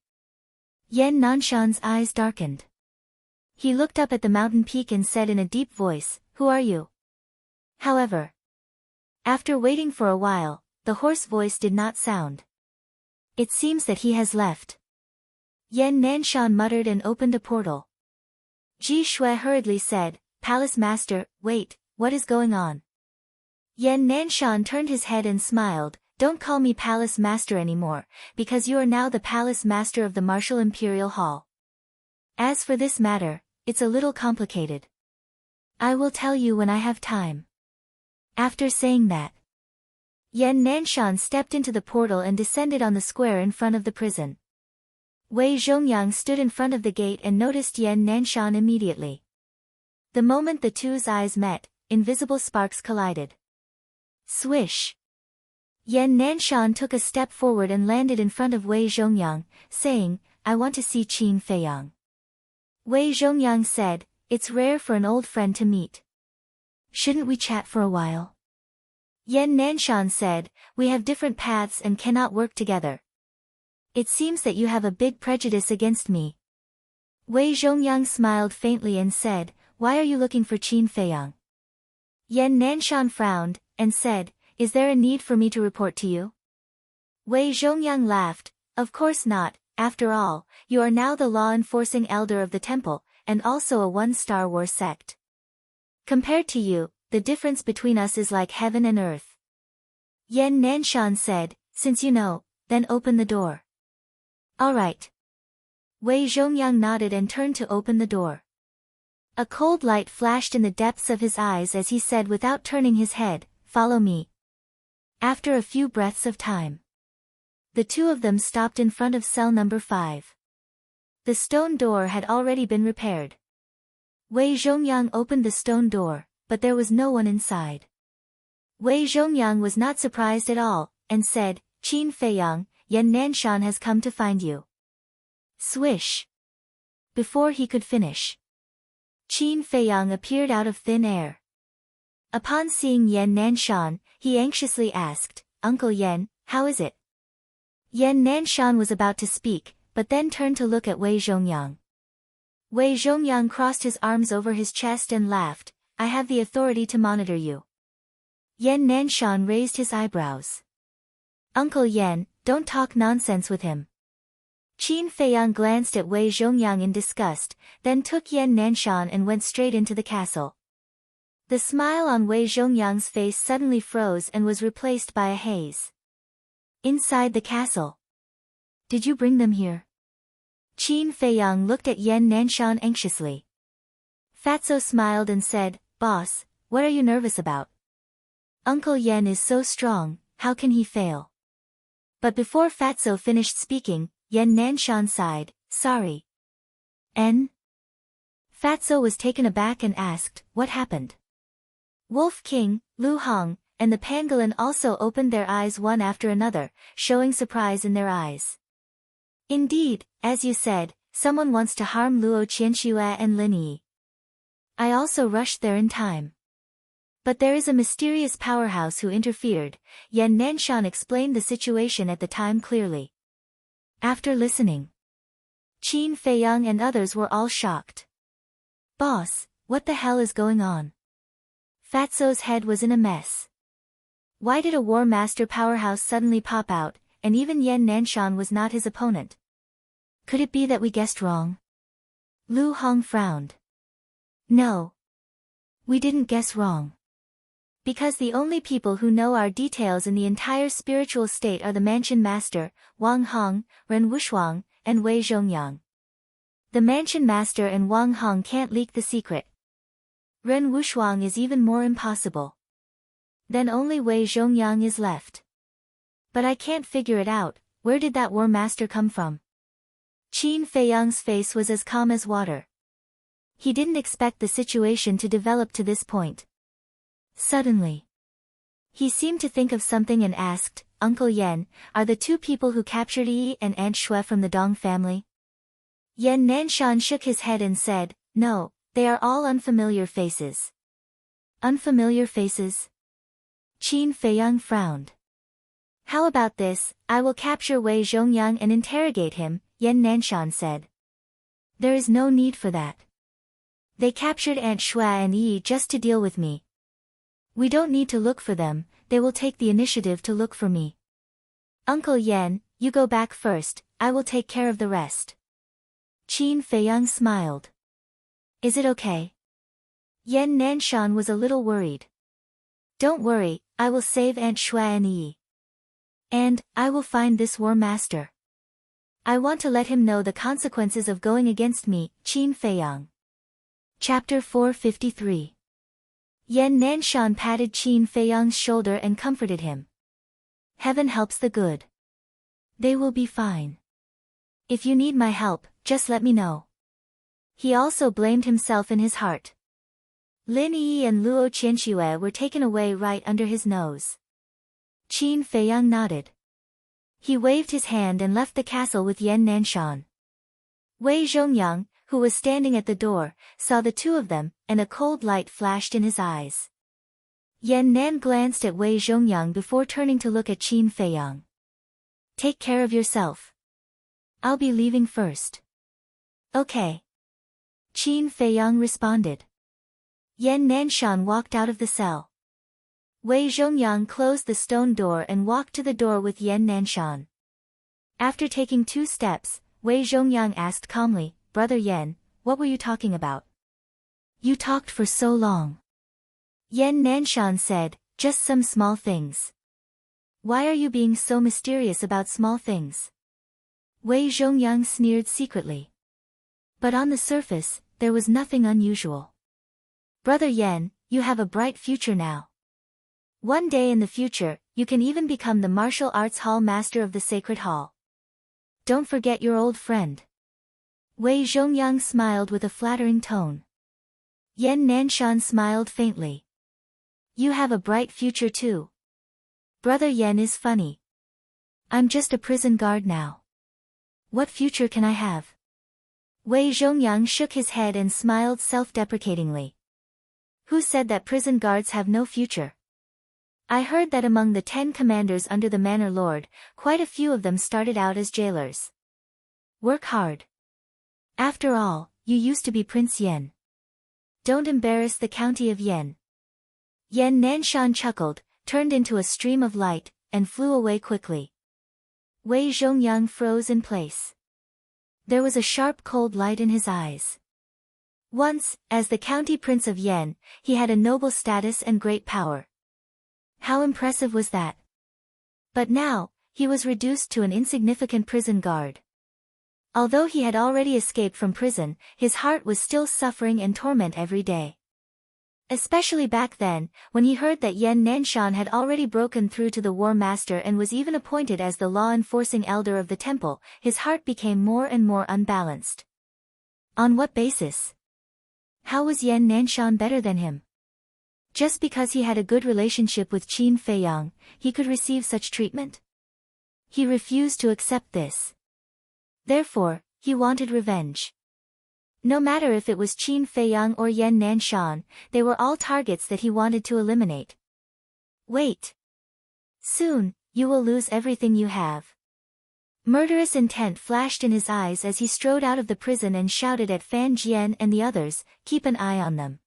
Yan Nanshan's eyes darkened. He looked up at the mountain peak and said in a deep voice, "Who are you?" However, after waiting for a while, the hoarse voice did not sound. "It seems that he has left." Yan Nanshan muttered and opened a portal. Ji Shui hurriedly said, "Palace Master, wait, what is going on?" Yan Nanshan turned his head and smiled, "Don't call me Palace Master anymore, because you are now the Palace Master of the Martial Imperial Hall. As for this matter, it's a little complicated. I will tell you when I have time." After saying that, Yan Nanshan stepped into the portal and descended on the square in front of the prison. Wei Zhongyang stood in front of the gate and noticed Yan Nanshan immediately. The moment the two's eyes met, invisible sparks collided. Swish! Yan Nanshan took a step forward and landed in front of Wei Zhongyang, saying, "I want to see Qin Feiyang." Wei Zhongyang said, "It's rare for an old friend to meet. Shouldn't we chat for a while?" Yan Nanshan said, "We have different paths and cannot work together. It seems that you have a big prejudice against me." Wei Zhongyang smiled faintly and said, "Why are you looking for Qin Feiyang?" Yan Nanshan frowned, and said, "Is there a need for me to report to you?" Wei Zhongyang laughed, "Of course not, after all, you are now the law-enforcing elder of the temple, and also a one-Star Wars sect. Compared to you, the difference between us is like heaven and earth." Yan Nanshan said, "Since you know, then open the door." "All right." Wei Zhongyang nodded and turned to open the door. A cold light flashed in the depths of his eyes as he said without turning his head, "Follow me." After a few breaths of time, the two of them stopped in front of cell number 5. The stone door had already been repaired. Wei Zhongyang opened the stone door, but there was no one inside. Wei Zhongyang was not surprised at all, and said, "Qin Feiyang, Yan Nanshan has come to find you." Swish! Before he could finish, Qin Feiyang appeared out of thin air. Upon seeing Yan Nanshan, he anxiously asked, "Uncle Yan, how is it?" Yan Nanshan was about to speak, but then turned to look at Wei Zhongyang. Wei Zhongyang crossed his arms over his chest and laughed, "I have the authority to monitor you." Yan Nanshan raised his eyebrows. "Uncle Yan, don't talk nonsense with him." Qin Feiyang glanced at Wei Zhongyang in disgust, then took Yan Nanshan and went straight into the castle. The smile on Wei Zhongyang's face suddenly froze and was replaced by a haze. Inside the castle. "Did you bring them here?" Qin Feiyang looked at Yan Nanshan anxiously. Fatso smiled and said, "Boss, what are you nervous about? Uncle Yan is so strong, how can he fail?" But before Fatso finished speaking, Yan Nanshan sighed, "Sorry." N. Fatso was taken aback and asked, "What happened?" Wolf King, Lu Hong, and the pangolin also opened their eyes one after another, showing surprise in their eyes. "Indeed, as you said, someone wants to harm Luo Qianxue and Lin Yi. I also rushed there in time. But there is a mysterious powerhouse who interfered." Yan Nanshan explained the situation at the time clearly. After listening, Qin Feiyang and others were all shocked. "Boss, what the hell is going on?" Fatso's head was in a mess. Why did a War Master powerhouse suddenly pop out, and even Yan Nanshan was not his opponent? Could it be that we guessed wrong? Lu Hong frowned. "No. We didn't guess wrong. Because the only people who know our details in the entire spiritual state are the Mansion Master, Wang Hong, Ren Wushuang, and Wei Zhongyang. The Mansion Master and Wang Hong can't leak the secret. Ren Wushuang is even more impossible. Then only Wei Zhongyang is left. But I can't figure it out, where did that War Master come from?" Qin Feiyang's face was as calm as water. He didn't expect the situation to develop to this point. Suddenly, he seemed to think of something and asked, "Uncle Yan, are the two people who captured Yi and Aunt Shui from the Dong family?" Yan Nanshan shook his head and said, "No, they are all unfamiliar faces." "Unfamiliar faces?" Qin Feiyang frowned. "How about this, I will capture Wei Zhongyang and interrogate him, Yan Nanshan said. There is no need for that. They captured Aunt Shua and Yi just to deal with me. We don't need to look for them, they will take the initiative to look for me. Uncle Yan, you go back first, I will take care of the rest. Qin Feiyang smiled. Is it okay? Yan Nanshan was a little worried. Don't worry, I will save Aunt Shua and Yi. And, I will find this war master. I want to let him know the consequences of going against me, Qin Feiyang. Chapter 453. Yan Nanshan patted Qin Feiyang's shoulder and comforted him. Heaven helps the good. They will be fine. If you need my help, just let me know. He also blamed himself in his heart. Lin Yi and Luo Qianxue were taken away right under his nose. Qin Feiyang nodded. He waved his hand and left the castle with Yan Nanshan. Wei Zhongyang, who was standing at the door, saw the two of them, and a cold light flashed in his eyes. Yan Nan glanced at Wei Zhongyang before turning to look at Qin Feiyang. Take care of yourself. I'll be leaving first. Okay. Qin Feiyang responded. Yan Nanshan walked out of the cell. Wei Zhongyang closed the stone door and walked to the door with Yan Nanshan. After taking 2 steps, Wei Zhongyang asked calmly, Brother Yan, what were you talking about? You talked for so long. Yan Nanshan said, just some small things. Why are you being so mysterious about small things? Wei Zhongyang sneered secretly. But on the surface, there was nothing unusual. Brother Yan, you have a bright future now. One day in the future, you can even become the martial arts hall master of the Sacred Hall. Don't forget your old friend. Wei Zhongyang smiled with a flattering tone. Yan Nanshan smiled faintly. You have a bright future too. Brother Yan is funny. I'm just a prison guard now. What future can I have? Wei Zhongyang shook his head and smiled self-deprecatingly. Who said that prison guards have no future? I heard that among the 10 commanders under the Manor Lord, quite a few of them started out as jailers. Work hard. After all, you used to be Prince Yan. Don't embarrass the county of Yan. Yan Nanshan chuckled, turned into a stream of light, and flew away quickly. Wei Zhongyang froze in place. There was a sharp cold light in his eyes. Once, as the county prince of Yan, he had a noble status and great power. How impressive was that? But now, he was reduced to an insignificant prison guard. Although he had already escaped from prison, his heart was still suffering and torment every day. Especially back then, when he heard that Yan Nanshan had already broken through to the War Master and was even appointed as the law-enforcing elder of the temple, his heart became more and more unbalanced. On what basis? How was Yan Nanshan better than him? Just because he had a good relationship with Qin Feiyang, he could receive such treatment? He refused to accept this. Therefore, he wanted revenge. No matter if it was Qin Feiyang or Yan Nanshan, they were all targets that he wanted to eliminate. Wait. Soon, you will lose everything you have. Murderous intent flashed in his eyes as he strode out of the prison and shouted at Fan Jian and the others, keep an eye on them.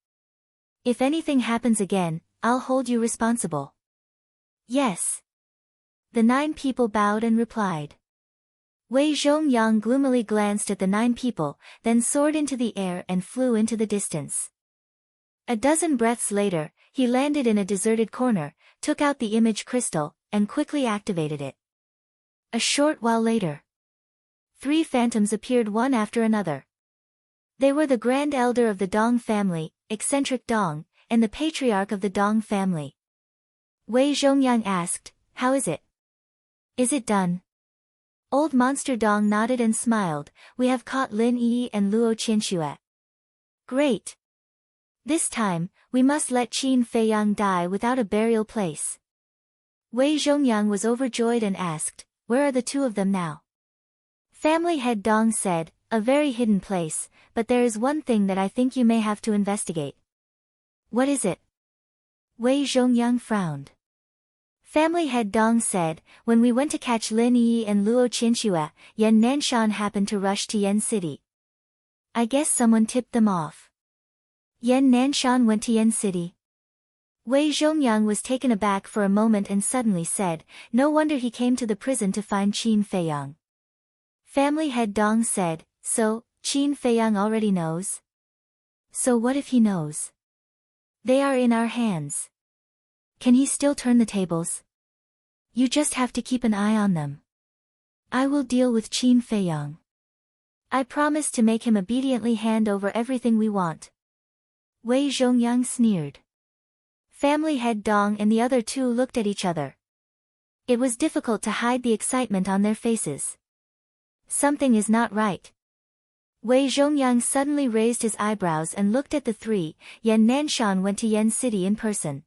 If anything happens again, I'll hold you responsible. Yes. The 9 people bowed and replied. Wei Zhongyang gloomily glanced at the 9 people, then soared into the air and flew into the distance. A dozen breaths later, he landed in a deserted corner, took out the image crystal, and quickly activated it. A short while later, 3 phantoms appeared one after another. They were the Grand Elder of the Dong family, eccentric Dong, and the Patriarch of the Dong family. Wei Zhongyang asked, how is it? Is it done? Old Monster Dong nodded and smiled, we have caught Lin Yi and Luo Qianxue. Great. This time, we must let Qin Feiyang die without a burial place. Wei Zhongyang was overjoyed and asked, where are the 2 of them now? Family head Dong said, a very hidden place, but there is one thing that I think you may have to investigate. What is it? Wei Zhongyang frowned. Family head Dong said, when we went to catch Lin Yi and Luo Qianxue, Yan Nanshan happened to rush to Yan City. I guess someone tipped them off. Yan Nanshan went to Yan City. Wei Zhongyang was taken aback for a moment and suddenly said, no wonder he came to the prison to find Qin Feiyang. Family head Dong said, so, Qin Feiyang already knows? So what if he knows? They are in our hands. Can he still turn the tables? You just have to keep an eye on them. I will deal with Qin Feiyang. I promise to make him obediently hand over everything we want. Wei Zhongyang sneered. Family head Dong and the other two looked at each other. It was difficult to hide the excitement on their faces. Something is not right. Wei Zhongyang suddenly raised his eyebrows and looked at the three. Yan Nanshan went to Yan City in person.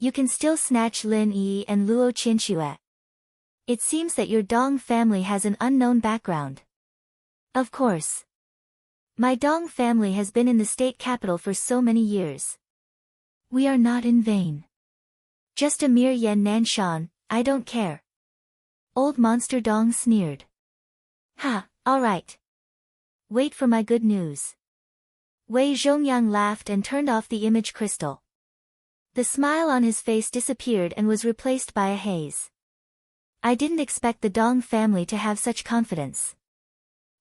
You can still snatch Lin Yi and Luo Qianxue. It seems that your Dong family has an unknown background. Of course. My Dong family has been in the state capital for so many years. We are not in vain. Just a mere Yan Nanshan, I don't care. Old Monster Dong sneered. Ha, all right. Wait for my good news. Wei Zhongyang laughed and turned off the image crystal. The smile on his face disappeared and was replaced by a haze. I didn't expect the Dong family to have such confidence.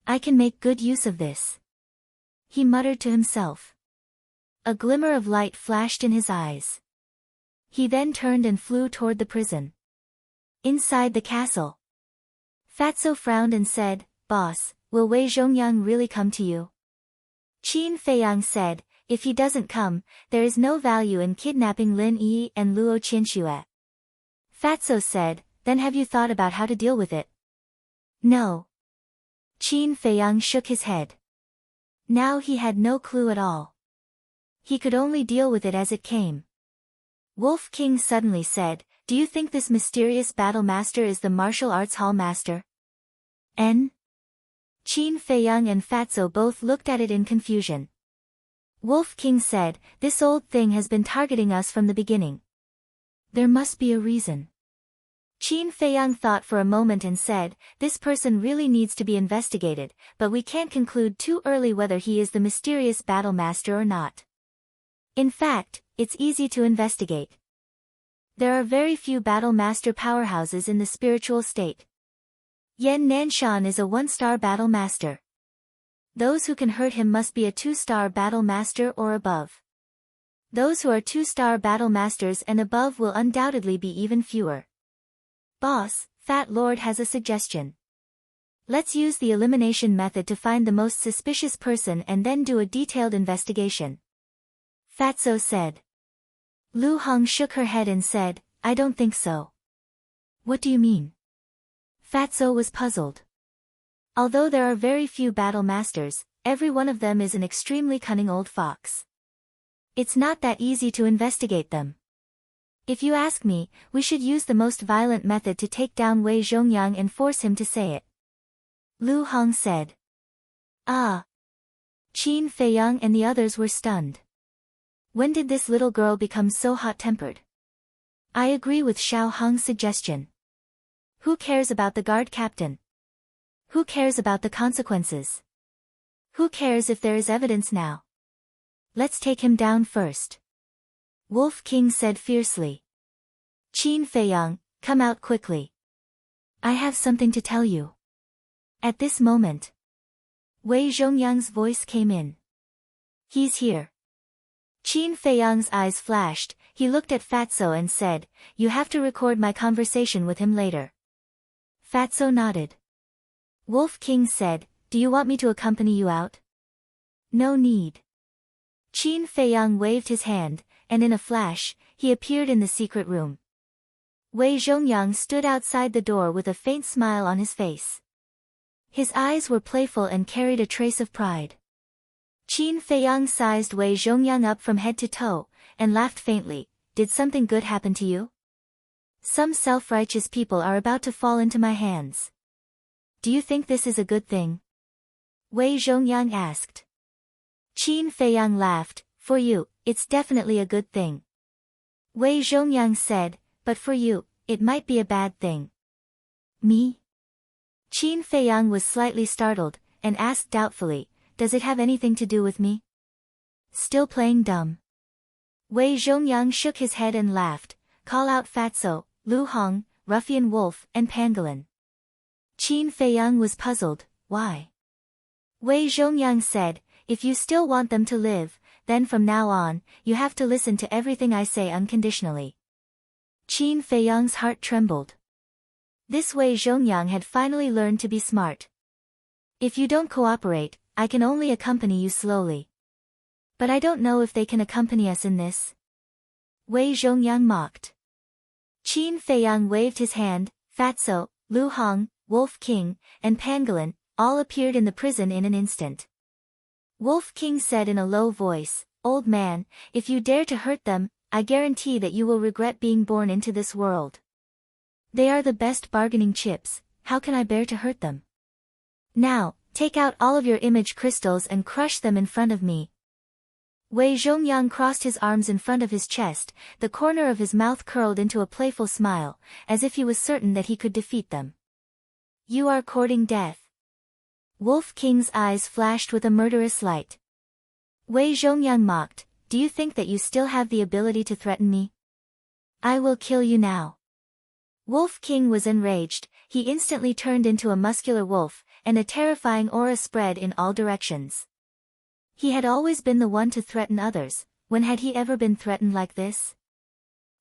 I can make good use of this. He muttered to himself. A glimmer of light flashed in his eyes. He then turned and flew toward the prison. Inside the castle, Fatso frowned and said, Boss, will Wei Zhongyang really come to you? Qin Feiyang said, if he doesn't come, there is no value in kidnapping Lin Yi and Luo Qianxue. Fatso said, then have you thought about how to deal with it? No. Qin Feiyang shook his head. Now he had no clue at all. He could only deal with it as it came. Wolf King suddenly said, do you think this mysterious battle master is the martial arts hall master? N? Qin Feiyang and Fatso both looked at it in confusion. Wolf King said, this old thing has been targeting us from the beginning. There must be a reason. Qin Feiyang thought for a moment and said, this person really needs to be investigated, but we can't conclude too early whether he is the mysterious battle master or not. In fact, it's easy to investigate. There are very few battle master powerhouses in the spiritual state. Yan Nanshan is a 1-star battle master. Those who can hurt him must be a 2-star battle master or above. Those who are 2-star battle masters and above will undoubtedly be even fewer. Boss, Fat Lord has a suggestion. Let's use the elimination method to find the most suspicious person and then do a detailed investigation. Fatso said. Lu Hong shook her head and said, I don't think so. What do you mean? Fatso was puzzled. Although there are very few battle masters, every one of them is an extremely cunning old fox. It's not that easy to investigate them. If you ask me, we should use the most violent method to take down Wei Zhongyang and force him to say it. Lu Hong said. Ah. Qin Feiyang and the others were stunned. When did this little girl become so hot-tempered? I agree with Xiao Hong's suggestion. Who cares about the guard captain? Who cares about the consequences? Who cares if there is evidence now? Let's take him down first. Wolf King said fiercely. Qin Feiyang, come out quickly. I have something to tell you. At this moment, Wei Zhongyang's voice came in. He's here. Qin Feiyang's eyes flashed, he looked at Fatso and said, you have to record my conversation with him later. Fatso nodded. Wolf King said, do you want me to accompany you out? No need. Qin Feiyang waved his hand, and in a flash, he appeared in the secret room. Wei Zhongyang stood outside the door with a faint smile on his face. His eyes were playful and carried a trace of pride. Qin Feiyang sized Wei Zhongyang up from head to toe, and laughed faintly, did something good happen to you? Some self-righteous people are about to fall into my hands. Do you think this is a good thing? Wei Zhongyang asked. Qin Feiyang laughed, for you, it's definitely a good thing. Wei Zhongyang said, but for you, it might be a bad thing. Me? Qin Feiyang was slightly startled, and asked doubtfully, does it have anything to do with me? Still playing dumb. Wei Zhongyang shook his head and laughed, call out Fatso, Lu Hong, Ruffian Wolf, and Pangolin. Qin Feiyang was puzzled, why? Wei Zhongyang said, if you still want them to live, then from now on, you have to listen to everything I say unconditionally. Qin Feiyang's heart trembled. This Wei Zhongyang had finally learned to be smart. If you don't cooperate, I can only accompany you slowly. But I don't know if they can accompany us in this. Wei Zhongyang mocked. Qin Feiyang waved his hand, Fatso, Lu Hong, Wolf King, and Pangolin, all appeared in the prison in an instant. Wolf King said in a low voice, old man, if you dare to hurt them, I guarantee that you will regret being born into this world. They are the best bargaining chips, how can I bear to hurt them? Now, take out all of your image crystals and crush them in front of me. Wei Zhongyang crossed his arms in front of his chest, the corner of his mouth curled into a playful smile, as if he was certain that he could defeat them. You are courting death. Wolf King's eyes flashed with a murderous light. Wei Zhongyang mocked, do you think that you still have the ability to threaten me? I will kill you now. Wolf King was enraged, he instantly turned into a muscular wolf, and a terrifying aura spread in all directions. He had always been the one to threaten others, when had he ever been threatened like this?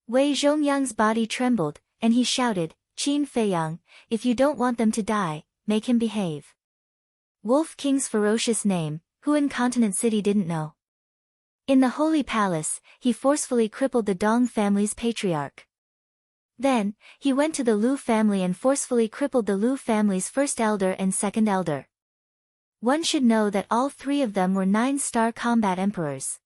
Wei Zhongyang's body trembled, and he shouted, Qin Feiyang, if you don't want them to die, make him behave. Wolf King's ferocious name, who in Continent City didn't know? In the Holy Palace, he forcefully crippled the Dong family's patriarch. Then, he went to the Lu family and forcefully crippled the Lu family's first elder and second elder. One should know that all three of them were 9-star combat emperors.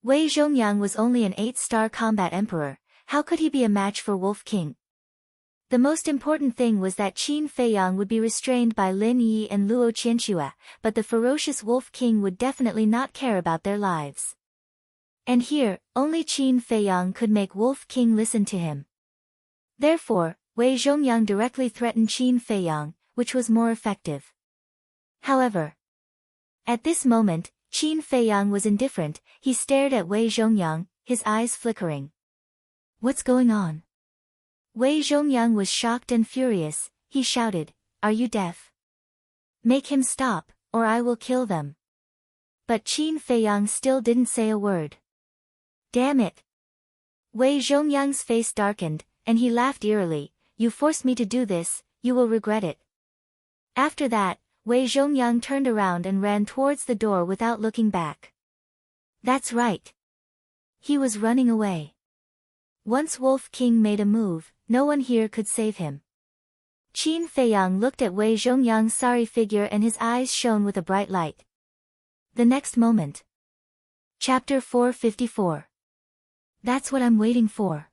Wei Zhongyang was only an 8-star combat emperor, how could he be a match for Wolf King? The most important thing was that Qin Feiyang would be restrained by Lin Yi and Luo Qianxue, but the ferocious Wolf King would definitely not care about their lives. And here, only Qin Feiyang could make Wolf King listen to him. Therefore, Wei Zhongyang directly threatened Qin Feiyang, which was more effective. However, at this moment, Qin Feiyang was indifferent, he stared at Wei Zhongyang, his eyes flickering. What's going on? Wei Zhongyang was shocked and furious, he shouted, are you deaf? Make him stop, or I will kill them. But Qin Feiyang still didn't say a word. Damn it! Wei Zhongyang's face darkened, and he laughed eerily, you forced me to do this, you will regret it. After that, Wei Zhongyang turned around and ran towards the door without looking back. That's right. He was running away. Once Wolf King made a move, no one here could save him. Qin Feiyang looked at Wei Zhongyang's sorry figure and his eyes shone with a bright light. The next moment. Chapter 454. That's what I'm waiting for.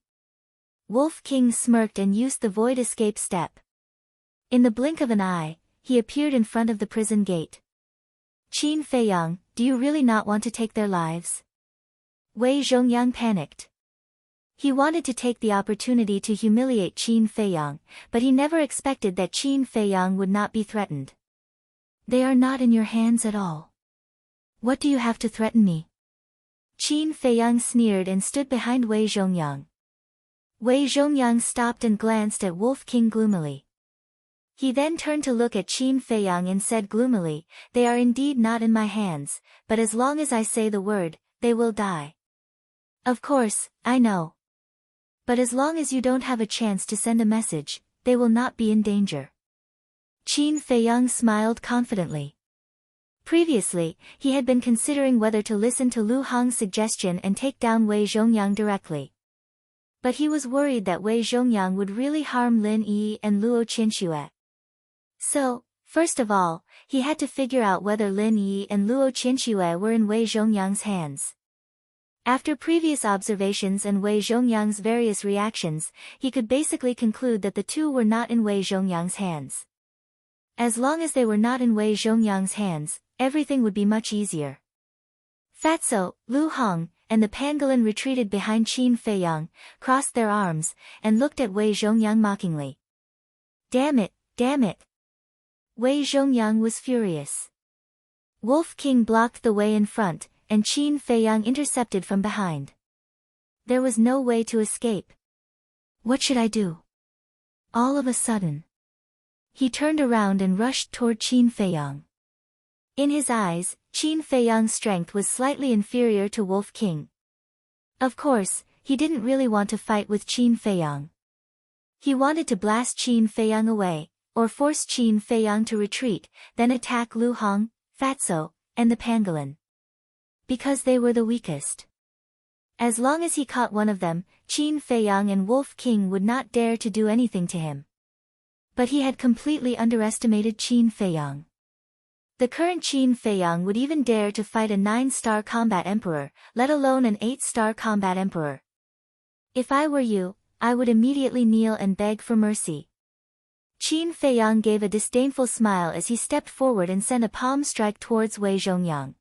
Wolf King smirked and used the void escape step. In the blink of an eye, he appeared in front of the prison gate. Qin Feiyang, do you really not want to take their lives? Wei Zhongyang panicked. He wanted to take the opportunity to humiliate Qin Feiyang, but he never expected that Qin Feiyang would not be threatened. They are not in your hands at all. What do you have to threaten me? Qin Feiyang sneered and stood behind Wei Zhongyang. Wei Zhongyang stopped and glanced at Wolf King gloomily. He then turned to look at Qin Feiyang and said gloomily, they are indeed not in my hands, but as long as I say the word, they will die. Of course, I know. But as long as you don't have a chance to send a message, they will not be in danger. Qin Feiyang smiled confidently. Previously, he had been considering whether to listen to Lu Hong's suggestion and take down Wei Zhongyang directly. But he was worried that Wei Zhongyang would really harm Lin Yi and Luo Qianxue. So, first of all, he had to figure out whether Lin Yi and Luo Qianxue were in Wei Zhongyang's hands. After previous observations and Wei Zhongyang's various reactions, he could basically conclude that the two were not in Wei Zhongyang's hands. As long as they were not in Wei Zhongyang's hands, everything would be much easier. Fatso, Lu Hong, and the pangolin retreated behind Qin Feiyang, crossed their arms, and looked at Wei Zhongyang mockingly. Damn it, damn it! Wei Zhongyang was furious. Wolf King blocked the way in front, and Qin Feiyang intercepted from behind. There was no way to escape. What should I do? All of a sudden, he turned around and rushed toward Qin Feiyang. In his eyes, Qin Feiyang's strength was slightly inferior to Wolf King. Of course, he didn't really want to fight with Qin Feiyang. He wanted to blast Qin Feiyang away, or force Qin Feiyang to retreat, then attack Lu Hong, Fatso, and the pangolin. Because they were the weakest. As long as he caught one of them, Qin Feiyang and Wolf King would not dare to do anything to him. But he had completely underestimated Qin Feiyang. The current Qin Feiyang would even dare to fight a 9-star combat emperor, let alone an 8-star combat emperor. If I were you, I would immediately kneel and beg for mercy. Qin Feiyang gave a disdainful smile as he stepped forward and sent a palm strike towards Wei Zhongyang.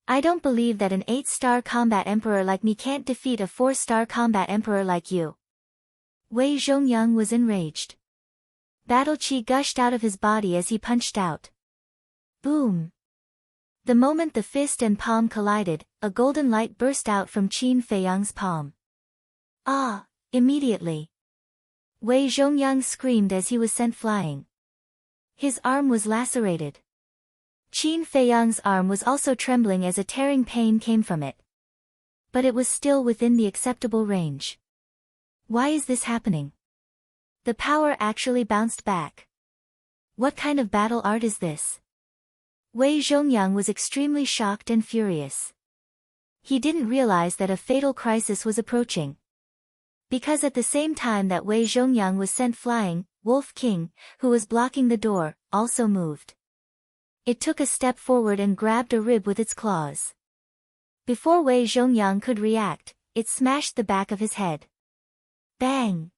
I don't believe that an 8-star combat emperor like me can't defeat a 4-star combat emperor like you. Wei Zhongyang was enraged. Battle chi gushed out of his body as he punched out. Boom! The moment the fist and palm collided, a golden light burst out from Qin Feiyang's palm. Ah! Immediately, Wei Zhongyang screamed as he was sent flying. His arm was lacerated. Qin Feiyang's arm was also trembling as a tearing pain came from it. But it was still within the acceptable range. Why is this happening? The power actually bounced back. What kind of battle art is this? Wei Zhongyang was extremely shocked and furious. He didn't realize that a fatal crisis was approaching. Because at the same time that Wei Zhongyang was sent flying, Wolf King, who was blocking the door, also moved. It took a step forward and grabbed a rib with its claws. Before Wei Zhongyang could react, it smashed the back of his head. Bang!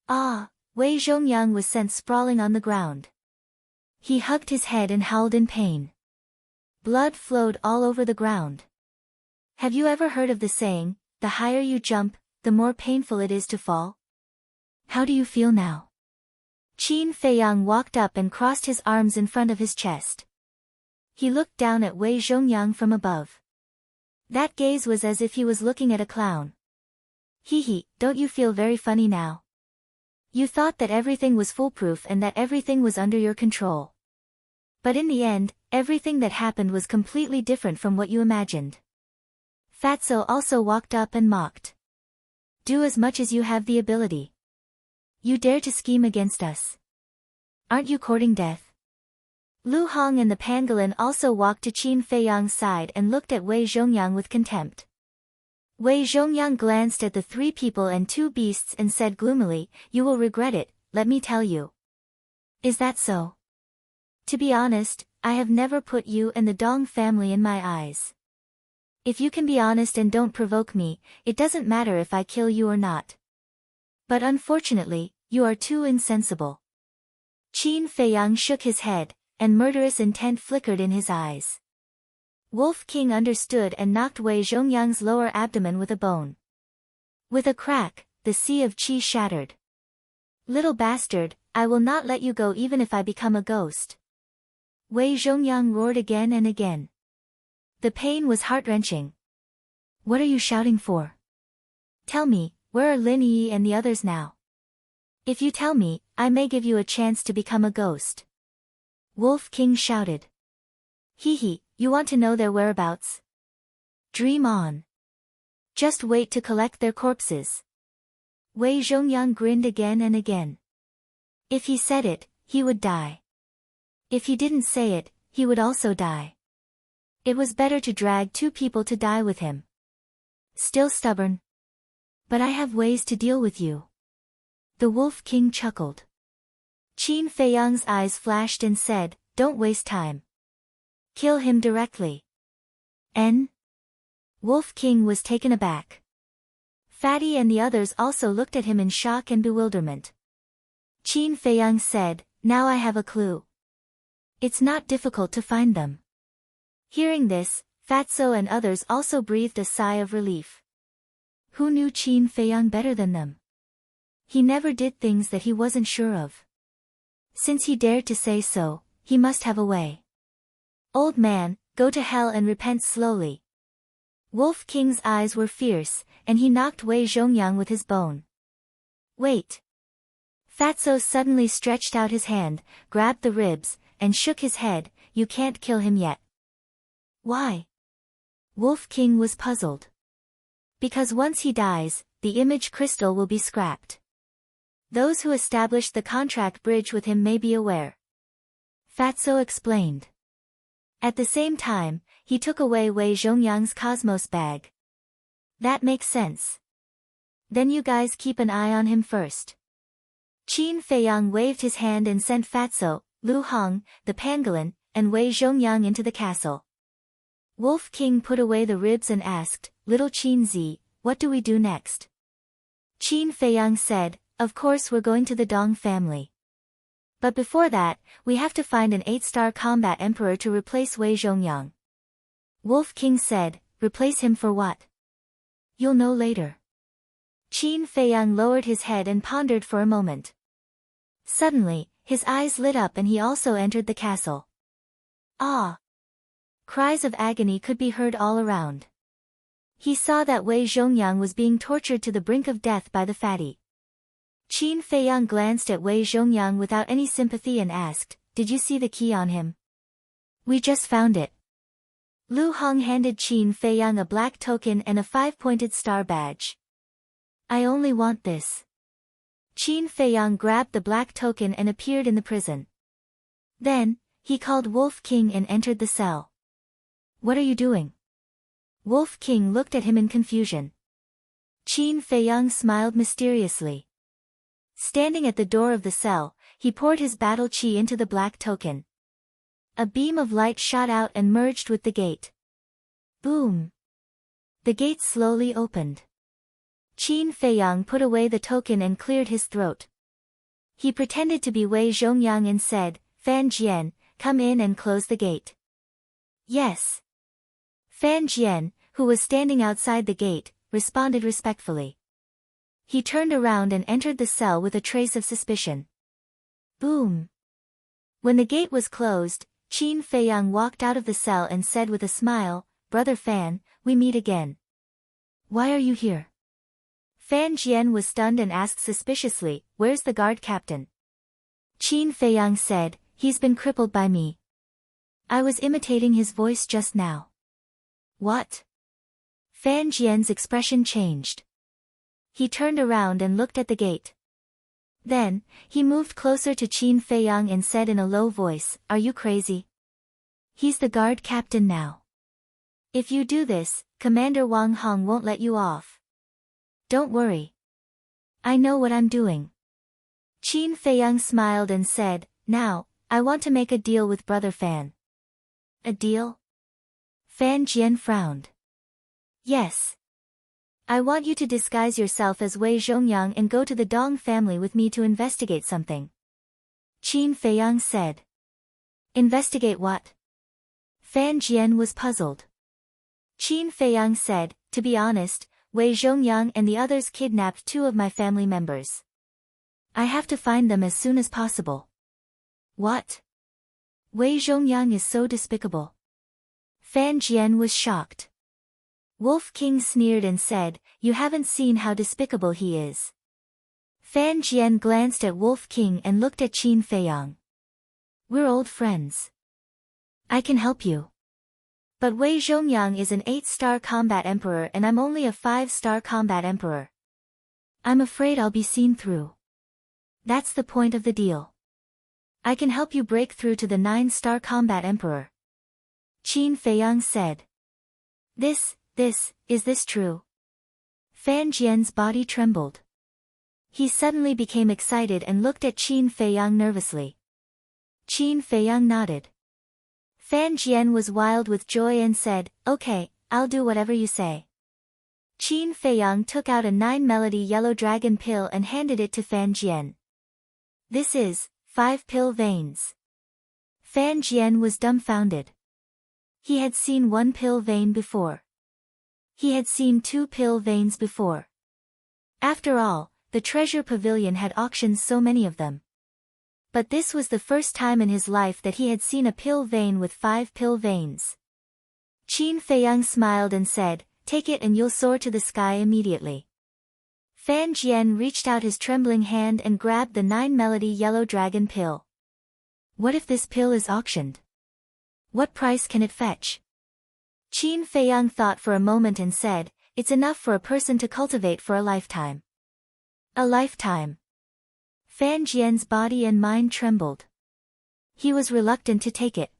Ah! Wei Zhongyang was sent sprawling on the ground. He hugged his head and howled in pain. Blood flowed all over the ground. Have you ever heard of the saying, the higher you jump, the more painful it is to fall? How do you feel now? Qin Feiyang walked up and crossed his arms in front of his chest. He looked down at Wei Zhongyang from above. That gaze was as if he was looking at a clown. Hee, don't you feel very funny now? You thought that everything was foolproof and that everything was under your control. But in the end, everything that happened was completely different from what you imagined. Fatso also walked up and mocked. Do as much as you have the ability. You dare to scheme against us. Aren't you courting death? Lu Hong and the pangolin also walked to Qin Feiyang's side and looked at Wei Zhongyang with contempt. Wei Zhongyang glanced at the 3 people and 2 beasts and said gloomily, you will regret it, let me tell you. Is that so? To be honest, I have never put you and the Dong family in my eyes. If you can be honest and don't provoke me, it doesn't matter if I kill you or not. But unfortunately, you are too insensible. Qin Feiyang shook his head, and murderous intent flickered in his eyes. Wolf King understood and knocked Wei Zhongyang's lower abdomen with a bone. With a crack, the sea of qi shattered. Little bastard, I will not let you go even if I become a ghost. Wei Zhongyang roared again and again. The pain was heart-wrenching. What are you shouting for? Tell me, where are Lin Yi and the others now? If you tell me, I may give you a chance to become a ghost. Wolf King shouted. Hee, you want to know their whereabouts? Dream on. Just wait to collect their corpses. Wei Zhongyang grinned again and again. If he said it, he would die. If he didn't say it, he would also die. It was better to drag 2 people to die with him. Still stubborn? But I have ways to deal with you. The Wolf King chuckled. Qin Feiyang's eyes flashed and said, don't waste time. Kill him directly. N? Wolf King was taken aback. Fatty and the others also looked at him in shock and bewilderment. Qin Feiyang said, now I have a clue. It's not difficult to find them. Hearing this, Fatso and others also breathed a sigh of relief. Who knew Qin Feiyang better than them? He never did things that he wasn't sure of. Since he dared to say so, he must have a way. Old man, go to hell and repent slowly. Wolf King's eyes were fierce, and he knocked Wei Zhongyang with his bone. Wait. Fatso suddenly stretched out his hand, grabbed the ribs, and shook his head. You can't kill him yet. Why? Wolf King was puzzled. Because once he dies, the image crystal will be scrapped. Those who established the contract bridge with him may be aware. Fatso explained. At the same time, he took away Wei Zhongyang's cosmos bag. That makes sense. Then you guys keep an eye on him first. Qin Feiyang waved his hand and sent Fatso, Lu Hong, the pangolin, and Wei Zhongyang into the castle. Wolf King put away the ribs and asked, Little Qin Zi, what do we do next? Qin Feiyang said, of course we're going to the Dong family. But before that, we have to find an 8-star combat emperor to replace Wei Zhongyang. Wolf King said, replace him for what? You'll know later. Qin Feiyang lowered his head and pondered for a moment. Suddenly, his eyes lit up and he also entered the castle. Ah! Cries of agony could be heard all around. He saw that Wei Zhongyang was being tortured to the brink of death by the fatty. Qin Feiyang glanced at Wei Zhongyang without any sympathy and asked, did you see the key on him? We just found it. Lu Hong handed Qin Feiyang a black token and a 5-pointed star badge. I only want this. Qin Feiyang grabbed the black token and appeared in the prison. Then, he called Wolf King and entered the cell. What are you doing? Wolf King looked at him in confusion. Qin Feiyang smiled mysteriously. Standing at the door of the cell, he poured his battle chi into the black token. A beam of light shot out and merged with the gate. Boom! The gate slowly opened. Qin Feiyang put away the token and cleared his throat. He pretended to be Wei Zhongyang and said, Fan Jian, come in and close the gate. Yes. Fan Jian, who was standing outside the gate, responded respectfully. He turned around and entered the cell with a trace of suspicion. Boom! When the gate was closed, Qin Feiyang walked out of the cell and said with a smile, Brother Fan, we meet again. Why are you here? Fan Jian was stunned and asked suspiciously, where's the guard captain? Qin Feiyang said, he's been crippled by me. I was imitating his voice just now. What? Fan Jian's expression changed. He turned around and looked at the gate. Then, he moved closer to Qin Feiyang and said in a low voice, are you crazy? He's the guard captain now. If you do this, Commander Wang Hong won't let you off. Don't worry. I know what I'm doing. Qin Feiyang smiled and said, now, I want to make a deal with Brother Fan. A deal? Fan Jian frowned. Yes. I want you to disguise yourself as Wei Zhongyang and go to the Dong family with me to investigate something. Qin Feiyang said. Investigate what? Fan Jian was puzzled. Qin Feiyang said, to be honest, Wei Zhongyang and the others kidnapped 2 of my family members. I have to find them as soon as possible. What? Wei Zhongyang is so despicable. Fan Jian was shocked. Wolf King sneered and said, you haven't seen how despicable he is. Fan Jian glanced at Wolf King and looked at Qin Feiyang. We're old friends. I can help you. But Wei Zhongyang is an 8-star combat emperor and I'm only a 5-star combat emperor. I'm afraid I'll be seen through. That's the point of the deal. I can help you break through to the 9-star combat emperor. Qin Feiyang said. Is this true? Fan Jian's body trembled. He suddenly became excited and looked at Qin Feiyang nervously. Qin Feiyang nodded. Fan Jian was wild with joy and said, okay, I'll do whatever you say. Qin Feiyang took out a 9-melody yellow dragon pill and handed it to Fan Jian. This is 5 pill veins. Fan Jian was dumbfounded. He had seen one pill vein before. He had seen two pill veins before. After all, the treasure pavilion had auctioned so many of them. But this was the first time in his life that he had seen a pill vein with 5 pill veins. Qin Feiyang smiled and said, "Take it and you'll soar to the sky immediately." Fan Jian reached out his trembling hand and grabbed the 9-melody yellow dragon pill. What if this pill is auctioned? What price can it fetch? Qin Feiyang thought for a moment and said, "It's enough for a person to cultivate for a lifetime." A lifetime. Fan Jian's body and mind trembled. He was reluctant to take it.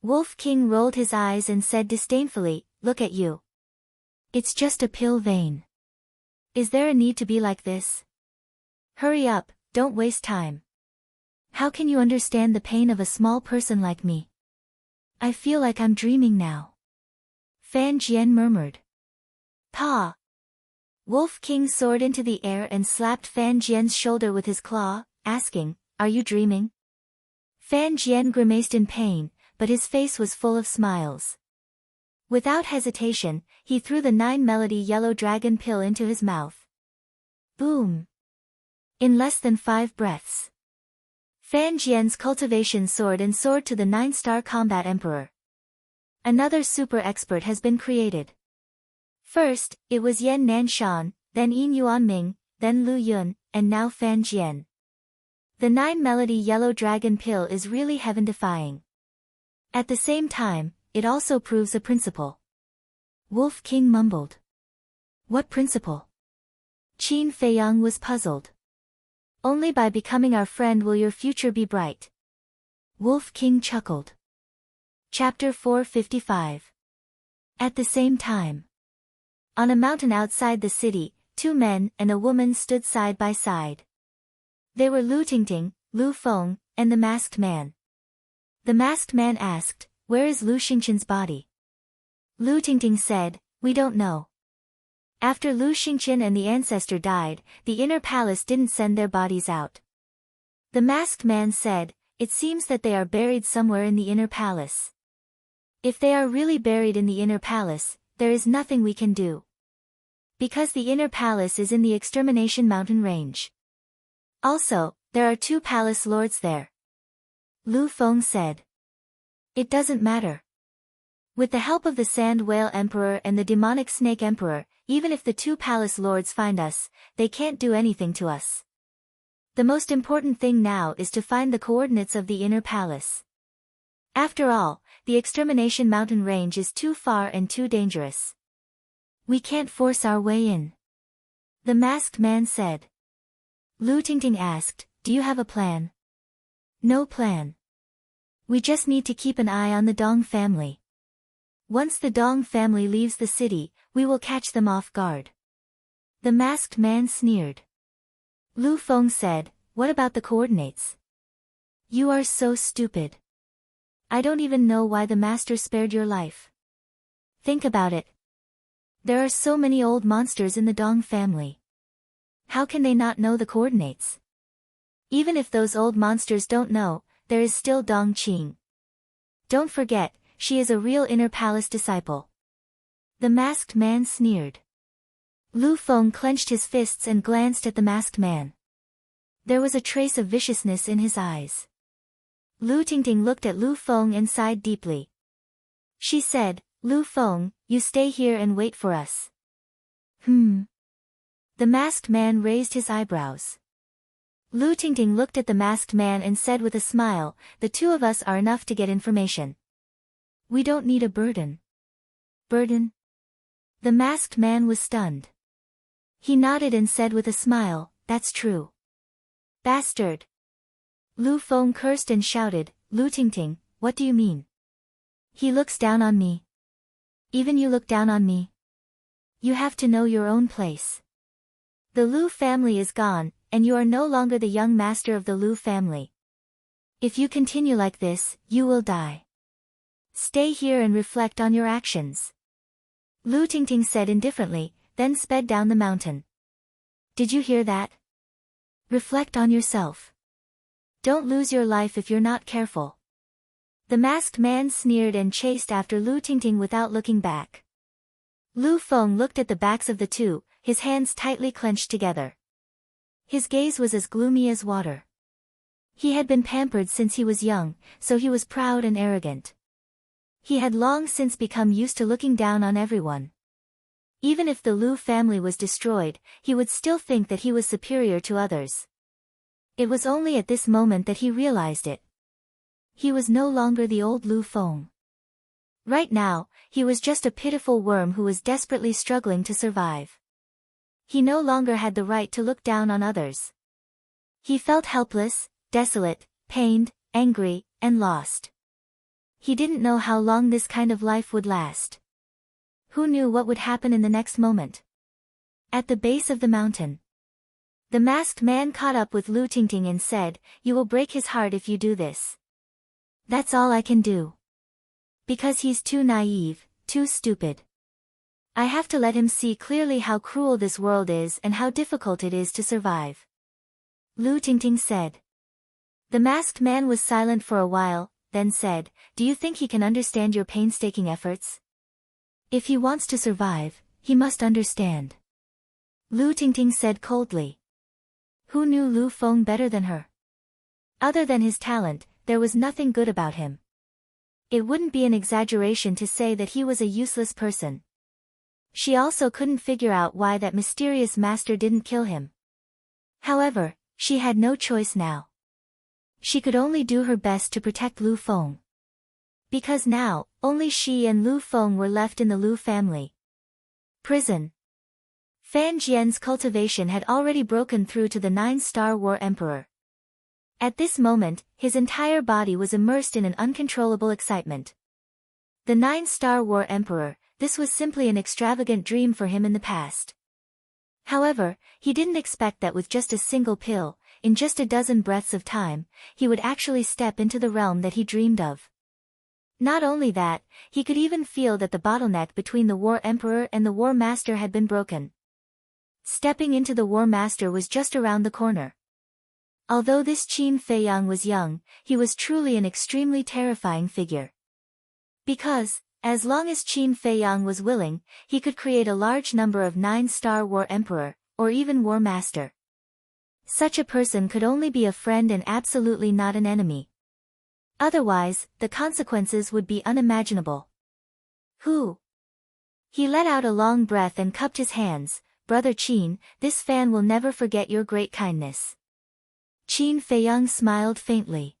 Wolf King rolled his eyes and said disdainfully, "Look at you. It's just a pill vein. Is there a need to be like this? Hurry up, don't waste time. How can you understand the pain of a small person like me? I feel like I'm dreaming now." Fan Jian murmured. "Pa!" Wolf King soared into the air and slapped Fan Jian's shoulder with his claw, asking, "Are you dreaming?" Fan Jian grimaced in pain, but his face was full of smiles. Without hesitation, he threw the 9-melody yellow dragon pill into his mouth. Boom! In less than 5 breaths, Fan Jian's cultivation soared to the 9-star combat emperor. Another super expert has been created. First, it was Yan Nanshan, then Yin Yuanming, then Lu Yun, and now Fan Jian. The 9-melody yellow dragon pill is really heaven-defying. At the same time, it also proves a principle. Wolf King mumbled. What principle? Qin Feiyang was puzzled. Only by becoming our friend will your future be bright. Wolf King chuckled. Chapter 455. At the same time. On a mountain outside the city, 2 men and a woman stood side by side. They were Lu Tingting, Lu Feng, and the masked man. The masked man asked, "Where is Lu Xingqian's body?" Lu Tingting said, "We don't know. After Lu Xingqian and the ancestor died, the inner palace didn't send their bodies out." The masked man said, "It seems that they are buried somewhere in the inner palace. If they are really buried in the inner palace, there is nothing we can do. Because the inner palace is in the Extermination Mountain range. Also, there are 2 palace lords there." Lu Feng said. "It doesn't matter. With the help of the Sand Whale Emperor and the Demonic Snake Emperor, even if the 2 palace lords find us, they can't do anything to us. The most important thing now is to find the coordinates of the inner palace. After all, the Extermination Mountain range is too far and too dangerous. We can't force our way in." The masked man said. Lu Tingting asked, "Do you have a plan?" "No plan. We just need to keep an eye on the Dong family. Once the Dong family leaves the city, we will catch them off guard." The masked man sneered. Lu Feng said, "What about the coordinates?" "You are so stupid. I don't even know why the master spared your life. Think about it. There are so many old monsters in the Dong family. How can they not know the coordinates? Even if those old monsters don't know, there is still Dong Qing. Don't forget, she is a real inner palace disciple." The masked man sneered. Lu Feng clenched his fists and glanced at the masked man. There was a trace of viciousness in his eyes. Lu Tingting looked at Lu Feng and sighed deeply. She said, "Lu Feng, you stay here and wait for us." The masked man raised his eyebrows. Lu Tingting looked at the masked man and said with a smile, "The 2 of us are enough to get information. We don't need a burden." "Burden?" The masked man was stunned. He nodded and said with a smile, "That's true." "Bastard!" Lu Feng cursed and shouted, "Lu Tingting, what do you mean? He looks down on me. Even you look down on me. You have to know your own place. The Lu family is gone, and you are no longer the young master of the Lu family. If you continue like this, you will die. Stay here and reflect on your actions." Lu Tingting said indifferently, then sped down the mountain. "Did you hear that? Reflect on yourself. Don't lose your life if you're not careful." The masked man sneered and chased after Lu Tingting without looking back. Lu Feng looked at the backs of the two, his hands tightly clenched together. His gaze was as gloomy as water. He had been pampered since he was young, so he was proud and arrogant. He had long since become used to looking down on everyone. Even if the Lu family was destroyed, he would still think that he was superior to others. It was only at this moment that he realized it. He was no longer the old Lu Feng. Right now, he was just a pitiful worm who was desperately struggling to survive. He no longer had the right to look down on others. He felt helpless, desolate, pained, angry, and lost. He didn't know how long this kind of life would last. Who knew what would happen in the next moment? At the base of the mountain, the masked man caught up with Lu Tingting and said, "You will break his heart if you do this. That's all I can do. Because he's too naive, too stupid. I have to let him see clearly how cruel this world is and how difficult it is to survive." Lu Tingting said. The masked man was silent for a while, then said, "Do you think he can understand your painstaking efforts? If he wants to survive, he must understand." Lu Tingting said coldly. Who knew Lu Feng better than her? Other than his talent, there was nothing good about him. It wouldn't be an exaggeration to say that he was a useless person. She also couldn't figure out why that mysterious master didn't kill him. However, she had no choice now. She could only do her best to protect Lu Feng. Because now, only she and Lu Feng were left in the Lu family. Prison. Fan Jian's cultivation had already broken through to the 9-star War Emperor. At this moment, his entire body was immersed in an uncontrollable excitement. The 9-star War Emperor, this was simply an extravagant dream for him in the past. However, he didn't expect that with just a single pill, in just a dozen breaths of time, he would actually step into the realm that he dreamed of. Not only that, he could even feel that the bottleneck between the War Emperor and the War Master had been broken. Stepping into the War Master was just around the corner. Although this Qin Feiyang was young, he was truly an extremely terrifying figure. Because, as long as Qin Feiyang was willing, he could create a large number of 9-star War Emperor, or even War Master. Such a person could only be a friend and absolutely not an enemy. Otherwise, the consequences would be unimaginable. Who? He let out a long breath and cupped his hands. "Brother Qin, this fan will never forget your great kindness." Qin Feiyang smiled faintly.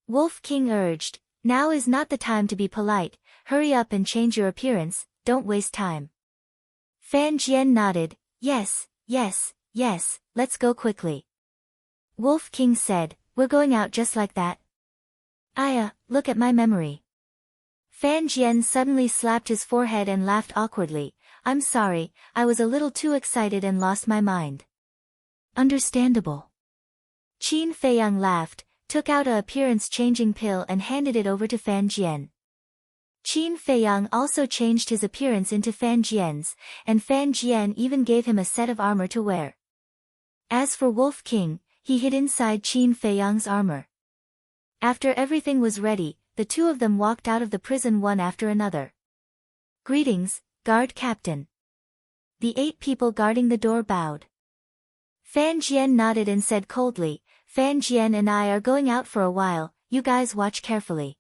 Wolf King urged, "Now is not the time to be polite, hurry up and change your appearance, don't waste time." Fan Jian nodded, "Yes, yes, yes, let's go quickly." Wolf King said, "We're going out just like that?" Look at my memory." Fan Jian suddenly slapped his forehead and laughed awkwardly. "I'm sorry, I was a little too excited and lost my mind." Understandable. Qin Feiyang laughed, took out a appearance-changing pill and handed it over to Fan Jian. Qin Feiyang also changed his appearance into Fan Jian's, and Fan Jian even gave him a set of armor to wear. As for Wolf King, he hid inside Qin Feiyang's armor. After everything was ready, the two of them walked out of the prison one after another. "Greetings, guard captain." The 8 people guarding the door bowed. Fan Jian nodded and said coldly, "Fan Jian and I are going out for a while, you guys watch carefully."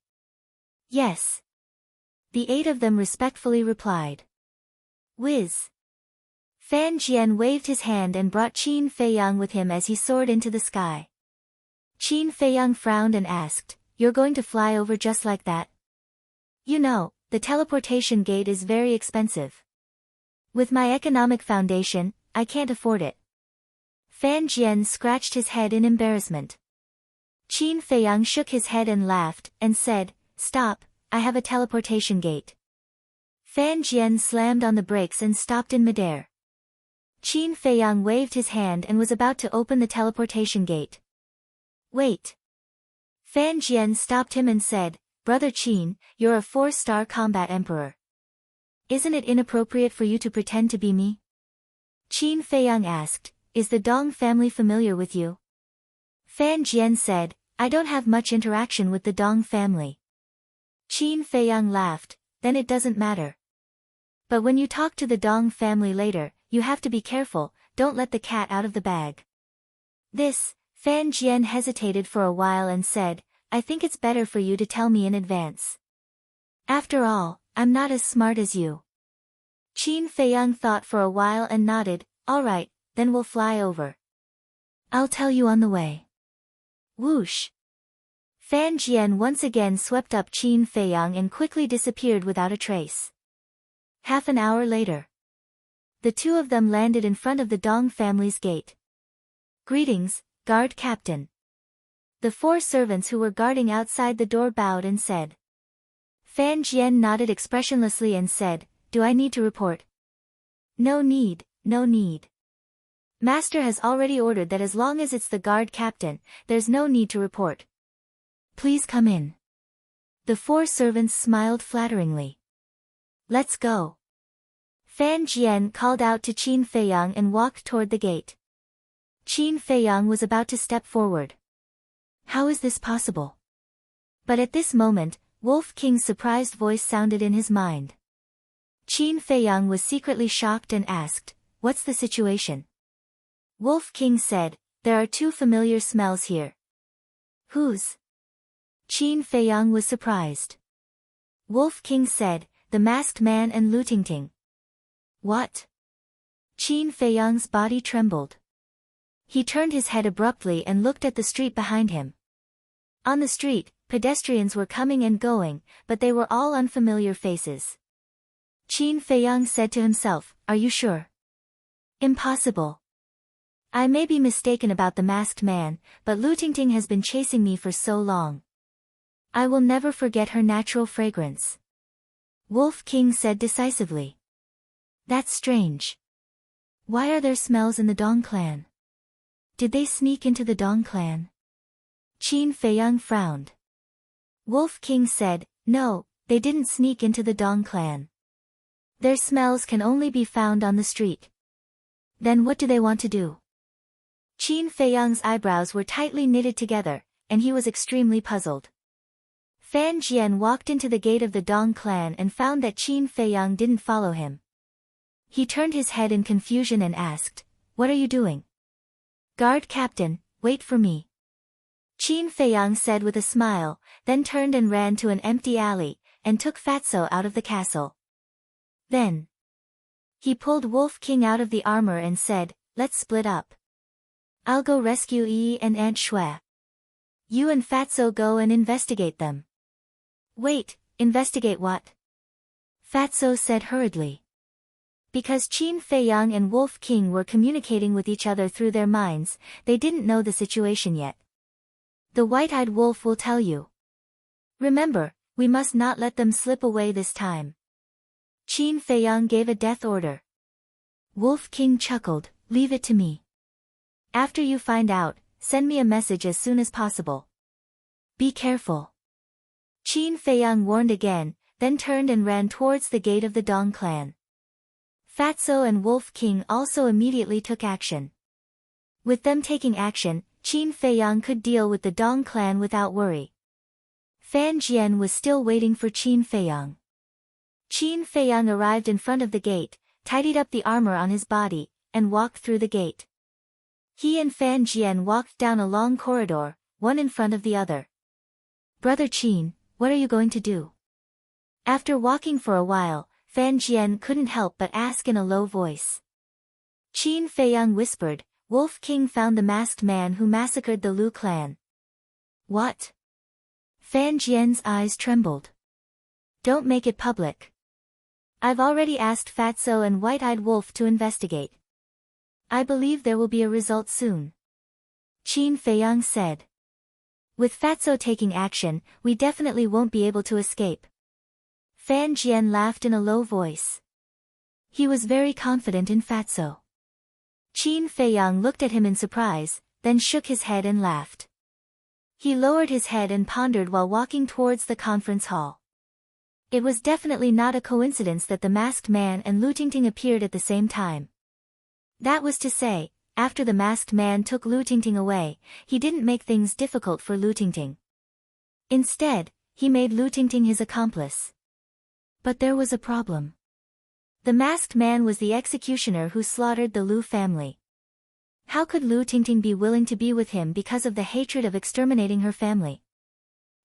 "Yes." The 8 of them respectfully replied. Whiz. Fan Jian waved his hand and brought Qin Feiyang with him as he soared into the sky. Qin Feiyang frowned and asked, "You're going to fly over just like that?" "You know, the teleportation gate is very expensive. With my economic foundation, I can't afford it." Fan Jian scratched his head in embarrassment. Qin Feiyang shook his head and laughed, and said, "Stop, I have a teleportation gate." Fan Jian slammed on the brakes and stopped in midair. Qin Feiyang waved his hand and was about to open the teleportation gate. "Wait." Fan Jian stopped him and said, "Brother Qin, you're a 4-star combat emperor. Isn't it inappropriate for you to pretend to be me?" Qin Feiyang asked, "Is the Dong family familiar with you?" Fan Jian said, "I don't have much interaction with the Dong family. Qin Feiyang laughed, then it doesn't matter. But when you talk to the Dong family later, you have to be careful, don't let the cat out of the bag. This, Fan Jian hesitated for a while and said, I think it's better for you to tell me in advance. After all, I'm not as smart as you. Qin Feiyang thought for a while and nodded, all right, then we'll fly over. I'll tell you on the way. Whoosh. Fan Jian once again swept up Qin Feiyang and quickly disappeared without a trace. Half an hour later, the two of them landed in front of the Dong family's gate. Greetings, guard captain. The four servants who were guarding outside the door bowed and said. Fan Jian nodded expressionlessly and said, do I need to report? No need, no need. Master has already ordered that as long as it's the guard captain, there's no need to report. Please come in. The four servants smiled flatteringly. Let's go. Fan Jian called out to Qin Feiyang and walked toward the gate. Qin Feiyang was about to step forward. How is this possible? But at this moment, Wolf King's surprised voice sounded in his mind. Qin Feiyang was secretly shocked and asked, what's the situation? Wolf King said, there are two familiar smells here. Whose? Qin Feiyang was surprised. Wolf King said, the masked man and Lu Tingting. What? Qin Feiyang's body trembled. He turned his head abruptly and looked at the street behind him. On the street, pedestrians were coming and going, but they were all unfamiliar faces. Qin Feiyang said to himself, are you sure? Impossible. I may be mistaken about the masked man, but Lu Tingting has been chasing me for so long. I will never forget her natural fragrance. Wolf King said decisively. That's strange. Why are there smells in the Dong clan? Did they sneak into the Dong clan? Qin Feiyang frowned. Wolf King said, no, they didn't sneak into the Dong clan. Their smells can only be found on the street. Then what do they want to do? Qin Feiyang's eyebrows were tightly knitted together, and he was extremely puzzled. Fan Jian walked into the gate of the Dong clan and found that Qin Feiyang didn't follow him. He turned his head in confusion and asked, what are you doing? Guard captain, wait for me. Qin Feiyang said with a smile, then turned and ran to an empty alley, and took Fatso out of the castle. Then he pulled Wolf King out of the armor and said, let's split up. I'll go rescue Yi and Aunt Shui. You and Fatso go and investigate them. Wait, investigate what? Fatso said hurriedly. Because Qin Feiyang and Wolf King were communicating with each other through their minds, they didn't know the situation yet. The white-eyed wolf will tell you. Remember, we must not let them slip away this time. Qin Feiyang gave a death order. Wolf King chuckled, leave it to me. After you find out, send me a message as soon as possible. Be careful. Qin Feiyang warned again, then turned and ran towards the gate of the Dong clan. Fatso and Wolf King also immediately took action. With them taking action, Qin Feiyang could deal with the Dong clan without worry. Fan Jian was still waiting for Qin Feiyang. Qin Feiyang arrived in front of the gate, tidied up the armor on his body, and walked through the gate. He and Fan Jian walked down a long corridor, one in front of the other. Brother Qin, what are you going to do? After walking for a while, Fan Jian couldn't help but ask in a low voice. Qin Feiyang whispered, Wolf King found the masked man who massacred the Lu clan. What? Fan Jian's eyes trembled. Don't make it public. I've already asked Fatso and White-Eyed Wolf to investigate. I believe there will be a result soon. Qin Feiyang said. With Fatso taking action, we definitely won't be able to escape. Fan Jian laughed in a low voice. He was very confident in Fatso. Qin Feiyang looked at him in surprise, then shook his head and laughed. He lowered his head and pondered while walking towards the conference hall. It was definitely not a coincidence that the masked man and Lu Tingting appeared at the same time. That was to say, after the masked man took Lu Tingting away, he didn't make things difficult for Lu Tingting. Instead, he made Lu Tingting his accomplice. But there was a problem. The masked man was the executioner who slaughtered the Lu family. How could Lu Tingting be willing to be with him because of the hatred of exterminating her family?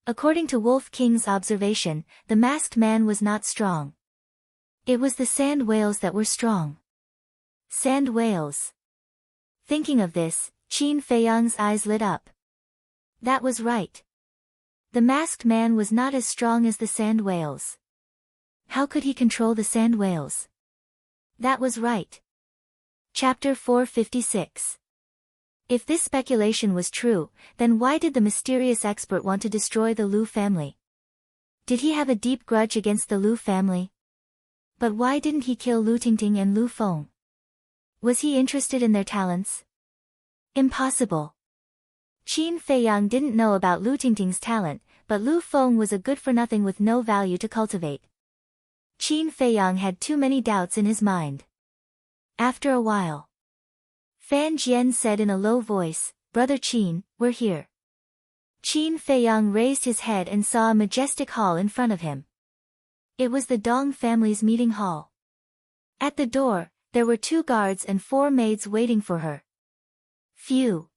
According to Wolf King's observation, the masked man was not strong. It was the sand whales that were strong. Sand whales. Thinking of this, Qin Feiyang's eyes lit up. That was right. The masked man was not as strong as the sand whales. How could he control the sand whales? That was right. Chapter 456. If this speculation was true, then why did the mysterious expert want to destroy the Lu family? Did he have a deep grudge against the Lu family? But why didn't he kill Lu Tingting and Lu Feng? Was he interested in their talents? Impossible. Qin Feiyang didn't know about Lu Tingting's talent, but Lu Feng was a good-for-nothing with no value to cultivate. Qin Feiyang had too many doubts in his mind. After a while, Fan Jian said in a low voice, "Brother Qin, we're here." Qin Feiyang raised his head and saw a majestic hall in front of him. It was the Dong family's meeting hall. At the door, there were 2 guards and 4 maids waiting for her. Phew.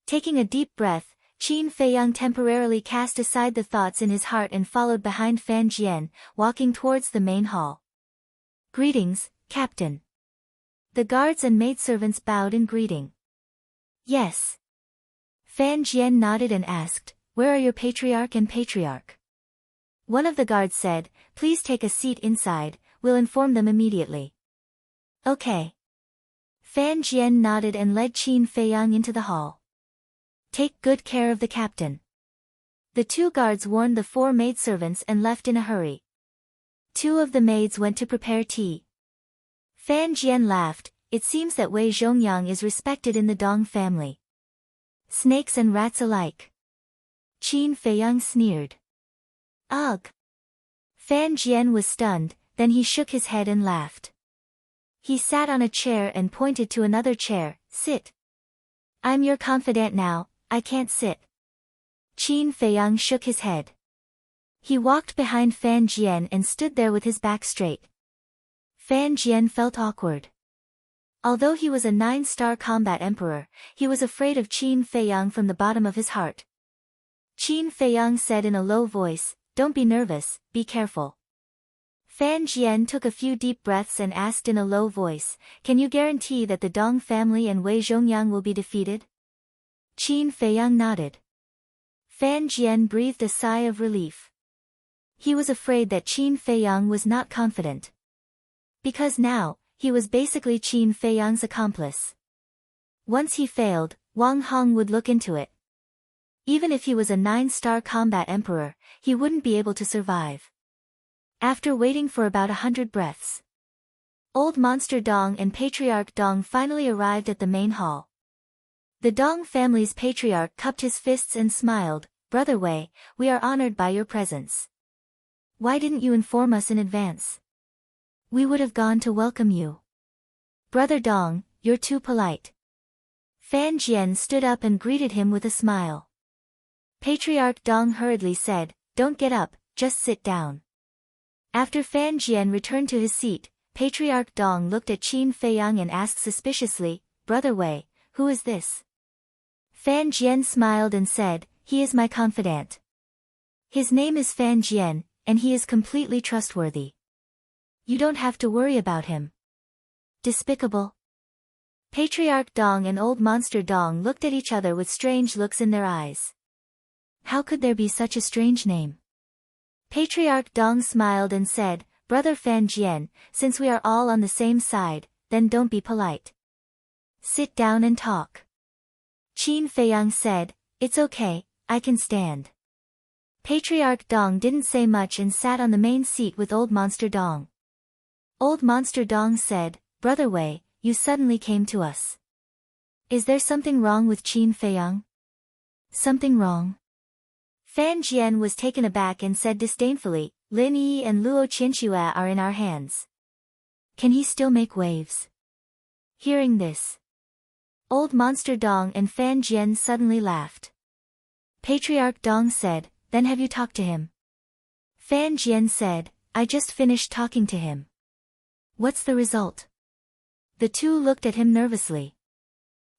Taking a deep breath, Qin Feiyang temporarily cast aside the thoughts in his heart and followed behind Fan Jian, walking towards the main hall. "Greetings, Captain." The guards and maidservants bowed in greeting. "Yes." Fan Jian nodded and asked, "Where are your patriarch and patriarch?" One of the guards said, "Please take a seat inside, we'll inform them immediately." "Okay." Fan Jian nodded and led Qin Feiyang into the hall. "Take good care of the captain." The 2 guards warned the 4 maidservants and left in a hurry. 2 of the maids went to prepare tea. Fan Jian laughed. It seems that Wei Zhongyang is respected in the Dong family. Snakes and rats alike. Qin Feiyang sneered. Ugh. Fan Jian was stunned, then he shook his head and laughed. He sat on a chair and pointed to another chair. "Sit." "I'm your confidant now, I can't sit." Qin Feiyang shook his head. He walked behind Fan Jian and stood there with his back straight. Fan Jian felt awkward. Although he was a 9-star combat emperor, he was afraid of Qin Feiyang from the bottom of his heart. Qin Feiyang said in a low voice, "Don't be nervous, be careful." Fan Jian took a few deep breaths and asked in a low voice, "Can you guarantee that the Dong family and Wei Zhongyang will be defeated?" Qin Feiyang nodded. Fan Jian breathed a sigh of relief. He was afraid that Qin Feiyang was not confident. Because now, he was basically Qin Feiyang's accomplice. Once he failed, Wang Hong would look into it. Even if he was a 9-star combat emperor, he wouldn't be able to survive. After waiting for about 100 breaths, Old Monster Dong and Patriarch Dong finally arrived at the main hall. The Dong family's patriarch cupped his fists and smiled, "Brother Wei, we are honored by your presence. Why didn't you inform us in advance? We would have gone to welcome you." "Brother Dong, you're too polite." Fan Jian stood up and greeted him with a smile. Patriarch Dong hurriedly said, "Don't get up, just sit down." After Fan Jian returned to his seat, Patriarch Dong looked at Qin Feiyang and asked suspiciously, "Brother Wei, who is this?" Fan Jian smiled and said, "He is my confidant. His name is Fan Jian, and he is completely trustworthy. You don't have to worry about him." Despicable. Patriarch Dong and Old Monster Dong looked at each other with strange looks in their eyes. How could there be such a strange name? Patriarch Dong smiled and said, "Brother Fan Jian, since we are all on the same side, then don't be polite. Sit down and talk." Qin Feiyang said, "It's okay, I can stand." Patriarch Dong didn't say much and sat on the main seat with Old Monster Dong. Old Monster Dong said, "Brother Wei, you suddenly came to us. Is there something wrong with Qin Feiyang?" "Something wrong?" Fan Jian was taken aback and said disdainfully, "Lin Yi and Luo Qianxue are in our hands. Can he still make waves?" Hearing this, Old Monster Dong and Fan Jian suddenly laughed. Patriarch Dong said, then have you talked to him? Fan Jian said, I just finished talking to him. What's the result? The two looked at him nervously.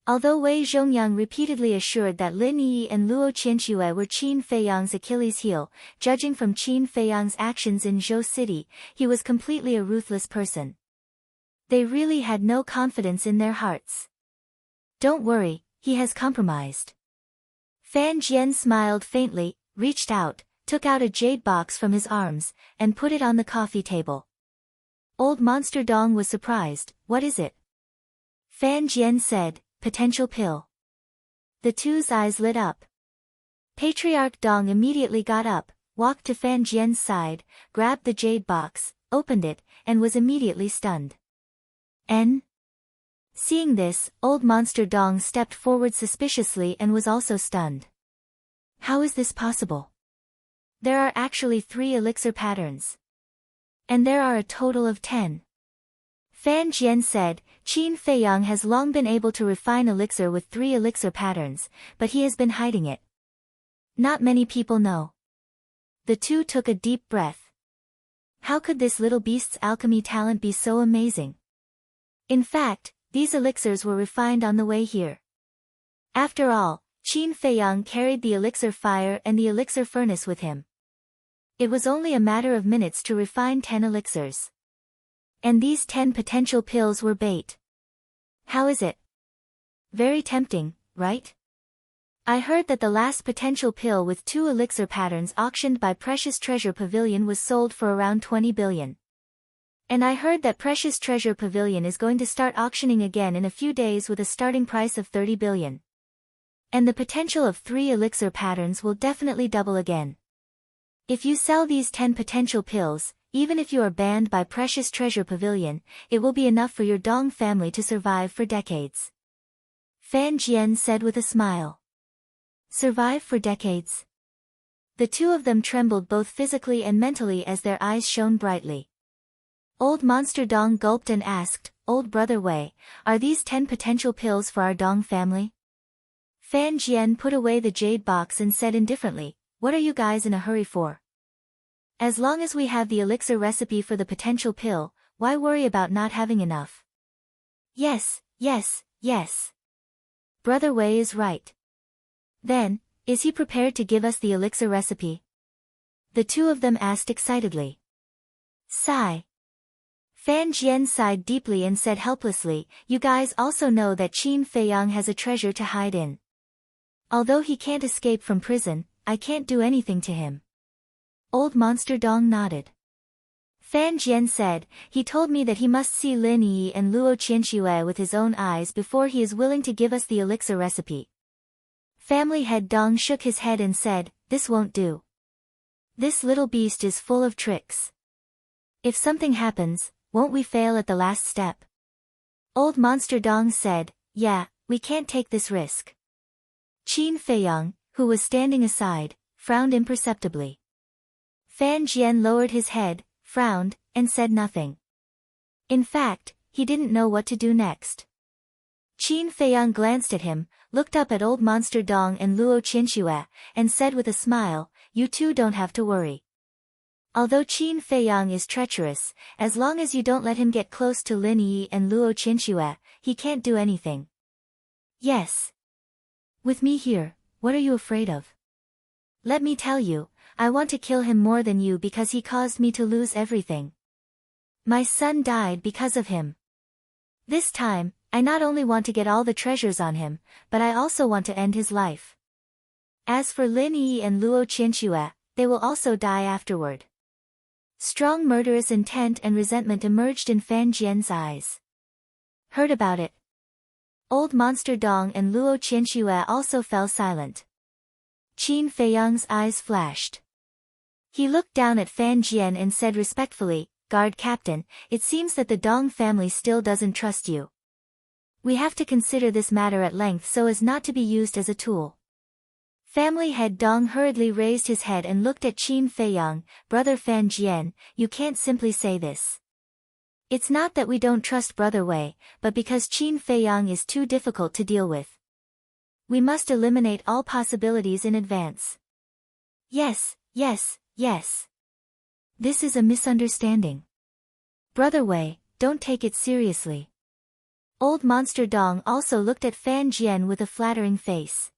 Although Wei Zhongyang repeatedly assured that Lin Yi and Luo Qianxue were Qin Feiyang's Achilles heel, judging from Qin Feiyang's actions in Zhou City, he was completely a ruthless person. They really had no confidence in their hearts. Don't worry, he has compromised. Fan Jian smiled faintly, reached out, took out a jade box from his arms, and put it on the coffee table. Old Monster Dong was surprised. What is it? Fan Jian said, potential pill. The two's eyes lit up. Patriarch Dong immediately got up, walked to Fan Jian's side, grabbed the jade box, opened it, and was immediately stunned. N? Seeing this, Old Monster Dong stepped forward suspiciously and was also stunned. How is this possible? There are actually 3 elixir patterns. And there are a total of 10. Fan Jian said, Qin Feiyang has long been able to refine elixir with 3 elixir patterns, but he has been hiding it. Not many people know. The two took a deep breath. How could this little beast's alchemy talent be so amazing? In fact, these elixirs were refined on the way here. After all, Qin Feiyang carried the elixir fire and the elixir furnace with him. It was only a matter of minutes to refine 10 elixirs. And these 10 potential pills were bait. How is it? Very tempting, right? I heard that the last potential pill with 2 elixir patterns auctioned by Precious Treasure Pavilion was sold for around 20 billion. And I heard that Precious Treasure Pavilion is going to start auctioning again in a few days with a starting price of 30 billion. And the potential of 3 elixir patterns will definitely double again. If you sell these 10 potential pills, even if you are banned by Precious Treasure Pavilion, it will be enough for your Dong family to survive for decades. Fan Jian said with a smile. Survive for decades? The two of them trembled both physically and mentally as their eyes shone brightly. Old Monster Dong gulped and asked, Old Brother Wei, are these 10 potential pills for our Dong family? Fan Jian put away the jade box and said indifferently, what are you guys in a hurry for? As long as we have the elixir recipe for the potential pill, why worry about not having enough? Yes, yes, yes. Brother Wei is right. Then, is he prepared to give us the elixir recipe? The two of them asked excitedly. Sigh. Fan Jian sighed deeply and said helplessly, you guys also know that Qin Feiyang has a treasure to hide in. Although he can't escape from prison, I can't do anything to him. Old Monster Dong nodded. Fan Jian said, he told me that he must see Lin Yi and Luo Qianxue with his own eyes before he is willing to give us the elixir recipe. Family head Dong shook his head and said, this won't do. This little beast is full of tricks. If something happens, won't we fail at the last step? Old Monster Dong said, yeah, we can't take this risk. Qin Feiyang, who was standing aside, frowned imperceptibly. Fan Jian lowered his head, frowned, and said nothing. In fact, he didn't know what to do next. Qin Feiyang glanced at him, looked up at Old Monster Dong and Luo Qianxue, and said with a smile, you two don't have to worry. Although Qin Feiyang is treacherous, as long as you don't let him get close to Lin Yi and Luo Qianxue, he can't do anything. Yes. With me here, what are you afraid of? Let me tell you, I want to kill him more than you because he caused me to lose everything. My son died because of him. This time, I not only want to get all the treasures on him, but I also want to end his life. As for Lin Yi and Luo Qianxue, they will also die afterward. Strong murderous intent and resentment emerged in Fan Jian's eyes. Heard about it? Old Monster Dong and Luo Qianxue also fell silent. Qin Feiyang's eyes flashed. He looked down at Fan Jian and said respectfully, Guard Captain, it seems that the Dong family still doesn't trust you. We have to consider this matter at length so as not to be used as a tool. Family head Dong hurriedly raised his head and looked at Qin Feiyang, Brother Fan Jian, you can't simply say this. It's not that we don't trust Brother Wei, but because Qin Feiyang is too difficult to deal with. We must eliminate all possibilities in advance. Yes, yes, yes. This is a misunderstanding. Brother Wei, don't take it seriously. Old Monster Dong also looked at Fan Jian with a flattering face.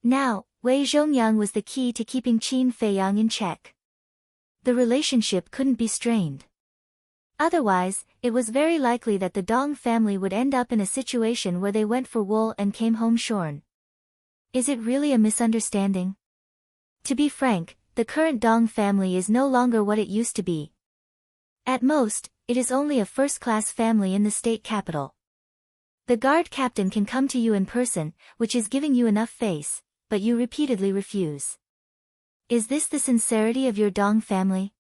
Now, Wei Zhongyang was the key to keeping Qin Feiyang in check. The relationship couldn't be strained. Otherwise, it was very likely that the Dong family would end up in a situation where they went for wool and came home shorn. Is it really a misunderstanding? To be frank, the current Dong family is no longer what it used to be. At most, it is only a first-class family in the state capital. The guard captain can come to you in person, which is giving you enough face, but you repeatedly refuse. Is this the sincerity of your Dong family?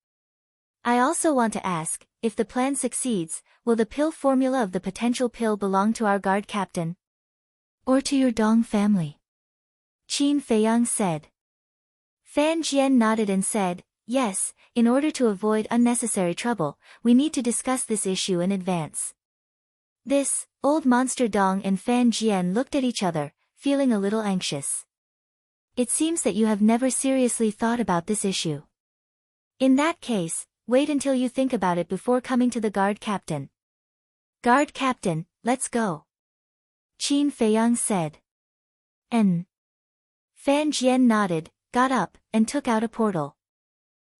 I also want to ask, if the plan succeeds, will the pill formula of the potential pill belong to our guard captain? Or to your Dong family? Qin Feiyang said. Fan Jian nodded and said, yes, in order to avoid unnecessary trouble, we need to discuss this issue in advance. This, Old Monster Dong and Fan Jian looked at each other, feeling a little anxious. It seems that you have never seriously thought about this issue. In that case, wait until you think about it before coming to the guard captain. Guard captain, let's go. Qin Feiyang said. Fan Jian nodded, got up, and took out a portal.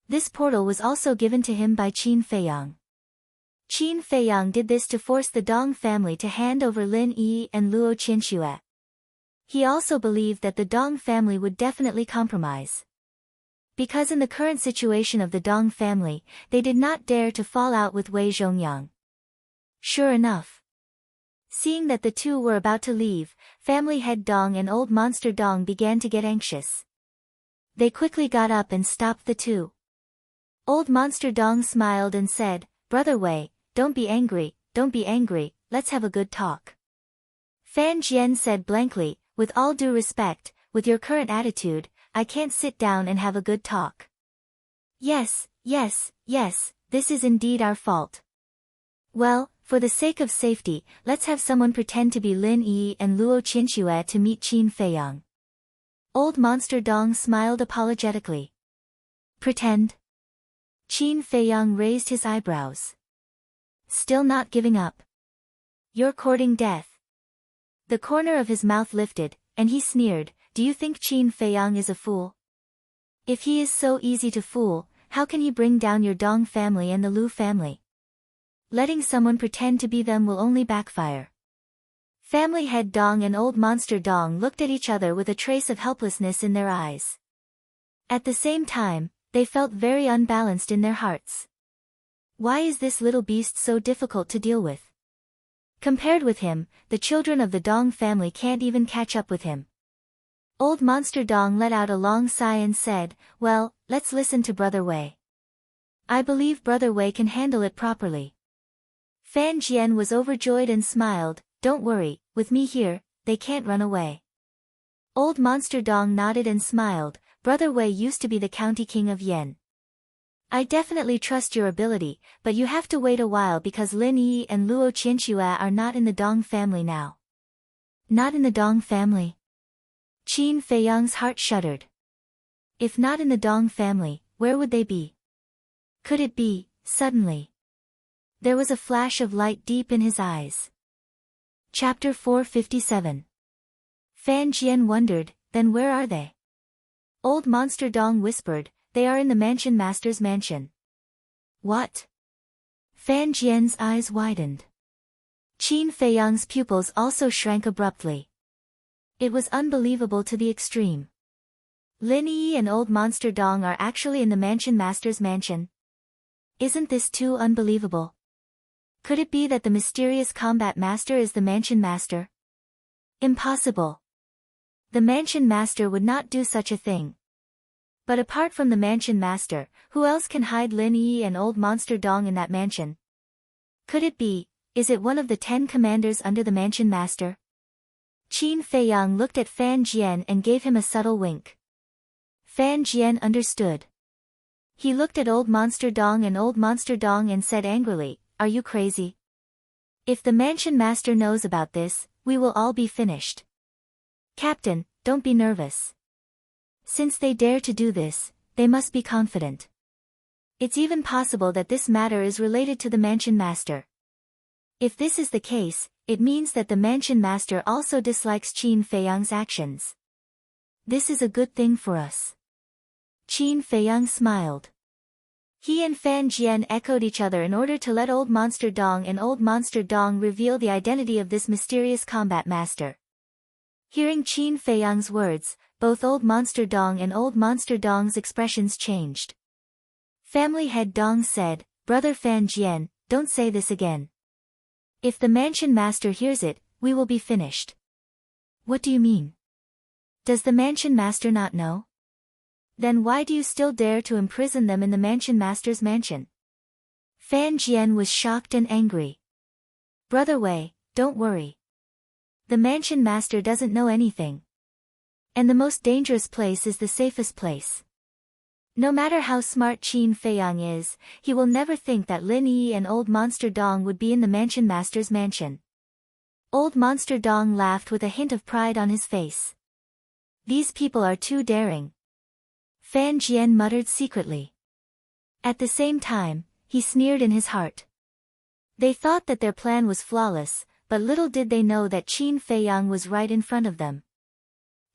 This portal was also given to him by Qin Feiyang. Qin Feiyang did this to force the Dong family to hand over Lin Yi and Luo Qianxue. He also believed that the Dong family would definitely compromise. Because in the current situation of the Dong family, they did not dare to fall out with Wei Zhongyang. Sure enough. Seeing that the two were about to leave, family head Dong and Old Monster Dong began to get anxious. They quickly got up and stopped the two. Old Monster Dong smiled and said, Brother Wei, don't be angry, let's have a good talk. Fan Jian said blankly, with all due respect, with your current attitude, I can't sit down and have a good talk. Yes, this is indeed our fault. Well, for the sake of safety, let's have someone pretend to be Lin Yi and Luo Qianxue to meet Qin Feiyang. Old Monster Dong smiled apologetically. Pretend? Qin Feiyang raised his eyebrows. Still not giving up. You're courting death. The corner of his mouth lifted, and he sneered, do you think Qin Feiyang is a fool? If he is so easy to fool, how can he bring down your Dong family and the Lu family? Letting someone pretend to be them will only backfire. Family head Dong and Old Monster Dong looked at each other with a trace of helplessness in their eyes. At the same time, they felt very unbalanced in their hearts. Why is this little beast so difficult to deal with? Compared with him, the children of the Dong family can't even catch up with him. Old Monster Dong let out a long sigh and said, well, let's listen to Brother Wei. I believe Brother Wei can handle it properly. Fan Jian was overjoyed and smiled, don't worry, with me here, they can't run away. Old Monster Dong nodded and smiled, Brother Wei used to be the county king of Yen. I definitely trust your ability, but you have to wait a while because Lin Yi and Luo Qianxue are not in the Dong family now. Not in the Dong family? Qin Feiyang's heart shuddered. If not in the Dong family, where would they be? Could it be, suddenly? There was a flash of light deep in his eyes. Chapter 457. Fan Jian wondered, then where are they? Old Monster Dong whispered, they are in the mansion master's mansion. What? Fan Jian's eyes widened. Qin Feiyang's pupils also shrank abruptly. It was unbelievable to the extreme. Lin Yi and Old Monster Dong are actually in the mansion master's mansion. Isn't this too unbelievable? Could it be that the mysterious combat master is the mansion master? Impossible. The mansion master would not do such a thing. But apart from the mansion master, who else can hide Lin Yi and Old Monster Dong in that mansion? Could it be, is it one of the 10 commanders under the mansion master? Qin Feiyang looked at Fan Jian and gave him a subtle wink. Fan Jian understood. He looked at Old Monster Dong and said angrily, are you crazy? If the mansion master knows about this, we will all be finished. Captain, don't be nervous. Since they dare to do this, they must be confident. It's even possible that this matter is related to the mansion master. If this is the case, it means that the mansion master also dislikes Qin Feiyang's actions. This is a good thing for us. Qin Feiyang smiled. He and Fan Jian echoed each other in order to let Old Monster Dong and Old Monster Dong reveal the identity of this mysterious combat master. Hearing Qin Feiyang's words, both Old Monster Dong and Old Monster Dong's expressions changed. Family head Dong said, "Brother Fan Jian, don't say this again. If the mansion master hears it, we will be finished." "What do you mean? Does the mansion master not know? Then why do you still dare to imprison them in the mansion master's mansion?" Fan Jian was shocked and angry. "Brother Wei, don't worry. The mansion master doesn't know anything. And the most dangerous place is the safest place. No matter how smart Qin Feiyang is, he will never think that Lin Yi and Old Monster Dong would be in the mansion master's mansion." Old Monster Dong laughed with a hint of pride on his face. "These people are too daring." Fan Jian muttered secretly. At the same time, he sneered in his heart. They thought that their plan was flawless, but little did they know that Qin Feiyang was right in front of them.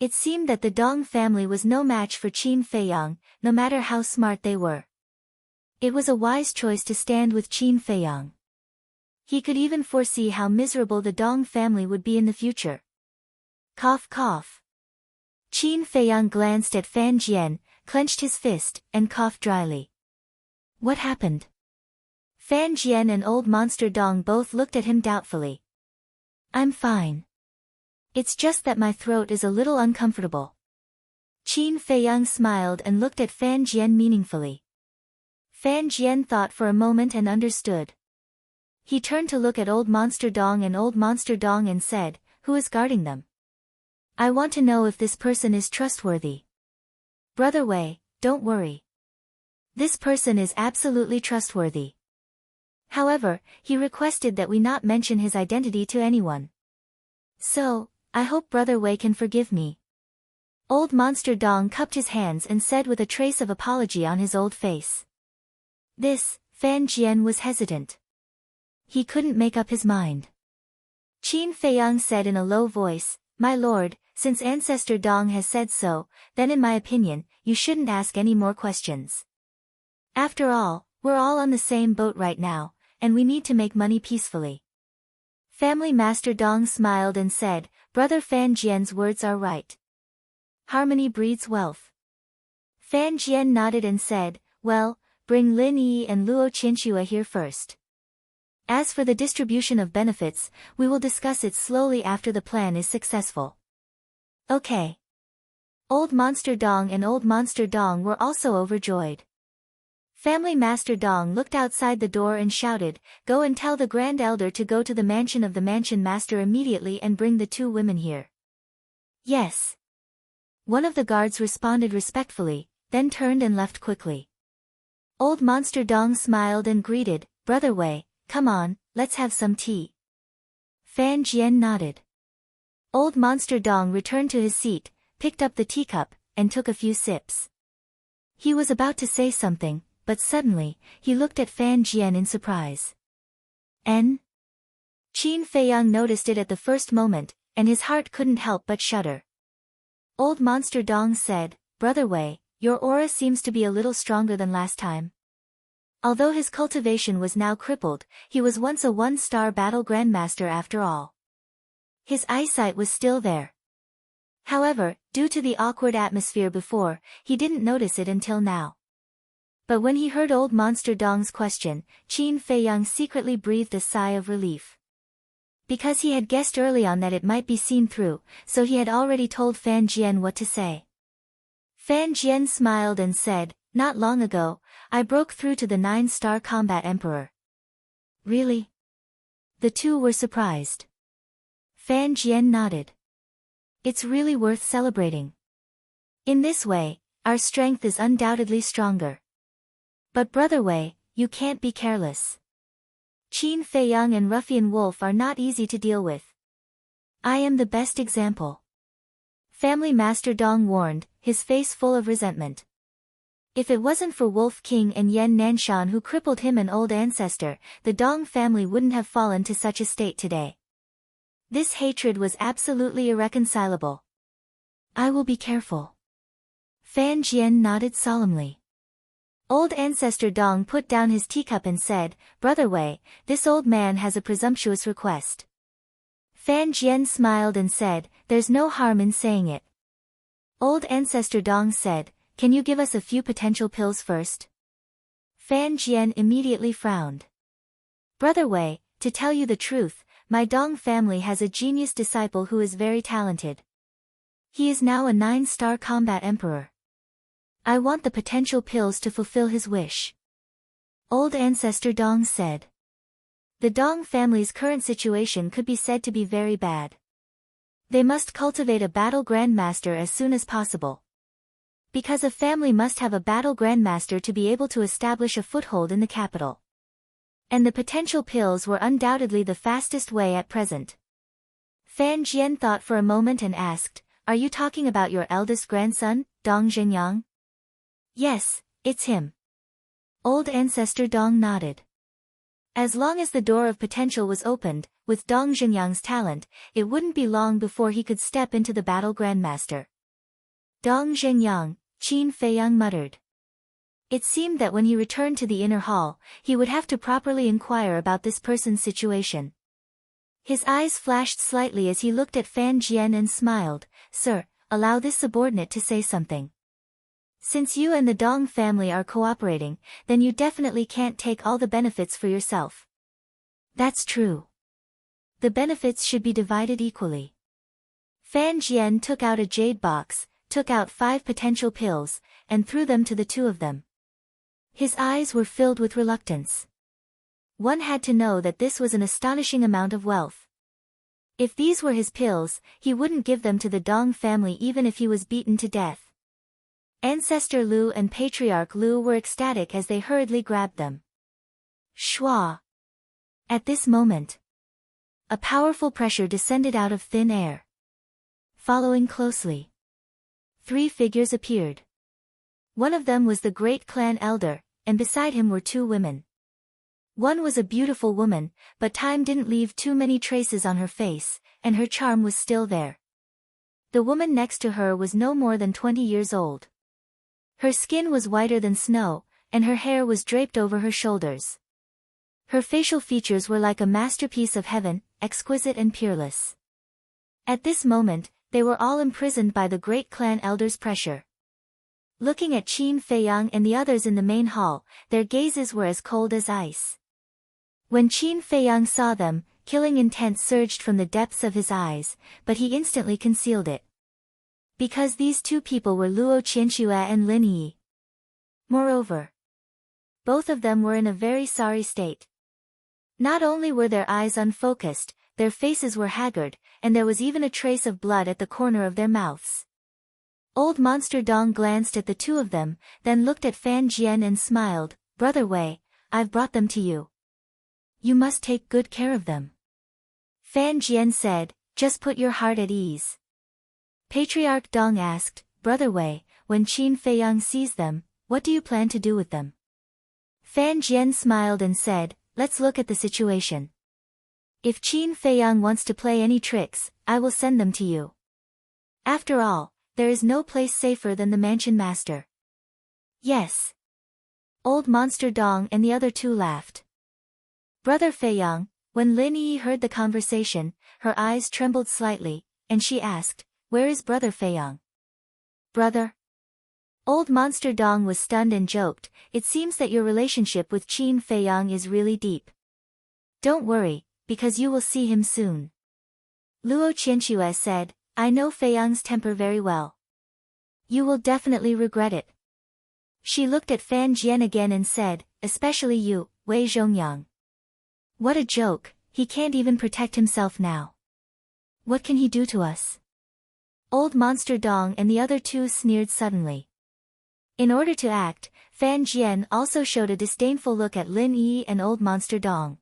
It seemed that the Dong family was no match for Qin Feiyang, no matter how smart they were. It was a wise choice to stand with Qin Feiyang. He could even foresee how miserable the Dong family would be in the future. Cough cough. Qin Feiyang glanced at Fan Jian, clenched his fist, and coughed dryly. "What happened?" Fan Jian and Old Monster Dong both looked at him doubtfully. "I'm fine. It's just that my throat is a little uncomfortable." Qin Feiyang smiled and looked at Fan Jian meaningfully. Fan Jian thought for a moment and understood. He turned to look at Old Monster Dong and Old Monster Dong and said, "Who is guarding them? I want to know if this person is trustworthy." "Brother Wei, don't worry. This person is absolutely trustworthy. However, he requested that we not mention his identity to anyone. So, I hope Brother Wei can forgive me." Old Monster Dong cupped his hands and said with a trace of apology on his old face. Fan Jian was hesitant. He couldn't make up his mind. Qin Feiyang said in a low voice, "My lord, since Ancestor Dong has said so, then in my opinion, you shouldn't ask any more questions. After all, we're all on the same boat right now, and we need to make money peacefully." Family Master Dong smiled and said, "Brother Fan Jian's words are right. Harmony breeds wealth." Fan Jian nodded and said, "Well, bring Lin Yi and Luo Qinxua here first. As for the distribution of benefits, we will discuss it slowly after the plan is successful." "Okay." Old Monster Dong and Old Monster Dong were also overjoyed. Family Master Dong looked outside the door and shouted, "Go and tell the Grand Elder to go to the mansion of the Mansion Master immediately and bring the two women here." "Yes." One of the guards responded respectfully, then turned and left quickly. Old Monster Dong smiled and greeted, "Brother Wei, come on, let's have some tea." Fan Jian nodded. Old Monster Dong returned to his seat, picked up the teacup, and took a few sips. He was about to say something, but suddenly, he looked at Fan Jian in surprise. "N?" Qin Feiyang noticed it at the first moment, and his heart couldn't help but shudder. Old Monster Dong said, "Brother Wei, your aura seems to be a little stronger than last time." Although his cultivation was now crippled, he was once a one-star battle grandmaster after all. His eyesight was still there. However, due to the awkward atmosphere before, he didn't notice it until now. But when he heard Old Monster Dong's question, Qin Feiyang secretly breathed a sigh of relief. Because he had guessed early on that it might be seen through, so he had already told Fan Jian what to say. Fan Jian smiled and said, "Not long ago, I broke through to the 9-star combat emperor." "Really?" The two were surprised. Fan Jian nodded. "It's really worth celebrating. In this way, our strength is undoubtedly stronger. But Brother Wei, you can't be careless. Qin Feiyang and Ruffian Wolf are not easy to deal with. I am the best example." Family Master Dong warned, his face full of resentment. If it wasn't for Wolf King and Yen Nanshan who crippled him, an old ancestor, the Dong family wouldn't have fallen to such a state today. This hatred was absolutely irreconcilable. I will be careful. Fan Jian nodded solemnly. Old ancestor Dong put down his teacup and said, Brother Wei, this old man has a presumptuous request. Fan Jian smiled and said, there's no harm in saying it. Old ancestor Dong said, can you give us a few potential pills first? Fan Jian immediately frowned. Brother Wei, to tell you the truth, my Dong family has a genius disciple who is very talented. He is now a 9-star combat emperor. I want the potential pills to fulfill his wish. Old ancestor Dong said. The Dong family's current situation could be said to be very bad. They must cultivate a battle grandmaster as soon as possible. Because a family must have a battle grandmaster to be able to establish a foothold in the capital. And the potential pills were undoubtedly the fastest way at present. Fan Jian thought for a moment and asked, are you talking about your eldest grandson, Dong Zhenyang? Yes, it's him. Old ancestor Dong nodded. As long as the door of potential was opened, with Dong Zhenyang's talent, it wouldn't be long before he could step into the battle grandmaster. Dong Zhenyang, Qin Feiyang muttered. It seemed that when he returned to the inner hall, he would have to properly inquire about this person's situation. His eyes flashed slightly as he looked at Fan Jian and smiled, Sir, allow this subordinate to say something. Since you and the Dong family are cooperating, then you definitely can't take all the benefits for yourself. That's true. The benefits should be divided equally. Fan Jian took out a jade box, took out 5 potential pills, and threw them to the two of them. His eyes were filled with reluctance. One had to know that this was an astonishing amount of wealth. If these were his pills, he wouldn't give them to the Dong family even if he was beaten to death. Ancestor Lu and Patriarch Lu were ecstatic as they hurriedly grabbed them. Shua! At this moment, a powerful pressure descended out of thin air. Following closely, 3 figures appeared. One of them was the great clan elder, and beside him were 2 women. One was a beautiful woman, but time didn't leave too many traces on her face, and her charm was still there. The woman next to her was no more than 20 years old. Her skin was whiter than snow, and her hair was draped over her shoulders. Her facial features were like a masterpiece of heaven, exquisite and peerless. At this moment, they were all imprisoned by the great clan elder's pressure. Looking at Qin Feiyang and the others in the main hall, their gazes were as cold as ice. When Qin Feiyang saw them, killing intent surged from the depths of his eyes, but he instantly concealed it. Because these 2 people were Luo Qianxue and Lin Yi. Moreover, both of them were in a very sorry state. Not only were their eyes unfocused, their faces were haggard, and there was even a trace of blood at the corner of their mouths. Old Monster Dong glanced at the 2 of them, then looked at Fan Jian and smiled, Brother Wei, I've brought them to you. You must take good care of them. Fan Jian said, just put your heart at ease. Patriarch Dong asked, Brother Wei, when Qin Feiyang sees them, what do you plan to do with them? Fan Jian smiled and said, let's look at the situation. If Qin Feiyang wants to play any tricks, I will send them to you. After all, there is no place safer than the mansion master. Yes. Old Monster Dong and the other 2 laughed. Brother Feiyang, when Lin Yi heard the conversation, her eyes trembled slightly, and she asked, where is Brother Feiyang? Brother? Old Monster Dong was stunned and joked, it seems that your relationship with Qin Feiyang is really deep. Don't worry, because you will see him soon. Luo Qianxue said, I know Feiyang's temper very well. You will definitely regret it. She looked at Fan Jian again and said, especially you, Wei Zhongyang. What a joke, he can't even protect himself now. What can he do to us? Old Monster Dong and the other 2 sneered suddenly. In order to act, Fan Jian also showed a disdainful look at Lin Yi and Old Monster Dong.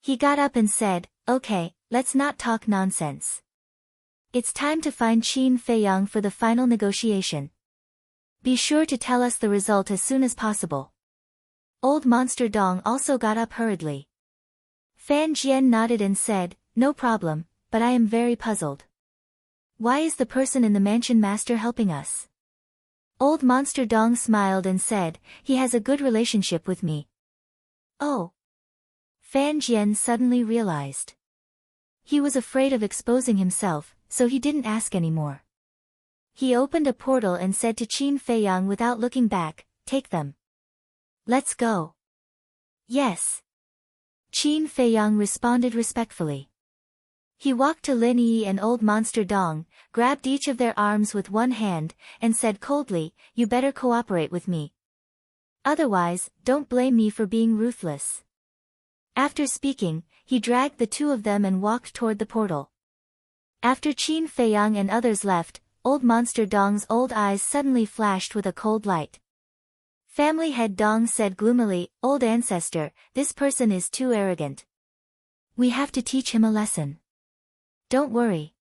He got up and said, okay, let's not talk nonsense. It's time to find Qin Feiyang for the final negotiation. Be sure to tell us the result as soon as possible. Old Monster Dong also got up hurriedly. Fan Jian nodded and said, no problem, but I am very puzzled. Why is the person in the mansion master helping us? Old Monster Dong smiled and said, he has a good relationship with me. Oh. Fan Jian suddenly realized. He was afraid of exposing himself, so he didn't ask anymore. He opened a portal and said to Qin Feiyang without looking back, take them. Let's go. Yes. Qin Feiyang responded respectfully. He walked to Lin Yi and Old Monster Dong, grabbed each of their arms with one hand, and said coldly, you better cooperate with me. Otherwise, don't blame me for being ruthless. After speaking, he dragged the two of them and walked toward the portal. After Qin Feiyang and others left, Old Monster Dong's old eyes suddenly flashed with a cold light. Family head Dong said gloomily, old ancestor, this person is too arrogant. We have to teach him a lesson. Don't worry.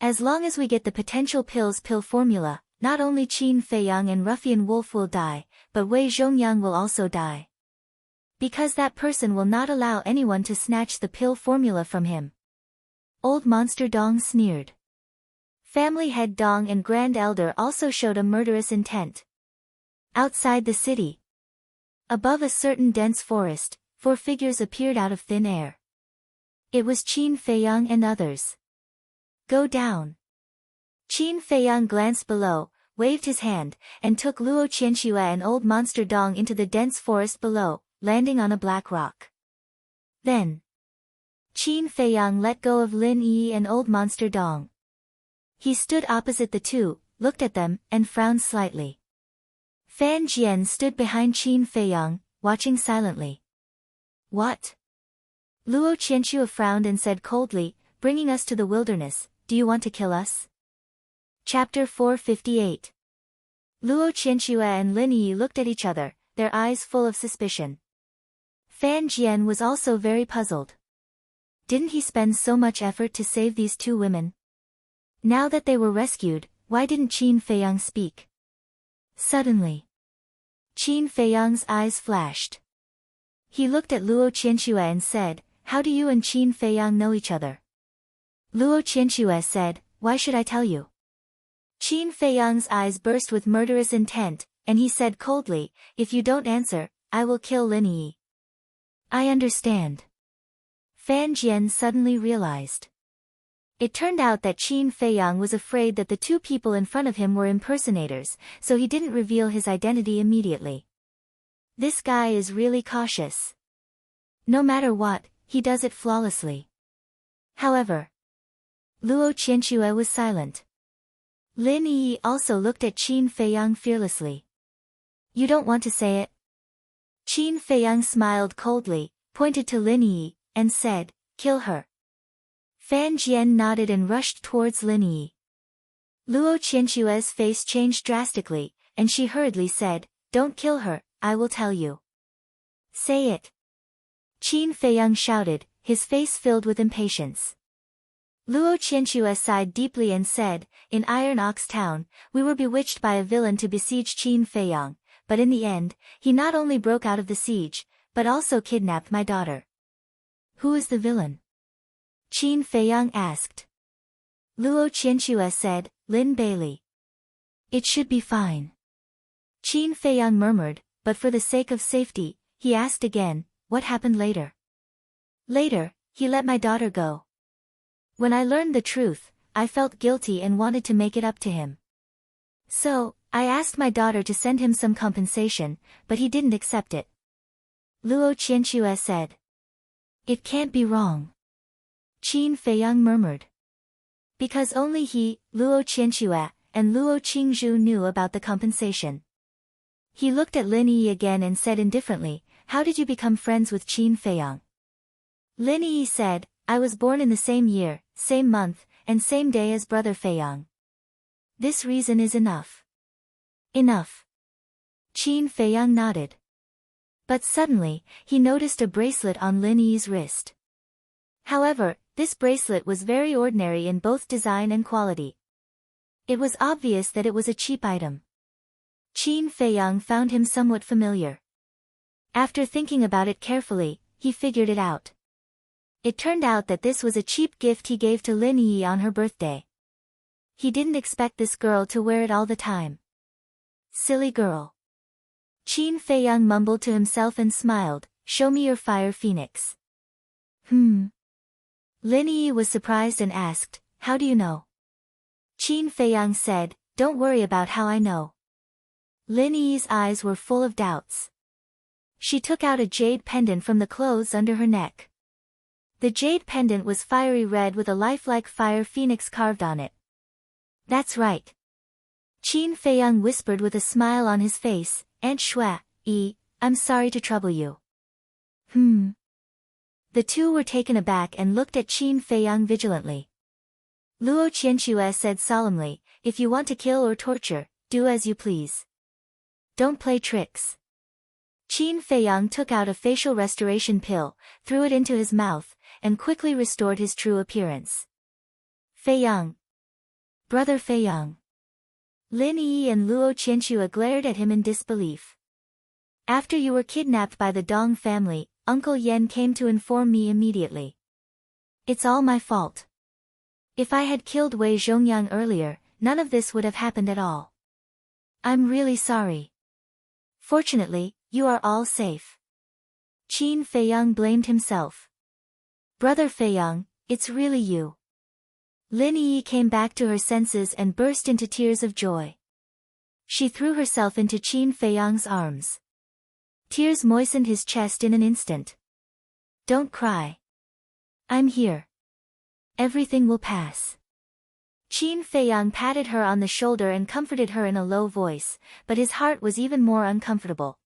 As long as we get the potential pill formula, not only Qin Feiyang and Ruffian Wolf will die, but Wei Zhongyang will also die. Because that person will not allow anyone to snatch the pill formula from him. Old Monster Dong sneered. Family head Dong and Grand Elder also showed a murderous intent. Outside the city. Above a certain dense forest, 4 figures appeared out of thin air. It was Qin Feiyang and others. Go down. Qin Feiyang glanced below, waved his hand, and took Luo Qianxue and Old Monster Dong into the dense forest below, landing on a black rock. Then, Qin Feiyang let go of Lin Yi and Old Monster Dong. He stood opposite the two, looked at them, and frowned slightly. Fan Jian stood behind Qin Feiyang, watching silently. What? Luo Qianxue frowned and said coldly, bringing us to the wilderness, do you want to kill us? Chapter 458. Luo Qianxue and Lin Yi looked at each other, their eyes full of suspicion. Fan Jian was also very puzzled. Didn't he spend so much effort to save these two women? Now that they were rescued, why didn't Qin Feiyang speak? Suddenly, Qin Feiyang's eyes flashed. He looked at Luo Qianxue and said, how do you and Qin Feiyang know each other? Luo Qianxue said, why should I tell you? Qin Feiyang's eyes burst with murderous intent, and he said coldly, if you don't answer, I will kill Lin Yi. I understand. Fan Jian suddenly realized. It turned out that Qin Feiyang was afraid that the two people in front of him were impersonators, so he didn't reveal his identity immediately. This guy is really cautious. No matter what, he does it flawlessly. However, Luo Qianxue was silent. Lin Yi also looked at Qin Feiyang fearlessly. You don't want to say it? Qin Feiyang smiled coldly, pointed to Lin Yi, and said, kill her. Fan Jian nodded and rushed towards Lin Yi. Luo Qianxue's face changed drastically, and she hurriedly said, don't kill her, I will tell you. Say it. Qin Feiyang shouted, his face filled with impatience. Luo Qianxue sighed deeply and said, in Iron Ox Town, we were bewitched by a villain to besiege Qin Feiyang, but in the end, he not only broke out of the siege, but also kidnapped my daughter. Who is the villain? Qin Feiyang asked. Luo Qianxue said, Lin Bailey. It should be fine. Qin Feiyang murmured, but for the sake of safety, he asked again, what happened later? Later, he let my daughter go. When I learned the truth, I felt guilty and wanted to make it up to him. So, I asked my daughter to send him some compensation, but he didn't accept it. Luo Qianxue said. It can't be wrong. Qin Feiyang murmured. Because only he, Luo Qianxue, and Luo Qingzhu knew about the compensation. He looked at Lin Yi again and said indifferently, how did you become friends with Qin Feiyang? Lin Yi said, I was born in the same year, same month, and same day as brother Feiyang. This reason is enough. Enough. Qin Feiyang nodded. But suddenly, he noticed a bracelet on Lin Yi's wrist. However, this bracelet was very ordinary in both design and quality. It was obvious that it was a cheap item. Qin Feiyang found him somewhat familiar. After thinking about it carefully, he figured it out. It turned out that this was a cheap gift he gave to Lin Yi on her birthday. He didn't expect this girl to wear it all the time. Silly girl. Qin Feiyang mumbled to himself and smiled, "Show me your fire phoenix." Lin Yi was surprised and asked, "How do you know?" Qin Feiyang said, "Don't worry about how I know." Lin Yi's eyes were full of doubts. She took out a jade pendant from the clothes under her neck. The jade pendant was fiery red with a lifelike fire phoenix carved on it. "That's right." Qin Feiyang whispered with a smile on his face, "Aunt Shua, I'm sorry to trouble you." The two were taken aback and looked at Qin Feiyang vigilantly. Luo Qianxue said solemnly, "If you want to kill or torture, do as you please. Don't play tricks." Qin Feiyang took out a facial restoration pill, threw it into his mouth, and quickly restored his true appearance. "Feiyang. Brother Feiyang." Lin Yi and Luo Qianxue glared at him in disbelief. "After you were kidnapped by the Dong family, Uncle Yan came to inform me immediately. It's all my fault. If I had killed Wei Zhongyang earlier, none of this would have happened at all. I'm really sorry. Fortunately, you are all safe." Qin Feiyang blamed himself. "Brother Feiyang, it's really you." Lin Yi came back to her senses and burst into tears of joy. She threw herself into Qin Feiyang's arms. Tears moistened his chest in an instant. "Don't cry. I'm here. Everything will pass." Qin Feiyang patted her on the shoulder and comforted her in a low voice, but his heart was even more uncomfortable.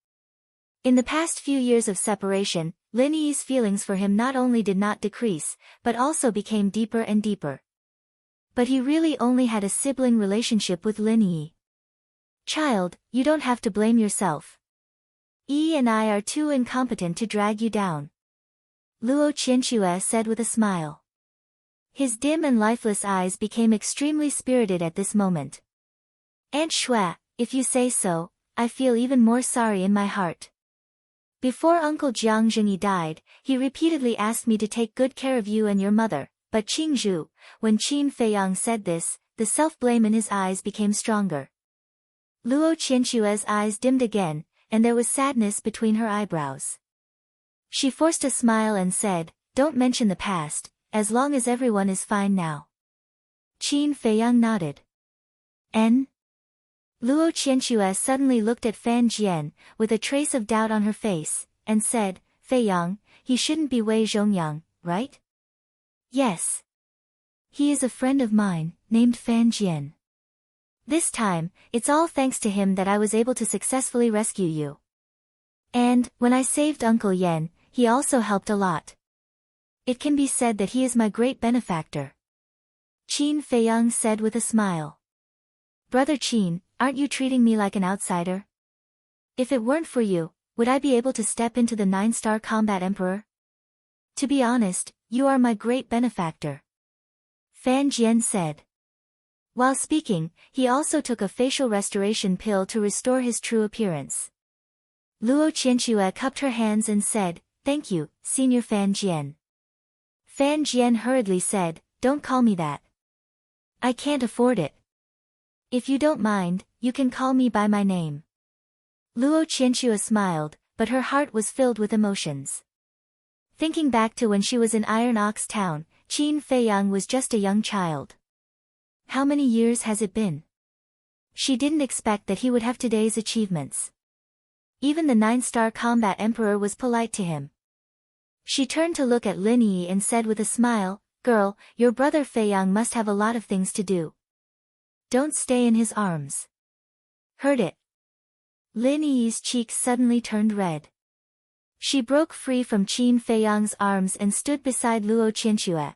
In the past few years of separation, Lin Yi's feelings for him not only did not decrease, but also became deeper and deeper. But he really only had a sibling relationship with Lin Yi. "Child, you don't have to blame yourself. Yi and I are too incompetent to drag you down," Luo Qianxue said with a smile. His dim and lifeless eyes became extremely spirited at this moment. "Aunt Shua, if you say so, I feel even more sorry in my heart. Before Uncle Jiang Zhengyi died, he repeatedly asked me to take good care of you and your mother, but Qingzhu." When Qin Feiyang said this, the self-blame in his eyes became stronger. Luo Qianxue's eyes dimmed again, and there was sadness between her eyebrows. She forced a smile and said, "Don't mention the past, as long as everyone is fine now." Qin Feiyang nodded. "N?" Luo Qianxue suddenly looked at Fan Jian, with a trace of doubt on her face, and said, "Feiyang, he shouldn't be Wei Zhongyang, right?" "Yes. He is a friend of mine, named Fan Jian. This time, it's all thanks to him that I was able to successfully rescue you. And, when I saved Uncle Yan, he also helped a lot. It can be said that he is my great benefactor," Qin Feiyang said with a smile. "Brother Qin, aren't you treating me like an outsider? If it weren't for you, would I be able to step into the 9-star combat emperor? To be honest, you are my great benefactor," Fan Jian said. While speaking, he also took a facial restoration pill to restore his true appearance. Luo Qianxue cupped her hands and said, "Thank you, Senior Fan Jian." Fan Jian hurriedly said, "Don't call me that. I can't afford it. If you don't mind, you can call me by my name." Luo Qianxue smiled, but her heart was filled with emotions. Thinking back to when she was in Iron Ox Town, Qin Feiyang was just a young child. How many years has it been? She didn't expect that he would have today's achievements. Even the 9-star combat emperor was polite to him. She turned to look at Lin Yi and said with a smile, "Girl, your brother Feiyang must have a lot of things to do. Don't stay in his arms." "Heard it." Lin Yi's cheeks suddenly turned red. She broke free from Qin Feiyang's arms and stood beside Luo Qianxue.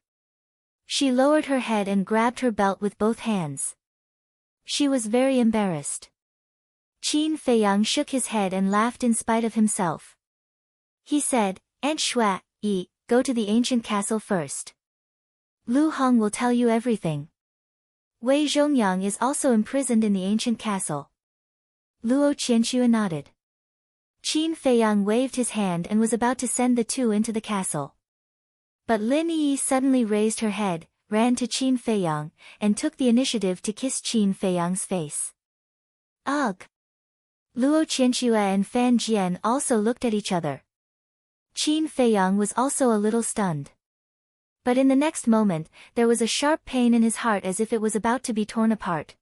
She lowered her head and grabbed her belt with both hands. She was very embarrassed. Qin Feiyang shook his head and laughed in spite of himself. He said, "Aunt Shua, go to the ancient castle first. Lu Hong will tell you everything. Wei Zhongyang is also imprisoned in the ancient castle. Luo Qianxue nodded. Qin Feiyang waved his hand and was about to send the two into the castle. But Lin Yi suddenly raised her head, ran to Qin Feiyang, and took the initiative to kiss Qin Feiyang's face. Ugh! Luo Qianxue and Fan Jian also looked at each other. Qin Feiyang was also a little stunned. But in the next moment, there was a sharp pain in his heart as if it was about to be torn apart.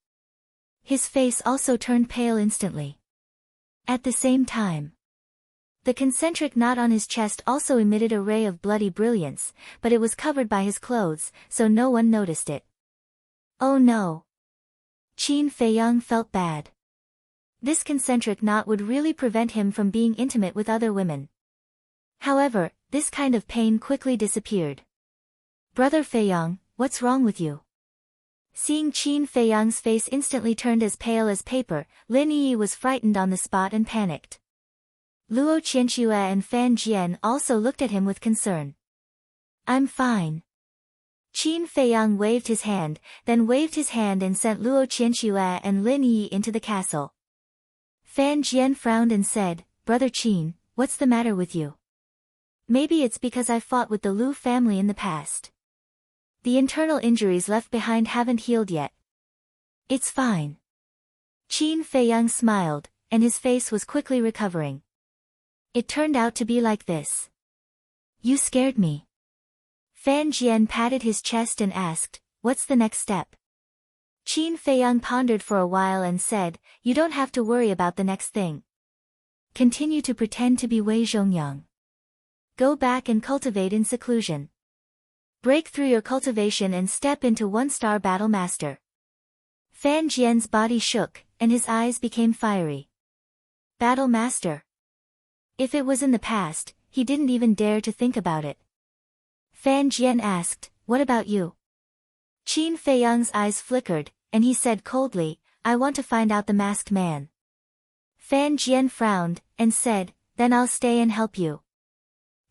His face also turned pale instantly. At the same time, the concentric knot on his chest also emitted a ray of bloody brilliance, but it was covered by his clothes, so no one noticed it. Oh no! Qin Feiyang felt bad. This concentric knot would really prevent him from being intimate with other women. However, this kind of pain quickly disappeared. Brother Feiyang, what's wrong with you? Seeing Qin Feiyang's face instantly turned as pale as paper, Lin Yi was frightened on the spot and panicked. Luo Qianxue and Fan Jian also looked at him with concern. I'm fine. Qin Feiyang waved his hand, then waved his hand and sent Luo Qianxue and Lin Yi into the castle. Fan Jian frowned and said, Brother Qin, what's the matter with you? Maybe it's because I fought with the Lu family in the past. The internal injuries left behind haven't healed yet. It's fine. Qin Feiyang smiled, and his face was quickly recovering. It turned out to be like this. You scared me. Fan Jian patted his chest and asked, what's the next step? Qin Feiyang pondered for a while and said, you don't have to worry about the next thing. Continue to pretend to be Wei Zhongyang. Go back and cultivate in seclusion. Break through your cultivation and step into one-star battle master. Fan Jian's body shook, and his eyes became fiery. Battle master. If it was in the past, he didn't even dare to think about it. Fan Jian asked, what about you? Qin Feiyang's eyes flickered, and he said coldly, I want to find out the masked man. Fan Jian frowned, and said, then I'll stay and help you.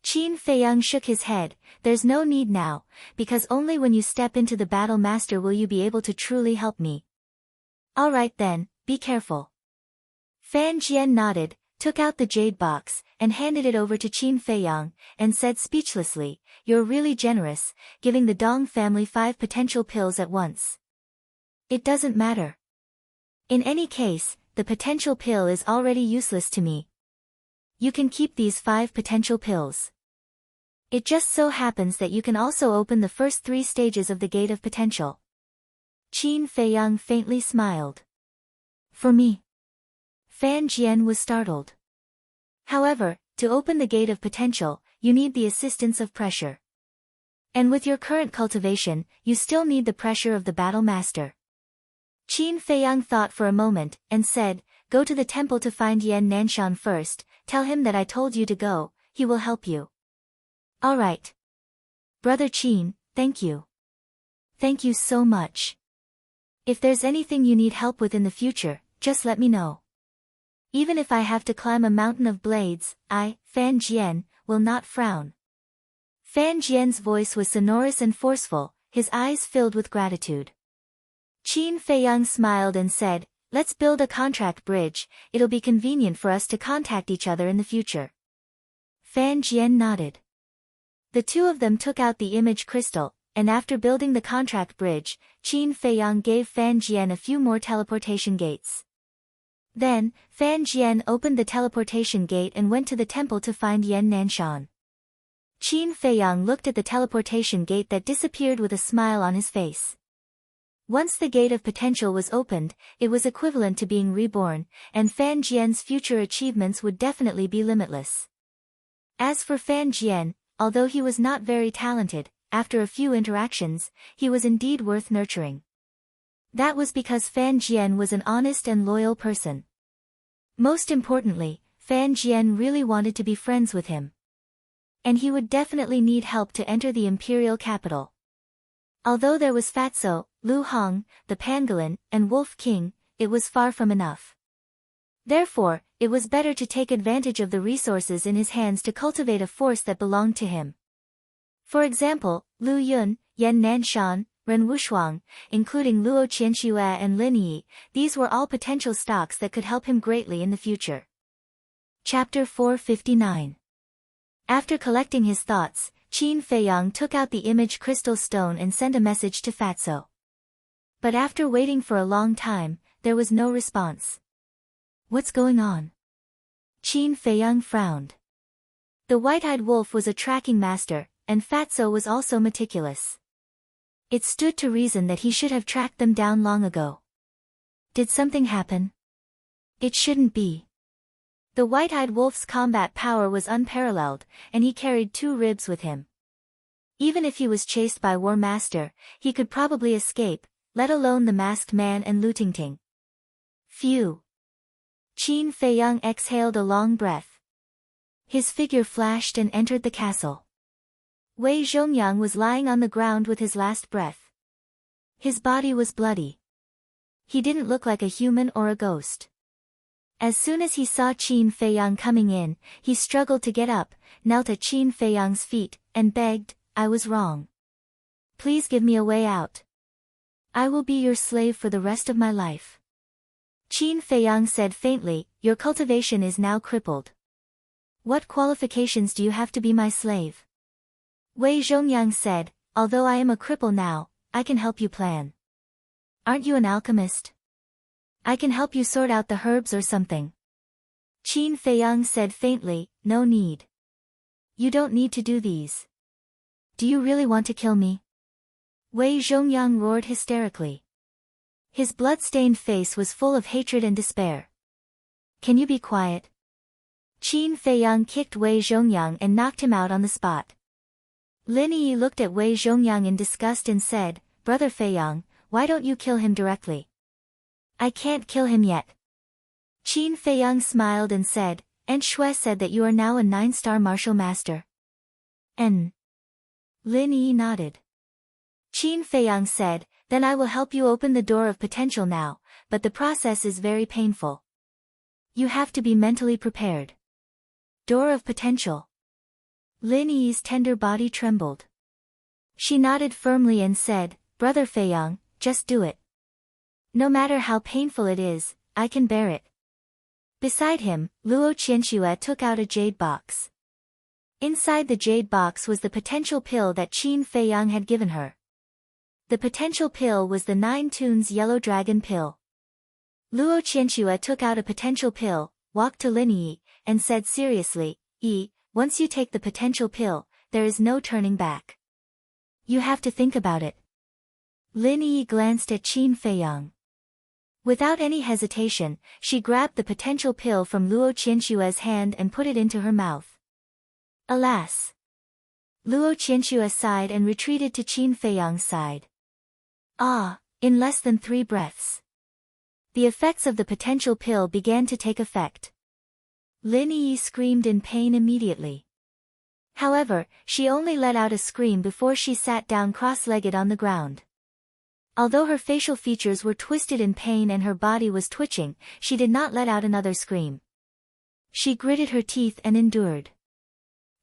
Qin Feiyang shook his head, there's no need now, because only when you step into the battle master will you be able to truly help me. Alright then, be careful. Fan Jian nodded, took out the jade box, and handed it over to Qin Feiyang, and said speechlessly, you're really generous, giving the Dong family 5 potential pills at once. It doesn't matter. In any case, the potential pill is already useless to me. You can keep these 5 potential pills. It just so happens that you can also open the first 3 stages of the Gate of Potential. Qin Feiyang faintly smiled. For me. Fan Jian was startled. However, to open the Gate of Potential, you need the assistance of pressure. And with your current cultivation, you still need the pressure of the Battle Master. Qin Feiyang thought for a moment, and said, go to the temple to find Yan Nanshan first, tell him that I told you to go, he will help you. Alright. Brother Qin, thank you. Thank you so much. If there's anything you need help with in the future, just let me know. Even if I have to climb a mountain of blades, I, Fan Jian, will not frown. Fan Jian's voice was sonorous and forceful, his eyes filled with gratitude. Qin Feiyang smiled and said, let's build a contract bridge, it'll be convenient for us to contact each other in the future. Fan Jian nodded. The two of them took out the image crystal, and after building the contract bridge, Qin Feiyang gave Fan Jian a few more teleportation gates. Then, Fan Jian opened the teleportation gate and went to the temple to find Yan Nanshan. Qin Feiyang looked at the teleportation gate that disappeared with a smile on his face. Once the Gate of Potential was opened, it was equivalent to being reborn, and Fan Jian's future achievements would definitely be limitless. As for Fan Jian, although he was not very talented, after a few interactions, he was indeed worth nurturing. That was because Fan Jian was an honest and loyal person. Most importantly, Fan Jian really wanted to be friends with him. And he would definitely need help to enter the imperial capital. Although there was Fatso, Lu Hong, the Pangolin, and Wolf King, it was far from enough. Therefore, it was better to take advantage of the resources in his hands to cultivate a force that belonged to him. For example, Lu Yun, Yan Nanshan, Ren Wushuang, including Luo Qianxue and Lin Yi. These were all potential stocks that could help him greatly in the future. Chapter 459. After collecting his thoughts, Qin Feiyang took out the image crystal stone and sent a message to Fatso. But after waiting for a long time, there was no response. What's going on? Qin Feiyang frowned. The white-eyed wolf was a tracking master, and Fatso was also meticulous. It stood to reason that he should have tracked them down long ago. Did something happen? It shouldn't be. The white-eyed wolf's combat power was unparalleled, and he carried 2 ribs with him. Even if he was chased by War Master, he could probably escape, let alone the masked man and Lu Tingting. Phew. Qin Feiyang exhaled a long breath. His figure flashed and entered the castle. Wei Zhongyang was lying on the ground with his last breath. His body was bloody. He didn't look like a human or a ghost. As soon as he saw Qin Feiyang coming in, he struggled to get up, knelt at Qin Feiyang's feet, and begged, "I was wrong. Please give me a way out. I will be your slave for the rest of my life." Qin Feiyang said faintly, "Your cultivation is now crippled. What qualifications do you have to be my slave?" Wei Zhongyang said, "Although I am a cripple now, I can help you plan. Aren't you an alchemist? I can help you sort out the herbs or something." Qin Feiyang said faintly, "No need. You don't need to do these. Do you really want to kill me?" Wei Zhongyang roared hysterically. His blood-stained face was full of hatred and despair. "Can you be quiet?" Qin Feiyang kicked Wei Zhongyang and knocked him out on the spot. Lin Yi looked at Wei Zhongyang in disgust and said, "Brother Feiyang, why don't you kill him directly?" "I can't kill him yet." Qin Feiyang smiled and said, "Aunt Shui said that you are now a 9-star martial master." "N." Lin Yi nodded. Qin Feiyang said, "Then I will help you open the door of potential now, but the process is very painful. You have to be mentally prepared." Door of potential. Lin Yi's tender body trembled. She nodded firmly and said, "Brother Feiyang, just do it. No matter how painful it is, I can bear it." Beside him, Luo Qianxue took out a jade box. Inside the jade box was the potential pill that Qin Feiyang had given her. The potential pill was the 9 Tunes Yellow Dragon pill. Luo Qianxue took out a potential pill, walked to Lin Yi, and said seriously, "Once you take the potential pill, there is no turning back. You have to think about it." Lin Yi glanced at Qin Feiyang. Without any hesitation, she grabbed the potential pill from Luo Qianxue's hand and put it into her mouth. Alas! Luo Qianxue sighed and retreated to Qin Feiyang's side. In less than 3 breaths. The effects of the potential pill began to take effect. Lin Yi screamed in pain immediately. However, she only let out a scream before she sat down cross-legged on the ground. Although her facial features were twisted in pain and her body was twitching, she did not let out another scream. She gritted her teeth and endured.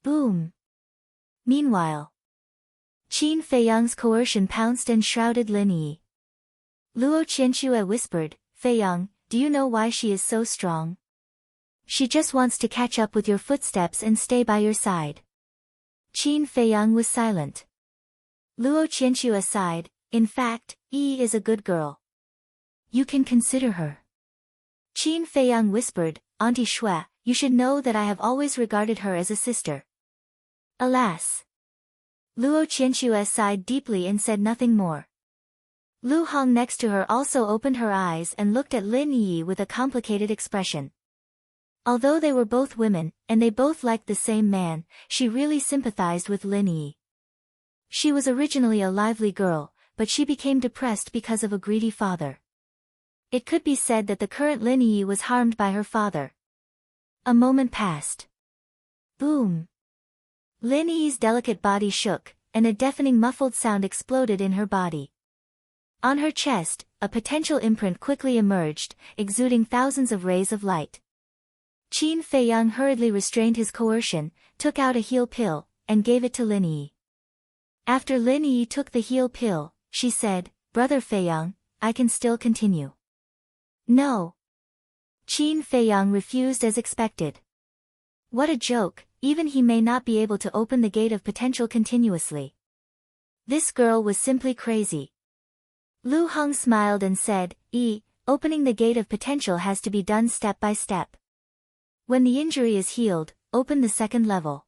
Boom! Meanwhile, Qin Feiyang's coercion pounced and shrouded Lin Yi. Luo Qianxue whispered, "Feiyang, do you know why she is so strong? She just wants to catch up with your footsteps and stay by your side." Qin Feiyang was silent. Luo Qianxue sighed, "In fact, Yi is a good girl. You can consider her." Qin Feiyang whispered, "Auntie Shui, you should know that I have always regarded her as a sister." Alas! Luo Qianxue sighed deeply and said nothing more. Lu Hong next to her also opened her eyes and looked at Lin Yi with a complicated expression. Although they were both women, and they both liked the same man, she really sympathized with Lin Yi. She was originally a lively girl, but she became depressed because of a greedy father. It could be said that the current Lin Yi was harmed by her father. A moment passed. Boom! Lin Yi's delicate body shook, and a deafening muffled sound exploded in her body. On her chest, a potential imprint quickly emerged, exuding thousands of rays of light. Qin Feiyang hurriedly restrained his coercion, took out a heal pill, and gave it to Lin Yi. After Lin Yi took the heal pill, she said, Brother Feiyang, I can still continue. No. Qin Feiyang refused as expected. What a joke, even he may not be able to open the gate of potential continuously. This girl was simply crazy. Lu Heng smiled and said, Opening the gate of potential has to be done step by step. When the injury is healed, open the second level.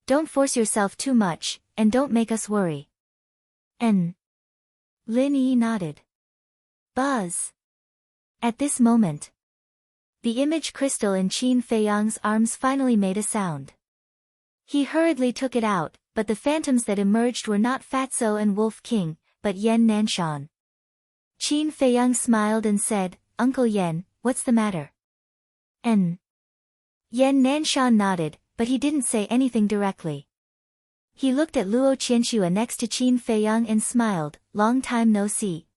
Don't force yourself too much, and don't make us worry. Lin Yi nodded. Buzz. At this moment, the image crystal in Qin Feiyang's arms finally made a sound. He hurriedly took it out, but the phantoms that emerged were not Fatso and Wolf King, but Yan Nanshan. Qin Feiyang smiled and said, Uncle Yan, what's the matter? Yan Nanshan nodded, but he didn't say anything directly. He looked at Luo Qianxue next to Qin Feiyang and smiled, Long time no see.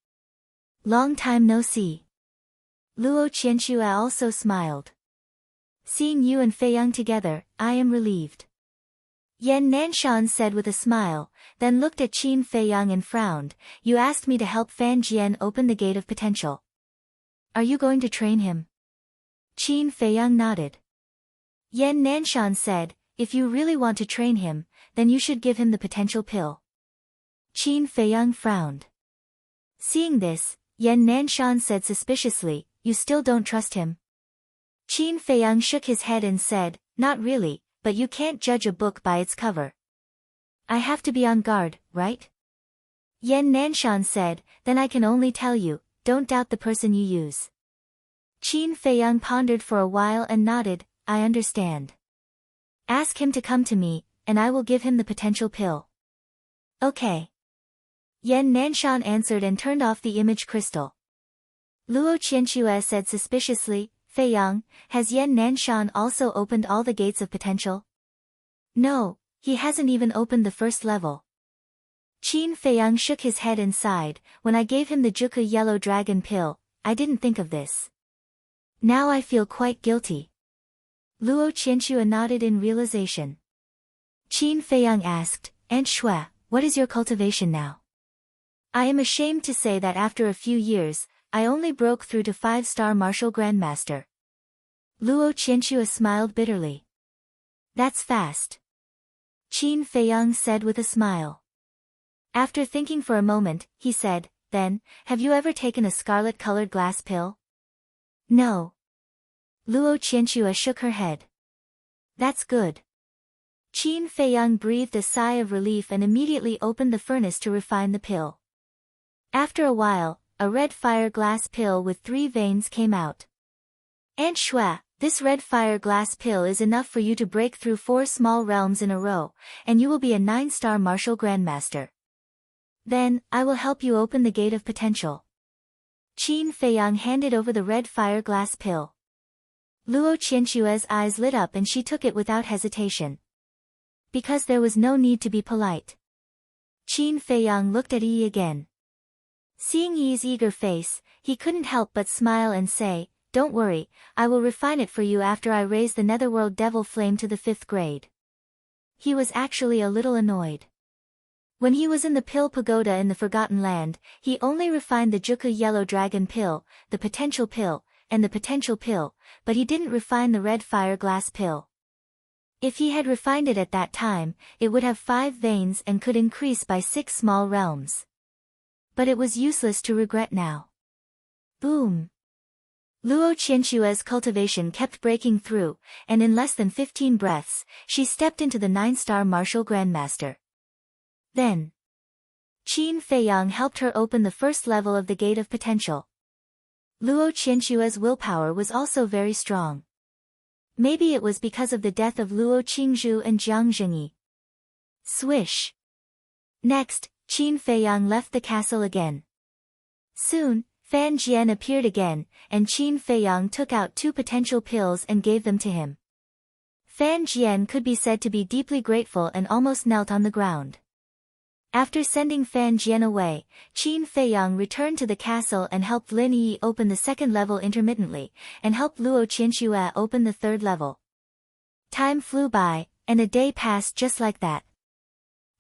Long time no see. Luo Qianxue also smiled. Seeing you and Feiyang together, I am relieved. Yan Nanshan said with a smile, then looked at Qin Feiyang and frowned, You asked me to help Fan Jian open the gate of potential. Are you going to train him? Qin Feiyang nodded. Yan Nanshan said, If you really want to train him, then you should give him the potential pill. Qin Feiyang frowned. Seeing this, Yan Nanshan said suspiciously, You still don't trust him? Qin Feiyang shook his head and said, Not really, but you can't judge a book by its cover. I have to be on guard, right? Yan Nanshan said, Then I can only tell you, don't doubt the person you use. Qin Feiyang pondered for a while and nodded, I understand. Ask him to come to me, and I will give him the potential pill. Okay. Yan Nanshan answered and turned off the image crystal. Luo Qianxue said suspiciously, Feiyang, has Yan Nanshan also opened all the gates of potential? No, he hasn't even opened the first level. Qin Feiyang shook his head and sighed, When I gave him the Juku Yellow Dragon pill, I didn't think of this. Now I feel quite guilty. Luo Qianxue nodded in realization. Qin Feiyang asked, Aunt Shui, what is your cultivation now? I am ashamed to say that after a few years, I only broke through to 5-star Martial Grandmaster. Luo Qianxue smiled bitterly. That's fast. Qin Feiyang said with a smile. After thinking for a moment, he said, Then, have you ever taken a scarlet-colored glass pill? No. Luo Qianxue shook her head. That's good. Qin Feiyang breathed a sigh of relief and immediately opened the furnace to refine the pill. After a while, a red fire glass pill with 3 veins came out. Aunt Shui, this red fire glass pill is enough for you to break through 4 small realms in a row, and you will be a 9-star Martial Grandmaster. Then, I will help you open the gate of potential. Qin Feiyang handed over the red fire glass pill. Luo Qianxue's eyes lit up and she took it without hesitation. Because there was no need to be polite. Qin Feiyang looked at Yi again. Seeing Yi's eager face, he couldn't help but smile and say, Don't worry, I will refine it for you after I raise the Netherworld Devil Flame to the 5th grade. He was actually a little annoyed. When he was in the Pill Pagoda in the Forgotten Land, he only refined the Juku Yellow Dragon Pill, the Potential Pill, and the Potential Pill, but he didn't refine the Red Fire Glass Pill. If he had refined it at that time, it would have 5 veins and could increase by 6 small realms. But it was useless to regret now. Boom! Luo Qianxue's cultivation kept breaking through, and in less than 15 breaths, she stepped into the 9-star Martial Grandmaster. Then, Qin Feiyang helped her open the first level of the Gate of Potential. Luo Qianxue's willpower was also very strong. Maybe it was because of the death of Luo Qingzhu and Jiang Zhengyi. Swish! Next, Qin Feiyang left the castle again. Soon, Fan Jian appeared again, and Qin Feiyang took out 2 potential pills and gave them to him. Fan Jian could be said to be deeply grateful and almost knelt on the ground. After sending Fan Jian away, Qin Feiyang returned to the castle and helped Lin Yi open the 2nd level intermittently, and helped Luo Qianxue open the 3rd level. Time flew by, and a day passed just like that.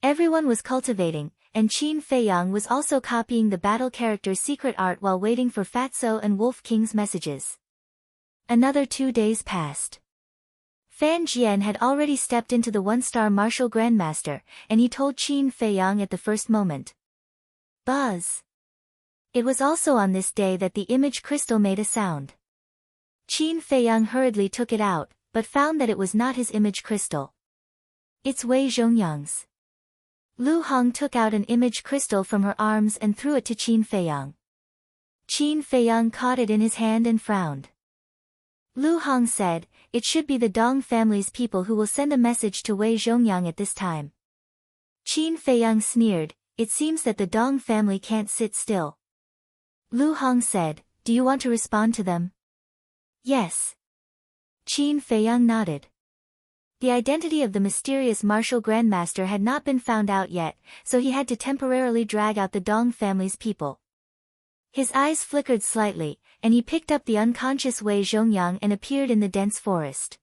Everyone was cultivating, and Qin Feiyang was also copying the battle character's secret art while waiting for Fatso and Wolf King's messages. Another 2 days passed. Fan Jian had already stepped into the one-star martial grandmaster, and he told Qin Feiyang at the first moment. Buzz. It was also on this day that the image crystal made a sound. Qin Feiyang hurriedly took it out, but found that it was not his image crystal. It's Wei Zhongyang's. Lu Hong took out an image crystal from her arms and threw it to Qin Feiyang. Qin Feiyang caught it in his hand and frowned. Lu Hong said, "It should be the Dong family's people who will send a message to Wei Zhongyang at this time." Qin Feiyang sneered, "It seems that the Dong family can't sit still." Lu Hong said, "Do you want to respond to them?" "Yes." Qin Feiyang nodded. The identity of the mysterious martial grandmaster had not been found out yet, so he had to temporarily drag out the Dong family's people. His eyes flickered slightly, and he picked up the unconscious Wei Zhongyang and appeared in the dense forest.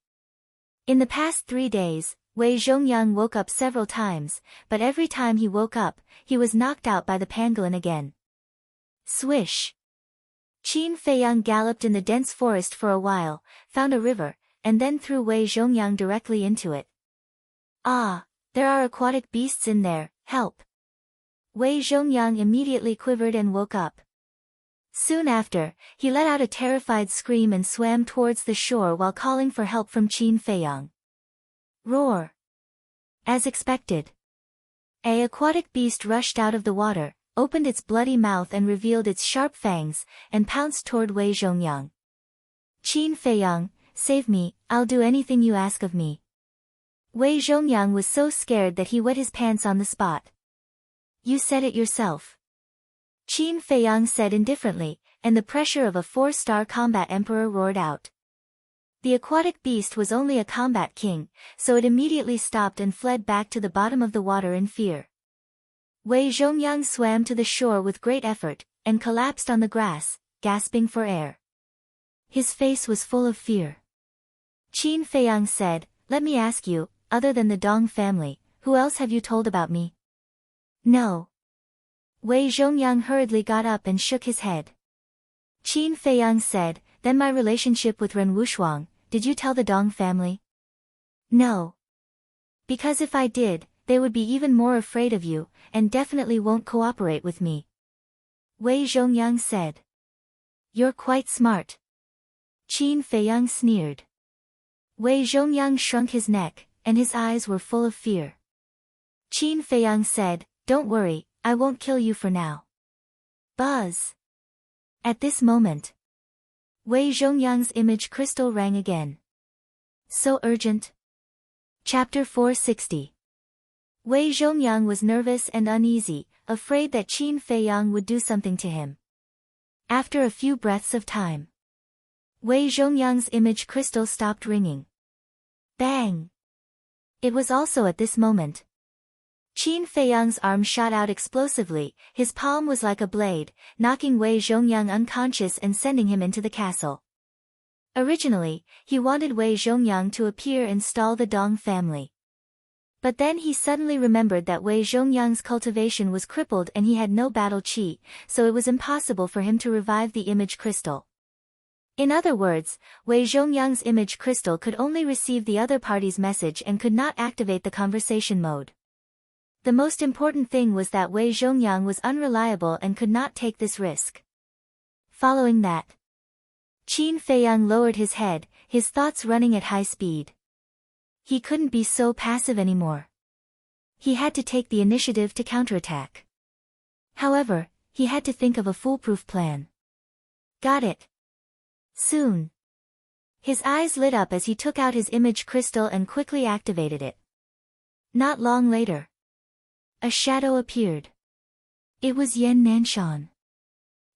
In the past 3 days, Wei Zhongyang woke up several times, but every time he woke up, he was knocked out by the pangolin again. Swish! Qin Feiyang galloped in the dense forest for a while, found a river, and then threw Wei Zhongyang directly into it. "Ah, there are aquatic beasts in there, help!" Wei Zhongyang immediately quivered and woke up. Soon after, he let out a terrified scream and swam towards the shore while calling for help from Qin Feiyang. Roar! As expected. An aquatic beast rushed out of the water, opened its bloody mouth and revealed its sharp fangs, and pounced toward Wei Zhongyang. "Qin Feiyang, save me, I'll do anything you ask of me." Wei Zhongyang was so scared that he wet his pants on the spot. "You said it yourself," Qin Feiyang said indifferently, and the pressure of a 4-star combat emperor roared out. The aquatic beast was only a combat king, so it immediately stopped and fled back to the bottom of the water in fear. Wei Zhongyang swam to the shore with great effort, and collapsed on the grass, gasping for air. His face was full of fear. Qin Feiyang said, "Let me ask you, other than the Dong family, who else have you told about me?" "No." Wei Zhongyang hurriedly got up and shook his head. Qin Feiyang said, "Then my relationship with Ren Wushuang, did you tell the Dong family?" "No." "Because if I did, they would be even more afraid of you, and definitely won't cooperate with me." Wei Zhongyang said. "You're quite smart." Qin Feiyang sneered. Wei Zhongyang shrunk his neck, and his eyes were full of fear. Qin Feiyang said, "Don't worry, I won't kill you for now." Buzz! At this moment, Wei Zhongyang's image crystal rang again. So urgent. Chapter 460. Wei Zhongyang was nervous and uneasy, afraid that Qin Feiyang would do something to him. After a few breaths of time, Wei Zhongyang's image crystal stopped ringing. Bang! It was also at this moment. Qin Feiyang's arm shot out explosively, his palm was like a blade, knocking Wei Zhongyang unconscious and sending him into the castle. Originally, he wanted Wei Zhongyang to appear and stall the Dong family. But then he suddenly remembered that Wei Zhongyang's cultivation was crippled and he had no battle chi, so it was impossible for him to revive the image crystal. In other words, Wei Zhongyang's image crystal could only receive the other party's message and could not activate the conversation mode. The most important thing was that Wei Zhongyang was unreliable and could not take this risk. Following that, Qin Feiyang lowered his head, his thoughts running at high speed. He couldn't be so passive anymore. He had to take the initiative to counterattack. However, he had to think of a foolproof plan. Got it. Soon. His eyes lit up as he took out his image crystal and quickly activated it. Not long later, a shadow appeared. It was Yan Nanshan.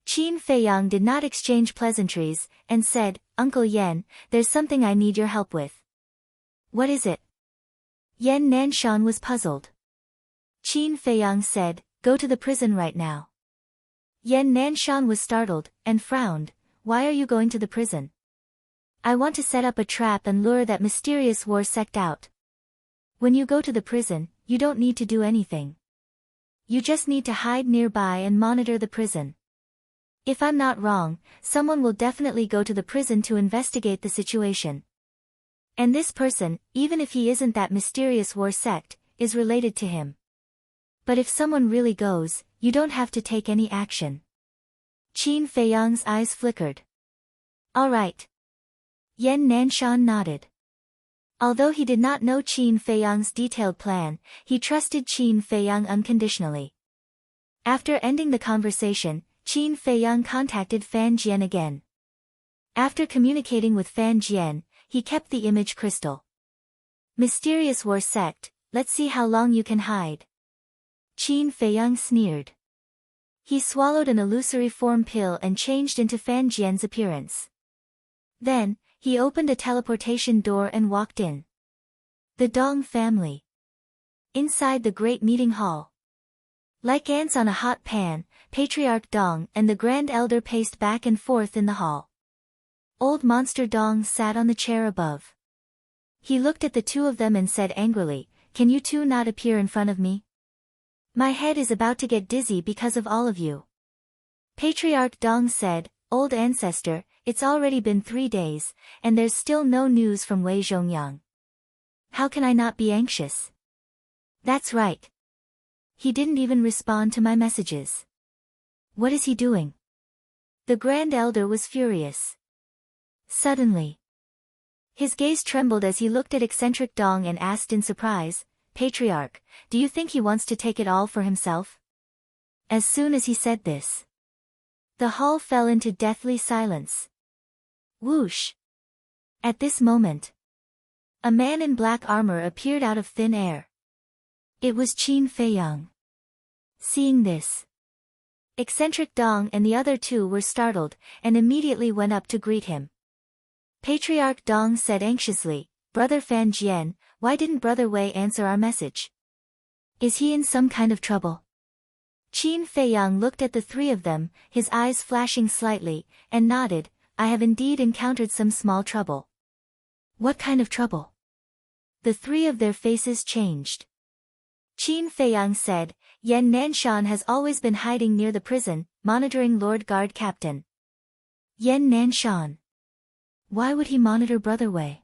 Qin Feiyang did not exchange pleasantries, and said, "Uncle Yan, there's something I need your help with." "What is it?" Yan Nanshan was puzzled. Qin Feiyang said, "Go to the prison right now." Yan Nanshan was startled, and frowned. "Why are you going to the prison?" "I want to set up a trap and lure that mysterious war sect out. When you go to the prison, you don't need to do anything. You just need to hide nearby and monitor the prison. If I'm not wrong, someone will definitely go to the prison to investigate the situation. And this person, even if he isn't that mysterious war sect, is related to him. But if someone really goes, you don't have to take any action. Qin Feiyang's eyes flickered. All right. Yan Nanshan nodded. Although he did not know Qin Feiyang's detailed plan, he trusted Qin Feiyang unconditionally. After ending the conversation, Qin Feiyang contacted Fan Jian again. After communicating with Fan Jian, he kept the image crystal. Mysterious war sect, let's see how long you can hide. Qin Feiyang sneered. He swallowed an illusory form pill and changed into Fan Jian's appearance. Then, he opened a teleportation door and walked in. The Dong family. Inside the great meeting hall. Like ants on a hot pan, Patriarch Dong and the Grand Elder paced back and forth in the hall. Old Monster Dong sat on the chair above. He looked at the two of them and said angrily, "Can you two not appear in front of me? My head is about to get dizzy because of all of you." Patriarch Dong said, "Old ancestor, it's already been 3 days, and there's still no news from Wei Zhongyang. How can I not be anxious?" "That's right. He didn't even respond to my messages. What is he doing?" The Grand Elder was furious. Suddenly, his gaze trembled as he looked at eccentric Dong and asked in surprise, "Patriarch, do you think he wants to take it all for himself?" As soon as he said this, the hall fell into deathly silence. Whoosh! At this moment, a man in black armor appeared out of thin air. It was Qin Feiyang. Seeing this, eccentric Dong and the other two were startled, and immediately went up to greet him. Patriarch Dong said anxiously, "Brother Fan Jian, why didn't Brother Wei answer our message? Is he in some kind of trouble?" Qin Feiyang looked at the three of them, his eyes flashing slightly, and nodded, "I have indeed encountered some small trouble." "What kind of trouble?" The three of their faces changed. Qin Feiyang said, "Yan Nanshan has always been hiding near the prison, monitoring Lord Guard Captain." Yan Nanshan. Why would he monitor Brother Wei?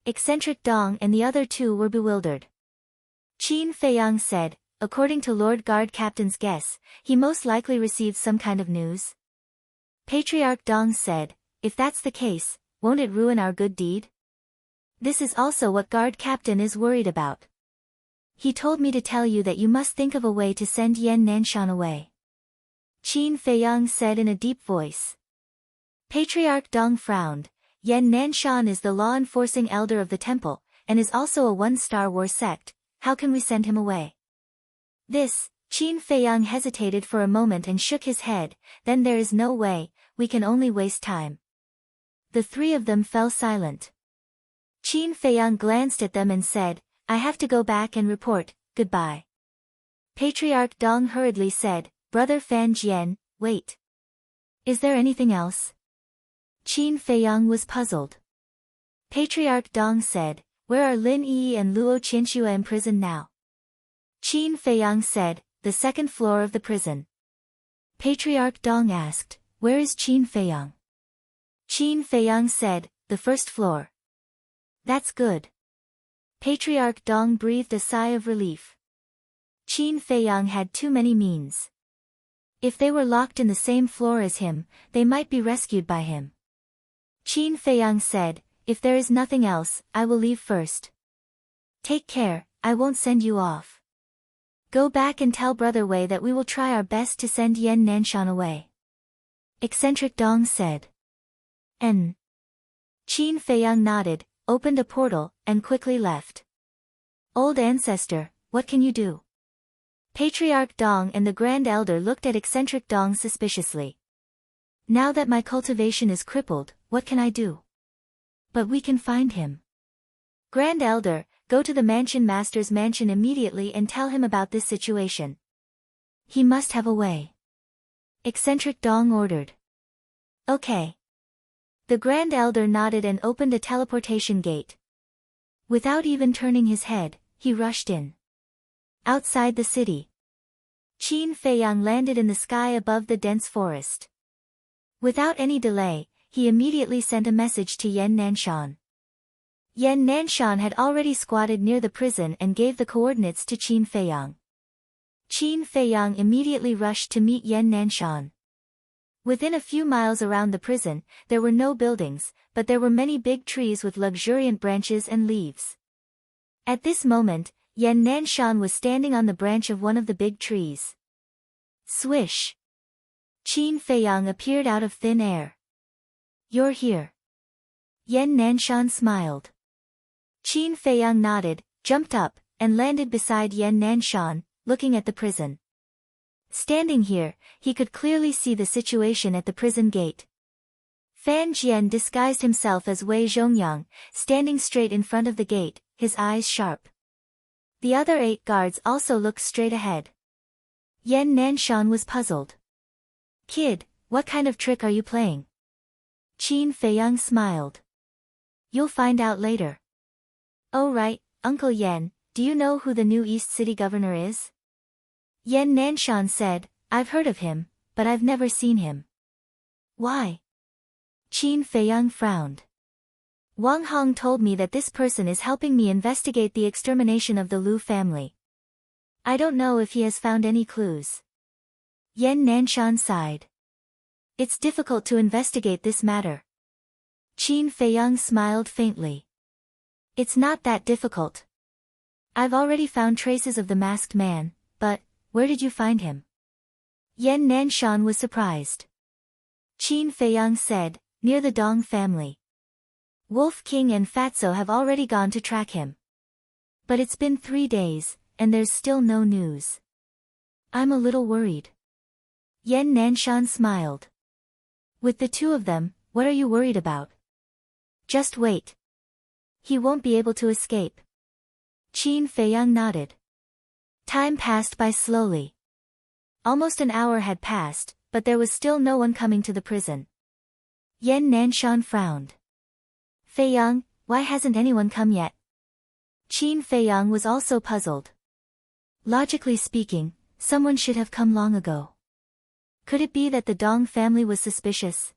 Eccentric Dong and the other two were bewildered. Qin Feiyang said, "According to Lord Guard Captain's guess, he most likely received some kind of news." Patriarch Dong said, "If that's the case, won't it ruin our good deed? This is also what Guard Captain is worried about. He told me to tell you that you must think of a way to send Yan Nanshan away." Qin Feiyang said in a deep voice. Patriarch Dong frowned. "Yan Nanshan is the law-enforcing elder of the temple, and is also a one-star war sect. How can we send him away?" This, Qin Feiyang hesitated for a moment and shook his head, "Then there is no way, we can only waste time." The three of them fell silent. Qin Feiyang glanced at them and said, "I have to go back and report, goodbye." Patriarch Dong hurriedly said, "Brother Fan Jian, wait. Is there anything else?" Qin Feiyang was puzzled. Patriarch Dong said, "Where are Lin Yi and Luo Qianxue in prison now?" Qin Feiyang said, "The second floor of the prison." Patriarch Dong asked, "Where is Qin Feiyang?" Qin Feiyang said, "The first floor." "That's good." Patriarch Dong breathed a sigh of relief. Qin Feiyang had too many means. If they were locked in the same floor as him, they might be rescued by him. Qin Feiyang said, "If there is nothing else, I will leave first. Take care, I won't send you off. Go back and tell Brother Wei that we will try our best to send Yan Nanshan away." Eccentric Dong said. N. Qin Feiyang nodded, opened a portal, and quickly left. "Old ancestor, what can you do?" Patriarch Dong and the Grand Elder looked at eccentric Dong suspiciously. "Now that my cultivation is crippled, what can I do?" "But we can find him." "Grand Elder, go to the Mansion Master's mansion immediately and tell him about this situation. He must have a way." Eccentric Dong ordered. "Okay." The Grand Elder nodded and opened a teleportation gate. Without even turning his head, he rushed in. Outside the city, Qin Feiyang landed in the sky above the dense forest. Without any delay, he immediately sent a message to Yan Nanshan. Yan Nanshan had already squatted near the prison and gave the coordinates to Qin Feiyang. Qin Feiyang immediately rushed to meet Yan Nanshan. Within a few miles around the prison, there were no buildings, but there were many big trees with luxuriant branches and leaves. At this moment, Yan Nanshan was standing on the branch of one of the big trees. Swish! Qin Feiyang appeared out of thin air. "You're here." Yan Nanshan smiled. Qin Feiyang nodded, jumped up, and landed beside Yan Nanshan, looking at the prison. Standing here, he could clearly see the situation at the prison gate. Fan Jian disguised himself as Wei Zhongyang, standing straight in front of the gate, his eyes sharp. The other 8 guards also looked straight ahead. Yan Nanshan was puzzled. "Kid, what kind of trick are you playing?" Qin Feiyang smiled. "You'll find out later." "Oh right, Uncle Yan, do you know who the new East City governor is?" Yan Nanshan said, "I've heard of him, but I've never seen him." "Why?" Qin Feiyang frowned. "Wang Hong told me that this person is helping me investigate the extermination of the Lu family. I don't know if he has found any clues." Yan Nanshan sighed. "It's difficult to investigate this matter." Qin Feiyang smiled faintly. "It's not that difficult. I've already found traces of the masked man, but where did you find him?" Yan Nanshan was surprised. Qin Feiyang said, "Near the Dong family. Wolf King and Fatso have already gone to track him. But it's been 3 days, and there's still no news. I'm a little worried." Yan Nanshan smiled. "With the 2 of them, what are you worried about?" "Just wait. He won't be able to escape." Qin Feiyang nodded. Time passed by slowly. Almost an hour had passed, but there was still no one coming to the prison. Yan Nanshan frowned. "Feiyang, why hasn't anyone come yet?" Qin Feiyang was also puzzled. Logically speaking, someone should have come long ago. Could it be that the Dong family was suspicious?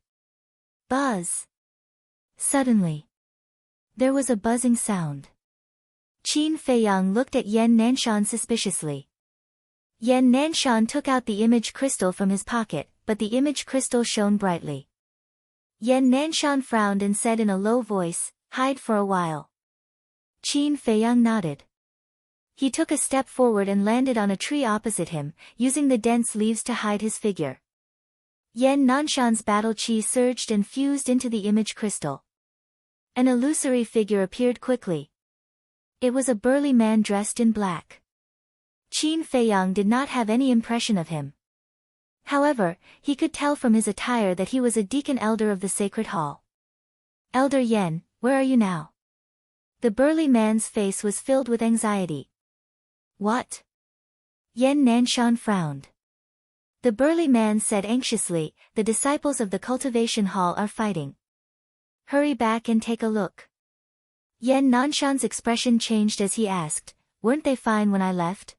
Buzz! Suddenly, there was a buzzing sound. Qin Feiyang looked at Yan Nanshan suspiciously. Yan Nanshan took out the image crystal from his pocket, but the image crystal shone brightly. Yan Nanshan frowned and said in a low voice, "Hide for a while." Qin Feiyang nodded. He took a step forward and landed on a tree opposite him, using the dense leaves to hide his figure. Yan Nanshan's battle chi surged and fused into the image crystal. An illusory figure appeared quickly. It was a burly man dressed in black. Qin Feiyang did not have any impression of him. However, he could tell from his attire that he was a deacon elder of the Sacred Hall. "Elder Yan, where are you now?" The burly man's face was filled with anxiety. "What?" Yan Nanshan frowned. The burly man said anxiously, "The disciples of the cultivation hall are fighting. Hurry back and take a look." Yan Nanshan's expression changed as he asked, "Weren't they fine when I left?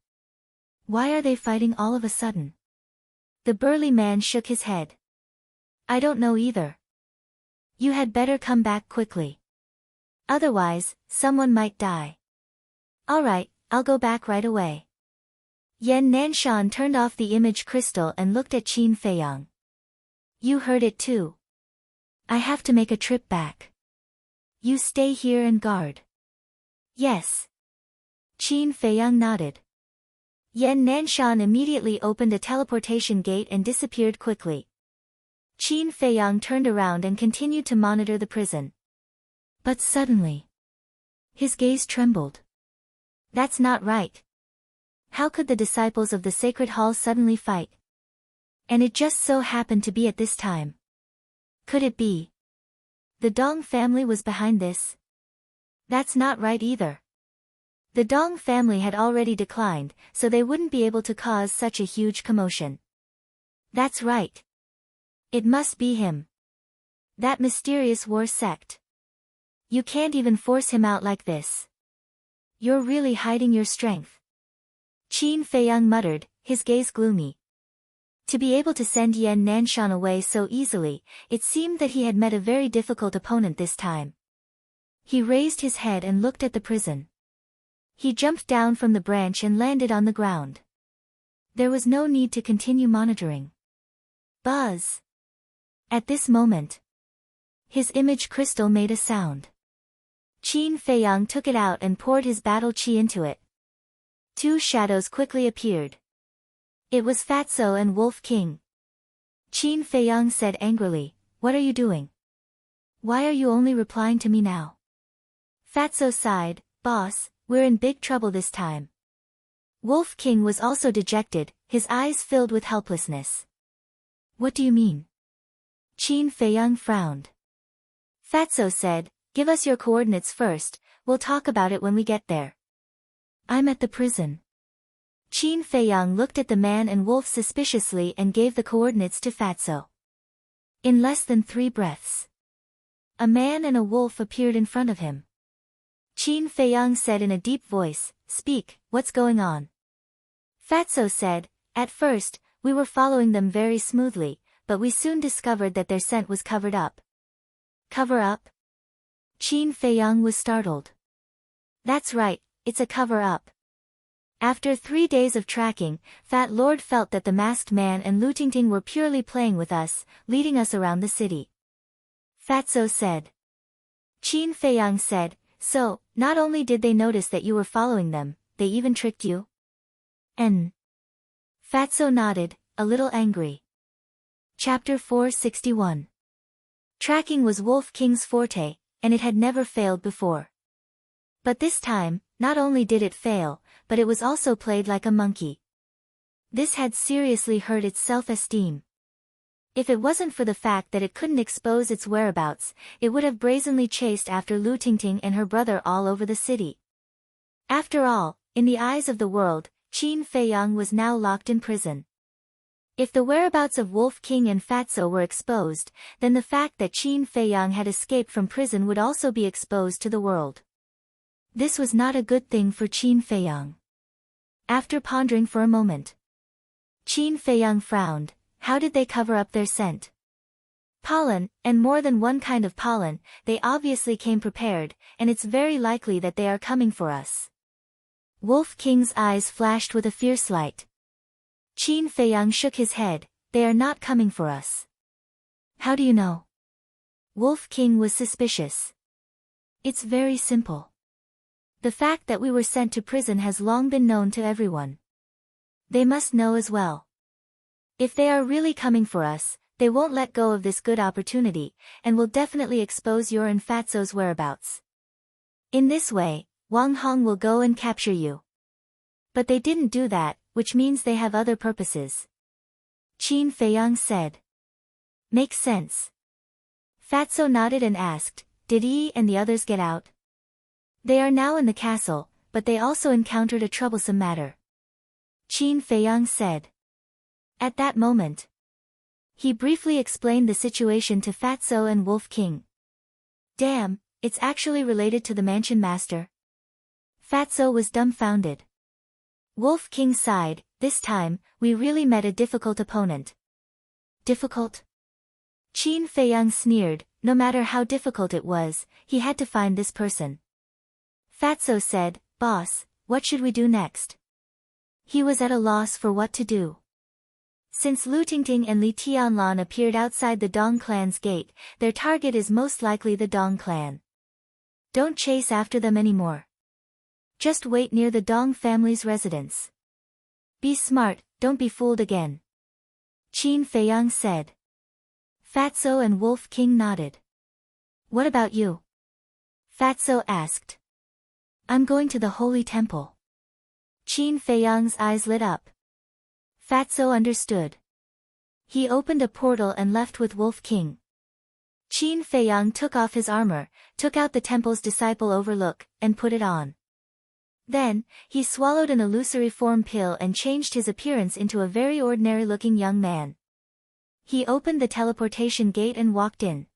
Why are they fighting all of a sudden?" The burly man shook his head. "I don't know either. You had better come back quickly. Otherwise, someone might die." "All right, I'll go back right away." Yan Nanshan turned off the image crystal and looked at Qin Feiyang. "You heard it too. I have to make a trip back. You stay here and guard." "Yes." Qin Feiyang nodded. Yan Nanshan immediately opened a teleportation gate and disappeared quickly. Qin Feiyang turned around and continued to monitor the prison. But suddenly, his gaze trembled. That's not right. How could the disciples of the Sacred Hall suddenly fight? And it just so happened to be at this time. Could it be the Dong family was behind this? That's not right either. The Dong family had already declined, so they wouldn't be able to cause such a huge commotion. That's right. It must be him. That mysterious war sect. You can't even force him out like this. You're really hiding your strength. Qin Feiyang muttered, his gaze gloomy. To be able to send Yan Nanshan away so easily, it seemed that he had met a very difficult opponent this time. He raised his head and looked at the prison. He jumped down from the branch and landed on the ground. There was no need to continue monitoring. Buzz! At this moment, his image crystal made a sound. Qin Feiyang took it out and poured his battle qi into it. Two shadows quickly appeared. It was Fatso and Wolf King. Qin Feiyang said angrily, "What are you doing? Why are you only replying to me now?" Fatso sighed, "Boss, we're in big trouble this time." Wolf King was also dejected, his eyes filled with helplessness. "What do you mean?" Qin Feiyang frowned. Fatso said, "Give us your coordinates first, we'll talk about it when we get there." "I'm at the prison." Qin Feiyang looked at the man and wolf suspiciously and gave the coordinates to Fatso. In less than 3 breaths, a man and a wolf appeared in front of him. Qin Feiyang said in a deep voice, "Speak, what's going on?" Fatso said, "At first, we were following them very smoothly, but we soon discovered that their scent was covered up." "Cover up?" Qin Feiyang was startled. "That's right, it's a cover-up. After 3 days of tracking, Fat Lord felt that the masked man and Lu Tingting were purely playing with us, leading us around the city." Fatso said. Qin Feiyang said, "So, not only did they notice that you were following them, they even tricked you?" "And?" Fatso nodded, a little angry. Chapter 461. Tracking was Wolf King's forte, and it had never failed before. But this time, not only did it fail, but it was also played like a monkey. This had seriously hurt its self-esteem. If it wasn't for the fact that it couldn't expose its whereabouts, it would have brazenly chased after Lu Tingting and her brother all over the city. After all, in the eyes of the world, Qin Feiyang was now locked in prison. If the whereabouts of Wolf King and Fatso were exposed, then the fact that Qin Feiyang had escaped from prison would also be exposed to the world. This was not a good thing for Qin Feiyang. After pondering for a moment, Qin Feiyang frowned. How did they cover up their scent? Pollen, and more than one kind of pollen, they obviously came prepared, and it's very likely that they are coming for us. Wolf King's eyes flashed with a fierce light. Qin Feiyang shook his head, "They are not coming for us." "How do you know?" Wolf King was suspicious. "It's very simple. The fact that we were sent to prison has long been known to everyone. They must know as well. If they are really coming for us, they won't let go of this good opportunity, and will definitely expose your and Fatso's whereabouts. In this way, Wang Hong will go and capture you." "But they didn't do that, which means they have other purposes," Qin Feiyang said. "Makes sense." Fatso nodded and asked, "Did Yi and the others get out?" "They are now in the castle, but they also encountered a troublesome matter," Qin Feiyang said. At that moment, he briefly explained the situation to Fatso and Wolf King. "Damn, it's actually related to the mansion master?" Fatso was dumbfounded. Wolf King sighed, "This time, we really met a difficult opponent." "Difficult?" Qin Feiyang sneered, "No matter how difficult it was, he had to find this person." Fatso said, "Boss, what should we do next?" He was at a loss for what to do. Since Lu Tingting and Li Tianlan appeared outside the Dong clan's gate, their target is most likely the Dong clan. Don't chase after them anymore. Just wait near the Dong family's residence. Be smart, don't be fooled again," Qin Feiyang said. Fatso and Wolf King nodded. "What about you?" Fatso asked. "I'm going to the Holy Temple." Qin Feiyang's eyes lit up. Fatso understood. He opened a portal and left with Wolf King. Qin Feiyang took off his armor, took out the temple's disciple overlook, and put it on. Then, he swallowed an illusory form pill and changed his appearance into a very ordinary-looking young man. He opened the teleportation gate and walked in.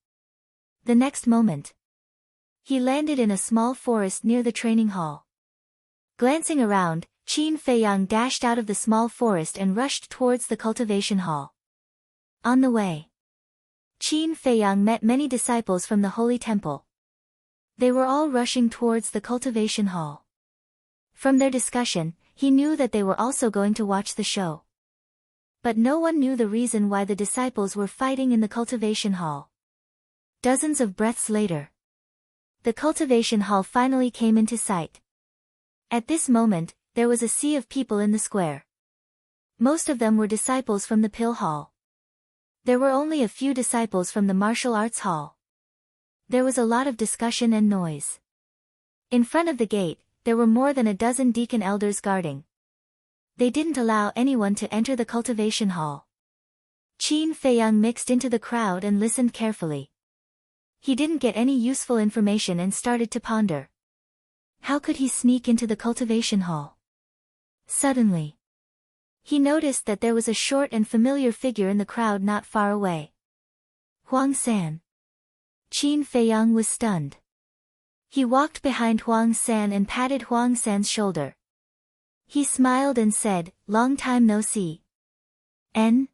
The next moment, he landed in a small forest near the training hall. Glancing around, Qin Feiyang dashed out of the small forest and rushed towards the cultivation hall. On the way, Qin Feiyang met many disciples from the holy temple. They were all rushing towards the cultivation hall. From their discussion, he knew that they were also going to watch the show. But no one knew the reason why the disciples were fighting in the cultivation hall. Dozens of breaths later, the cultivation hall finally came into sight. At this moment, there was a sea of people in the square. Most of them were disciples from the pill hall. There were only a few disciples from the martial arts hall. There was a lot of discussion and noise. In front of the gate, there were more than a dozen deacon elders guarding. They didn't allow anyone to enter the cultivation hall. Qin Feiyang mixed into the crowd and listened carefully. He didn't get any useful information and started to ponder. How could he sneak into the cultivation hall? Suddenly, he noticed that there was a short and familiar figure in the crowd not far away. Huang San. Qin Feiyang was stunned. He walked behind Huang San and patted Huang San's shoulder. He smiled and said, "Long time no see." N.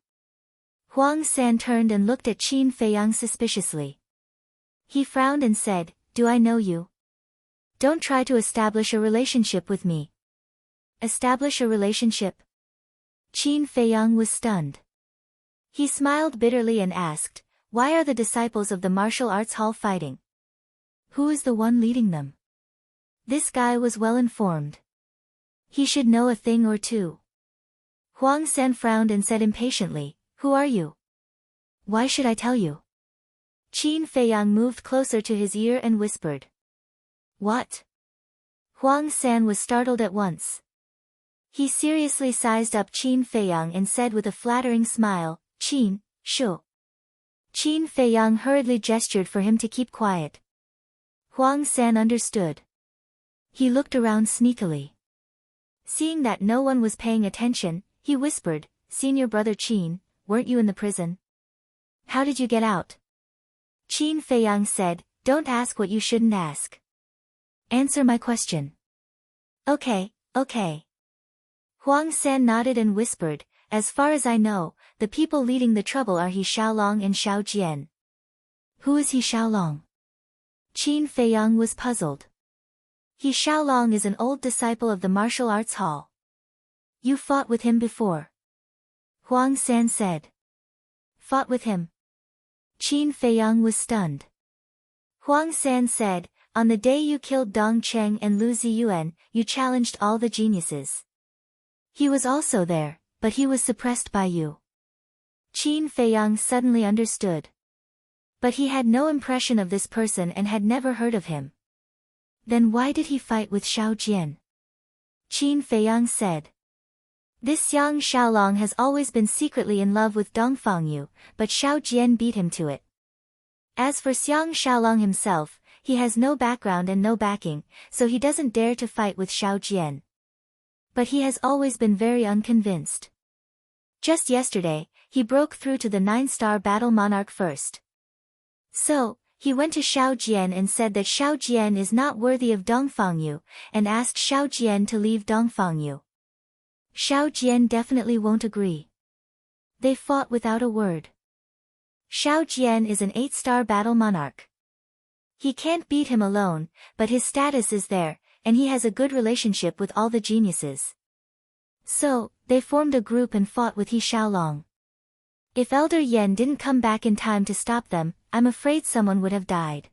Huang San turned and looked at Qin Feiyang suspiciously. He frowned and said, "Do I know you? Don't try to establish a relationship with me." Establish a relationship? Qin Feiyang was stunned. He smiled bitterly and asked, "Why are the disciples of the martial arts hall fighting? Who is the one leading them?" This guy was well informed. He should know a thing or two. Huang San frowned and said impatiently, "Who are you? Why should I tell you?" Qin Feiyang moved closer to his ear and whispered. "What?" Huang San was startled at once. He seriously sized up Qin Feiyang and said with a flattering smile, "Qin, shu." Qin Feiyang hurriedly gestured for him to keep quiet. Huang San understood. He looked around sneakily. Seeing that no one was paying attention, he whispered, "Senior brother Qin, weren't you in the prison? How did you get out?" Qin Feiyang said, "Don't ask what you shouldn't ask. Answer my question." "Okay, okay." Huang San nodded and whispered, "As far as I know, the people leading the trouble are He Xiaolong and Xiao Jian." "Who is He Xiaolong?" Qin Feiyang was puzzled. He Xiaolong is an old disciple of the martial arts hall. "You fought with him before?" Huang San said. "Fought with him?" Qin Feiyang was stunned. Huang San said, "On the day you killed Dong Cheng and Lu Ziyuan, you challenged all the geniuses. He was also there, but he was suppressed by you." Qin Feiyang suddenly understood. But he had no impression of this person and had never heard of him. Then why did he fight with Xiao Jian? Qin Feiyang said. "This young Xiaolong has always been secretly in love with Dongfang Yu, but Xiao Jian beat him to it. As for Xiang Xiaolong himself, he has no background and no backing, so he doesn't dare to fight with Xiao Jian. But he has always been very unconvinced. Just yesterday, he broke through to the 9-star battle monarch first. So, he went to Xiao Jian and said that Xiao Jian is not worthy of Dongfang Yu, and asked Xiao Jian to leave Dongfang Yu. Xiao Jian definitely won't agree. They fought without a word. Xiao Jian is an 8-star battle monarch. He can't beat him alone, but his status is there, and he has a good relationship with all the geniuses. So, they formed a group and fought with He Xiaolong. If Elder Yen didn't come back in time to stop them, I'm afraid someone would have died."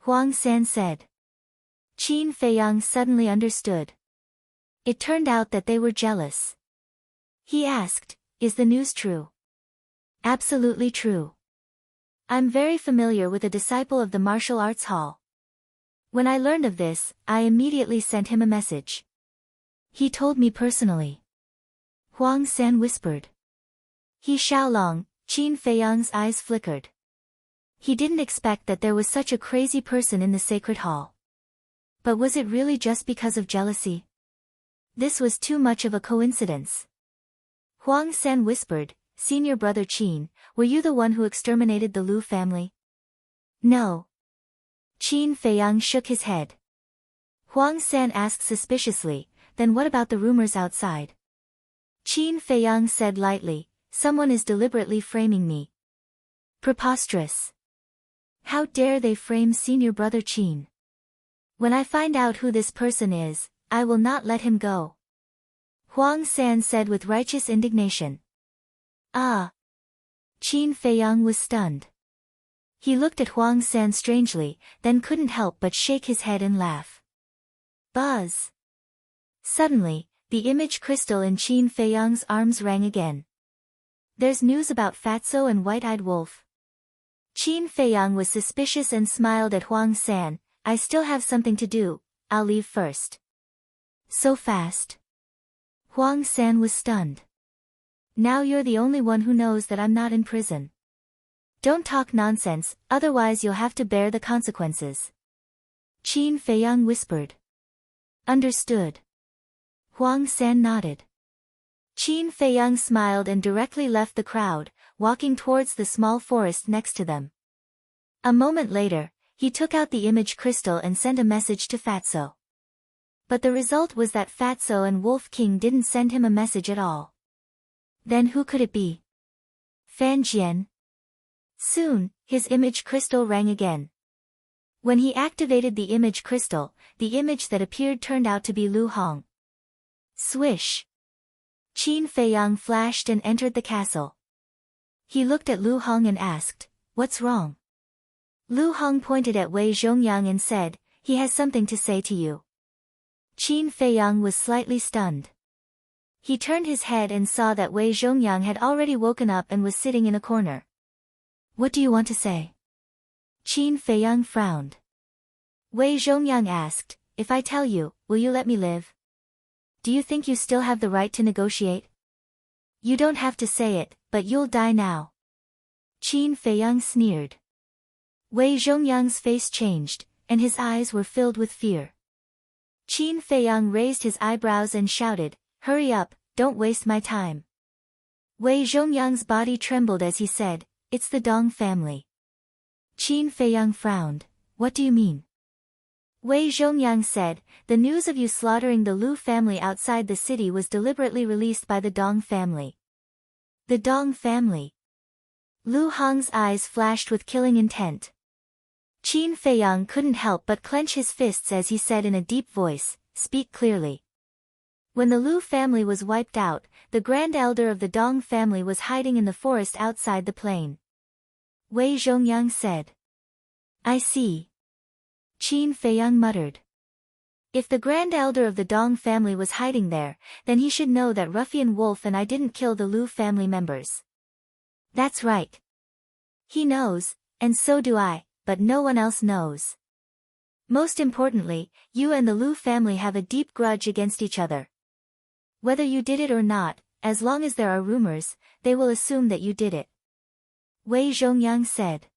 Huang San said. Qin Feiyang suddenly understood. It turned out that they were jealous. He asked, "Is the news true?" "Absolutely true. I'm very familiar with a disciple of the martial arts hall. When I learned of this, I immediately sent him a message. He told me personally." Huang San whispered. He Xiaolong. Qin Feiyang's eyes flickered. He didn't expect that there was such a crazy person in the sacred hall. But was it really just because of jealousy? This was too much of a coincidence. Huang San whispered, "Senior brother Qin, were you the one who exterminated the Lu family?" "No." Qin Feiyang shook his head. Huang San asked suspiciously, then what about the rumors outside? Qin Feiyang said lightly, someone is deliberately framing me. Preposterous. How dare they frame senior brother Qin? When I find out who this person is, I will not let him go. Huang San said with righteous indignation. Ah! Qin Feiyang was stunned. He looked at Huang San strangely, then couldn't help but shake his head and laugh. Buzz! Suddenly, the image crystal in Qin Feiyang's arms rang again. There's news about Fatso and White-Eyed Wolf. Qin Feiyang was suspicious and smiled at Huang San. I still have something to do, I'll leave first. So fast? Huang San was stunned. Now you're the only one who knows that I'm not in prison. Don't talk nonsense, otherwise you'll have to bear the consequences. Qin Feiyang whispered. Understood. Huang San nodded. Qin Feiyang smiled and directly left the crowd, walking towards the small forest next to them. A moment later, he took out the image crystal and sent a message to Fatso. But the result was that Fatso and Wolf King didn't send him a message at all. Then who could it be? Fan Jian? Soon, his image crystal rang again. When he activated the image crystal, the image that appeared turned out to be Lu Hong. Swish! Qin Feiyang flashed and entered the castle. He looked at Lu Hong and asked, "What's wrong?" Lu Hong pointed at Wei Zhongyang and said, "He has something to say to you." Qin Feiyang was slightly stunned. He turned his head and saw that Wei Zhongyang had already woken up and was sitting in a corner. "What do you want to say?" Qin Feiyang frowned. Wei Zhongyang asked, "If I tell you, will you let me live? Do you think you still have the right to negotiate?" "You don't have to say it, but you'll die now." Qin Feiyang sneered. Wei Zhongyang's face changed, and his eyes were filled with fear. Qin Feiyang raised his eyebrows and shouted, "Hurry up, don't waste my time." Wei Zhongyang's body trembled as he said, "It's the Dong family." Qin Feiyang frowned. "What do you mean?" Wei Zhongyang said, "The news of you slaughtering the Lu family outside the city was deliberately released by the Dong family." The Dong family? Lu Hong's eyes flashed with killing intent. Qin Feiyang couldn't help but clench his fists as he said in a deep voice, "Speak clearly." When the Lu family was wiped out, the grand elder of the Dong family was hiding in the forest outside the plain. Wei Zhongyang said. "I see." Qin Feiyang muttered. If the grand elder of the Dong family was hiding there, then he should know that ruffian Wolf and I didn't kill the Lu family members. That's right. He knows, and so do I, but no one else knows. Most importantly, you and the Lu family have a deep grudge against each other. Whether you did it or not, as long as there are rumors, they will assume that you did it. Wei Zhongyang said.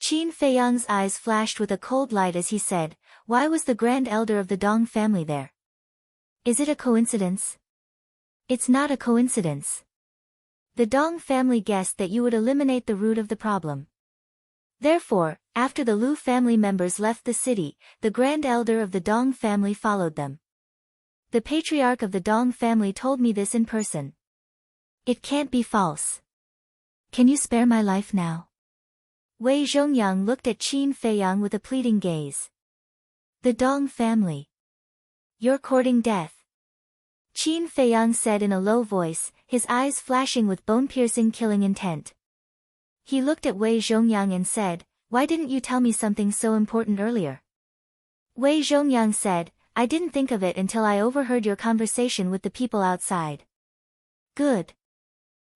Qin Feiyang's eyes flashed with a cold light as he said, "Why was the grand elder of the Dong family there? Is it a coincidence?" "It's not a coincidence. The Dong family guessed that you would eliminate the root of the problem. Therefore, after the Lu family members left the city, the grand elder of the Dong family followed them. The patriarch of the Dong family told me this in person. It can't be false. Can you spare my life now?" Wei Zhongyang looked at Qin Feiyang with a pleading gaze. "The Dong family. You're courting death." Qin Feiyang said in a low voice, his eyes flashing with bone-piercing killing intent. He looked at Wei Zhongyang and said, "Why didn't you tell me something so important earlier?" Wei Zhongyang said, "I didn't think of it until I overheard your conversation with the people outside." "Good.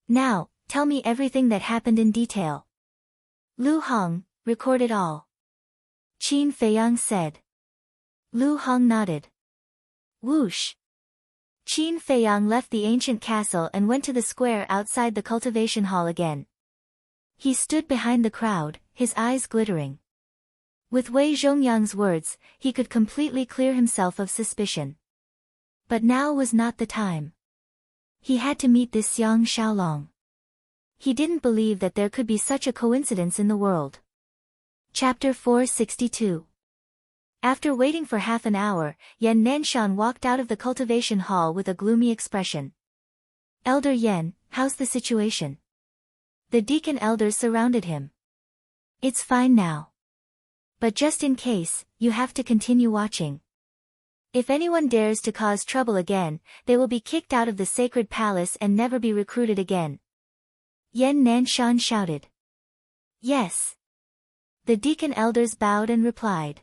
Now, tell me everything that happened in detail." Lu Hong, record it all. Qin Feiyang said. Lu Hong nodded. Whoosh. Qin Feiyang left the ancient castle and went to the square outside the cultivation hall again. He stood behind the crowd, his eyes glittering. With Wei Zhongyang's words, he could completely clear himself of suspicion. But now was not the time. He had to meet this Xiang Xiaolong. He didn't believe that there could be such a coincidence in the world. Chapter 462. After waiting for half an hour, Yan Nanshan walked out of the cultivation hall with a gloomy expression. Elder Yan, how's the situation? The deacon elders surrounded him. It's fine now. But just in case, you have to continue watching. If anyone dares to cause trouble again, they will be kicked out of the sacred palace and never be recruited again. Yan Nanshan shouted. Yes. The deacon elders bowed and replied.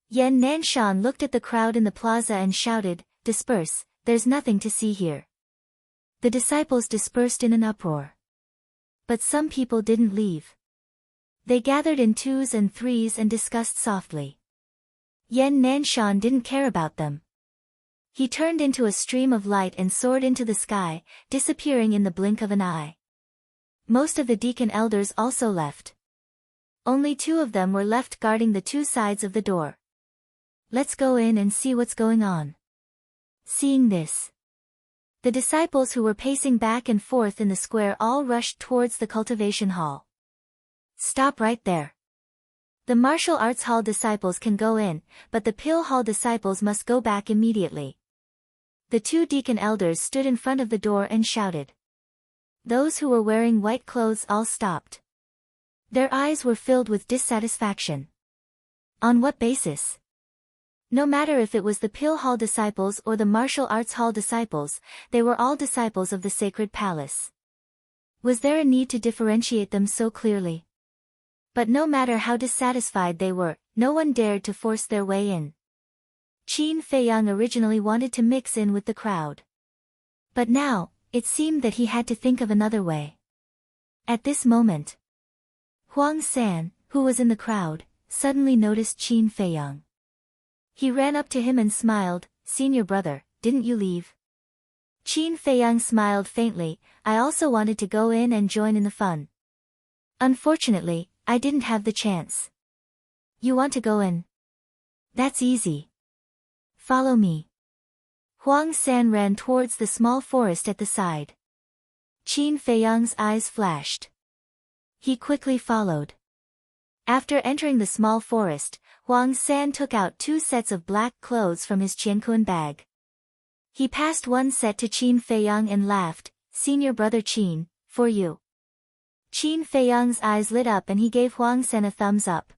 Yan Nanshan looked at the crowd in the plaza and shouted, Disperse, there's nothing to see here. The disciples dispersed in an uproar. But some people didn't leave. They gathered in twos and threes and discussed softly. Yan Nanshan didn't care about them. He turned into a stream of light and soared into the sky, disappearing in the blink of an eye. Most of the deacon elders also left. Only 2 of them were left guarding the 2 sides of the door. Let's go in and see what's going on. Seeing this, the disciples who were pacing back and forth in the square all rushed towards the cultivation hall. Stop right there. The martial arts hall disciples can go in, but the pill hall disciples must go back immediately. The 2 deacon elders stood in front of the door and shouted. Those who were wearing white clothes all stopped. Their eyes were filled with dissatisfaction. On what basis? No matter if it was the pill hall disciples or the martial arts hall disciples, they were all disciples of the sacred palace. Was there a need to differentiate them so clearly? But no matter how dissatisfied they were, no one dared to force their way in. Qin Feiyang originally wanted to mix in with the crowd. But now, it seemed that he had to think of another way. At this moment, Huang San, who was in the crowd, suddenly noticed Qin Feiyang. He ran up to him and smiled, Senior brother, didn't you leave? Qin Feiyang smiled faintly, I also wanted to go in and join in the fun. Unfortunately, I didn't have the chance. You want to go in? That's easy. Follow me. Huang San ran towards the small forest at the side. Qin Feiyang's eyes flashed. He quickly followed. After entering the small forest, Huang San took out 2 sets of black clothes from his Qiankun bag. He passed one set to Qin Feiyang and laughed, Senior brother Qin, for you. Qin Feiyang's eyes lit up and he gave Huang San a thumbs up.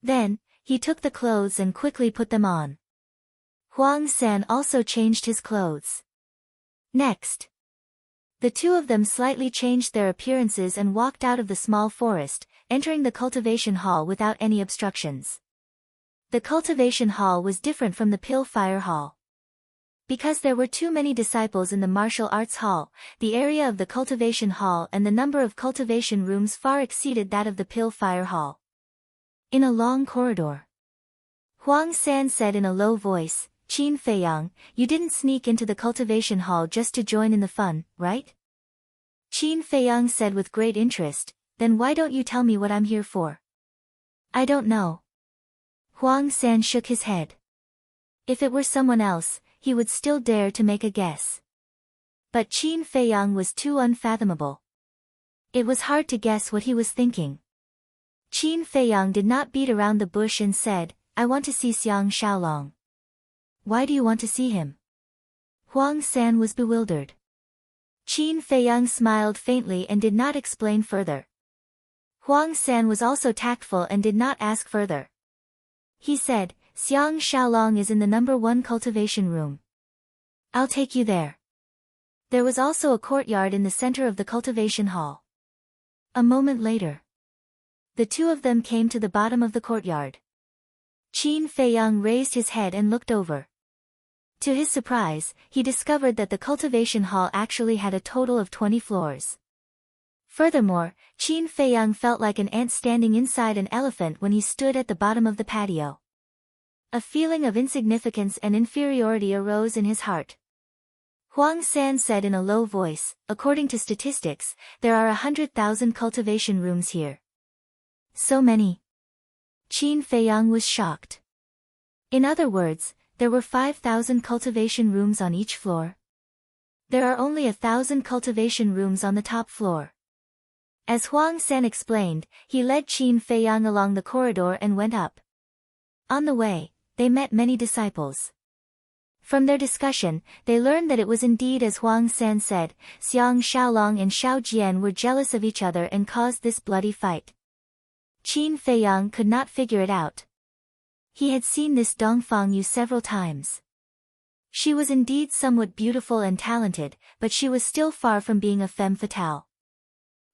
Then, he took the clothes and quickly put them on. Huang San also changed his clothes. Next, the 2 of them slightly changed their appearances and walked out of the small forest, entering the cultivation hall without any obstructions. The cultivation hall was different from the pill fire hall. Because there were too many disciples in the martial arts hall, the area of the cultivation hall and the number of cultivation rooms far exceeded that of the pill fire hall. In a long corridor, Huang San said in a low voice, Qin Feiyang, you didn't sneak into the cultivation hall just to join in the fun, right? Qin Feiyang said with great interest, then why don't you tell me what I'm here for? I don't know. Huang San shook his head. If it were someone else, he would still dare to make a guess. But Qin Feiyang was too unfathomable. It was hard to guess what he was thinking. Qin Feiyang did not beat around the bush and said, I want to see Xiang Xiaolong. Why do you want to see him? Huang San was bewildered. Qin Feiyang smiled faintly and did not explain further. Huang San was also tactful and did not ask further. He said, Xiang Xiaolong is in the number 1 cultivation room. I'll take you there. There was also a courtyard in the center of the cultivation hall. A moment later, the 2 of them came to the bottom of the courtyard. Qin Feiyang raised his head and looked over. To his surprise, he discovered that the cultivation hall actually had a total of 20 floors. Furthermore, Qin Feiyang felt like an ant standing inside an elephant when he stood at the bottom of the patio. A feeling of insignificance and inferiority arose in his heart. Huang San said in a low voice, according to statistics, there are 100,000 cultivation rooms here. So many. Qin Feiyang was shocked. In other words, there were 5,000 cultivation rooms on each floor. There are only 1,000 cultivation rooms on the top floor. As Huang San explained, he led Qin Feiyang along the corridor and went up. On the way, they met many disciples. From their discussion, they learned that it was indeed as Huang San said, Xiang Xiaolong and Xiao Jian were jealous of each other and caused this bloody fight. Qin Feiyang could not figure it out. He had seen this Dongfang Yu several times. She was indeed somewhat beautiful and talented, but she was still far from being a femme fatale.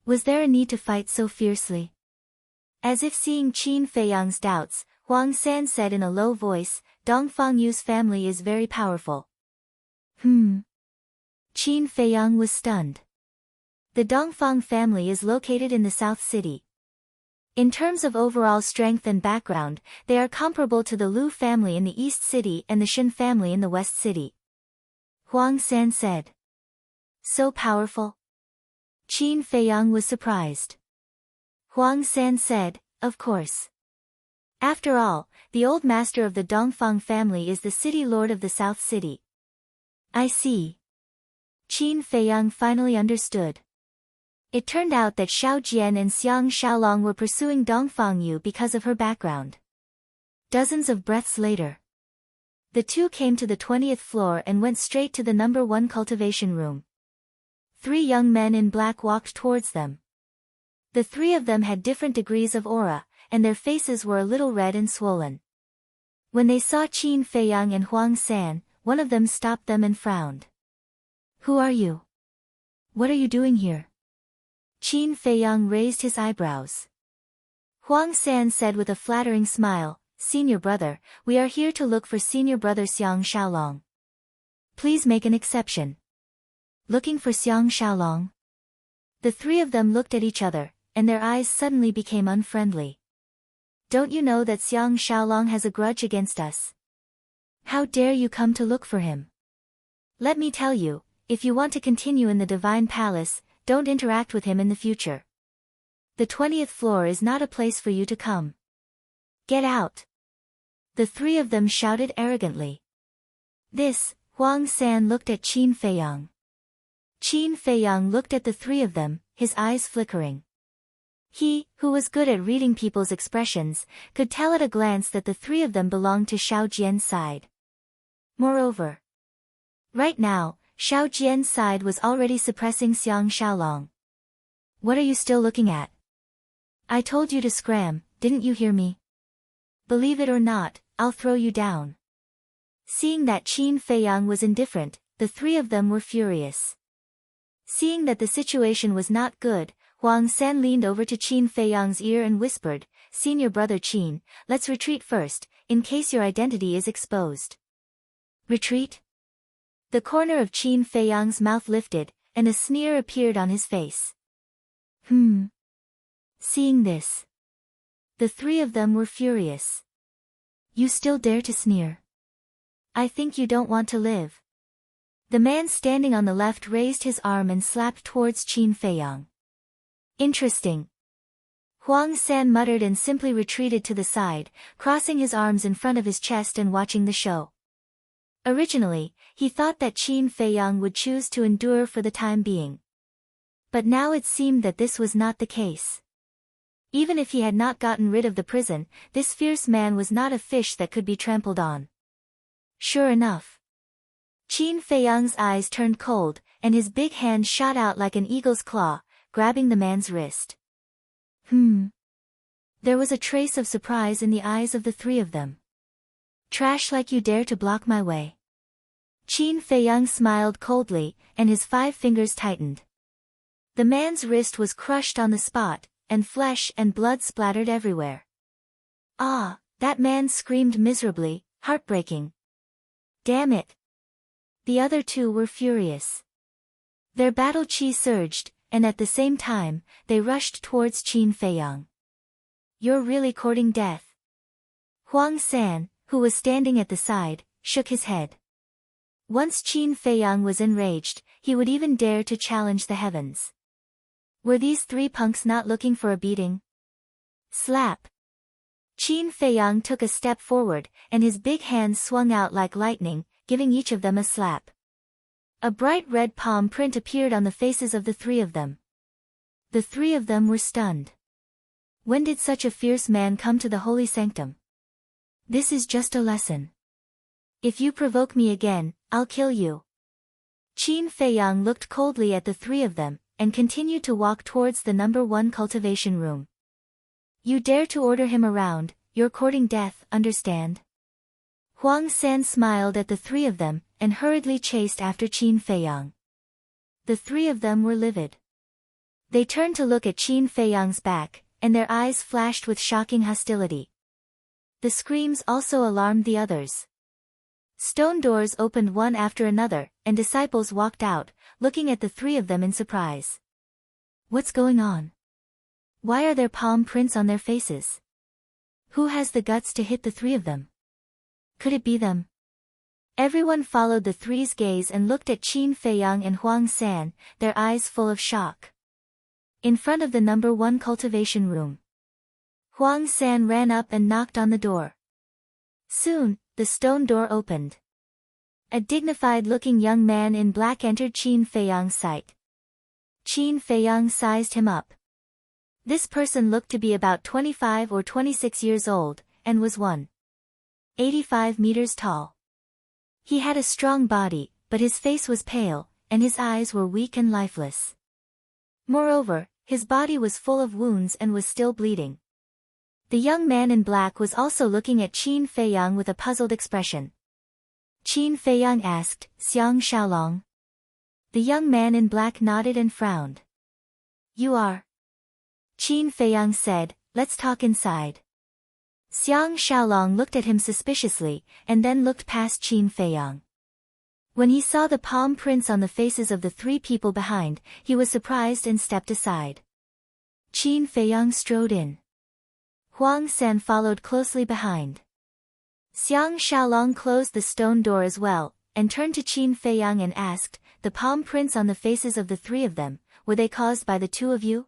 Was there a need to fight so fiercely? As if seeing Qin Feiyang's doubts, Huang San said in a low voice, Dongfang Yu's family is very powerful. Qin Feiyang was stunned. The Dongfang family is located in the South City. In terms of overall strength and background, they are comparable to the Lu family in the East City and the Shen family in the West City. Huang San said. So powerful? Qin Feiyang was surprised. Huang San said, of course. After all, the old master of the Dongfang family is the city lord of the South City. I see. Qin Feiyang finally understood. It turned out that Xiao Jian and Xiang Xiaolong were pursuing Dongfang Yu because of her background. Dozens of breaths later, the two came to the 20th floor and went straight to the number 1 cultivation room. 3 young men in black walked towards them. The 3 of them had different degrees of aura, and their faces were a little red and swollen. When they saw Qin Feiyang and Huang San, one of them stopped them and frowned. Who are you? What are you doing here? Qin Feiyang raised his eyebrows. Huang San said with a flattering smile, Senior brother, we are here to look for senior brother Xiang Xiaolong. Please make an exception. Looking for Xiang Xiaolong? The 3 of them looked at each other, and their eyes suddenly became unfriendly. Don't you know that Xiang Xiaolong has a grudge against us? How dare you come to look for him? Let me tell you, if you want to continue in the Divine Palace, don't interact with him in the future. The 20th floor is not a place for you to come. Get out. The 3 of them shouted arrogantly. This, Huang San looked at Qin Feiyang. Qin Feiyang looked at the 3 of them, his eyes flickering. He, who was good at reading people's expressions, could tell at a glance that the 3 of them belonged to Xiao Jian's side. Moreover, right now, Xiao Jian's side was already suppressing Xiang Xiaolong. What are you still looking at? I told you to scram, didn't you hear me? Believe it or not, I'll throw you down. Seeing that Qin Feiyang was indifferent, the 3 of them were furious. Seeing that the situation was not good, Huang San leaned over to Qin Feiyang's ear and whispered, Senior brother Qin, let's retreat first, in case your identity is exposed. Retreat? The corner of Qin Feiyang's mouth lifted, and a sneer appeared on his face. Seeing this, the 3 of them were furious. You still dare to sneer? I think you don't want to live. The man standing on the left raised his arm and slapped towards Qin Feiyang. Interesting. Huang San muttered and simply retreated to the side, crossing his arms in front of his chest and watching the show. Originally, he thought that Qin Feiyang would choose to endure for the time being. But now it seemed that this was not the case. Even if he had not gotten rid of the prison, this fierce man was not a fish that could be trampled on. Sure enough. Qin Feiyang's eyes turned cold, and his big hand shot out like an eagle's claw, grabbing the man's wrist. There was a trace of surprise in the eyes of the 3 of them. Trash like you dare to block my way. Qin Feiyang smiled coldly, and his 5 fingers tightened. The man's wrist was crushed on the spot, and flesh and blood splattered everywhere. Ah, that man screamed miserably, heartbreaking. Damn it. The other 2 were furious. Their battle chi surged, and at the same time, they rushed towards Qin Feiyang. You're really courting death. Huang San, who was standing at the side, shook his head. Once Qin Feiyang was enraged, he would even dare to challenge the heavens. Were these 3 punks not looking for a beating? Slap. Qin Feiyang took a step forward, and his big hands swung out like lightning, giving each of them a slap. A bright red palm print appeared on the faces of the 3 of them. The 3 of them were stunned. When did such a fierce man come to the holy sanctum? This is just a lesson. If you provoke me again, I'll kill you. Qin Feiyang looked coldly at the three of them, and continued to walk towards the number 1 cultivation room. You dare to order him around, you're courting death, understand? Huang San smiled at the three of them, and hurriedly chased after Qin Feiyang. The three of them were livid. They turned to look at Qin Feiyang's back, and their eyes flashed with shocking hostility. The screams also alarmed the others. Stone doors opened one after another, and disciples walked out, looking at the three of them in surprise. What's going on? Why are there palm prints on their faces? Who has the guts to hit the three of them? Could it be them? Everyone followed the three's gaze and looked at Qin Feiyang and Huang San, their eyes full of shock. In front of the number 1 cultivation room, Huang San ran up and knocked on the door. Soon, the stone door opened. A dignified-looking young man in black entered Qin Feiyang's sight. Qin Feiyang sized him up. This person looked to be about 25 or 26 years old, and was 1.85 meters tall. He had a strong body, but his face was pale, and his eyes were weak and lifeless. Moreover, his body was full of wounds and was still bleeding. The young man in black was also looking at Qin Feiyang with a puzzled expression. Qin Feiyang asked, "Xiang Xiaolong?" The young man in black nodded and frowned. "You are?" Qin Feiyang said, "Let's talk inside." Xiang Xiaolong looked at him suspiciously, and then looked past Qin Feiyang. When he saw the palm prints on the faces of the three people behind, he was surprised and stepped aside. Qin Feiyang strode in. Huang San followed closely behind. Xiang Xiaolong closed the stone door as well, and turned to Qin Feiyang and asked, "The palm prints on the faces of the three of them, were they caused by the two of you?"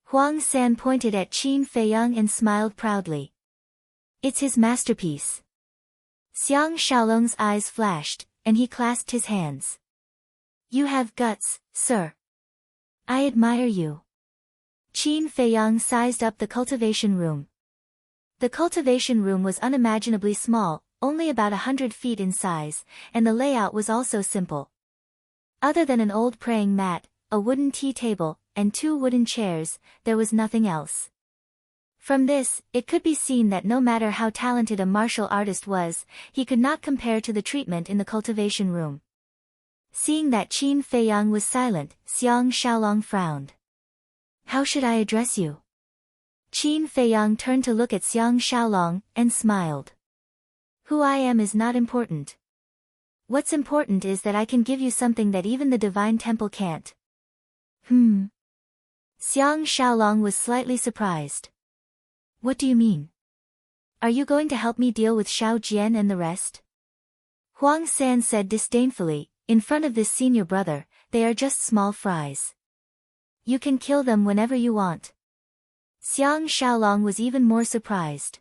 Huang San pointed at Qin Feiyang and smiled proudly. "It's his masterpiece." Xiang Xiaolong's eyes flashed, and he clasped his hands. "You have guts, sir. I admire you." Qin Feiyang sized up the cultivation room. The cultivation room was unimaginably small, only about 100 feet in size, and the layout was also simple. Other than an old praying mat, a wooden tea table, and 2 wooden chairs, there was nothing else. From this, it could be seen that no matter how talented a martial artist was, he could not compare to the treatment in the cultivation room. Seeing that Qin Feiyang was silent, Xiang Xiaolong frowned. "How should I address you?" Qin Feiyang turned to look at Xiang Xiaolong, and smiled. "Who I am is not important. What's important is that I can give you something that even the divine temple can't." Xiang Xiaolong was slightly surprised. "What do you mean? Are you going to help me deal with Xiao Jian and the rest?" Huang San said disdainfully, "In front of this senior brother, they are just small fries. You can kill them whenever you want." Xiang Xiaolong was even more surprised.